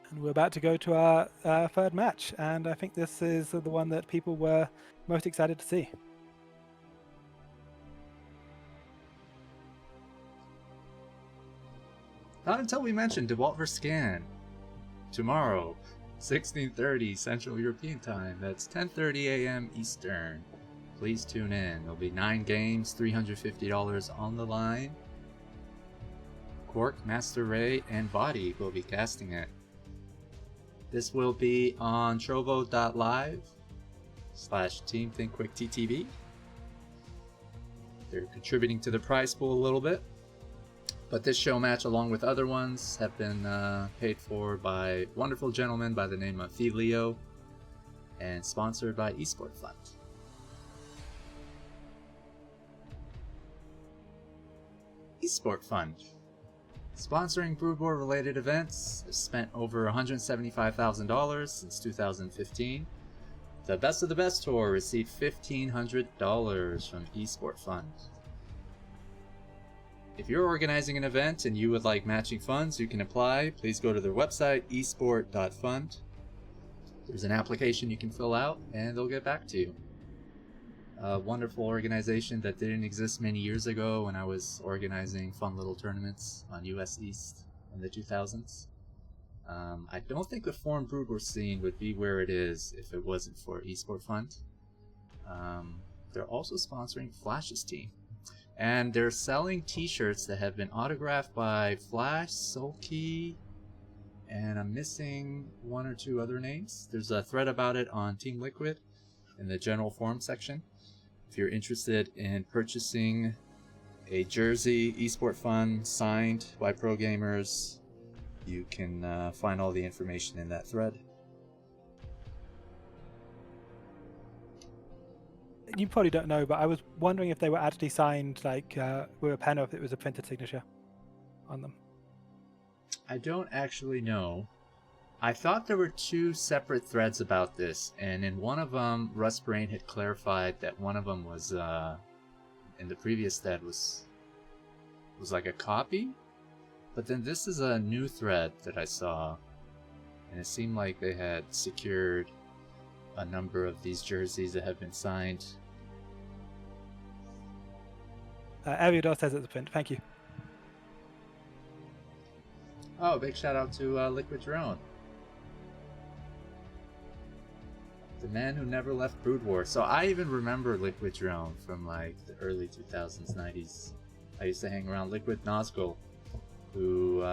And we're about to go to our 3rd match, and I think this is the one that people were most excited to see. Not until we mentioned Dewalt vs. Scan. Tomorrow, 16:30 Central European Time. That's 10:30 a.m. Eastern. Please tune in. There'll be 9 games, $350 on the line. Kwark, MasterRey, and Voddy will be casting it. This will be on trovo.live/TeamThinkQuickTTV. They're contributing to the prize pool a little bit. But this show match, along with other ones, have been paid for by wonderful gentlemen by the name of Leo and sponsored by Esport Fund. Esport Fund. Sponsoring Brood War related events, has spent over $175,000 since 2015. The Best of the Best Tour received $1,500 from Esport Fund. If you're organizing an event and you would like matching funds, you can apply. Please go to their website, esport.fund. There's an application you can fill out and they'll get back to you. A wonderful organization that didn't exist many years ago when I was organizing fun little tournaments on US East in the 2000s. I don't think the foreign Brood War scene would be where it is if it wasn't for Esport Fund. They're also sponsoring Flash's team. And they're selling t-shirts that have been autographed by Flash, Sulky, and I'm missing one or two other names. There's a thread about it on Team Liquid in the general forum section. If you're interested in purchasing a jersey, Esport Fun, signed by pro gamers, you can find all the information in that thread. You probably don't know, but I was wondering if they were actually signed like with a pen or if it was a printed signature on them. I don't actually know. I thought there were two separate threads about this, and in one of them, Rustbrain had clarified that one of them was, in the previous thread, was like a copy. But then this is a new thread that I saw, and it seemed like they had secured a number of these jerseys that have been signed. Aviador says it's a print. Thank you. Oh, big shout out to Liquid Drone. The man who never left Brood War. So I even remember Liquid Drone from like the early 2000s, 90s. I used to hang around Liquid Nazgul, who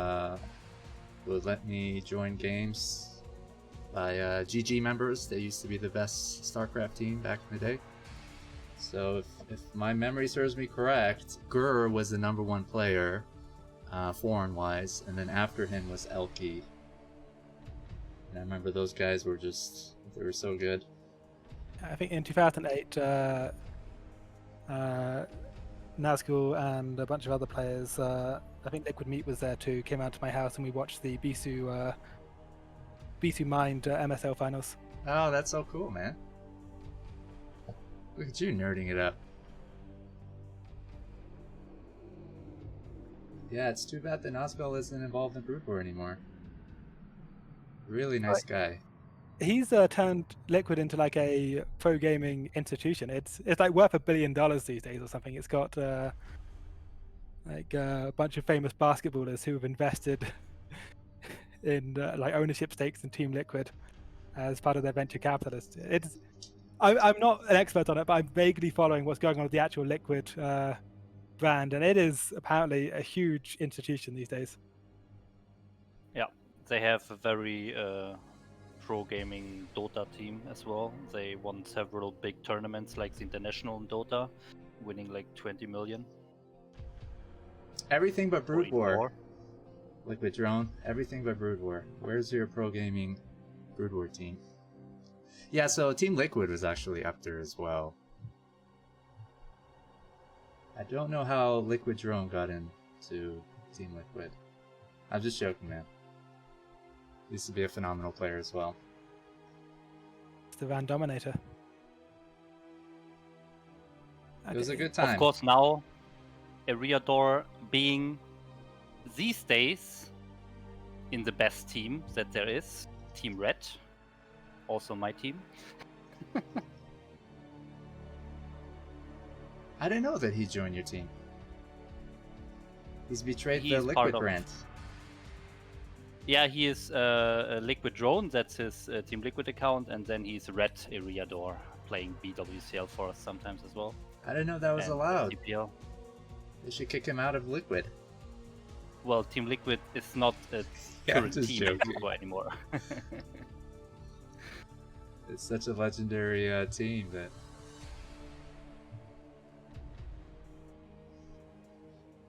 would let me join games by GG members. They used to be the best StarCraft team back in the day. So if my memory serves me correct, Gur was the #1 player, foreign-wise, and then after him was Elki. And I remember those guys were just, they were so good. I think in 2008, Nazgul and a bunch of other players, I think Liquid Meat was there too, came out to my house and we watched the Bisu Mind MSL finals. Oh, that's so cool, man. Look at you nerding it up. Yeah, it's too bad that Nazgul isn't involved in Brood War anymore. Really nice guy. He's turned Liquid into like a pro gaming institution. It's like worth $1 billion these days or something. It's got like a bunch of famous basketballers who have invested in like ownership stakes in Team Liquid as part of their venture capitalists. I'm not an expert on it, but I'm vaguely following what's going on with the actual Liquid brand, and it is apparently a huge institution these days. Yeah, they have a very pro gaming Dota team as well. They won several big tournaments like the International in Dota, winning like 20 million. Everything but Brood War. Liquid Drone, everything but Brood War. Where's your pro gaming Brood War team? Yeah, so Team Liquid was actually up there as well. I don't know how Liquid Drone got into Team Liquid. I'm just joking, man. He used to be a phenomenal player as well. It's the Van Dominator. It was a good time. Of course, now Eriador being these days in the best team that there is, Team Red, also my team. I didn't know that he joined your team. He's betrayed the He's Liquid brand. Yeah, he is a Liquid Drone, that's his Team Liquid account, and then he's Red Eriador, playing BWCL for us sometimes as well. I didn't know that was And allowed. CPL. They should kick him out of Liquid. Well, Team Liquid is not a Yeah, current just team joking. anymore. It's such a legendary team that...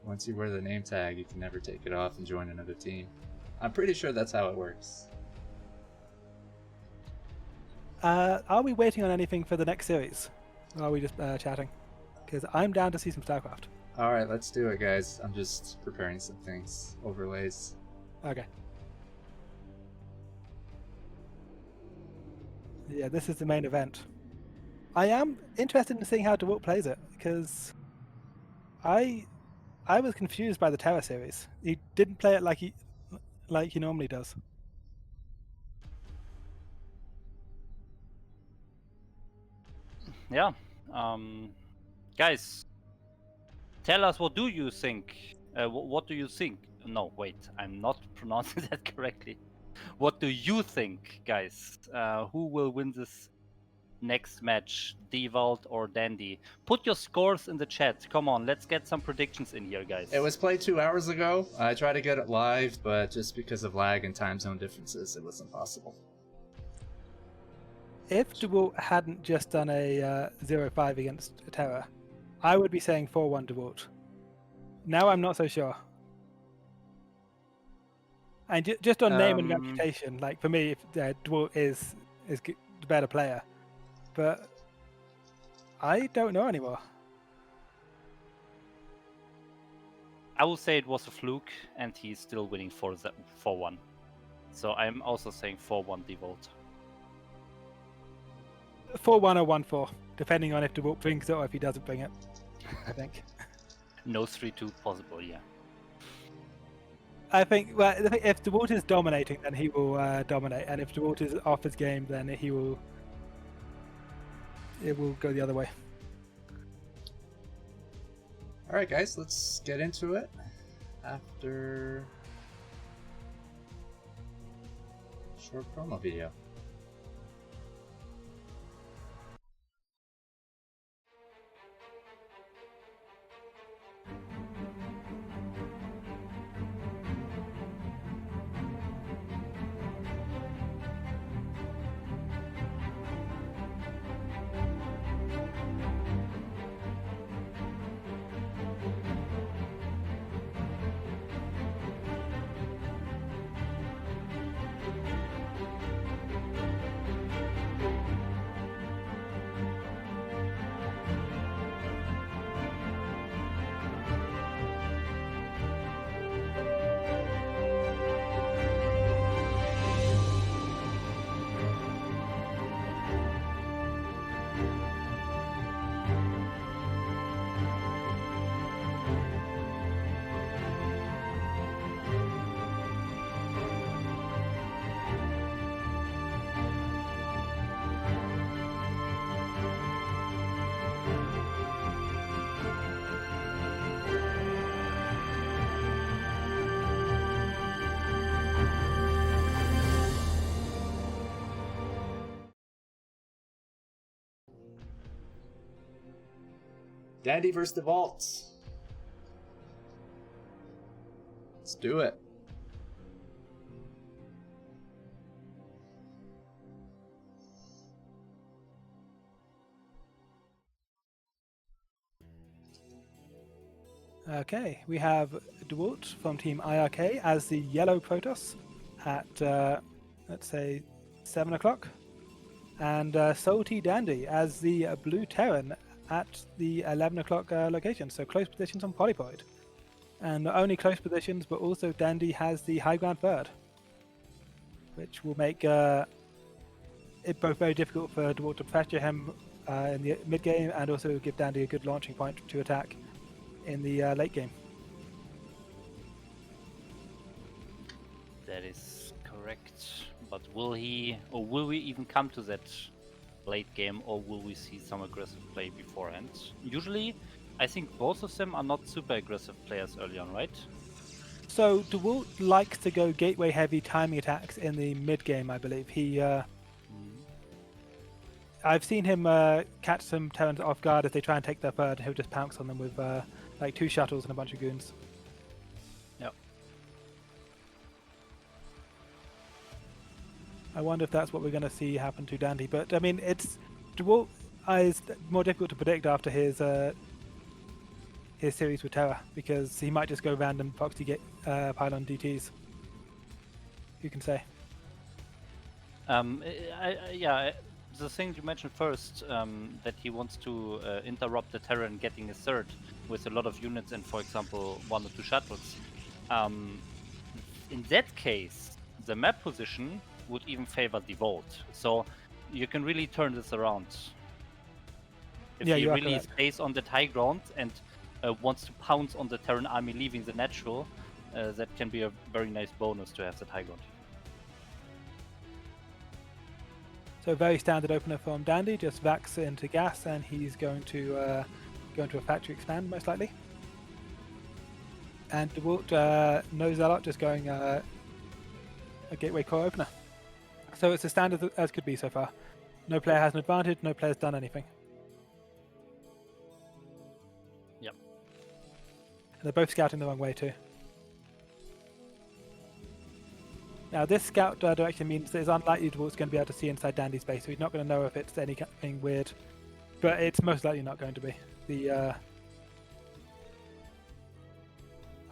Once you wear the name tag, you can never take it off and join another team. I'm pretty sure that's how it works. Are we waiting on anything for the next series? Or are we just chatting? Because I'm down to see some StarCraft. Alright, let's do it, guys. I'm just preparing some things. Overlays. Okay. Yeah, this is the main event. I am interested in seeing how Dewalt plays it, because I was confused by the Terra series. He didn't play it like he normally does. Yeah. Guys, tell us, what do you think? What do you think? No, wait, I'm not pronouncing that correctly. What do you think, guys? Who will win this next match, Dewalt or Dandy? Put your scores in the chat. Come on, let's get some predictions in here, guys. It was played 2 hours ago. I tried to get it live, but just because of lag and time zone differences, it was impossible. If Dewalt hadn't just done a 0-5 against Terra, I would be saying 4-1 Dewalt. Now I'm not so sure. And just on name and reputation, like for me, Dewalt is the better player. But I don't know anymore. I will say it was a fluke, and he's still winning 4-1. So I'm also saying 4-1 Dewalt. 4-1 or 1-4, depending on if Dewalt brings it or if he doesn't bring it, I think. No 3-2 possible, yeah. I think, well, if Dewalt is dominating, then he will dominate, and if Dewalt is off his game, then it will go the other way. Alright guys, let's get into it after a short promo video. Dandy versus Dewalt. Let's do it. Okay, we have Dewalt from Team IRK as the yellow Protoss at, let's say, 7 o'clock. And Salty Dandy as the blue Terran at the 11 o'clock location, so close positions on Polypoid. And not only close positions, but also Dandy has the high ground third, which will make it both very difficult for Dewalt to pressure him in the mid game, and also give Dandy a good launching point to attack in the late game. That is correct. But will we even come to that late game, or will we see some aggressive play beforehand? Usually, I think both of them are not super aggressive players early on, right? So Dewalt likes to go gateway heavy timing attacks in the mid game, I believe. I've seen him catch some Terrans off guard as they try and take their third, and he'll just pounce on them with like 2 shuttles and a bunch of goons. Yep. I wonder if that's what we're going to see happen to Dandy. But I mean, Dewalt is more difficult to predict after his series with Terra, because he might just go random proxy get pylon DTs. You can say. The thing you mentioned first, that he wants to interrupt the Terran getting a third with a lot of units and, for example, 1 or 2 shuttles. In that case, the map position would even favor Dewalt. So you can really turn this around. If he really stays on that high ground and wants to pounce on the Terran army leaving the natural, that can be a very nice bonus to have that high ground. So very standard opener from Dandy, just Vax into gas, and he's going to go into a factory expand most likely. And Dewalt knows that lot, just going a gateway core opener. So it's as standard as could be so far. No player has an advantage, no player's done anything. Yep. And they're both scouting the wrong way too. Now this scout direction means that it's unlikely Dewalt's going to be able to see inside Dandy's base, so he's not going to know if it's anything weird. But it's most likely not going to be. Oh,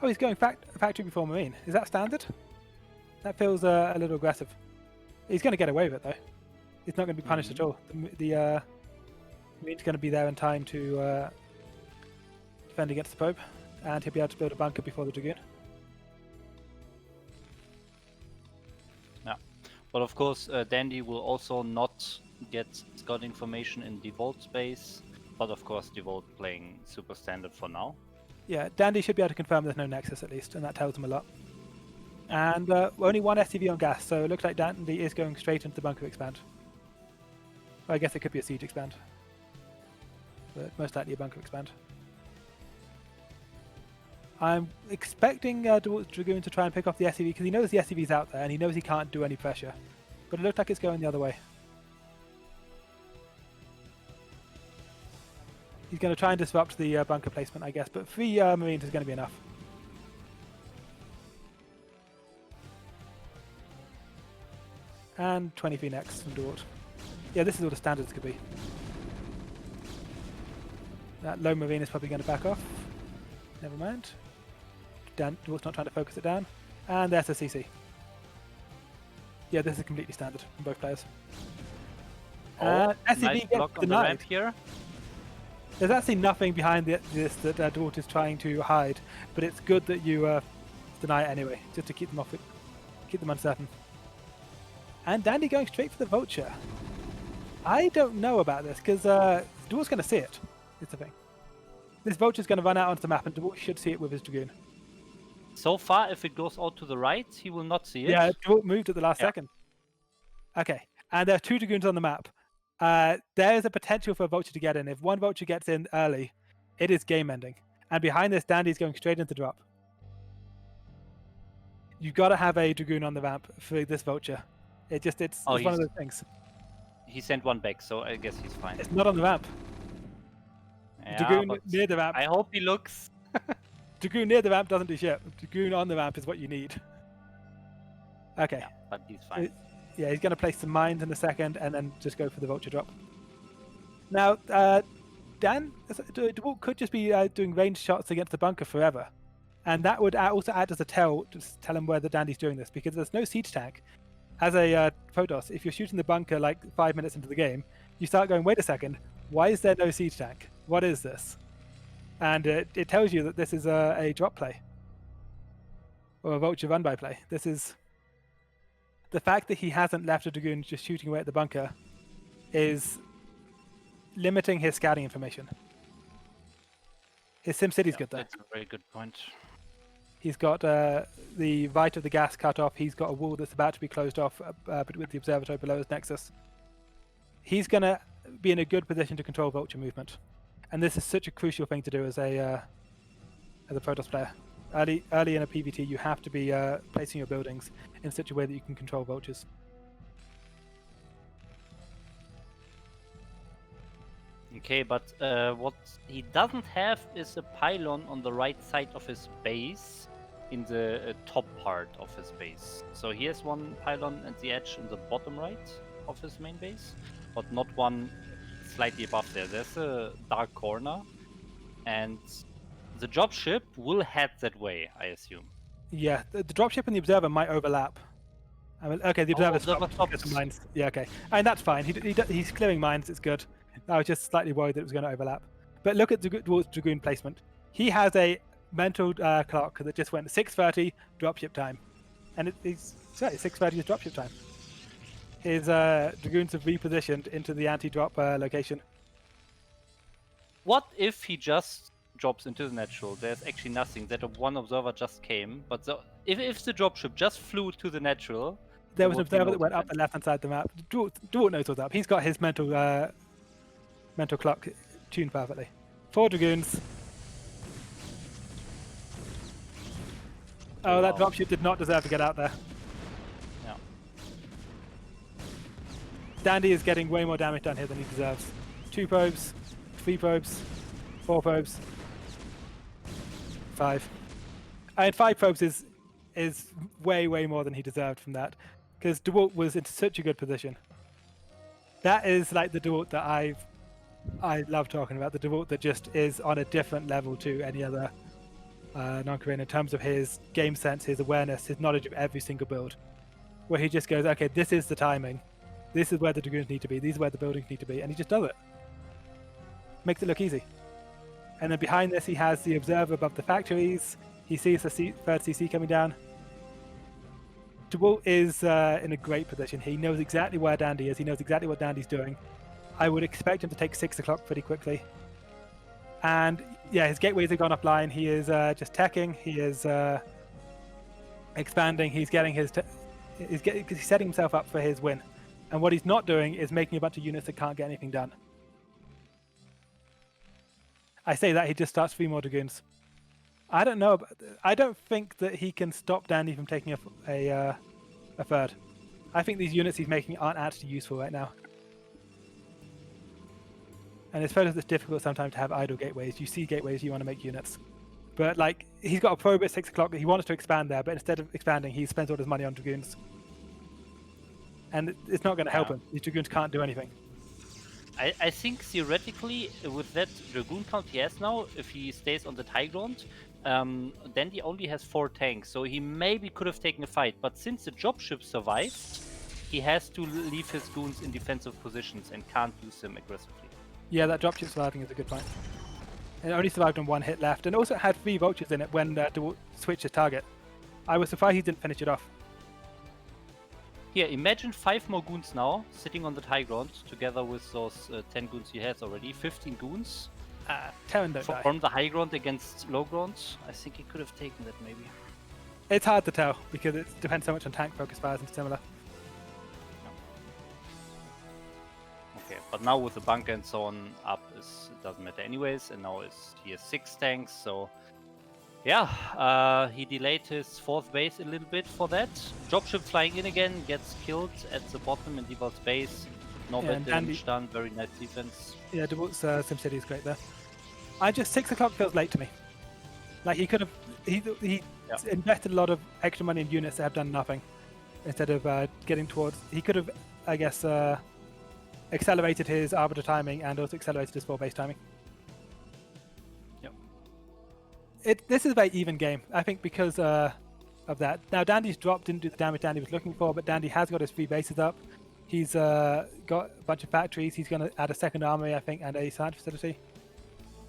he's going factory before marine. Is that standard? That feels a little aggressive. He's going to get away with it though. He's not going to be punished at all. The marine's going to be there in time to defend against the probe, and he'll be able to build a bunker before the Dragoon. Yeah, but of course Dandy will also not get scout information in Dewalt space, but of course Dewalt playing super standard for now. Yeah, Dandy should be able to confirm there's no nexus at least, and that tells him a lot. And only one SCV on gas, so it looks like Dandy is going straight into the bunker expand. Well, I guess it could be a siege expand, but most likely a bunker expand. I'm expecting Dewalt's Dragoon to try and pick off the SCV because he knows the SCV's out there and he knows he can't do any pressure. But it looks like it's going the other way. He's going to try and disrupt the bunker placement, I guess, but 3 Marines is going to be enough. And 23 next from Dewalt. Yeah, this is all the standards could be. That low Marine is probably going to back off. Never mind. Dewalt's not trying to focus it down. And there's the CC. Yeah, this is completely standard from both players. SCV nice gets block on the ramp here. There's actually nothing behind this that Dewalt is trying to hide, but it's good that you deny it anyway, just to keep them off it, keep them uncertain. And Dandy going straight for the vulture. I don't know about this because Dewalt's going to see it. It's the thing. This vulture's going to run out onto the map, and Dewalt should see it with his Dragoon. So far, if it goes out to the right, he will not see it. Yeah, Dewalt moved at the last second. Okay, and there are 2 Dragoons on the map. There is a potential for a vulture to get in. If one vulture gets in early, it is game ending. And behind this, Dandy's going straight into drop. You've got to have a Dragoon on the ramp for this vulture. It's one of those things. He sent one back, so I guess he's fine. It's not on the ramp. Yeah, Dragoon near the ramp. I hope he looks. Dragoon near the ramp doesn't do shit. Dragoon on the ramp is what you need. Okay. Yeah, but he's fine. Yeah, he's going to place some mines in a second and then just go for the vulture drop. Now, Dewalt could just be doing range shots against the bunker forever. And that would also act as a tell to tell him where the Dandy's doing this, because there's no siege tank. As a Protoss, if you're shooting the bunker like 5 minutes into the game, you start going, wait a second, why is there no siege tank? What is this? And it tells you that this is a drop play. Or a vulture run by play. This is... The fact that he hasn't left a Dragoon just shooting away at the bunker is limiting his scouting information. His SimCity's good though. That's a very good point. He's got the right of the gas cut off. He's got a wall that's about to be closed off with the observatory below his nexus. He's going to be in a good position to control vulture movement. And this is such a crucial thing to do as a Protoss player. Early in a PvT, you have to be placing your buildings in such a way that you can control vultures. Okay, but what he doesn't have is a pylon on the right side of his base, in the top part of his base. So he has one pylon at the edge in the bottom right of his main base, but not one slightly above there. There's a dark corner, and the dropship will head that way, I assume. Yeah, the dropship and the observer might overlap. I mean, okay, the observer's stopped. Some mines. Yeah, okay, and that's fine. He's clearing mines. It's good. I was just slightly worried that it was going to overlap. But look at Dewalt's Dragoon placement. He has a mental clock that just went 6:30 dropship time, and it's 6:30 is dropship time. His Dragoons have repositioned into the anti-drop location. What if he just drops into the natural? There's actually nothing. That one observer just came, but if the dropship just flew to the natural, there was an observer that went up the left-hand side of the map. Dewalt knows what's up. He's got his mental clock tuned perfectly. 4 Dragoons. Oh, that dropship did not deserve to get out there. Yeah. Dandy is getting way more damage done here than he deserves. 2 probes, 3 probes, 4 probes, 5. And 5 probes is way more than he deserved from that, because Dewalt was in such a good position. That is like the Dewalt that I love talking about. The Dewalt that just is on a different level to any other non-Korean in terms of his game sense, his awareness, his knowledge of every single build, where he just goes, okay, this is the timing, this is where the dragoons need to be, these are where the buildings need to be, and he just does it. Makes it look easy. And then behind this, he has the observer above the factories. He sees the third CC coming down. Dewalt is in a great position. He knows exactly where Dandy is. He knows exactly what Dandy's doing. I would expect him to take 6 o'clock pretty quickly. And yeah, his gateways have gone offline. He is just teching. He is expanding. He's getting his. He's setting himself up for his win. And what he's not doing is making a bunch of units that can't get anything done. I say that he just starts 3 more dragoons. I don't know. I don't think that he can stop Dandy from taking a third. I think these units he's making aren't actually useful right now. And as far as it's difficult sometimes to have idle gateways, you see gateways, you want to make units. But like, he's got a probe at 6 o'clock, he wants to expand there, but instead of expanding, he spends all his money on dragoons. And it's not going to help him. These dragoons can't do anything. I think theoretically, with that dragoon count he has now, if he stays on the high ground, then he only has 4 tanks, so he maybe could have taken a fight. But since the dropship survived, he has to leave his goons in defensive positions and can't use them aggressively. Yeah, that dropship surviving is a good point. It only survived on 1 hit left, and also had 3 vultures in it when Dewalt switched his target. I was surprised he didn't finish it off. Here, imagine 5 more goons now, sitting on the high ground, together with those 10 goons he has already. 15 goons. Terran don't die. From the high ground against low ground, I think he could have taken that maybe. It's hard to tell, because it depends so much on tank focus fires and similar. Okay, but now with the bunker and so on up, it doesn't matter anyways, and now he has 6 tanks, so yeah, he delayed his 4th base a little bit for that. Dropship flying in again, gets killed at the bottom in Dewalt's base. No bad damage done, very nice defense. Yeah, Dewalt's SimCity is great there. 6 o'clock feels late to me. Like, he could have, he invested a lot of extra money in units that have done nothing, instead of getting towards, he could have, I guess, accelerated his arbiter timing and also accelerated his 4 base timing. This is a very even game, I think, because of that. Now, Dandy's drop didn't do the damage Dandy was looking for, but Dandy has got his 3 bases up. He's got a bunch of factories. He's going to add a 2nd armory, I think, and a science facility.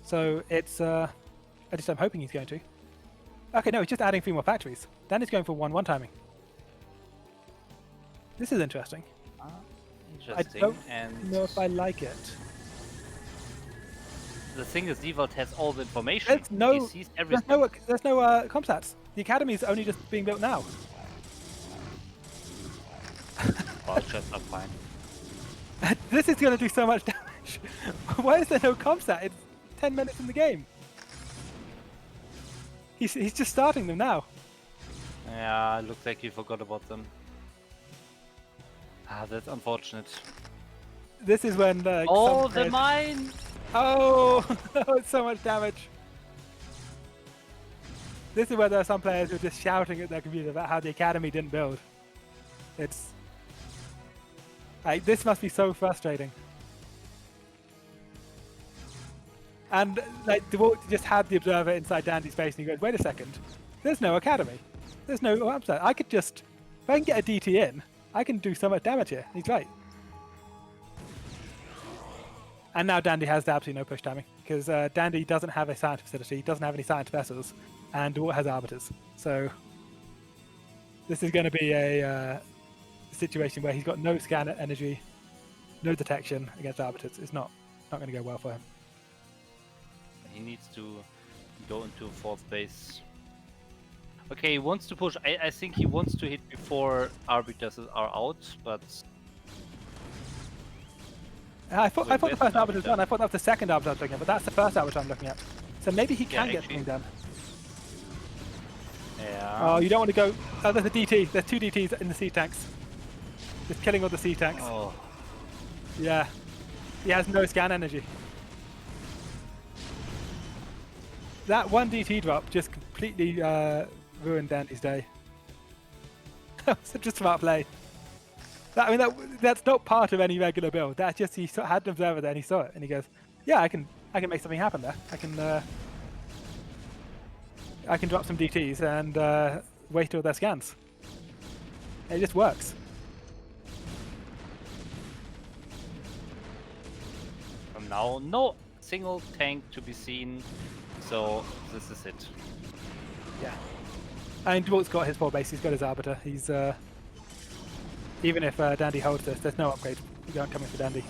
So it's, I'm hoping he's going to. Okay, no, he's just adding 3 more factories. Dandy's going for 1-1 timing. This is interesting. Interesting. I don't know if I like it. The thing is, Dewalt has all the information. There's no, he sees everything. There's no comstats. The academy is only just being built now. Well, just not fine. This is going to do so much damage. Why is there no comstat? It's 10 minutes in the game. He's just starting them now. Yeah, looks like he forgot about them. That's unfortunate. This is when oh, the mine! Oh, it's so much damage. This is where there are some players who are just shouting at their computer about how the academy didn't build. It's this must be so frustrating. And like Dewalt just had the observer inside Dandy's face, and he goes, "Wait a second, there's no academy, there's no upside. I could just, if I can get a DT in, I can do so much damage here." He's right. And now Dandy has absolutely no push timing, because Dandy doesn't have a science facility, doesn't have any science vessels, and Dewalt has arbiters. So this is going to be a situation where he's got no scan energy, no detection against arbiters. It's not going to go well for him. He needs to go into 4th base. Okay, he wants to push. I think he wants to hit before arbiters are out, but I thought the first arbiter was done. I thought that was the 2nd arbiter I was looking at, but that's the first arbiter I'm looking at. So maybe he can get something done. Yeah. Oh, you don't want to go. Oh, there's a DT. There's 2 DTs in the sea tanks. Just killing all the sea tanks. Oh. Yeah. He has no scan energy. That one DT drop just completely ruined Dandy's day. That was such a smart play. That's not part of any regular build. That's just he had an observer there and he saw it and he goes, yeah, I can make something happen there. I can drop some DTs and wait till their scans. It just works. From now, no single tank to be seen, so this is it. Yeah. And Dewalt's got his 4 base, he's got his Arbiter. He's even if Dandy holds this, there's no upgrade coming for Dandy.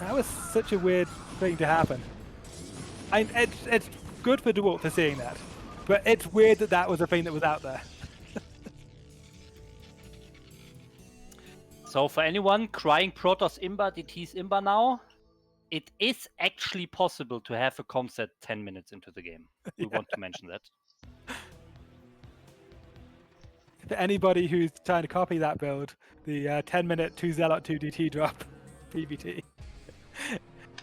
That was such a weird thing to happen. It's good for Dewalt for seeing that, but it's weird that that was a thing that was out there. So for anyone crying Protoss Imba, DT's Imba now, it is actually possible to have a comp set 10 minutes into the game. We want to mention that. For anybody who's trying to copy that build, the 10-minute 2 Zealot 2 DT drop PVT,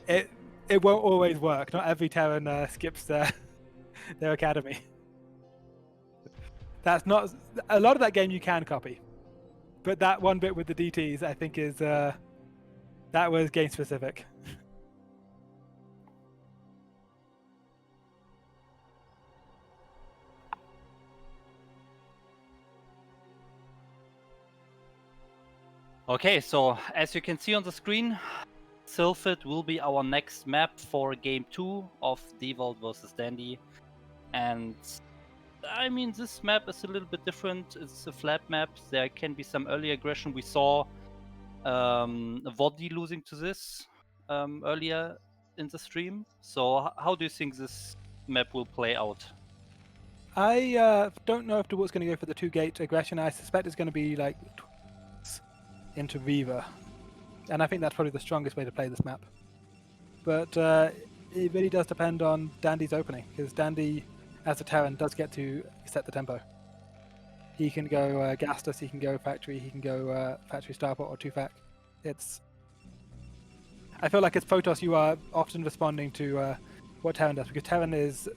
it won't always work. Not every Terran skips their academy. That's not a lot of that game you can copy, but that one bit with the DTs, I think, is that was game specific. Okay, so as you can see on the screen, Sylphid will be our next map for Game 2 of Dewalt versus Dandy. And I mean, this map is a little bit different. It's a flat map. There can be some early aggression. We saw Voddy losing to this earlier in the stream. So how do you think this map will play out? I don't know if Dewalt's going to go for the 2-gate aggression. I suspect it's going to be like into Reaver, and I think that's probably the strongest way to play this map. But it really does depend on Dandy's opening, because Dandy, as a Terran, does get to set the tempo. He can go Gastus, he can go Factory, he can go Factory Starport or 2-Fac. I feel like as Protoss you are often responding to what Terran does, because Terran is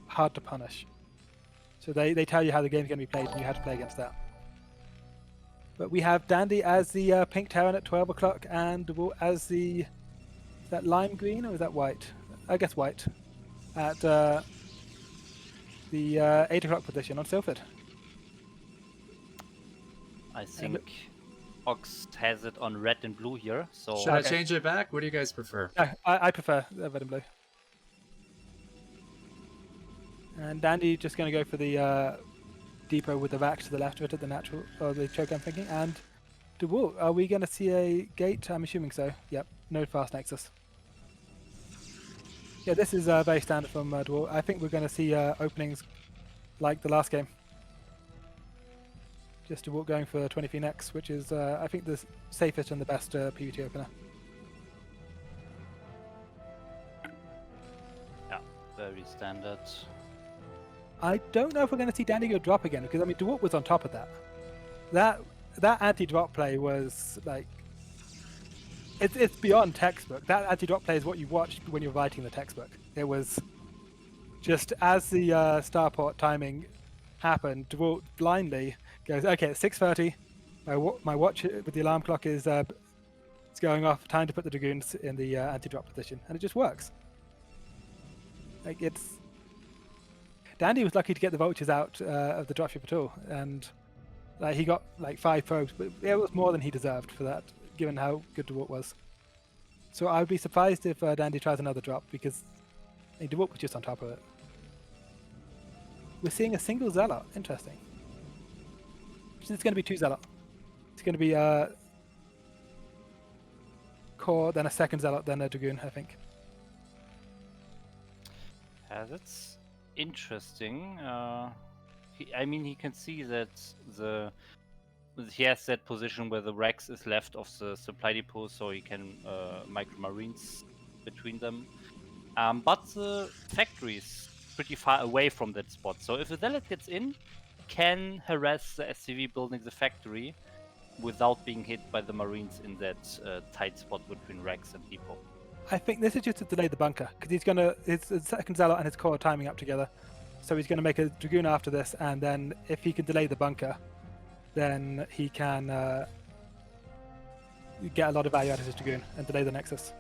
hard to punish. So they tell you how the game's going to be played and you have to play against that. But we have Dandy as the pink Terran at 12 o'clock and Dewalt as the... Is that lime green or is that white? I guess white. At the 8 o'clock position on Sylphid. I think Ox has it on red and blue here. So Should I change it back? What do you guys prefer? I prefer red and blue. And Dandy just going to go for the depot with the rack to the left of it at the natural, or the choke I'm thinking. And Dewalt, are we going to see a gate? I'm assuming so. Yep, no fast nexus. Yeah, this is very standard from Dewalt. I think we're going to see openings like the last game. Just Dewalt going for 20 next, which is I think the safest and the best PvT opener. yeah, very standard. I don't know if we're going to see Dandy go drop again, because I mean Dewalt was on top of that. That anti-drop play was like, it's beyond textbook. That anti-drop play is what you watched when you're writing the textbook. It was just as the starport timing happened, Dewalt blindly goes, okay, it's 6:30. My watch with the alarm clock is it's going off. Time to put the Dragoons in the anti-drop position, and it just works. Like it's. Dandy was lucky to get the vultures out of the dropship at all, and he got like 5 probes, but it was more than he deserved for that, given how good Dewalt was. So I would be surprised if Dandy tries another drop, because Dewalt was just on top of it. We're seeing a single Zealot. Interesting. It's going to be 2 Zealot. It's going to be Core, then a second Zealot, then a Dragoon, I think. That's interesting. I mean, he can see that he has that position where the Rex is left of the supply depot, so he can micro marines between them. But the factory is pretty far away from that spot, so if a Zealot gets in, can harass the SCV building the factory, without being hit by the Marines in that tight spot between Rex and Depot. I think this is just to delay the bunker, because he's going to, his second Zealot and his core are timing up together. So he's going to make a Dragoon after this, and then if he can delay the bunker, then he can get a lot of value out of his Dragoon and delay the Nexus.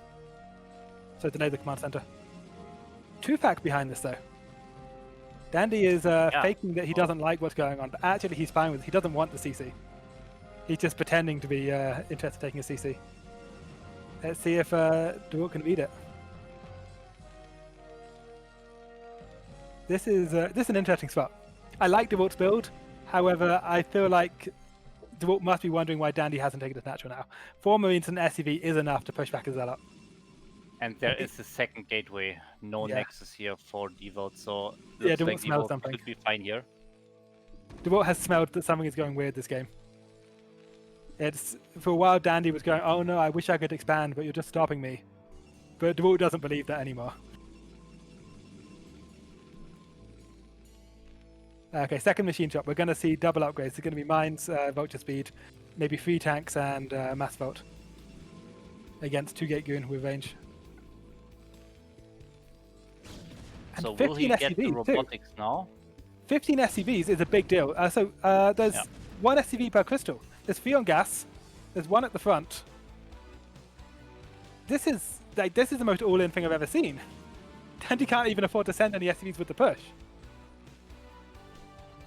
So delay the command center. Trutacz behind this though. Dandy is faking that he doesn't like what's going on, but actually he's fine with it. He doesn't want the CC. He's just pretending to be interested in taking a CC. Let's see if Dewalt can beat it. This is an interesting spot. I like Dewalt's build. However, I feel like Dewalt must be wondering why Dandy hasn't taken it natural now. 4 Marines and SCV is enough to push back a Zealot. And there is the second gateway. No Nexus here for Dewalt, so Yeah, looks like Dewalt smelled Dewalt something. could be fine here. Dewalt has smelled that something is going weird this game. It's for a while Dandy was going, oh no, I wish I could expand, but you're just stopping me. But Dewalt doesn't believe that anymore. Okay, second machine shop. We're going to see double upgrades. It's going to be mines, vulture speed, maybe 3 tanks and mass vault against 2 gate goon with range. And So will he get the SCVs robotics now? 15 SCVs is a big deal. There's 1 SCV per crystal. There's 3 on gas. There's 1 at the front. This is the most all-in thing I've ever seen. Dandy can't even afford to send any SCVs with the push.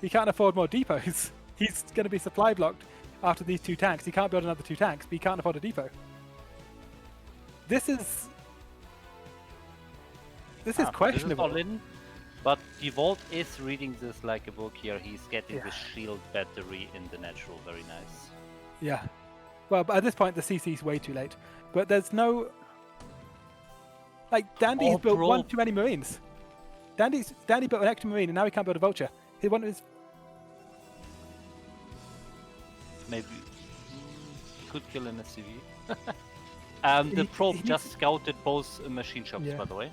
He can't afford more depots. He's going to be supply blocked after these 2 tanks. He can't build another 2 tanks, but he can't afford a depot. This is questionable. This is all in, but Dewalt is reading this like a book here. He's getting the shield battery in the natural. Very nice. Yeah. Well, but at this point, the CC is way too late. But there's no... Like, Dandy has built 1 too many Marines. Dandy built an extra Marine, and now he can't build a Vulture. He wanted his... Maybe he could kill an SCV. The probe just scouted both machine shops, by the way.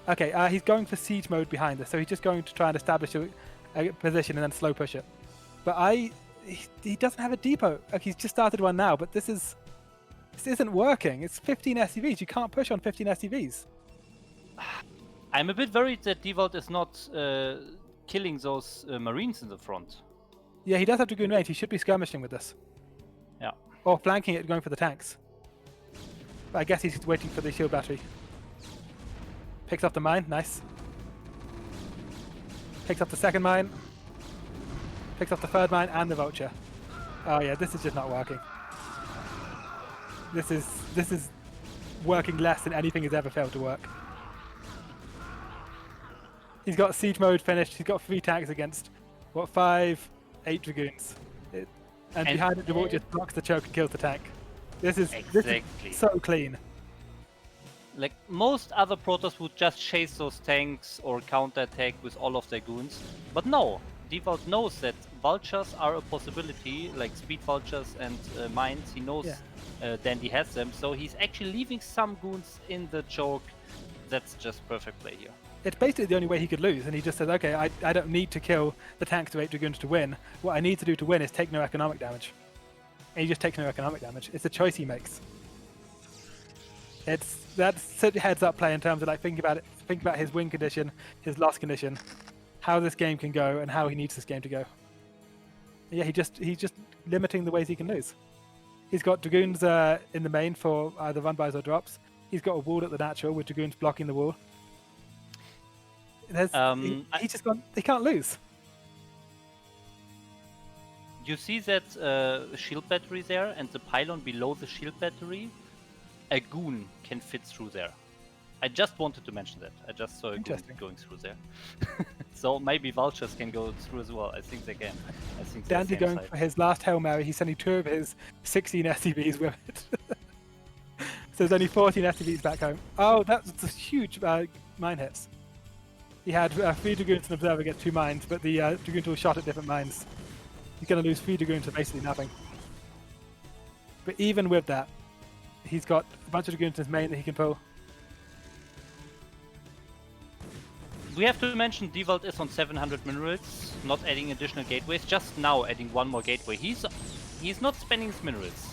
Okay, he's going for siege mode behind us, so he's just going to try and establish a position and then slow push it. But he doesn't have a depot. Okay, he's just started one now, but this isn't working. It's 15 SCVs. You can't push on 15 SCVs. I'm a bit worried that Dewalt is not killing those Marines in the front. Yeah, he does have Dragoon range. He should be skirmishing with this. Yeah. Or flanking it, going for the tanks. But I guess he's waiting for the shield battery. Picks up the mine. Nice. Picks up the second mine. Picks up the third mine and the vulture. Oh yeah, this is just not working. This is working less than anything has ever failed to work. He's got siege mode finished. He's got 3 tanks against, what, 8 dragoons. And behind it, Dewalt just blocks the choke and kills the tank. This is so clean. Like, most other Protoss would just chase those tanks or counterattack with all of their goons. But no, Dewalt knows that vultures are a possibility, like speed vultures and mines. He knows Dandy has them, so he's actually leaving some goons in the choke. That's just perfect play here. It's basically the only way he could lose, and he just says, okay, I don't need to kill the tanks to 8 dragoons to win. What I need to do to win is take no economic damage. And he just takes no economic damage. It's a choice he makes. That's such a heads-up play in terms of like think about his win condition, his loss condition, how this game can go, and how he needs this game to go. Yeah, he's just limiting the ways he can lose. He's got dragoons in the main for either run-bys or drops. He's got a wall at the natural with dragoons blocking the wall. He can't lose. You see that shield battery there and the pylon below the shield battery? A goon can fit through there. I just wanted to mention that. I just saw a goon going through there. So maybe vultures can go through as well. I think they can. I think Dandy going for his last Hail Mary. He's sending 2 of his 16 SCVs with it. So there's only 14 SCVs back home. Oh, that's a huge mine hits. He had 3 dragoons and observer against 2 mines, but the dragoons all shot at different mines. He's going to lose 3 dragoons to basically nothing. But even with that, he's got a bunch of dragoons in his main that he can pull. We have to mention Dewalt is on 700 minerals, not adding additional gateways, just now adding 1 more gateway. He's he's not spending his minerals.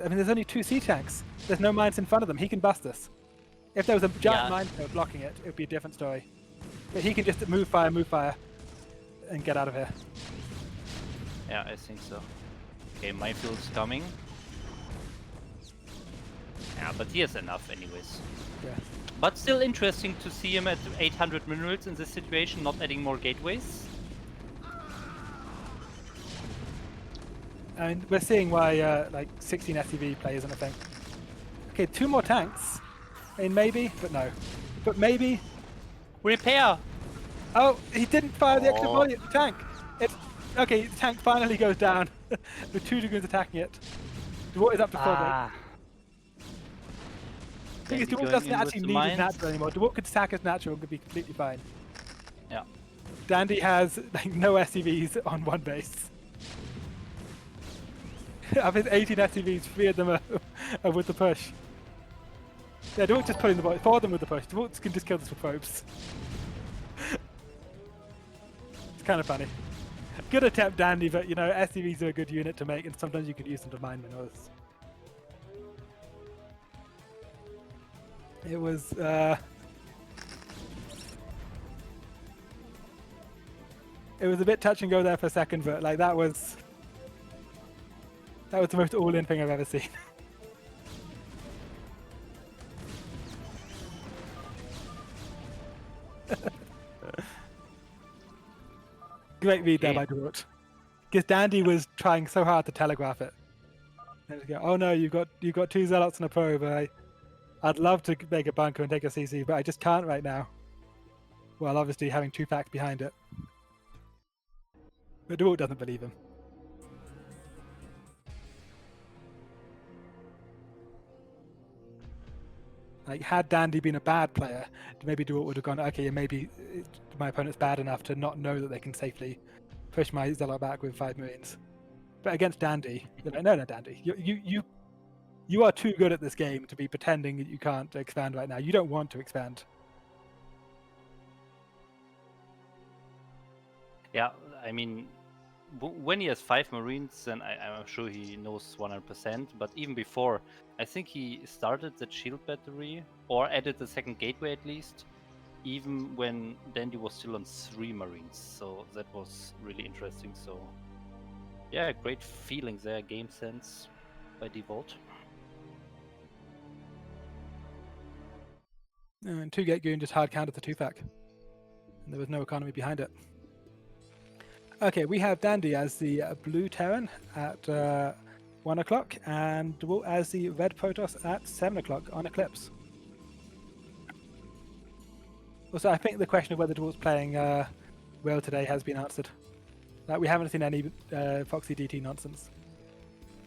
I mean, there's only 2 sea tanks. There's no mines in front of them. He can bust this. If there was a giant Yeah. mine code blocking it, it would be a different story. But he can just move fire, and get out of here. Yeah, I think so. Okay, minefield's coming. Yeah, but he has enough anyways. Yeah. But still interesting to see him at 800 minerals in this situation, not adding more gateways. And we're seeing why like 16 SCV play isn't a thing. Okay, 2 more tanks. I mean, maybe, but no. But maybe. Repair! Oh, he didn't fire the extra Oh. volley at the tank. It's okay. The tank finally goes down with 2 dragoons attacking it. Dewalt is up to 4. Ah. The thing is, Dandy Dewalt going doesn't in with actually the need his mines. natural anymore. Dewalt could sack his natural and could be completely fine. Yeah. Dandy has like no SCVs on 1 base. Of his 18 SCVs, 3 of them are with the push. Yeah, Dewalt just pulling the ball. 4 of them with the push. Dewalt can just kill this with probes. It's kind of funny. Good attempt, Dandy, but you know, SCVs are a good unit to make, and sometimes you can use them to mine minerals. It was it was a bit touch and go there for a second, but like that was the most all-in thing I've ever seen. Great read there by Dewalt. Because Dandy was trying so hard to telegraph it. And go, oh no, you've got 2 zealots and a probe. I'd love to make a bunker and take a CC, but I just can't right now. Well, obviously having 2 packs behind it. But Dewalt doesn't believe him. Like, had Dandy been a bad player, maybe Dewalt would have gone, okay, maybe my opponent's bad enough to not know that they can safely push my Zealot back with 5 Marines. But against Dandy, they're like, no, Dandy, you are too good at this game to be pretending that you can't expand right now. You don't want to expand. Yeah, I mean, when he has 5 Marines, then I'm sure he knows 100%. But even before, I think he started the shield battery or added the second gateway at least, even when Dandy was still on 3 Marines. So that was really interesting. So yeah, great feeling there, game sense by Dewalt. And 2 Gate Goon just hard countered the 2-pack. And there was no economy behind it. Okay, we have Dandy as the blue Terran at 1 o'clock, and Dewalt as the red Protoss at 7 o'clock on Eclipse. Also, I think the question of whether Dewalt's playing well today has been answered. We haven't seen any Foxy DT nonsense.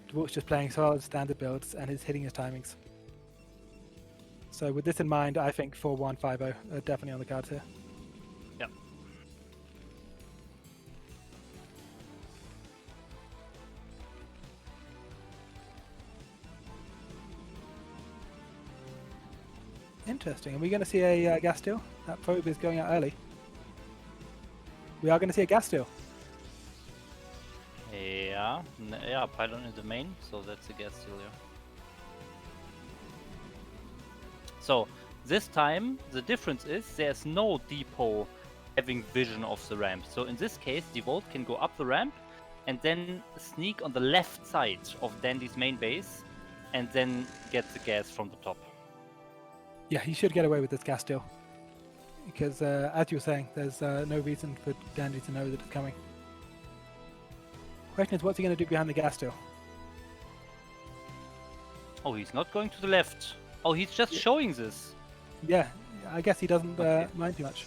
Dewalt's just playing solid standard builds and is hitting his timings. So with this in mind, I think 4-1-5-0 are definitely on the cards here. Yep. Interesting. Are we going to see a gas steal? That probe is going out early. We are going to see a gas steal. Yeah, yeah, pylon in the main, so that's a gas steal, yeah. So this time the difference is there's no depot having vision of the ramp. So in this case, Dewalt can go up the ramp and then sneak on the left side of Dandy's main base and then get the gas from the top. Yeah, he should get away with this gas steal. Because as you were saying, there's no reason for Dandy to know that it's coming. Question is, what's he going to do behind the gas steal? Oh, he's not going to the left. Oh, he's just showing this. Yeah, I guess he doesn't mind too much.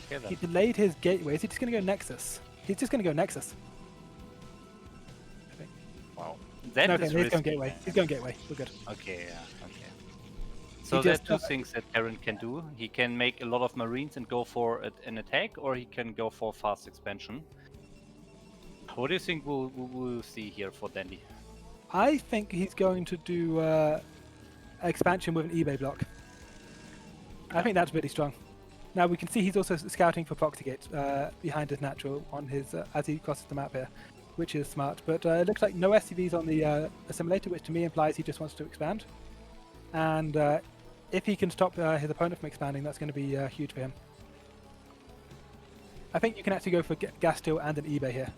Okay, then. He delayed his gateway. Is he just going to go Nexus? He's just going to go Nexus. I think. Wow. That No, is okay, he's going risky. gateway. He's going gateway. We're good. Okay, yeah, okay. So He there are just, 2 things that Terran can do. He can make a lot of Marines and go for an attack, or he can go for fast expansion. What do you think we'll see here for Dandy? I think he's going to do expansion with an eBay block. I think that's really strong. Now we can see he's also scouting for proxy gates behind his natural on his as he crosses the map here, which is smart. But it looks like no SCVs on the assimilator, which to me implies he just wants to expand. And if he can stop his opponent from expanding, that's going to be huge for him. I think you can actually go for gas steel and an eBay here.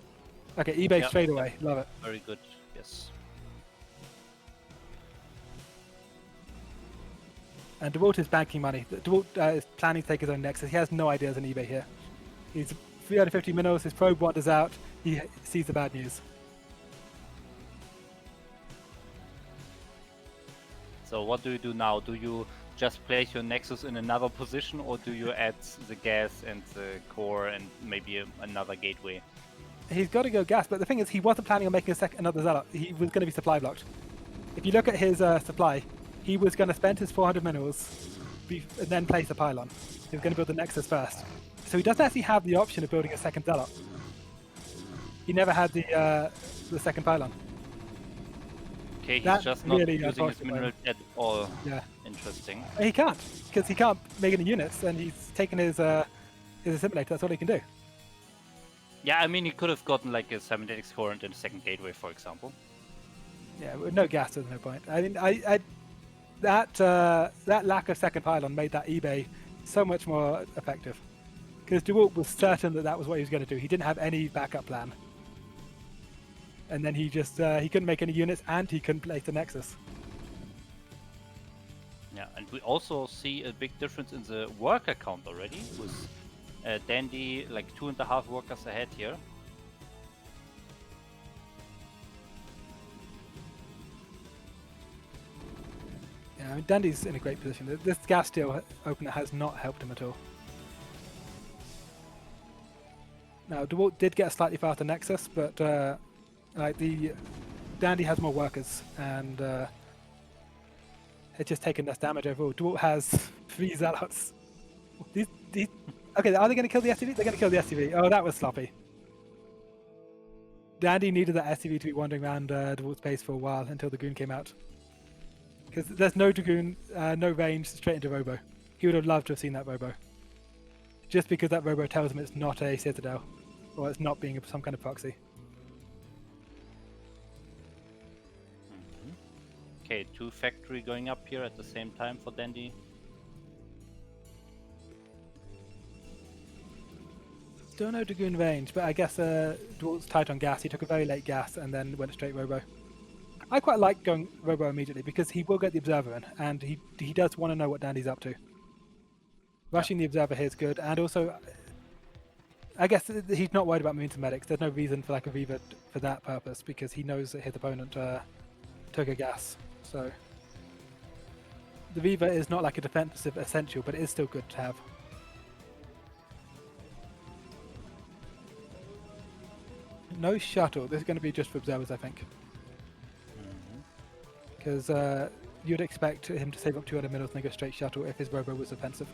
Okay, eBay Yeah, straight yeah. away. Love it. Very good. Yes. And Dewalt is banking money. Dewalt is planning to take his own Nexus. He has no idea there's an eBay here. He's 350 minerals, his probe wanders out, he sees the bad news. So what do you do now? Do you just place your Nexus in another position, or do you add the gas and the core and maybe another gateway? He's got to go gas, but the thing is, he wasn't planning on making another Zealot. He was going to be supply blocked. If you look at his supply, he was going to spend his 400 minerals and then place a pylon. He was going to build the Nexus first. So he doesn't actually have the option of building a second Zealot. He never had the second pylon. Okay, he's That just not really using his unfortunate. mineral at all. Yeah. Interesting. He can't, because he can't make any units, and he's taken his assimilator. That's all he can do. Yeah, I mean, he could have gotten like a cybernetics core and then a second gateway, for example. Yeah, with no gas, there's no point. I mean, that lack of second pylon made that eBay so much more effective. Because Dewalt was certain that was what he was going to do. He didn't have any backup plan. And then he just, he couldn't make any units and he couldn't place the Nexus. Yeah, and we also see a big difference in the worker count already, with Dandy like 2.5 workers ahead here. Yeah, I mean, Dandy's in a great position. This gas steel opener has not helped him at all. Now, Dewalt did get a slightly faster Nexus, but like Dandy has more workers, and it's just taken less damage overall. Dewalt has 3 Zealots. Okay, are they going to kill the SCV? They're going to kill the SCV. Oh, that was sloppy. Dandy needed that SCV to be wandering around Dewalt's base for a while until the Dragoon came out. Because there's no Dragoon, no range, straight into Robo. He would have loved to have seen that Robo. Just because that Robo tells him it's not a Citadel, or it's not being some kind of proxy. Okay, 2 factory going up here at the same time for Dandy. Still no Dragoon range, but I guess Dewalt's tight on gas. He took a very late gas and then went straight Robo. I quite like going Robo immediately because he will get the Observer in, and he does want to know what Dandy's up to. Rushing the Observer here is good, and also, I guess he's not worried about moving to medics. There's no reason for like a Reaver for that purpose because he knows that his opponent took a gas. So the Reaver is not like a defensive essential, but it is still good to have. No shuttle. This is going to be just for observers, I think. Because you'd expect him to save up 200 minerals and then go straight shuttle if his Robo was offensive.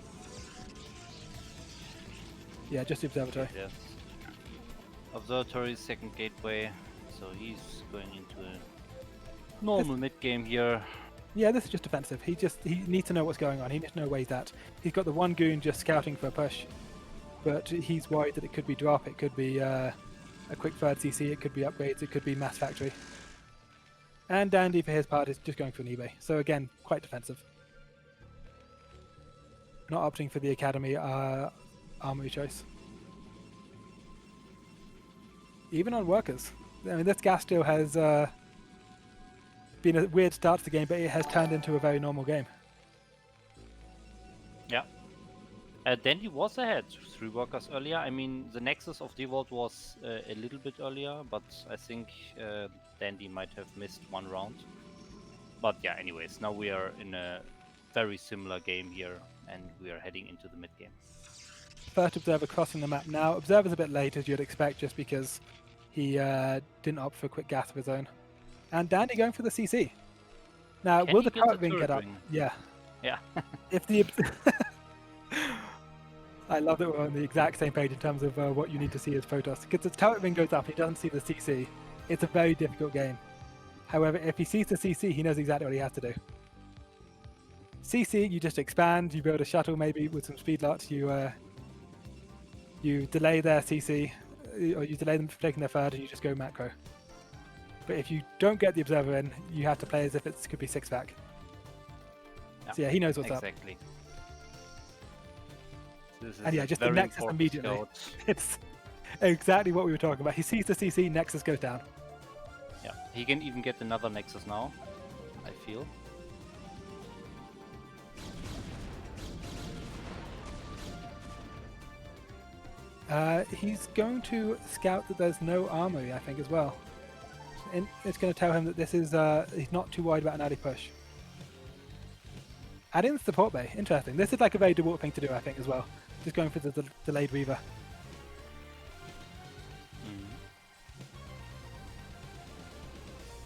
Yeah, just the observatory. Yes. Observatory, second gateway. So he's going into a normal mid game here. Yeah, this is just defensive. He needs to know what's going on. He needs to know where he's at. He's got the one goon just scouting for a push, but he's worried that it could be drop, it could be a quick third CC, it could be upgrades, it could be mass factory. And Dandy, for his part, is just going for an eBay. So again, quite defensive. Not opting for the Academy armory choice. Even on workers. I mean, this gas steel has been a weird start to the game, but it has turned into a very normal game. Yeah. Dandy was ahead 3 workers earlier. I mean, the Nexus of Dewalt was a little bit earlier, but I think Dandy might have missed 1 round. But yeah, anyways, now we are in a very similar game here, and we are heading into the mid game. First Observer crossing the map now. Observer's a bit late, as you'd expect, just because he didn't opt for a quick gas of his own. And Dandy going for the CC. Now, Can will he the get the turret ring turret get up? ring? Yeah. Yeah. If the I love that we're on the exact same page in terms of what you need to see as Protoss. Because the turret ring goes up, he doesn't see the CC. It's a very difficult game. However, if he sees the CC, he knows exactly what he has to do. CC, you just expand, you build a shuttle maybe with some speed lots, you delay their CC, or you delay them from taking their third, and you just go macro. But if you don't get the observer in, you have to play as if it could be 6-back. So yeah, he knows what's up. Exactly. This is And yeah, a just the very Nexus important immediately. scout. It's exactly what we were talking about. He sees the CC, Nexus goes down. Yeah, he can even get another Nexus now, I feel. He's going to scout that there's no armory, I think, as well. And it's going to tell him that this is he's not too worried about an early push. Add in the support bay. Interesting. This is like a very Dewalt thing to do, I think, as well. Just going for the delayed Reaver.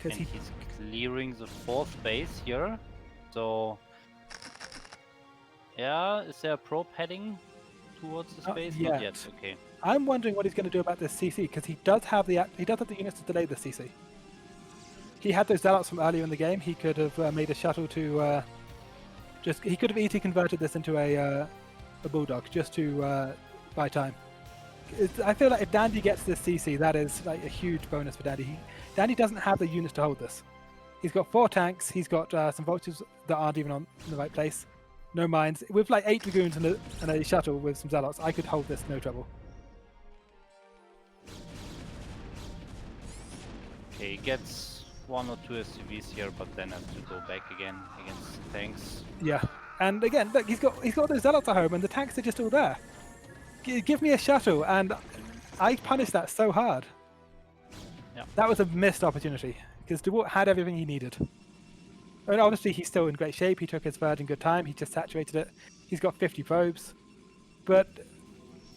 And he's clearing the 4th base here. So, yeah, is there a probe heading towards the space? Not yet. Okay. I'm wondering what he's going to do about this CC, because he does have the units to delay the CC. He had those Zealots from earlier in the game. He could have made a shuttle to he could have ET converted this into a Bulldog just to buy time. I feel like if Dandy gets this CC, that is like a huge bonus for Dandy. Dandy doesn't have the units to hold this. He's got 4 tanks. He's got some vultures that aren't even in the right place. No mines. With like 8 Dragoons and a shuttle with some Zealots, I could hold this no trouble. Okay, he gets 1 or 2 SCVs here, but then has to go back again against tanks. Yeah, and again, look, he's got those Zealots at home, and the tanks are just all there. Give me a shuttle, and I punished that so hard. Yeah. That was a missed opportunity, because Dewalt had everything he needed. I mean, obviously, he's still in great shape. He took his third in good time. He just saturated it. He's got 50 probes. But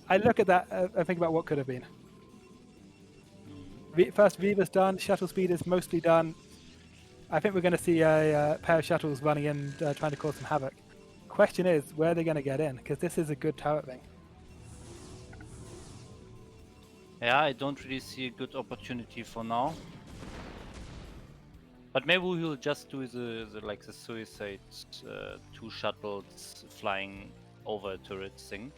I look at that and think about what could have been. First Reaver's done. Shuttle speed is mostly done. I think we're going to see a pair of shuttles running in, trying to cause some havoc. Question is, where are they going to get in? Because this is a good turret thing. Yeah, I don't really see a good opportunity for now. But maybe we'll just do the suicide 2 shuttles flying over a turret thing.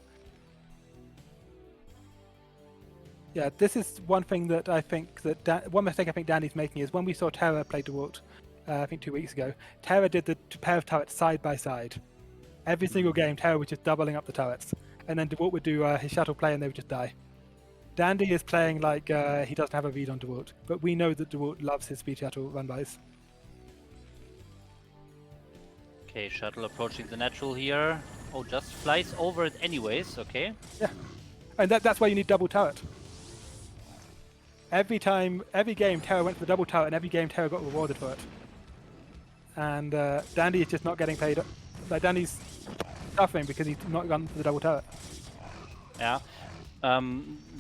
Yeah, this is one thing that I think that one mistake I think Danny's making is when we saw Terra play Dewalt, I think 2 weeks ago, Terra did the pair of turrets side by side. Every single game, Terra was just doubling up the turrets, and then Dewalt would do his shuttle play and they would just die. Dandy is playing like he doesn't have a read on Dewalt, but we know that Dewalt loves his speed shuttle run-bys. Okay, shuttle approaching the natural here. Oh, just flies over it anyways, okay. Yeah, and that's why you need double turret. Every game, Terra went for the double turret, and every game, Terra got rewarded for it. And Dandy is just not getting paid. Like, Dandy's suffering because he's not gone for the double turret. Yeah.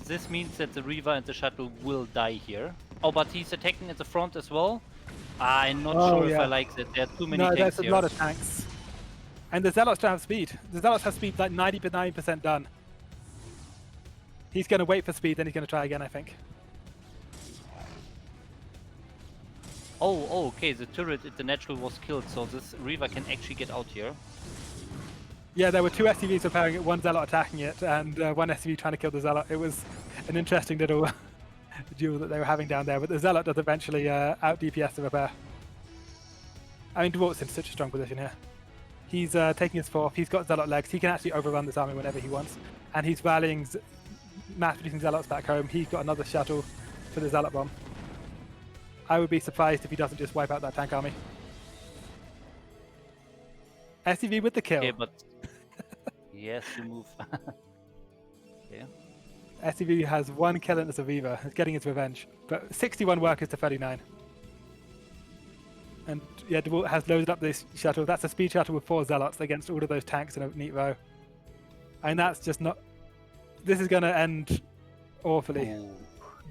This means that the Reaver and the shuttle will die here. Oh, but he's attacking at the front as well. I'm not sure if I like that. There are too many tanks here. No, there's a lot of tanks. And the Zealots don't have speed. The Zealots have speed like 99% done. He's going to wait for speed, then he's going to try again, I think. Oh, okay, the turret at the natural was killed, so this Reaver can actually get out here. Yeah, there were 2 SCVs repairing it, 1 Zealot attacking it, and 1 SCV trying to kill the Zealot. It was an interesting little duel that they were having down there, but the Zealot does eventually out DPS the repair. I mean, Dewalt's in such a strong position here. He's taking his 4th, he's got Zealot legs, he can actually overrun this army whenever he wants, and he's rallying mass-producing Zealots back home. He's got another shuttle for the Zealot bomb. I would be surprised if he doesn't just wipe out that tank army. SCV with the kill. Okay, but yes, you move. Yeah. SCV has 1 kill as a Reaver. He's getting his revenge. But 61 workers to 39. And yeah, Dewalt has loaded up this shuttle. That's a speed shuttle with 4 Zealots against all of those tanks in a neat row. And that's just not... This is going to end awfully. Ooh.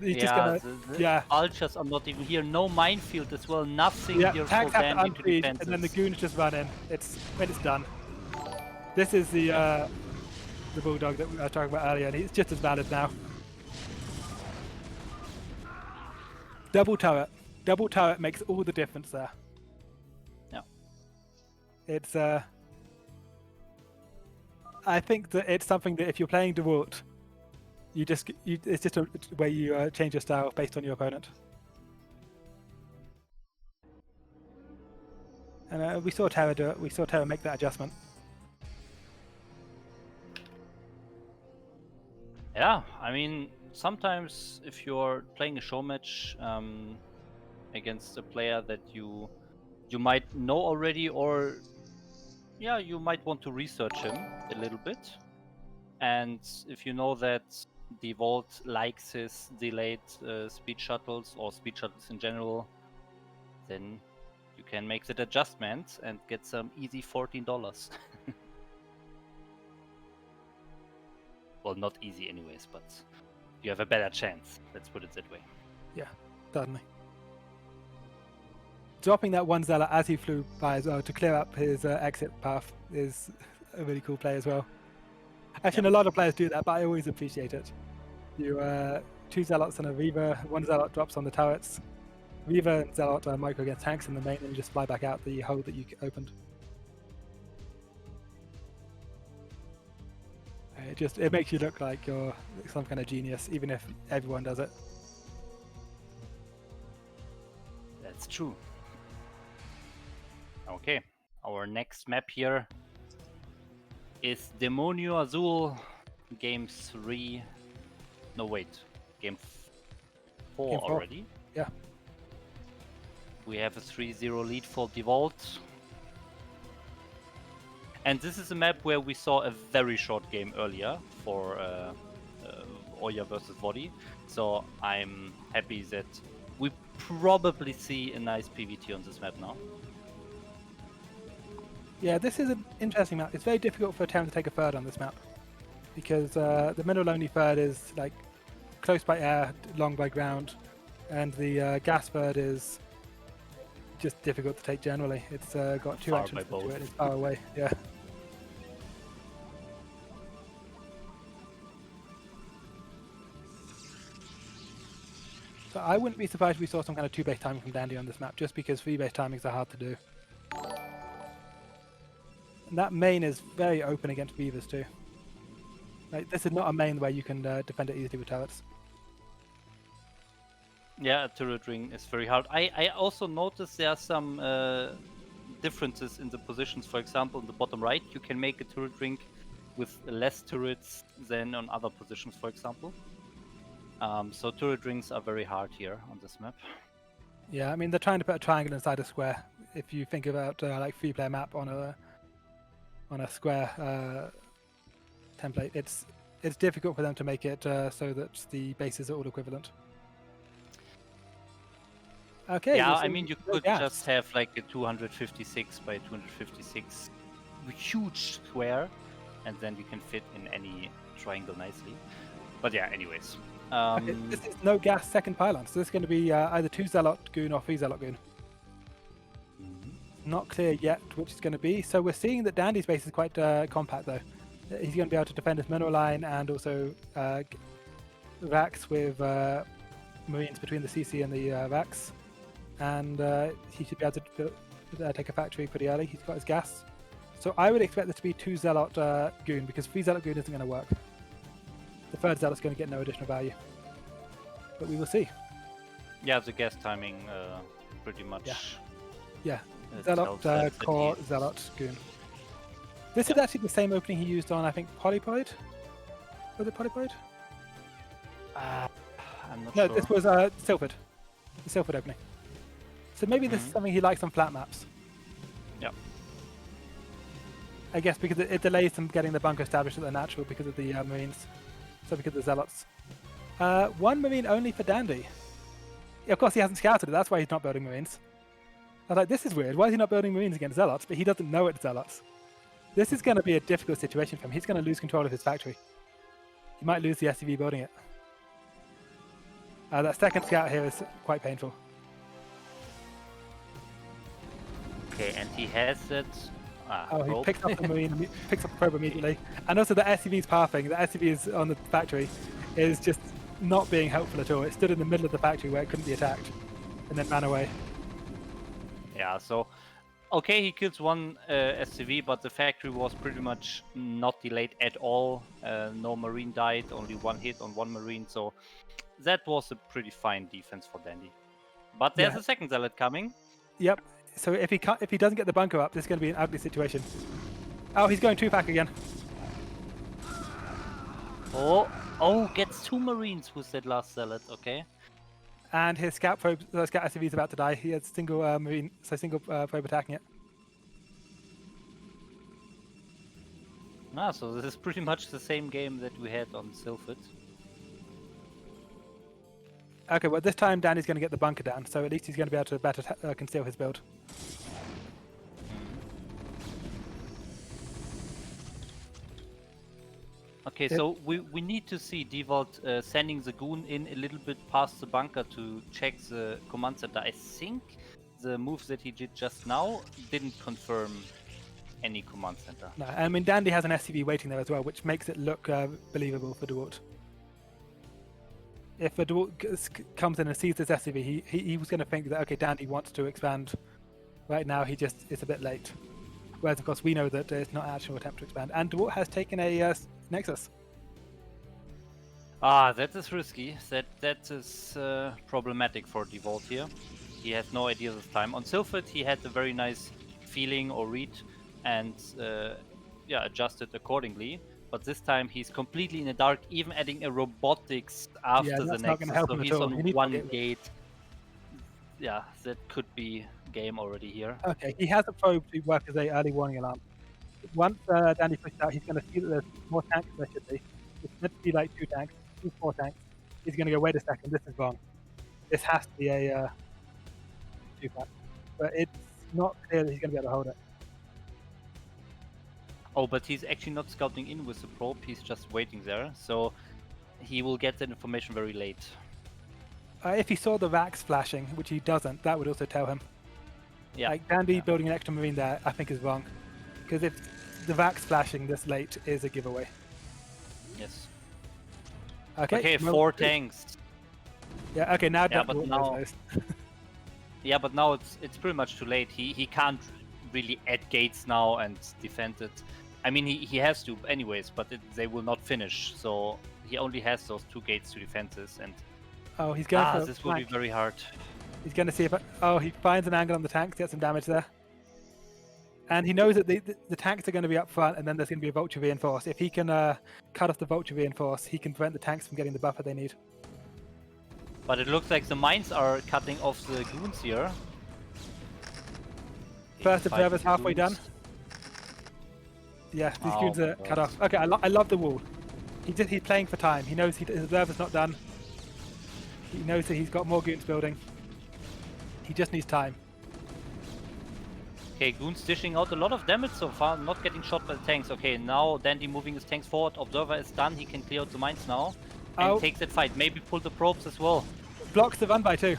He's yeah, just gonna, Vultures are not even here. No minefield as well. Nothing yeah, here tanks for have to Dandy to unfeed, defend. and then the goons just run in. When it's done. This is the Bulldog that we were talking about earlier, and it's just as valid now. Double turret. Double turret makes all the difference there. Yeah. It's I think that it's something that if you're playing Dewalt, it's just a way you change your style based on your opponent. And we saw Terra do it. We saw Terra make that adjustment. Yeah, I mean, sometimes if you're playing a show match against a player that you might know already, or yeah, you might want to research him a little bit. And if you know that Dewalt likes his delayed speed shuttles or speed shuttles in general, then you can make that adjustment and get some easy $14. Well, not easy anyways, but you have a better chance. Let's put it that way. Yeah, certainly. Dropping that one Zealot as he flew by as well to clear up his exit path is a really cool play as well. I've seen a lot of players do that, but I always appreciate it. You 2 Zealots and a Reaver, 1 Zealot drops on the turrets. Reaver and Zealot micro against tanks in the main, and you just fly back out the hole that you opened. It makes you look like you're some kind of genius, even if everyone does it. That's true. Okay, our next map here is Demonio Azul, game 3. No, wait, game 4 Game 4. already. Yeah. We have a 3-0 lead for Dewalt. And this is a map where we saw a very short game earlier for Oya versus Voddy. So I'm happy that we probably see a nice PvT on this map now. Yeah, this is an interesting map. It's very difficult for a town to take a third on this map because the mineral only third is like close by air, long by ground, and the gas third is just difficult to take generally. It's got 2 Far entrances by to both. it. It's far away. Yeah. So I wouldn't be surprised if we saw some kind of 2-base timing from Dandy on this map, just because 3-base timings are hard to do. And that main is very open against Weavers too. Like, this is not a main where you can defend it easily with turrets. Yeah, a turret ring is very hard. I also noticed there are some differences in the positions. For example, in the bottom right, you can make a turret ring with less turrets than on other positions, for example. So turret rings are very hard here on this map. Yeah, I mean, they're trying to put a triangle inside a square. If you think about like 3-player map on a square template, it's difficult for them to make it so that the bases are all equivalent. Okay. Yeah, so I mean, you no could gas. just have like a 256 by 256 huge square, and then you can fit in any triangle nicely. But yeah, anyways. Okay, this is no gas second pylon, so this is going to be either 2 Zealot Goon or 3 Zealot Goon. Not clear yet which it's going to be. So we're seeing that Dandy's base is quite compact though. He's going to be able to defend his mineral line and also racks with marines between the CC and the racks. And he should be able to take a factory pretty early. He's got his gas. So I would expect this to be 2 Zealot Goon, because 3 Zealot Goon isn't going to work. The 3rd Zealot's going to get no additional value. But we will see. Yeah, the gas timing pretty much. Yeah. tells Zealot, that Core, he's- Zealot, Goon. This is actually the same opening he used on, I think, Polypoid? Was it Polypoid? I'm not No, sure. this was Silphid. The Silphid opening. So maybe this is something he likes on flat maps. Yep. I guess because it delays them getting the bunker established at the natural because of the Marines. So because of the Zealots. 1 Marine only for Dandy. Yeah, of course he hasn't scouted it, that's why he's not building Marines. I was like, this is weird. Why is he not building Marines against Zealots? But he doesn't know it's Zealots. This is going to be a difficult situation for him. He's going to lose control of his factory. He might lose the SCV building it. That second scout here is quite painful. Okay, and he has it. Oh, he probe. picks up the Marine, picks up the probe immediately. And also the SCV's pathing, the SCV is on the factory, is just not being helpful at all. It stood in the middle of the factory where it couldn't be attacked, and then ran away. Yeah, so Okay, he kills one SCV, but the factory was pretty much not delayed at all. No Marine died, only one hit on one Marine, so that was a pretty fine defense for Dandy. But there's Yeah. a second zealot coming. Yep. So if he doesn't get the bunker up, this is going to be an ugly situation. Oh, he's going 2-pack again. Oh, gets 2 Marines with that last zealot, okay. And his scout SCV is about to die. He has single marine, so single probe attacking it. So this is pretty much the same game that we had on Sylphid. Okay, well this time Danny's going to get the bunker down, so at least he's going to be able to better conceal his build. Okay, so we need to see Dewalt sending the goon in a little bit past the bunker to check the command center. I think the move that he did just now didn't confirm any command center. No, I mean Dandy has an SCV waiting there as well, which makes it look believable for Dewalt. If a Dewalt comes in and sees this SCV, he was going to think that okay, Dandy wants to expand. Right now, he just is a bit late. Whereas of course we know that it's not an actual attempt to expand, and Dewalt has taken a Nexus. That is risky. That is problematic for Dewalt here. He has no idea this time. On Sylphid, he had a very nice feeling or read, and adjusted accordingly. But this time he's completely in the dark, even adding a robotics after the Nexus. So he's on one gate. Yeah, that could be game already here. Okay, he has a probe to work as a early warning alarm. Once Dandy pushes out, he's going to see that there's more tanks than there should be. It's meant to be like 2 tanks, 4 tanks. He's going to go, wait a second, this is wrong. This has to be a 2-pack. But it's not clear that he's going to be able to hold it. Oh, but he's actually not scouting in with the probe, he's just waiting there. So he will get that information very late. If he saw the racks flashing, which he doesn't, that would also tell him. Yeah. Like Dandy building an extra marine there, I think is wrong. Because if the racks flashing this late is a giveaway. Yes. Okay, 4 tanks. Yeah, okay, now Yeah, but now yeah, but now it's pretty much too late. He can't really add gates now and defend it. I mean, he has to anyways, but they will not finish. So he only has those 2 gates to defend this, and oh, he's going for this will be very hard. He's going to see if he finds an angle on the tanks, get some damage there. And he knows that the tanks are going to be up front, and then there's going to be a Vulture reinforce. If he can cut off the Vulture reinforce, he can prevent the tanks from getting the buffer they need. But it looks like the mines are cutting off the goons here. First observer's halfway done. Yeah, these goons are cut off. Okay, I love the wall. He's playing for time. He knows his observer's not done. He knows that he's got more goons building. He just needs time. Okay, Goon's dishing out a lot of damage so far, not getting shot by the tanks. Okay, now Dandy moving his tanks forward. Observer is done, he can clear out the mines now. And takes that fight. Maybe pull the probes as well. Blocks the run by too.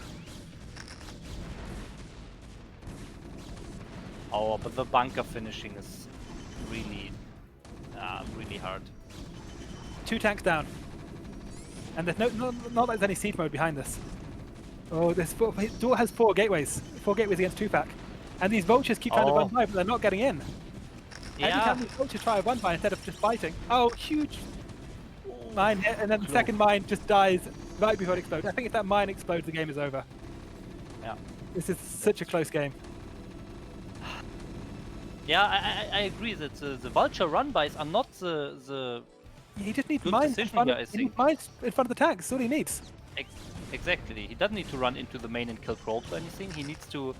Oh, but the bunker finishing is really, really hard. 2 tanks down. And there's not like there's any siege mode behind this. Oh, Dewalt has 4 gateways. 4 gateways against 2-pack. And these vultures keep trying to run by, but they're not getting in. Every time these vultures try to run by instead of just fighting. Oh, huge mine hit, and then the second mine just dies right before it explodes. I think if that mine explodes, the game is over. Yeah. This is such a close game. Yeah, I agree that the vulture run-bys are not the He just needs good mines in decision front here, of, I he think. needs mines in front of the tanks. That's all he needs. Exactly. He doesn't need to run into the main and kill probes or anything. He needs to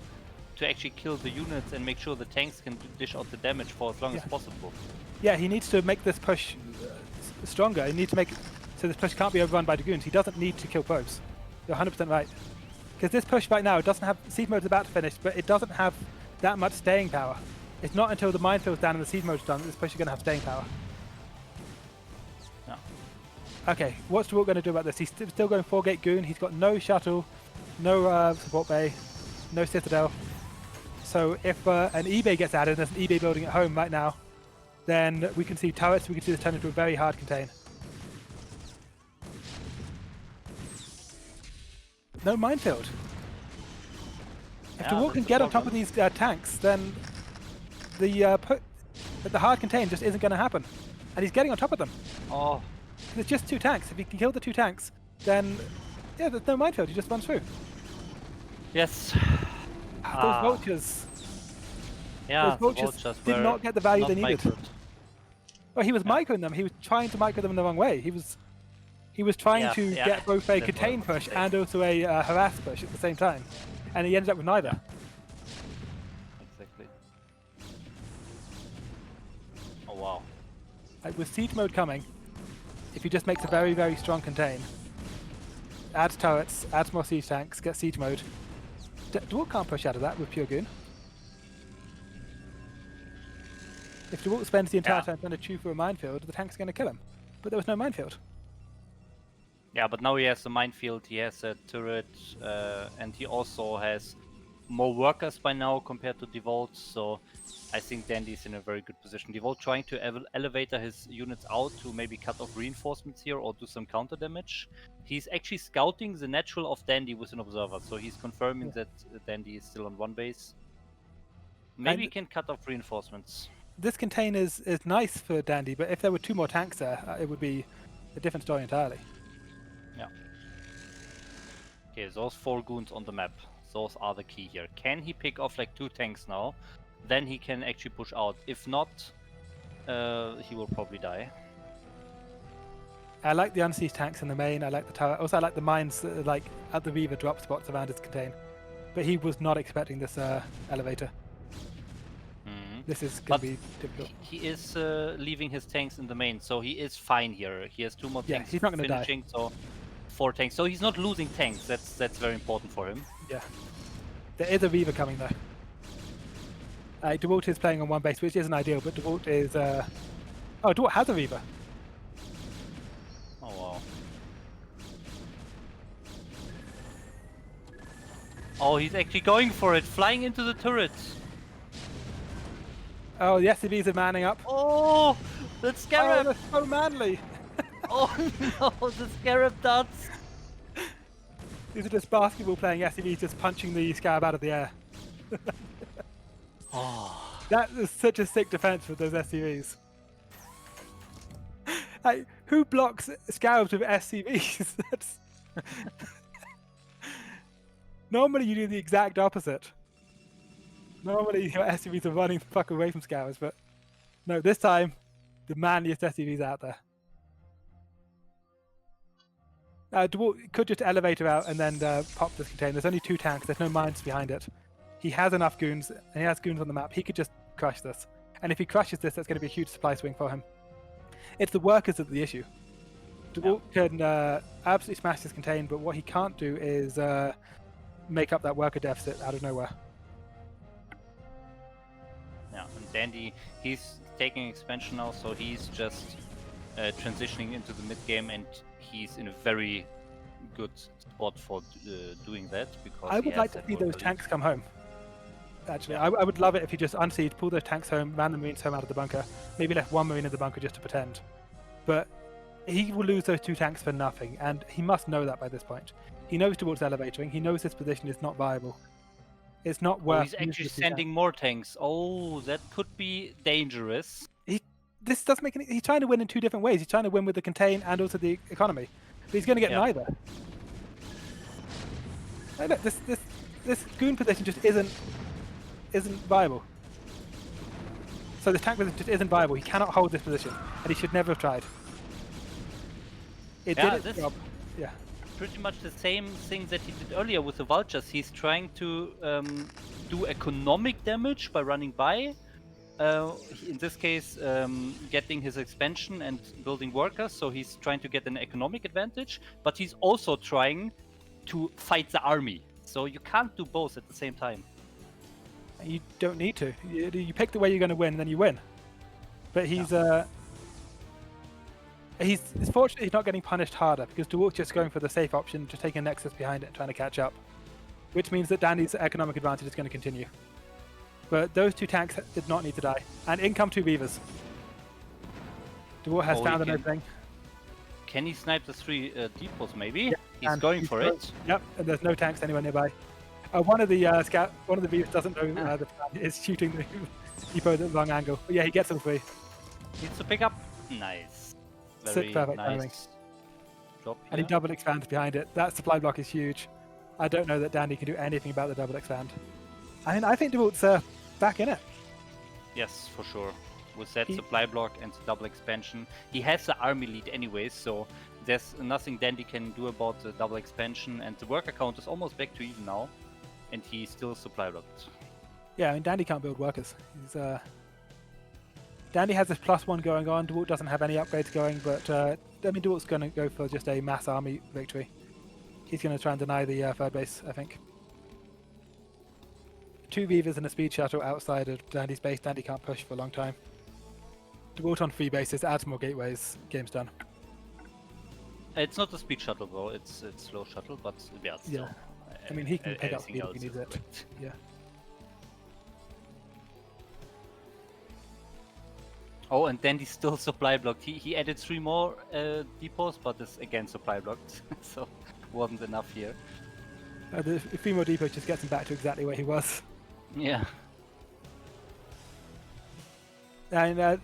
actually kill the units and make sure the tanks can dish out the damage for as long as possible. Yeah, he needs to make this push stronger. He needs to make it so this push can't be overrun by Dragoons. He doesn't need to kill probes. You're 100% right. Because this push right now doesn't have... Siege mode's about to finish, but it doesn't have that much staying power. It's not until the minefield's down and the siege mode's done that this push is going to have staying power. Yeah. Okay, what's Dewalt going to do about this? He's still going 4-gate Goon. He's got no shuttle, no support bay, no citadel. So if an eBay gets added, and there's an eBay building at home right now, then we can see turrets, we can see this turn into a very hard contain. No minefield. If Dewalt can get on top of these tanks, then the hard contain just isn't going to happen. And he's getting on top of them. Oh, There's just 2 tanks. If he can kill the 2 tanks, then yeah, there's no minefield. He just runs through. yes. Those vultures. Yeah, Those vultures did not get the value they needed. microed. Well, he was microing them. He was trying to micro them in the wrong way. He was trying to get both a That contain was a push mistake. and also a harass push at the same time, and he ended up with neither. Exactly. Oh wow. Like, with siege mode coming, if he just makes a very, very strong contain, adds turrets, adds more siege tanks, gets siege mode, Dewalt can't push out of that with pure goon. If Dewalt spends the entire time trying to chew for a minefield, the tank's going to kill him. But there was no minefield. Yeah, but now he has a minefield, he has a turret, and he also has more workers by now compared to Dewalt, so I think Dandy's in a very good position. Dewalt trying to elevator his units out to maybe cut off reinforcements here or do some counter damage. He's actually scouting the natural of Dandy with an observer, so he's confirming that Dandy is still on one base. Maybe he can cut off reinforcements. This contain is nice for Dandy, but if there were 2 more tanks there, it would be a different story entirely. Yeah. Okay, those 4 goons on the map. Those are the key here. Can he pick off like 2 tanks now? Then he can actually push out. If not, he will probably die. I like the unsieged tanks in the main. I like the tower. Also, I like the mines that are, like at the Reaver drop spots around his contain. But he was not expecting this elevator. This is going to be difficult. He is leaving his tanks in the main, so he is fine here. He has 2 more Yeah, tanks he's not gonna die. finishing, so 4 tanks. So he's not losing tanks. That's very important for him. Yeah. There is a Reaver coming though. Dewalt is playing on one base, which isn't ideal, but Dewalt is... Oh, Dewalt has a Reaver. Oh wow. Oh, he's actually going for it, flying into the turret. Oh, the SCVs are manning up. Oh, the Oh, scarab! they're so manly! Oh no, the scarab darts! These are just basketball playing SCVs just punching the scarab out of the air. Oh. That is such a sick defense with those SCVs. Like, who blocks scarabs with SCVs? That's... Normally you do the exact opposite. Normally your SCVs are running the fuck away from scarabs, but no, this time the manliest SCVs out there. Dewalt could just elevator out and then pop this container. There's only 2 tanks, there's no mines behind it. He has enough goons, and he has goons on the map. He could just crush this. And if he crushes this, that's going to be a huge supply swing for him. It's the workers that are the issue. Dewalt can absolutely smash this contain, but what he can't do is make up that worker deficit out of nowhere. Yeah, and Dandy, he's taking expansion now, so he's just transitioning into the mid game, and he's in a very good spot for doing that because I would like to see those tanks come home. Actually, I would love it if he just unsieged, pulled those tanks home, ran the Marines home out of the bunker, maybe left 1 Marine in the bunker just to pretend. But he will lose those 2 tanks for nothing, and he must know that by this point. He knows towards elevatoring, he knows this position is not viable. It's not worth... he's actually sending more tanks. Oh, that could be dangerous. This doesn't make any... He's trying to win in 2 different ways. He's trying to win with the contain and also the economy. But he's going to get neither. Hey, look, this goon position just isn't viable. So this tank position just isn't viable. He cannot hold this position, and he should never have tried. It did its job. Yeah. Pretty much the same thing that he did earlier with the vultures. He's trying to do economic damage by running by. In this case, getting his expansion and building workers, so he's trying to get an economic advantage, but he's also trying to fight the army. So you can't do both at the same time. You don't need to. You pick the way you're going to win, and then you win. But he's fortunately he's not getting punished harder because Dewalt's just going for the safe option, just taking a Nexus behind it and trying to catch up, which means that Dandy's economic advantage is going to continue. But those 2 tanks did not need to die, and in come 2 Beavers. Dewalt has found an opening. Can he snipe the 3 depots? Maybe yeah, he's going for it. Yep, and there's no tanks anywhere nearby. One of the Beavers doesn't know the plan is shooting the depot at the wrong angle. But yeah, he gets them free. Needs to pick up. Nice. Very Perfect nice timing. job And he here. double expands behind it. That supply block is huge. I don't know that Dandy can do anything about the double expand. I think Dewalt's back in it. Yes, for sure. With that He- supply block and the double expansion, he has the army lead anyways, so there's nothing Dandy can do about the double expansion, and the worker count is almost back to even now, and he's still supply blocked. Yeah, I mean, Dandy can't build workers. Dandy has this +1 going on. Dewalt doesn't have any upgrades going, but I mean, Dewalt's going to go for just a mass army victory. He's going to try and deny the third base, I think. 2 Weavers and a speed shuttle outside of Dandy's base. Dandy can't push for a long time. Dewalt on free bases, adds more gateways, game's done. It's not a speed shuttle though, it's slow shuttle, but yeah, still. I mean, he can pick up everything speed if else he needs is it. great. Yeah. Oh, and Dandy's still supply blocked. He added 3 more depots, but is again supply blocked, so wasn't enough here. The female depot just gets him back to exactly where he was. Yeah. And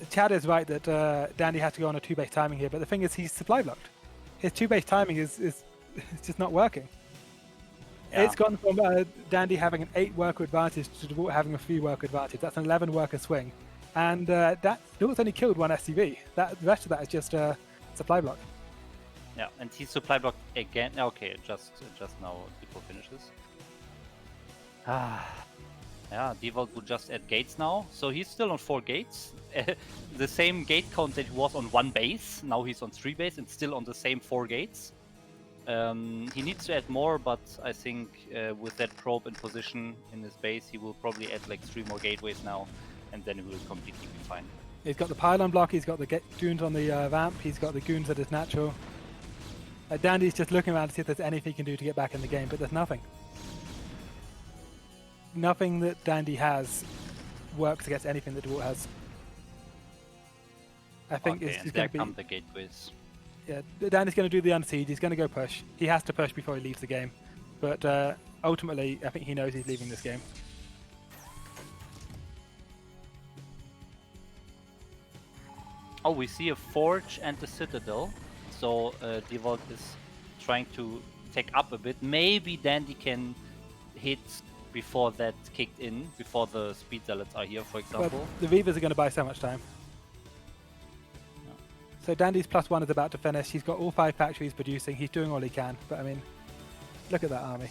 Chad is right that Dandy has to go on a 2-base timing here, but the thing is he's supply blocked. His 2-base timing is it's just not working. Yeah. It's gone from Dandy having an 8 worker advantage to Dewalt having a 3 worker advantage. That's an 11 worker swing. And Dewalt's only killed 1 SCV. The rest of that is just supply block. Yeah, and he's supply blocked again. Okay, just now depot finishes. Yeah, Dewalt will just add gates now. So he's still on 4 gates. The same gate count that he was on 1 base. Now he's on 3 base and still on the same 4 gates. He needs to add more, but I think with that probe in position in his base, he will probably add like 3 more gateways now, and then he will completely be fine. He's got the pylon block, he's got the goons on the ramp, he's got the goons that is natural. Dandy's just looking around to see if there's anything he can do to get back in the game, but there's nothing. Nothing that Dandy has works against anything that Dewalt has. I think Okay, it's and just there going to come be... the gateways. Yeah, Dandy's going to do the unsiege, he's going to go push. He has to push before he leaves the game. But ultimately, I think he knows he's leaving this game. Oh, we see a forge and a citadel. So Dewalt is trying to take up a bit. Maybe Dandy can hit before that kicked in, before the speed zealots are here, for But example. the Reavers are going to buy so much time. Yeah. So Dandy's +1 is about to finish. He's got all 5 factories producing. He's doing all he can. But I mean, look at that army.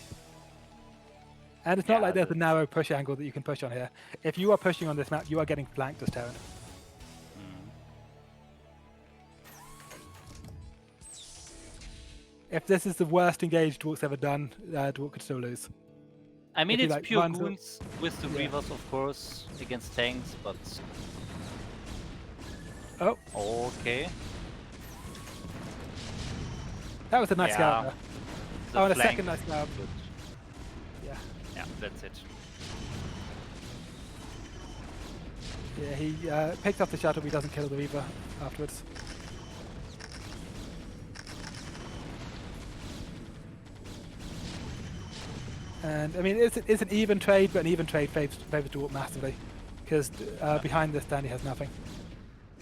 And it's not Yeah, like there's a narrow push angle that you can push on here. If you are pushing on this map, you are getting flanked as Terran. If this is the worst engage Dewalt's ever done, Dewalt could still lose. I mean, If he, it's like, pure runs up- goons with the Yeah. Reavers, of course, against tanks, but Oh, okay. that was a nice Yeah. scout there. The Oh, and a flank- second nice scout. Good. Yeah. Yeah, that's it. Yeah, he picks up the shuttle, but he doesn't kill the Reaver afterwards. And I mean, it's an even trade, but an even trade favors Dewalt massively, because behind this, Dandy has nothing.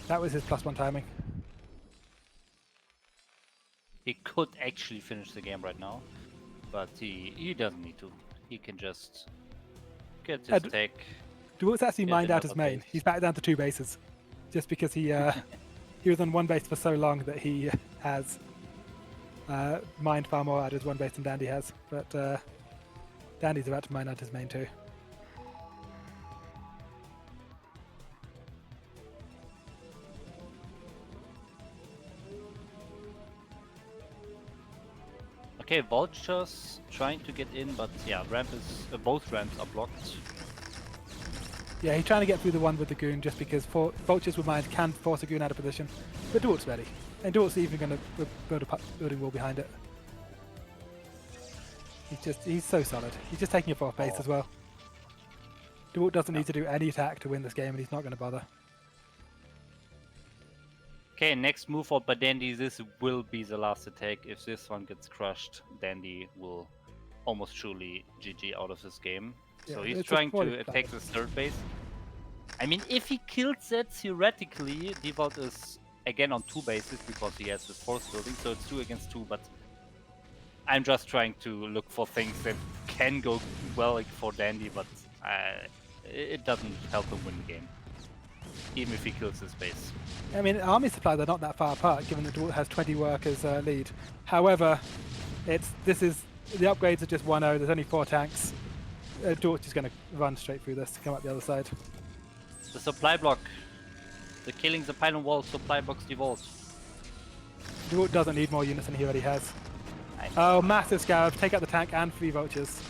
That was his +1 timing. He could actually finish the game right now, but he doesn't need to. He can just get his tech. Dewalt's actually Get mined out another his main. base. He's back down to 2 bases, just because he he was on 1 base for so long that he has mined far more out of his 1 base than Dandy has. But Dandy's about to mine out his main too. Okay, Vultures trying to get in, but yeah, both ramps are blocked. Yeah, he's trying to get through the one with the goon just because Vultures with mines can force a goon out of position. But Dewalt's ready. And Dewalt's even going to build a building wall behind it. He's so solid. He's just taking a 4th base as well. Dewalt doesn't need to do any attack to win this game, and he's not going to bother. Okay, next move out by Dandy. This will be the last attack. If this one gets crushed, Dandy will almost surely GG out of this game. So Yeah, he's it's a trying to quality attack player. this third base. I mean, if he kills that, theoretically, Dewalt is again on 2 bases because he has his 4th building, so it's 2 against 2, but I'm just trying to look for things that can go well for Dandy, but it doesn't help him win the game, even if he kills his base. I mean, army supply, they're not that far apart, given that Dewalt has 20 workers lead. However, the upgrades are just 1-0, there's only 4 tanks. Dewalt's just going to run straight through this to come up the other side. The supply block, the killing the pylon wall supply blocks Dewalt. Dewalt doesn't need more units than he already has. I know. Oh, massive scab, take out the tank and 3 vultures.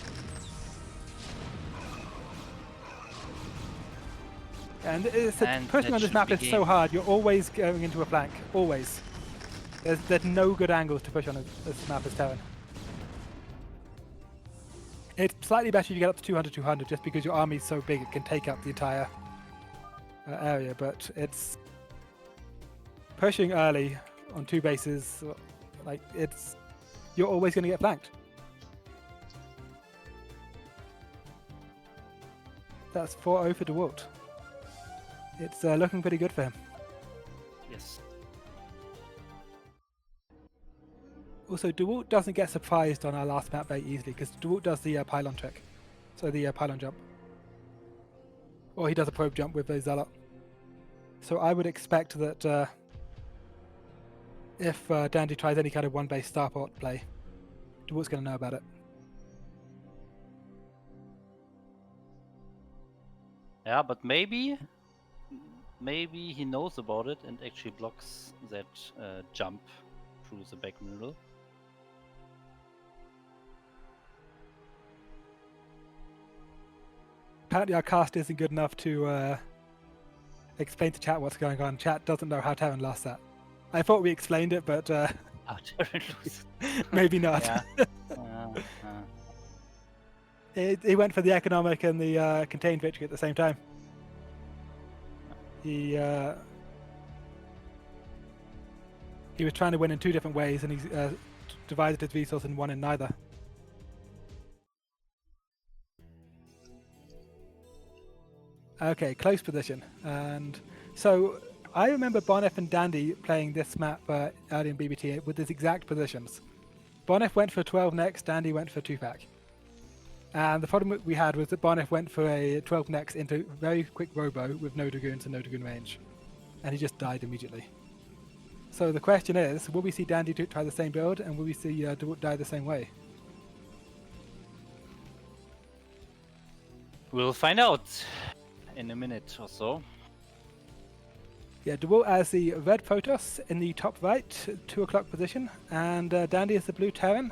And pushing on this map is so hard, you're always going into a flank, always. There's no good angles to push on this map as Terran. It's slightly better if you get up to 200-200 just because your army is so big it can take up the entire area, but it's pushing early on 2 bases, like you're always going to get flanked. That's 4-0 for Dewalt. It's looking pretty good for him. Yes. Also, Dewalt doesn't get surprised on our last map very easily because Dewalt does the pylon trick, so the pylon jump. Or he does a probe jump with a zealot. So I would expect that if Dandy tries any kind of 1-base starport play, Dewalt's going to know about it. Yeah, but maybe he knows about it and actually blocks that jump through the back middle. Apparently our cast isn't good enough to explain to chat what's going on. Chat doesn't know how Terran lost that. I thought we explained it, but Oh, Terran loses. maybe not. Yeah. He went for the economic and the contained victory at the same time. He was trying to win in 2 different ways, and he divided his resource and won in neither. Okay, close position. And so I remember Bonif and Dandy playing this map early in BBT with his exact positions. Bonif went for 12 next, Dandy went for 2-pack. And the problem we had was that Bonif went for a 12 next into very quick robo with no dragoons and no dragoon range. And he just died immediately. So the question is, will we see Dandy try the same build, and will we see Dewalt die the same way? We'll find out in a minute or so. Yeah, Dewalt as the red Protoss in the top right, 2 o'clock position, and Dandy is the blue Terran.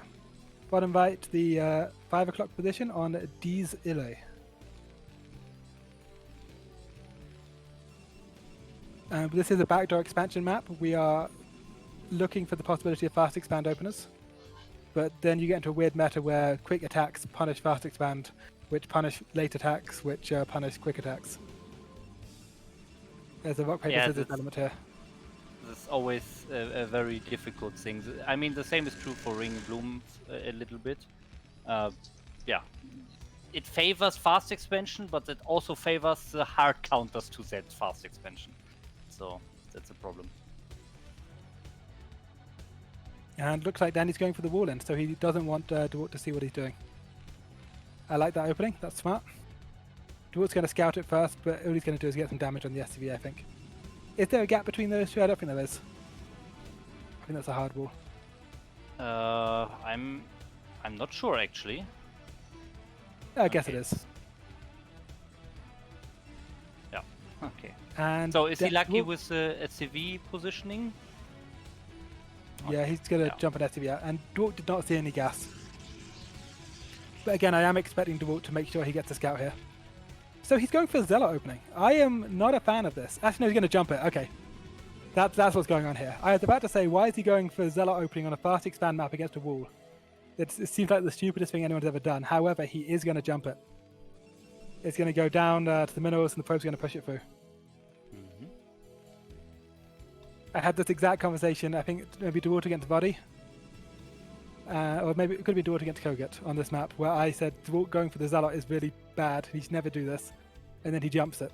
Bottom right, the 5 o'clock position on D's Ile. This is a backdoor expansion map. We are looking for the possibility of fast expand openers, but then you get into a weird meta where quick attacks punish fast expand, which punish late attacks, which punish quick attacks. There's a rock, paper, scissors element here. This is always a very difficult thing. I mean, the same is true for Ring and Bloom a little bit. Yeah, it favors fast expansion, but it also favors the hard counters to that fast expansion. So that's a problem. And looks like Dandy's going for the wall end, so he doesn't want Dewalt to see what he's doing. I like that opening, that's smart. Dewalt's going to scout it first, but all he's going to do is get some damage on the SCV, I think. Is there a gap between those 2? I don't think there is. I think that's a hard wall. I'm not sure actually. I guess it is. Yeah. Okay. And So is he lucky Dewalt- with the SCV positioning? Yeah, he's going to jump an SCV out. And Dewalt did not see any gas. But again, I am expecting Dewalt to make sure he gets a scout here. So he's going for the Zealot opening. I am not a fan of this. Actually, no, he's going to jump it. Okay. That's what's going on here. I was about to say, why is he going for Zealot opening on a fast expand map against a wall? It seems like the stupidest thing anyone's ever done. However, he is going to jump it. It's going to go down to the minerals, and the probe's going to push it through. Mm-hmm. I had this exact conversation, I think maybe Dewalt against Voddy. or maybe it could be Dewalt against Kogut on this map, where I said Dewalt going for the Zealot is really bad. He should never do this, and then he jumps it.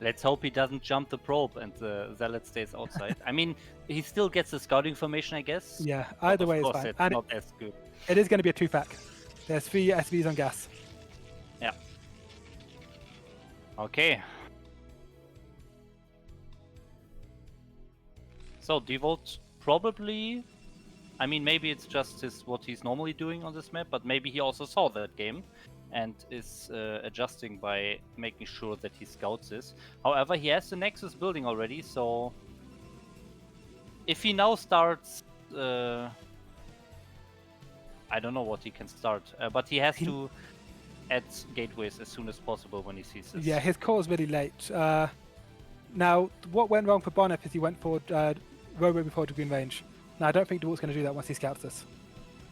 Let's hope he doesn't jump the probe and the Zealot stays outside. I mean, he still gets the scouting information, I guess. Yeah, but either way of is course fine. it's And not as good. it is going to be a 2-fac. There's 3 SVs on gas. Yeah. Okay. So Dewalt probably, I mean, maybe it's just what he's normally doing on this map, but maybe he also saw that game and is adjusting by making sure that he scouts this. However, he has the Nexus building already, so if he now starts, I don't know what he can start, but he has to add gateways as soon as possible when he sees this. Yeah, his core is really late. Now, what went wrong for Bonif is he went for Robo before Dragoon range. Now, I don't think Dewalt's going to do that once he scouts this.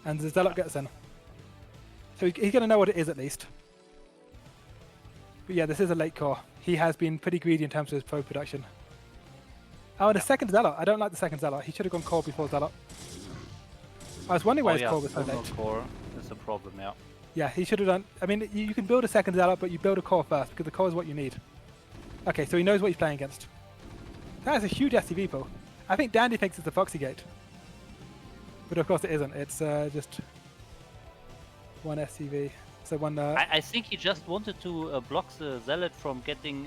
And the Zealot gets in. So he's going to know what it is at least. But yeah, this is a late core. He has been pretty greedy in terms of his probe production. Oh, and the second Zealot. I don't like the second Zealot. He should have gone core before Zealot. I was wondering why his core was so late. Core is a problem, yeah. Yeah, he should have done... I mean, you can build a second Zealot, but you build a core first, because the core is what you need. Okay, so he knows what he's playing against. That is a huge SCV pull. I think Dandy thinks it's the Foxy Gate. But of course it isn't. It's just one SCV. So one... I think he just wanted to block the Zealot from getting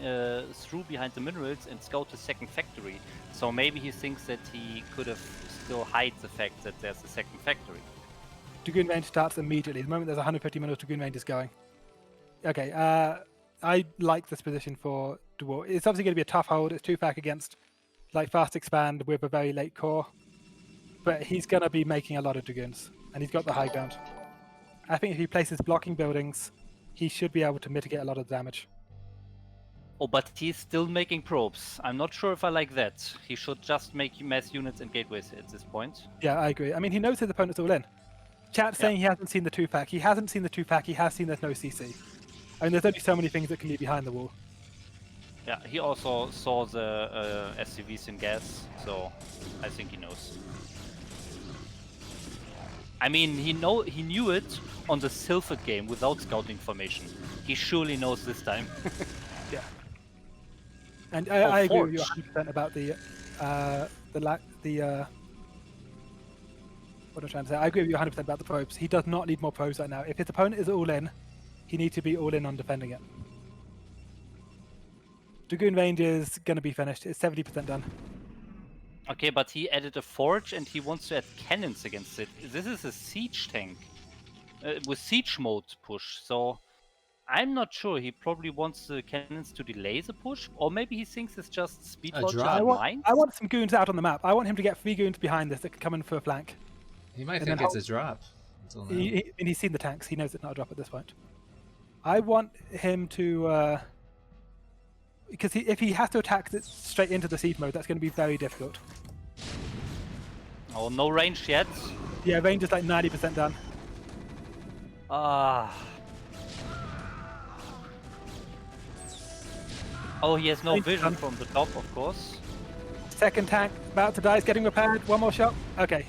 through behind the minerals and scout the second factory. So maybe he thinks that he could have still hide the fact that there's a second factory. Dragoon range starts immediately. The moment there's 150 minerals, Dragoon range is going. Okay, I like this position for Dewalt. It's obviously going to be a tough hold. It's 2-fac against like fast expand with a very late core. But he's going to be making a lot of Dragoons. And he's got the high ground. I think if he places blocking buildings, he should be able to mitigate a lot of damage. Oh, but he's still making probes. I'm not sure if I like that. He should just make mass units and gateways at this point. Yeah, I agree. I mean, he knows his opponent's all in. Chat's saying he hasn't seen the 2-fac. He hasn't seen the 2-fac. He has seen there's no CC. I mean, there's only so many things that can be behind the wall. Yeah, he also saw the SCVs in gas, so I think he knows. I mean, he knew it on the Silphid game without scouting information. He surely knows this time. Yeah. And I agree with you Forge. 100% about what I'm trying to say. I agree with you 100% about the probes. He does not need more probes right now. If his opponent is all in, he needs to be all in on defending it. Dragoon range is going to be finished. It's 70% done. Okay, but he added a forge and he wants to add cannons against it. This is a siege tank with siege mode push, so I'm not sure. He probably wants the cannons to delay the push, or maybe he thinks it's just speed launcher drop. and mines. I want some goons out on the map. I want him to get 3 goons behind this that can come in for a flank. He might And think then it's a drop. Until now. And he's seen the tanks. He knows it's not a drop at this point. I want him to... because if he has to attack this straight into the siege mode, that's going to be very difficult. Oh, no range yet. Yeah, range is like 90% done. Ah. Oh, he has no Range vision done. from the top, of course. Second tank about to die. Is getting repaired. One more shot. Okay.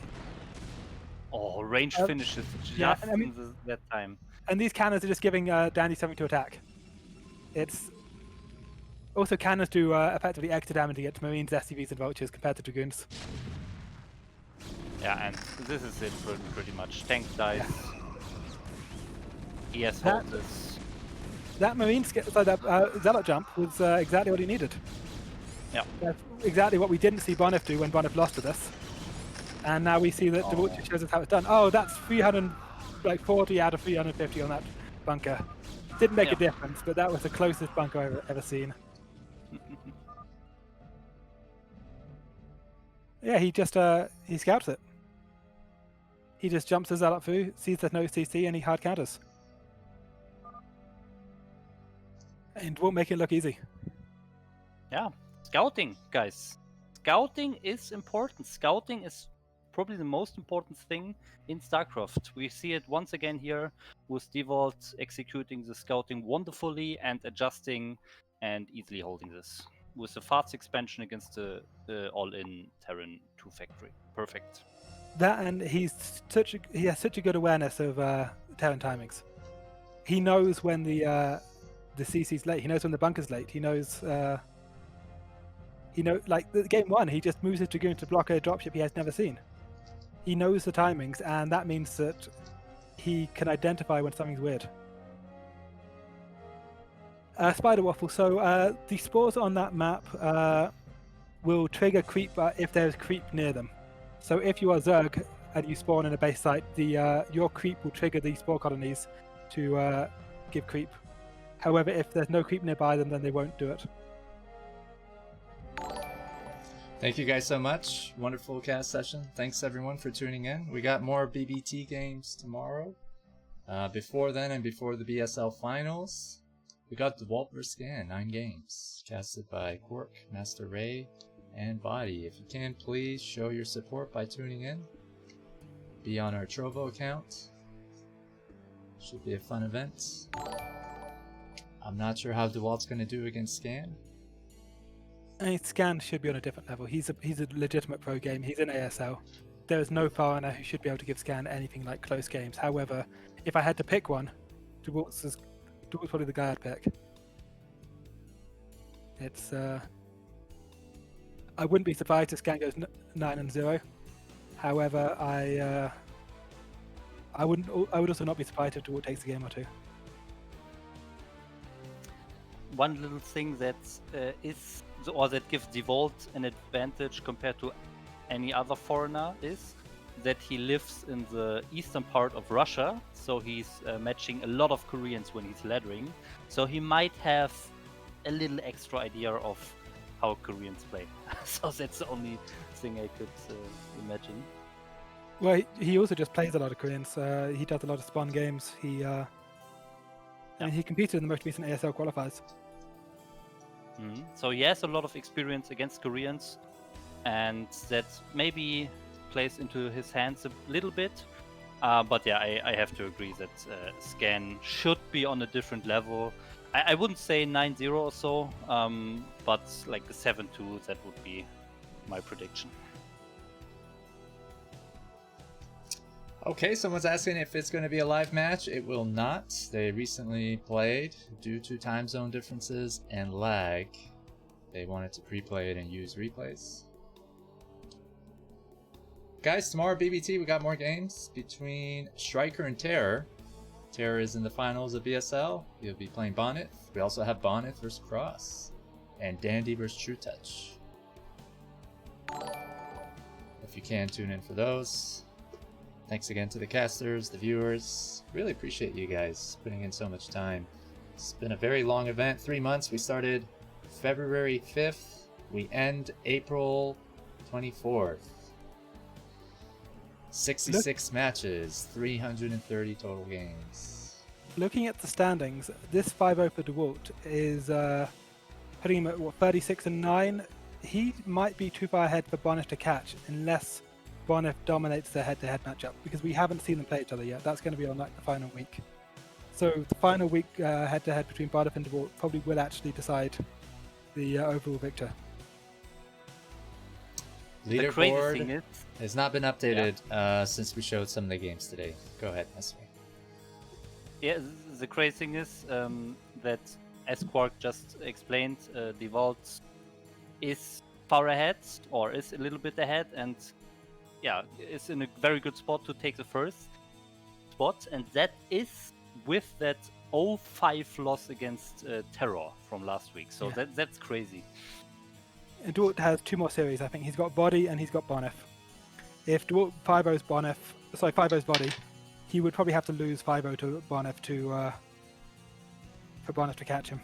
Oh, range finishes just yeah, I mean- in that time. And these cannons are just giving Dandy something to attack. It's... Also, cannons do effectively extra damage against Marines, SCVs, and Vultures compared to Dragoons. Yeah, and this is it pretty much. Tank dies. He has That- hold this. That Marine Zealot jump was exactly what he needed. Yeah. That's exactly what we didn't see Bonif do when Bonif lost to this. And now we see that the Vulture shows us how it's done. Oh, that's 340 out of 350 on that bunker. Didn't make a difference, but that was the closest bunker I've ever seen. Yeah, he just he scouts it. He just jumps the Zealot through, sees there's no CC, and he hard counters. And won't make it look easy. Yeah, scouting, guys. Scouting is important. Scouting is probably the most important thing in StarCraft. We see it once again here with Dewalt executing the scouting wonderfully and adjusting and easily holding this. With the fast expansion against the all-in Terran 2 factory. Perfect. That, and he has such a good awareness of Terran timings. He knows when the CC's late. He knows when the bunker's late. He knows. Like the game one, he just moves his Dragoon to block a dropship he has never seen. He knows the timings, and that means that he can identify when something's weird. Spider Waffle. So the spores on that map will trigger creep if there's creep near them. So if you are Zerg and you spawn in a base site, your creep will trigger the spore colonies to give creep. However, if there's no creep nearby them, then they won't do it. Thank you guys so much. Wonderful cast session. Thanks everyone for tuning in. We got more BBT games tomorrow. Before then and before the BSL finals, we got Dewalt vs. Scan, 9 games, casted by Kwark, MasterRey, and Voddy. If you can, please show your support by tuning in. Be on our Trovo account. Should be a fun event. I'm not sure how Dewalt's going to do against Scan. Scan should be on a different level. He's a legitimate pro game. He's in ASL. There is no foreigner who should be able to give Scan anything like close games. However, if I had to pick one, Dewalt's probably the guy I'd pick. It's I wouldn't be surprised if Scan goes 9-0. However, I would also not be surprised if Dewalt takes a game or two. One little thing that that gives Dewalt an advantage compared to any other foreigner is that he lives in the eastern part of Russia, so he's matching a lot of Koreans when he's laddering, so he might have a little extra idea of how Koreans play. So that's the only thing I could imagine. Well, he also just plays a lot of Koreans. He does a lot of spawn games. And he competed in the most recent ASL qualifiers. So he has a lot of experience against Koreans, and that maybe plays into his hands a little bit. But yeah, I have to agree that Scan should be on a different level. I wouldn't say 9-0 or so, but like a 7-2, that would be my prediction. Okay, someone's asking if it's going to be a live match. It will not. They recently played. Due to time zone differences and lag, they wanted to pre-play it and use replays. Guys, tomorrow BBT, we got more games between Striker and Terror. Terror is in the finals of BSL. He'll be playing Bonnet. We also have Bonnet versus Cross. And Dandy versus Trutacz. If you can, tune in for those. Thanks again to the casters, the viewers. Really appreciate you guys putting in so much time. It's been a very long event, 3 months. We started February 5th. We end April 24th. 66 matches, 330 total games. Looking at the standings, this 5-0 for Dewalt is putting him at 36-9. He might be too far ahead for Bonnet to catch unless Bonnet dominates the head-to-head matchup, because we haven't seen them play each other yet. That's going to be on like the final week. So the final week head-to-head between Bonnet and Dewalt probably will actually decide the overall victor. Leaderboard has not been updated since we showed some of the games today. Go ahead, MasterRey. Yeah, the crazy thing is that, as Kwark just explained, Dewalt is far ahead, or is a little bit ahead, and yeah, is in a very good spot to take the first spot, and that is with that 0-5 loss against Terror from last week. So that's crazy. And Dewalt has 2 more series, I think. He's got Voddy and he's got Bonif. If Dewalt 5-0's Voddy, he would probably have to lose 5-0 to Bonif for Bonif to catch him.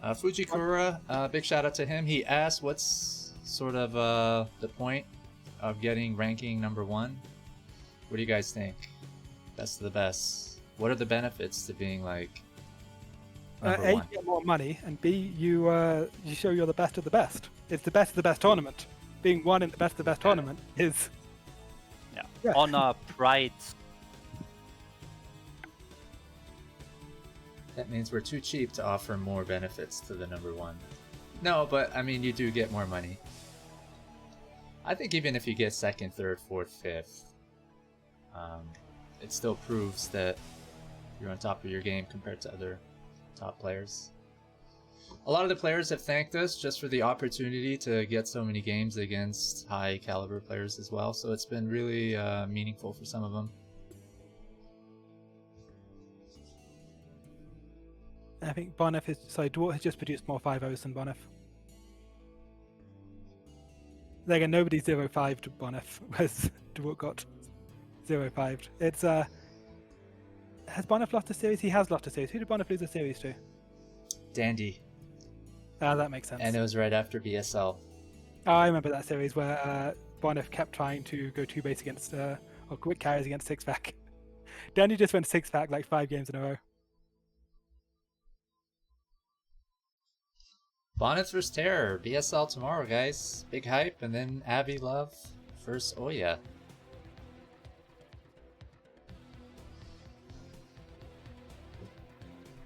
Fujikura, big shout out to him. He asked what's sort of the point of getting ranking number 1. What do you guys think? Best of the best. What are the benefits to being like number A, 1? you get more money, and B, you show you're the best of the best. It's the best of the best tournament. Being one in the best of the best tournament is... Yeah. Honor, pride. That means we're too cheap to offer more benefits to the number 1. No, but I mean, you do get more money. I think even if you get second, third, fourth, fifth, it still proves that you're on top of your game compared to other top players. A lot of the players have thanked us just for the opportunity to get so many games against high caliber players as well, so it's been really meaningful for some of them. I think Bonif is... Sorry, Dewalt has just produced more 5-0s than Bonif. There again, nobody 0-5'd Bonif, whereas Dewalt got 0-5'd. It's, has Bonif lost a series? He has lost a series. Who did Bonif lose a series to? Dandy. Ah, that makes sense. And it was right after BSL. Oh, I remember that series where Bonif kept trying to go 2-base against, or quick carries against 6-pack. Dandy just went 6-pack like 5 games in a row. Bonnets vs Terror, BSL tomorrow, guys. Big hype, and then Avi Love versus Oya.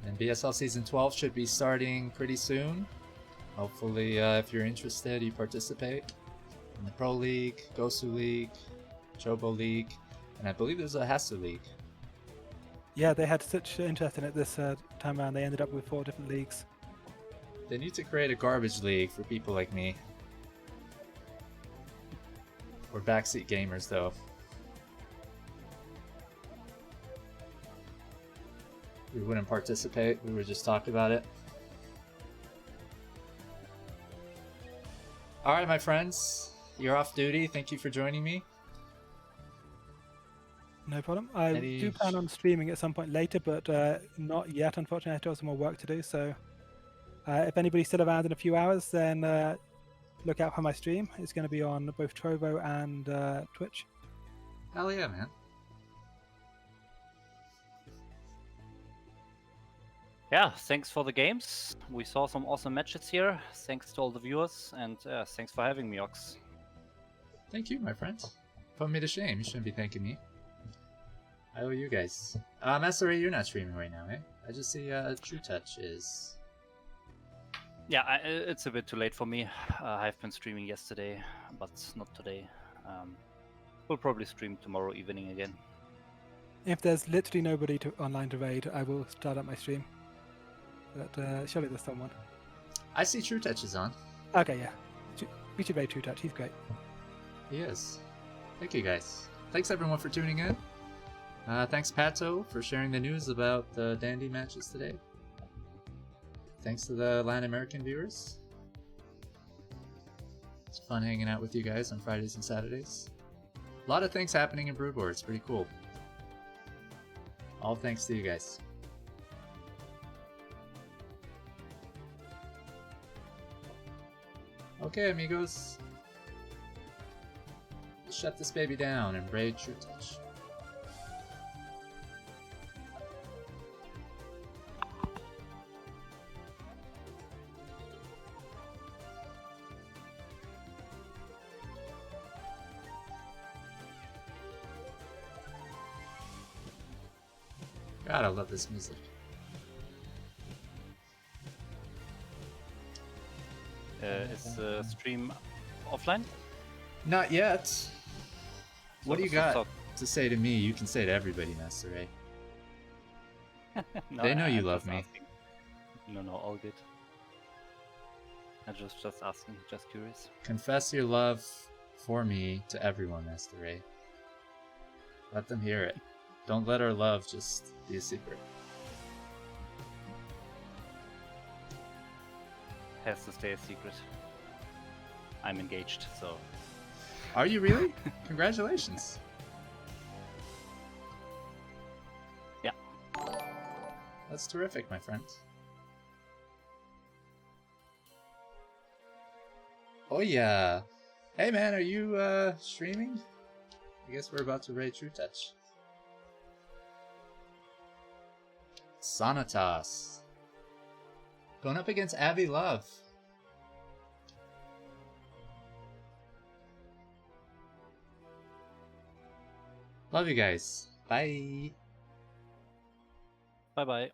And BSL Season 12 should be starting pretty soon. Hopefully, if you're interested, you participate in the Pro League, Gosu League, Chobo League, and I believe there's a Hasu League. Yeah, they had such interest in it this time around. They ended up with 4 different leagues. They need to create a garbage league for people like me. We're backseat gamers, though. We wouldn't participate, we would just talk about it. Alright, my friends. You're off duty. Thank you for joining me. No problem. I do plan on streaming at some point later, but not yet, unfortunately. I still have some more work to do, so... if anybody's still around in a few hours, then look out for my stream. It's going to be on both Trovo and Twitch. Hell yeah, man. Yeah, thanks for the games. We saw some awesome matches here. Thanks to all the viewers, and thanks for having me, Ox. Thank you, my friend. Put me to shame. You shouldn't be thanking me. I owe you guys. MasterRey, you're not streaming right now, eh? I just see Trutacz is... Yeah, it's a bit too late for me. I've been streaming yesterday, but not today. We'll probably stream tomorrow evening again. If there's literally nobody online to raid, I will start up my stream. But surely there's someone. I see Trutacz is on. Okay, yeah. We should raid Trutacz. He's great. He is. Thank you, guys. Thanks, everyone, for tuning in. Thanks, Pato, for sharing the news about the Dandy matches today. Thanks to the Latin American viewers. It's fun hanging out with you guys on Fridays and Saturdays. A lot of things happening in Brood War. It's pretty cool. All thanks to you guys. Okay, amigos. Let's shut this baby down and raid Trutacz. God, I love this music. Is the stream offline? Not yet. What do you got So- to say to me? You can say to everybody, MasterRey. No, They know you I'm love just me. asking. No, all good. I just asking, just curious. Confess your love for me to everyone, MasterRey. Let them hear it. Don't let our love just be a secret. Has to stay a secret. I'm engaged, so Are you really? Congratulations. yeah. That's terrific, my friend. Oh yeah. Hey man, are you streaming? I guess we're about to raid Trutacz. Sanatas. Going up against Avi Love. Love you guys. Bye. Bye bye.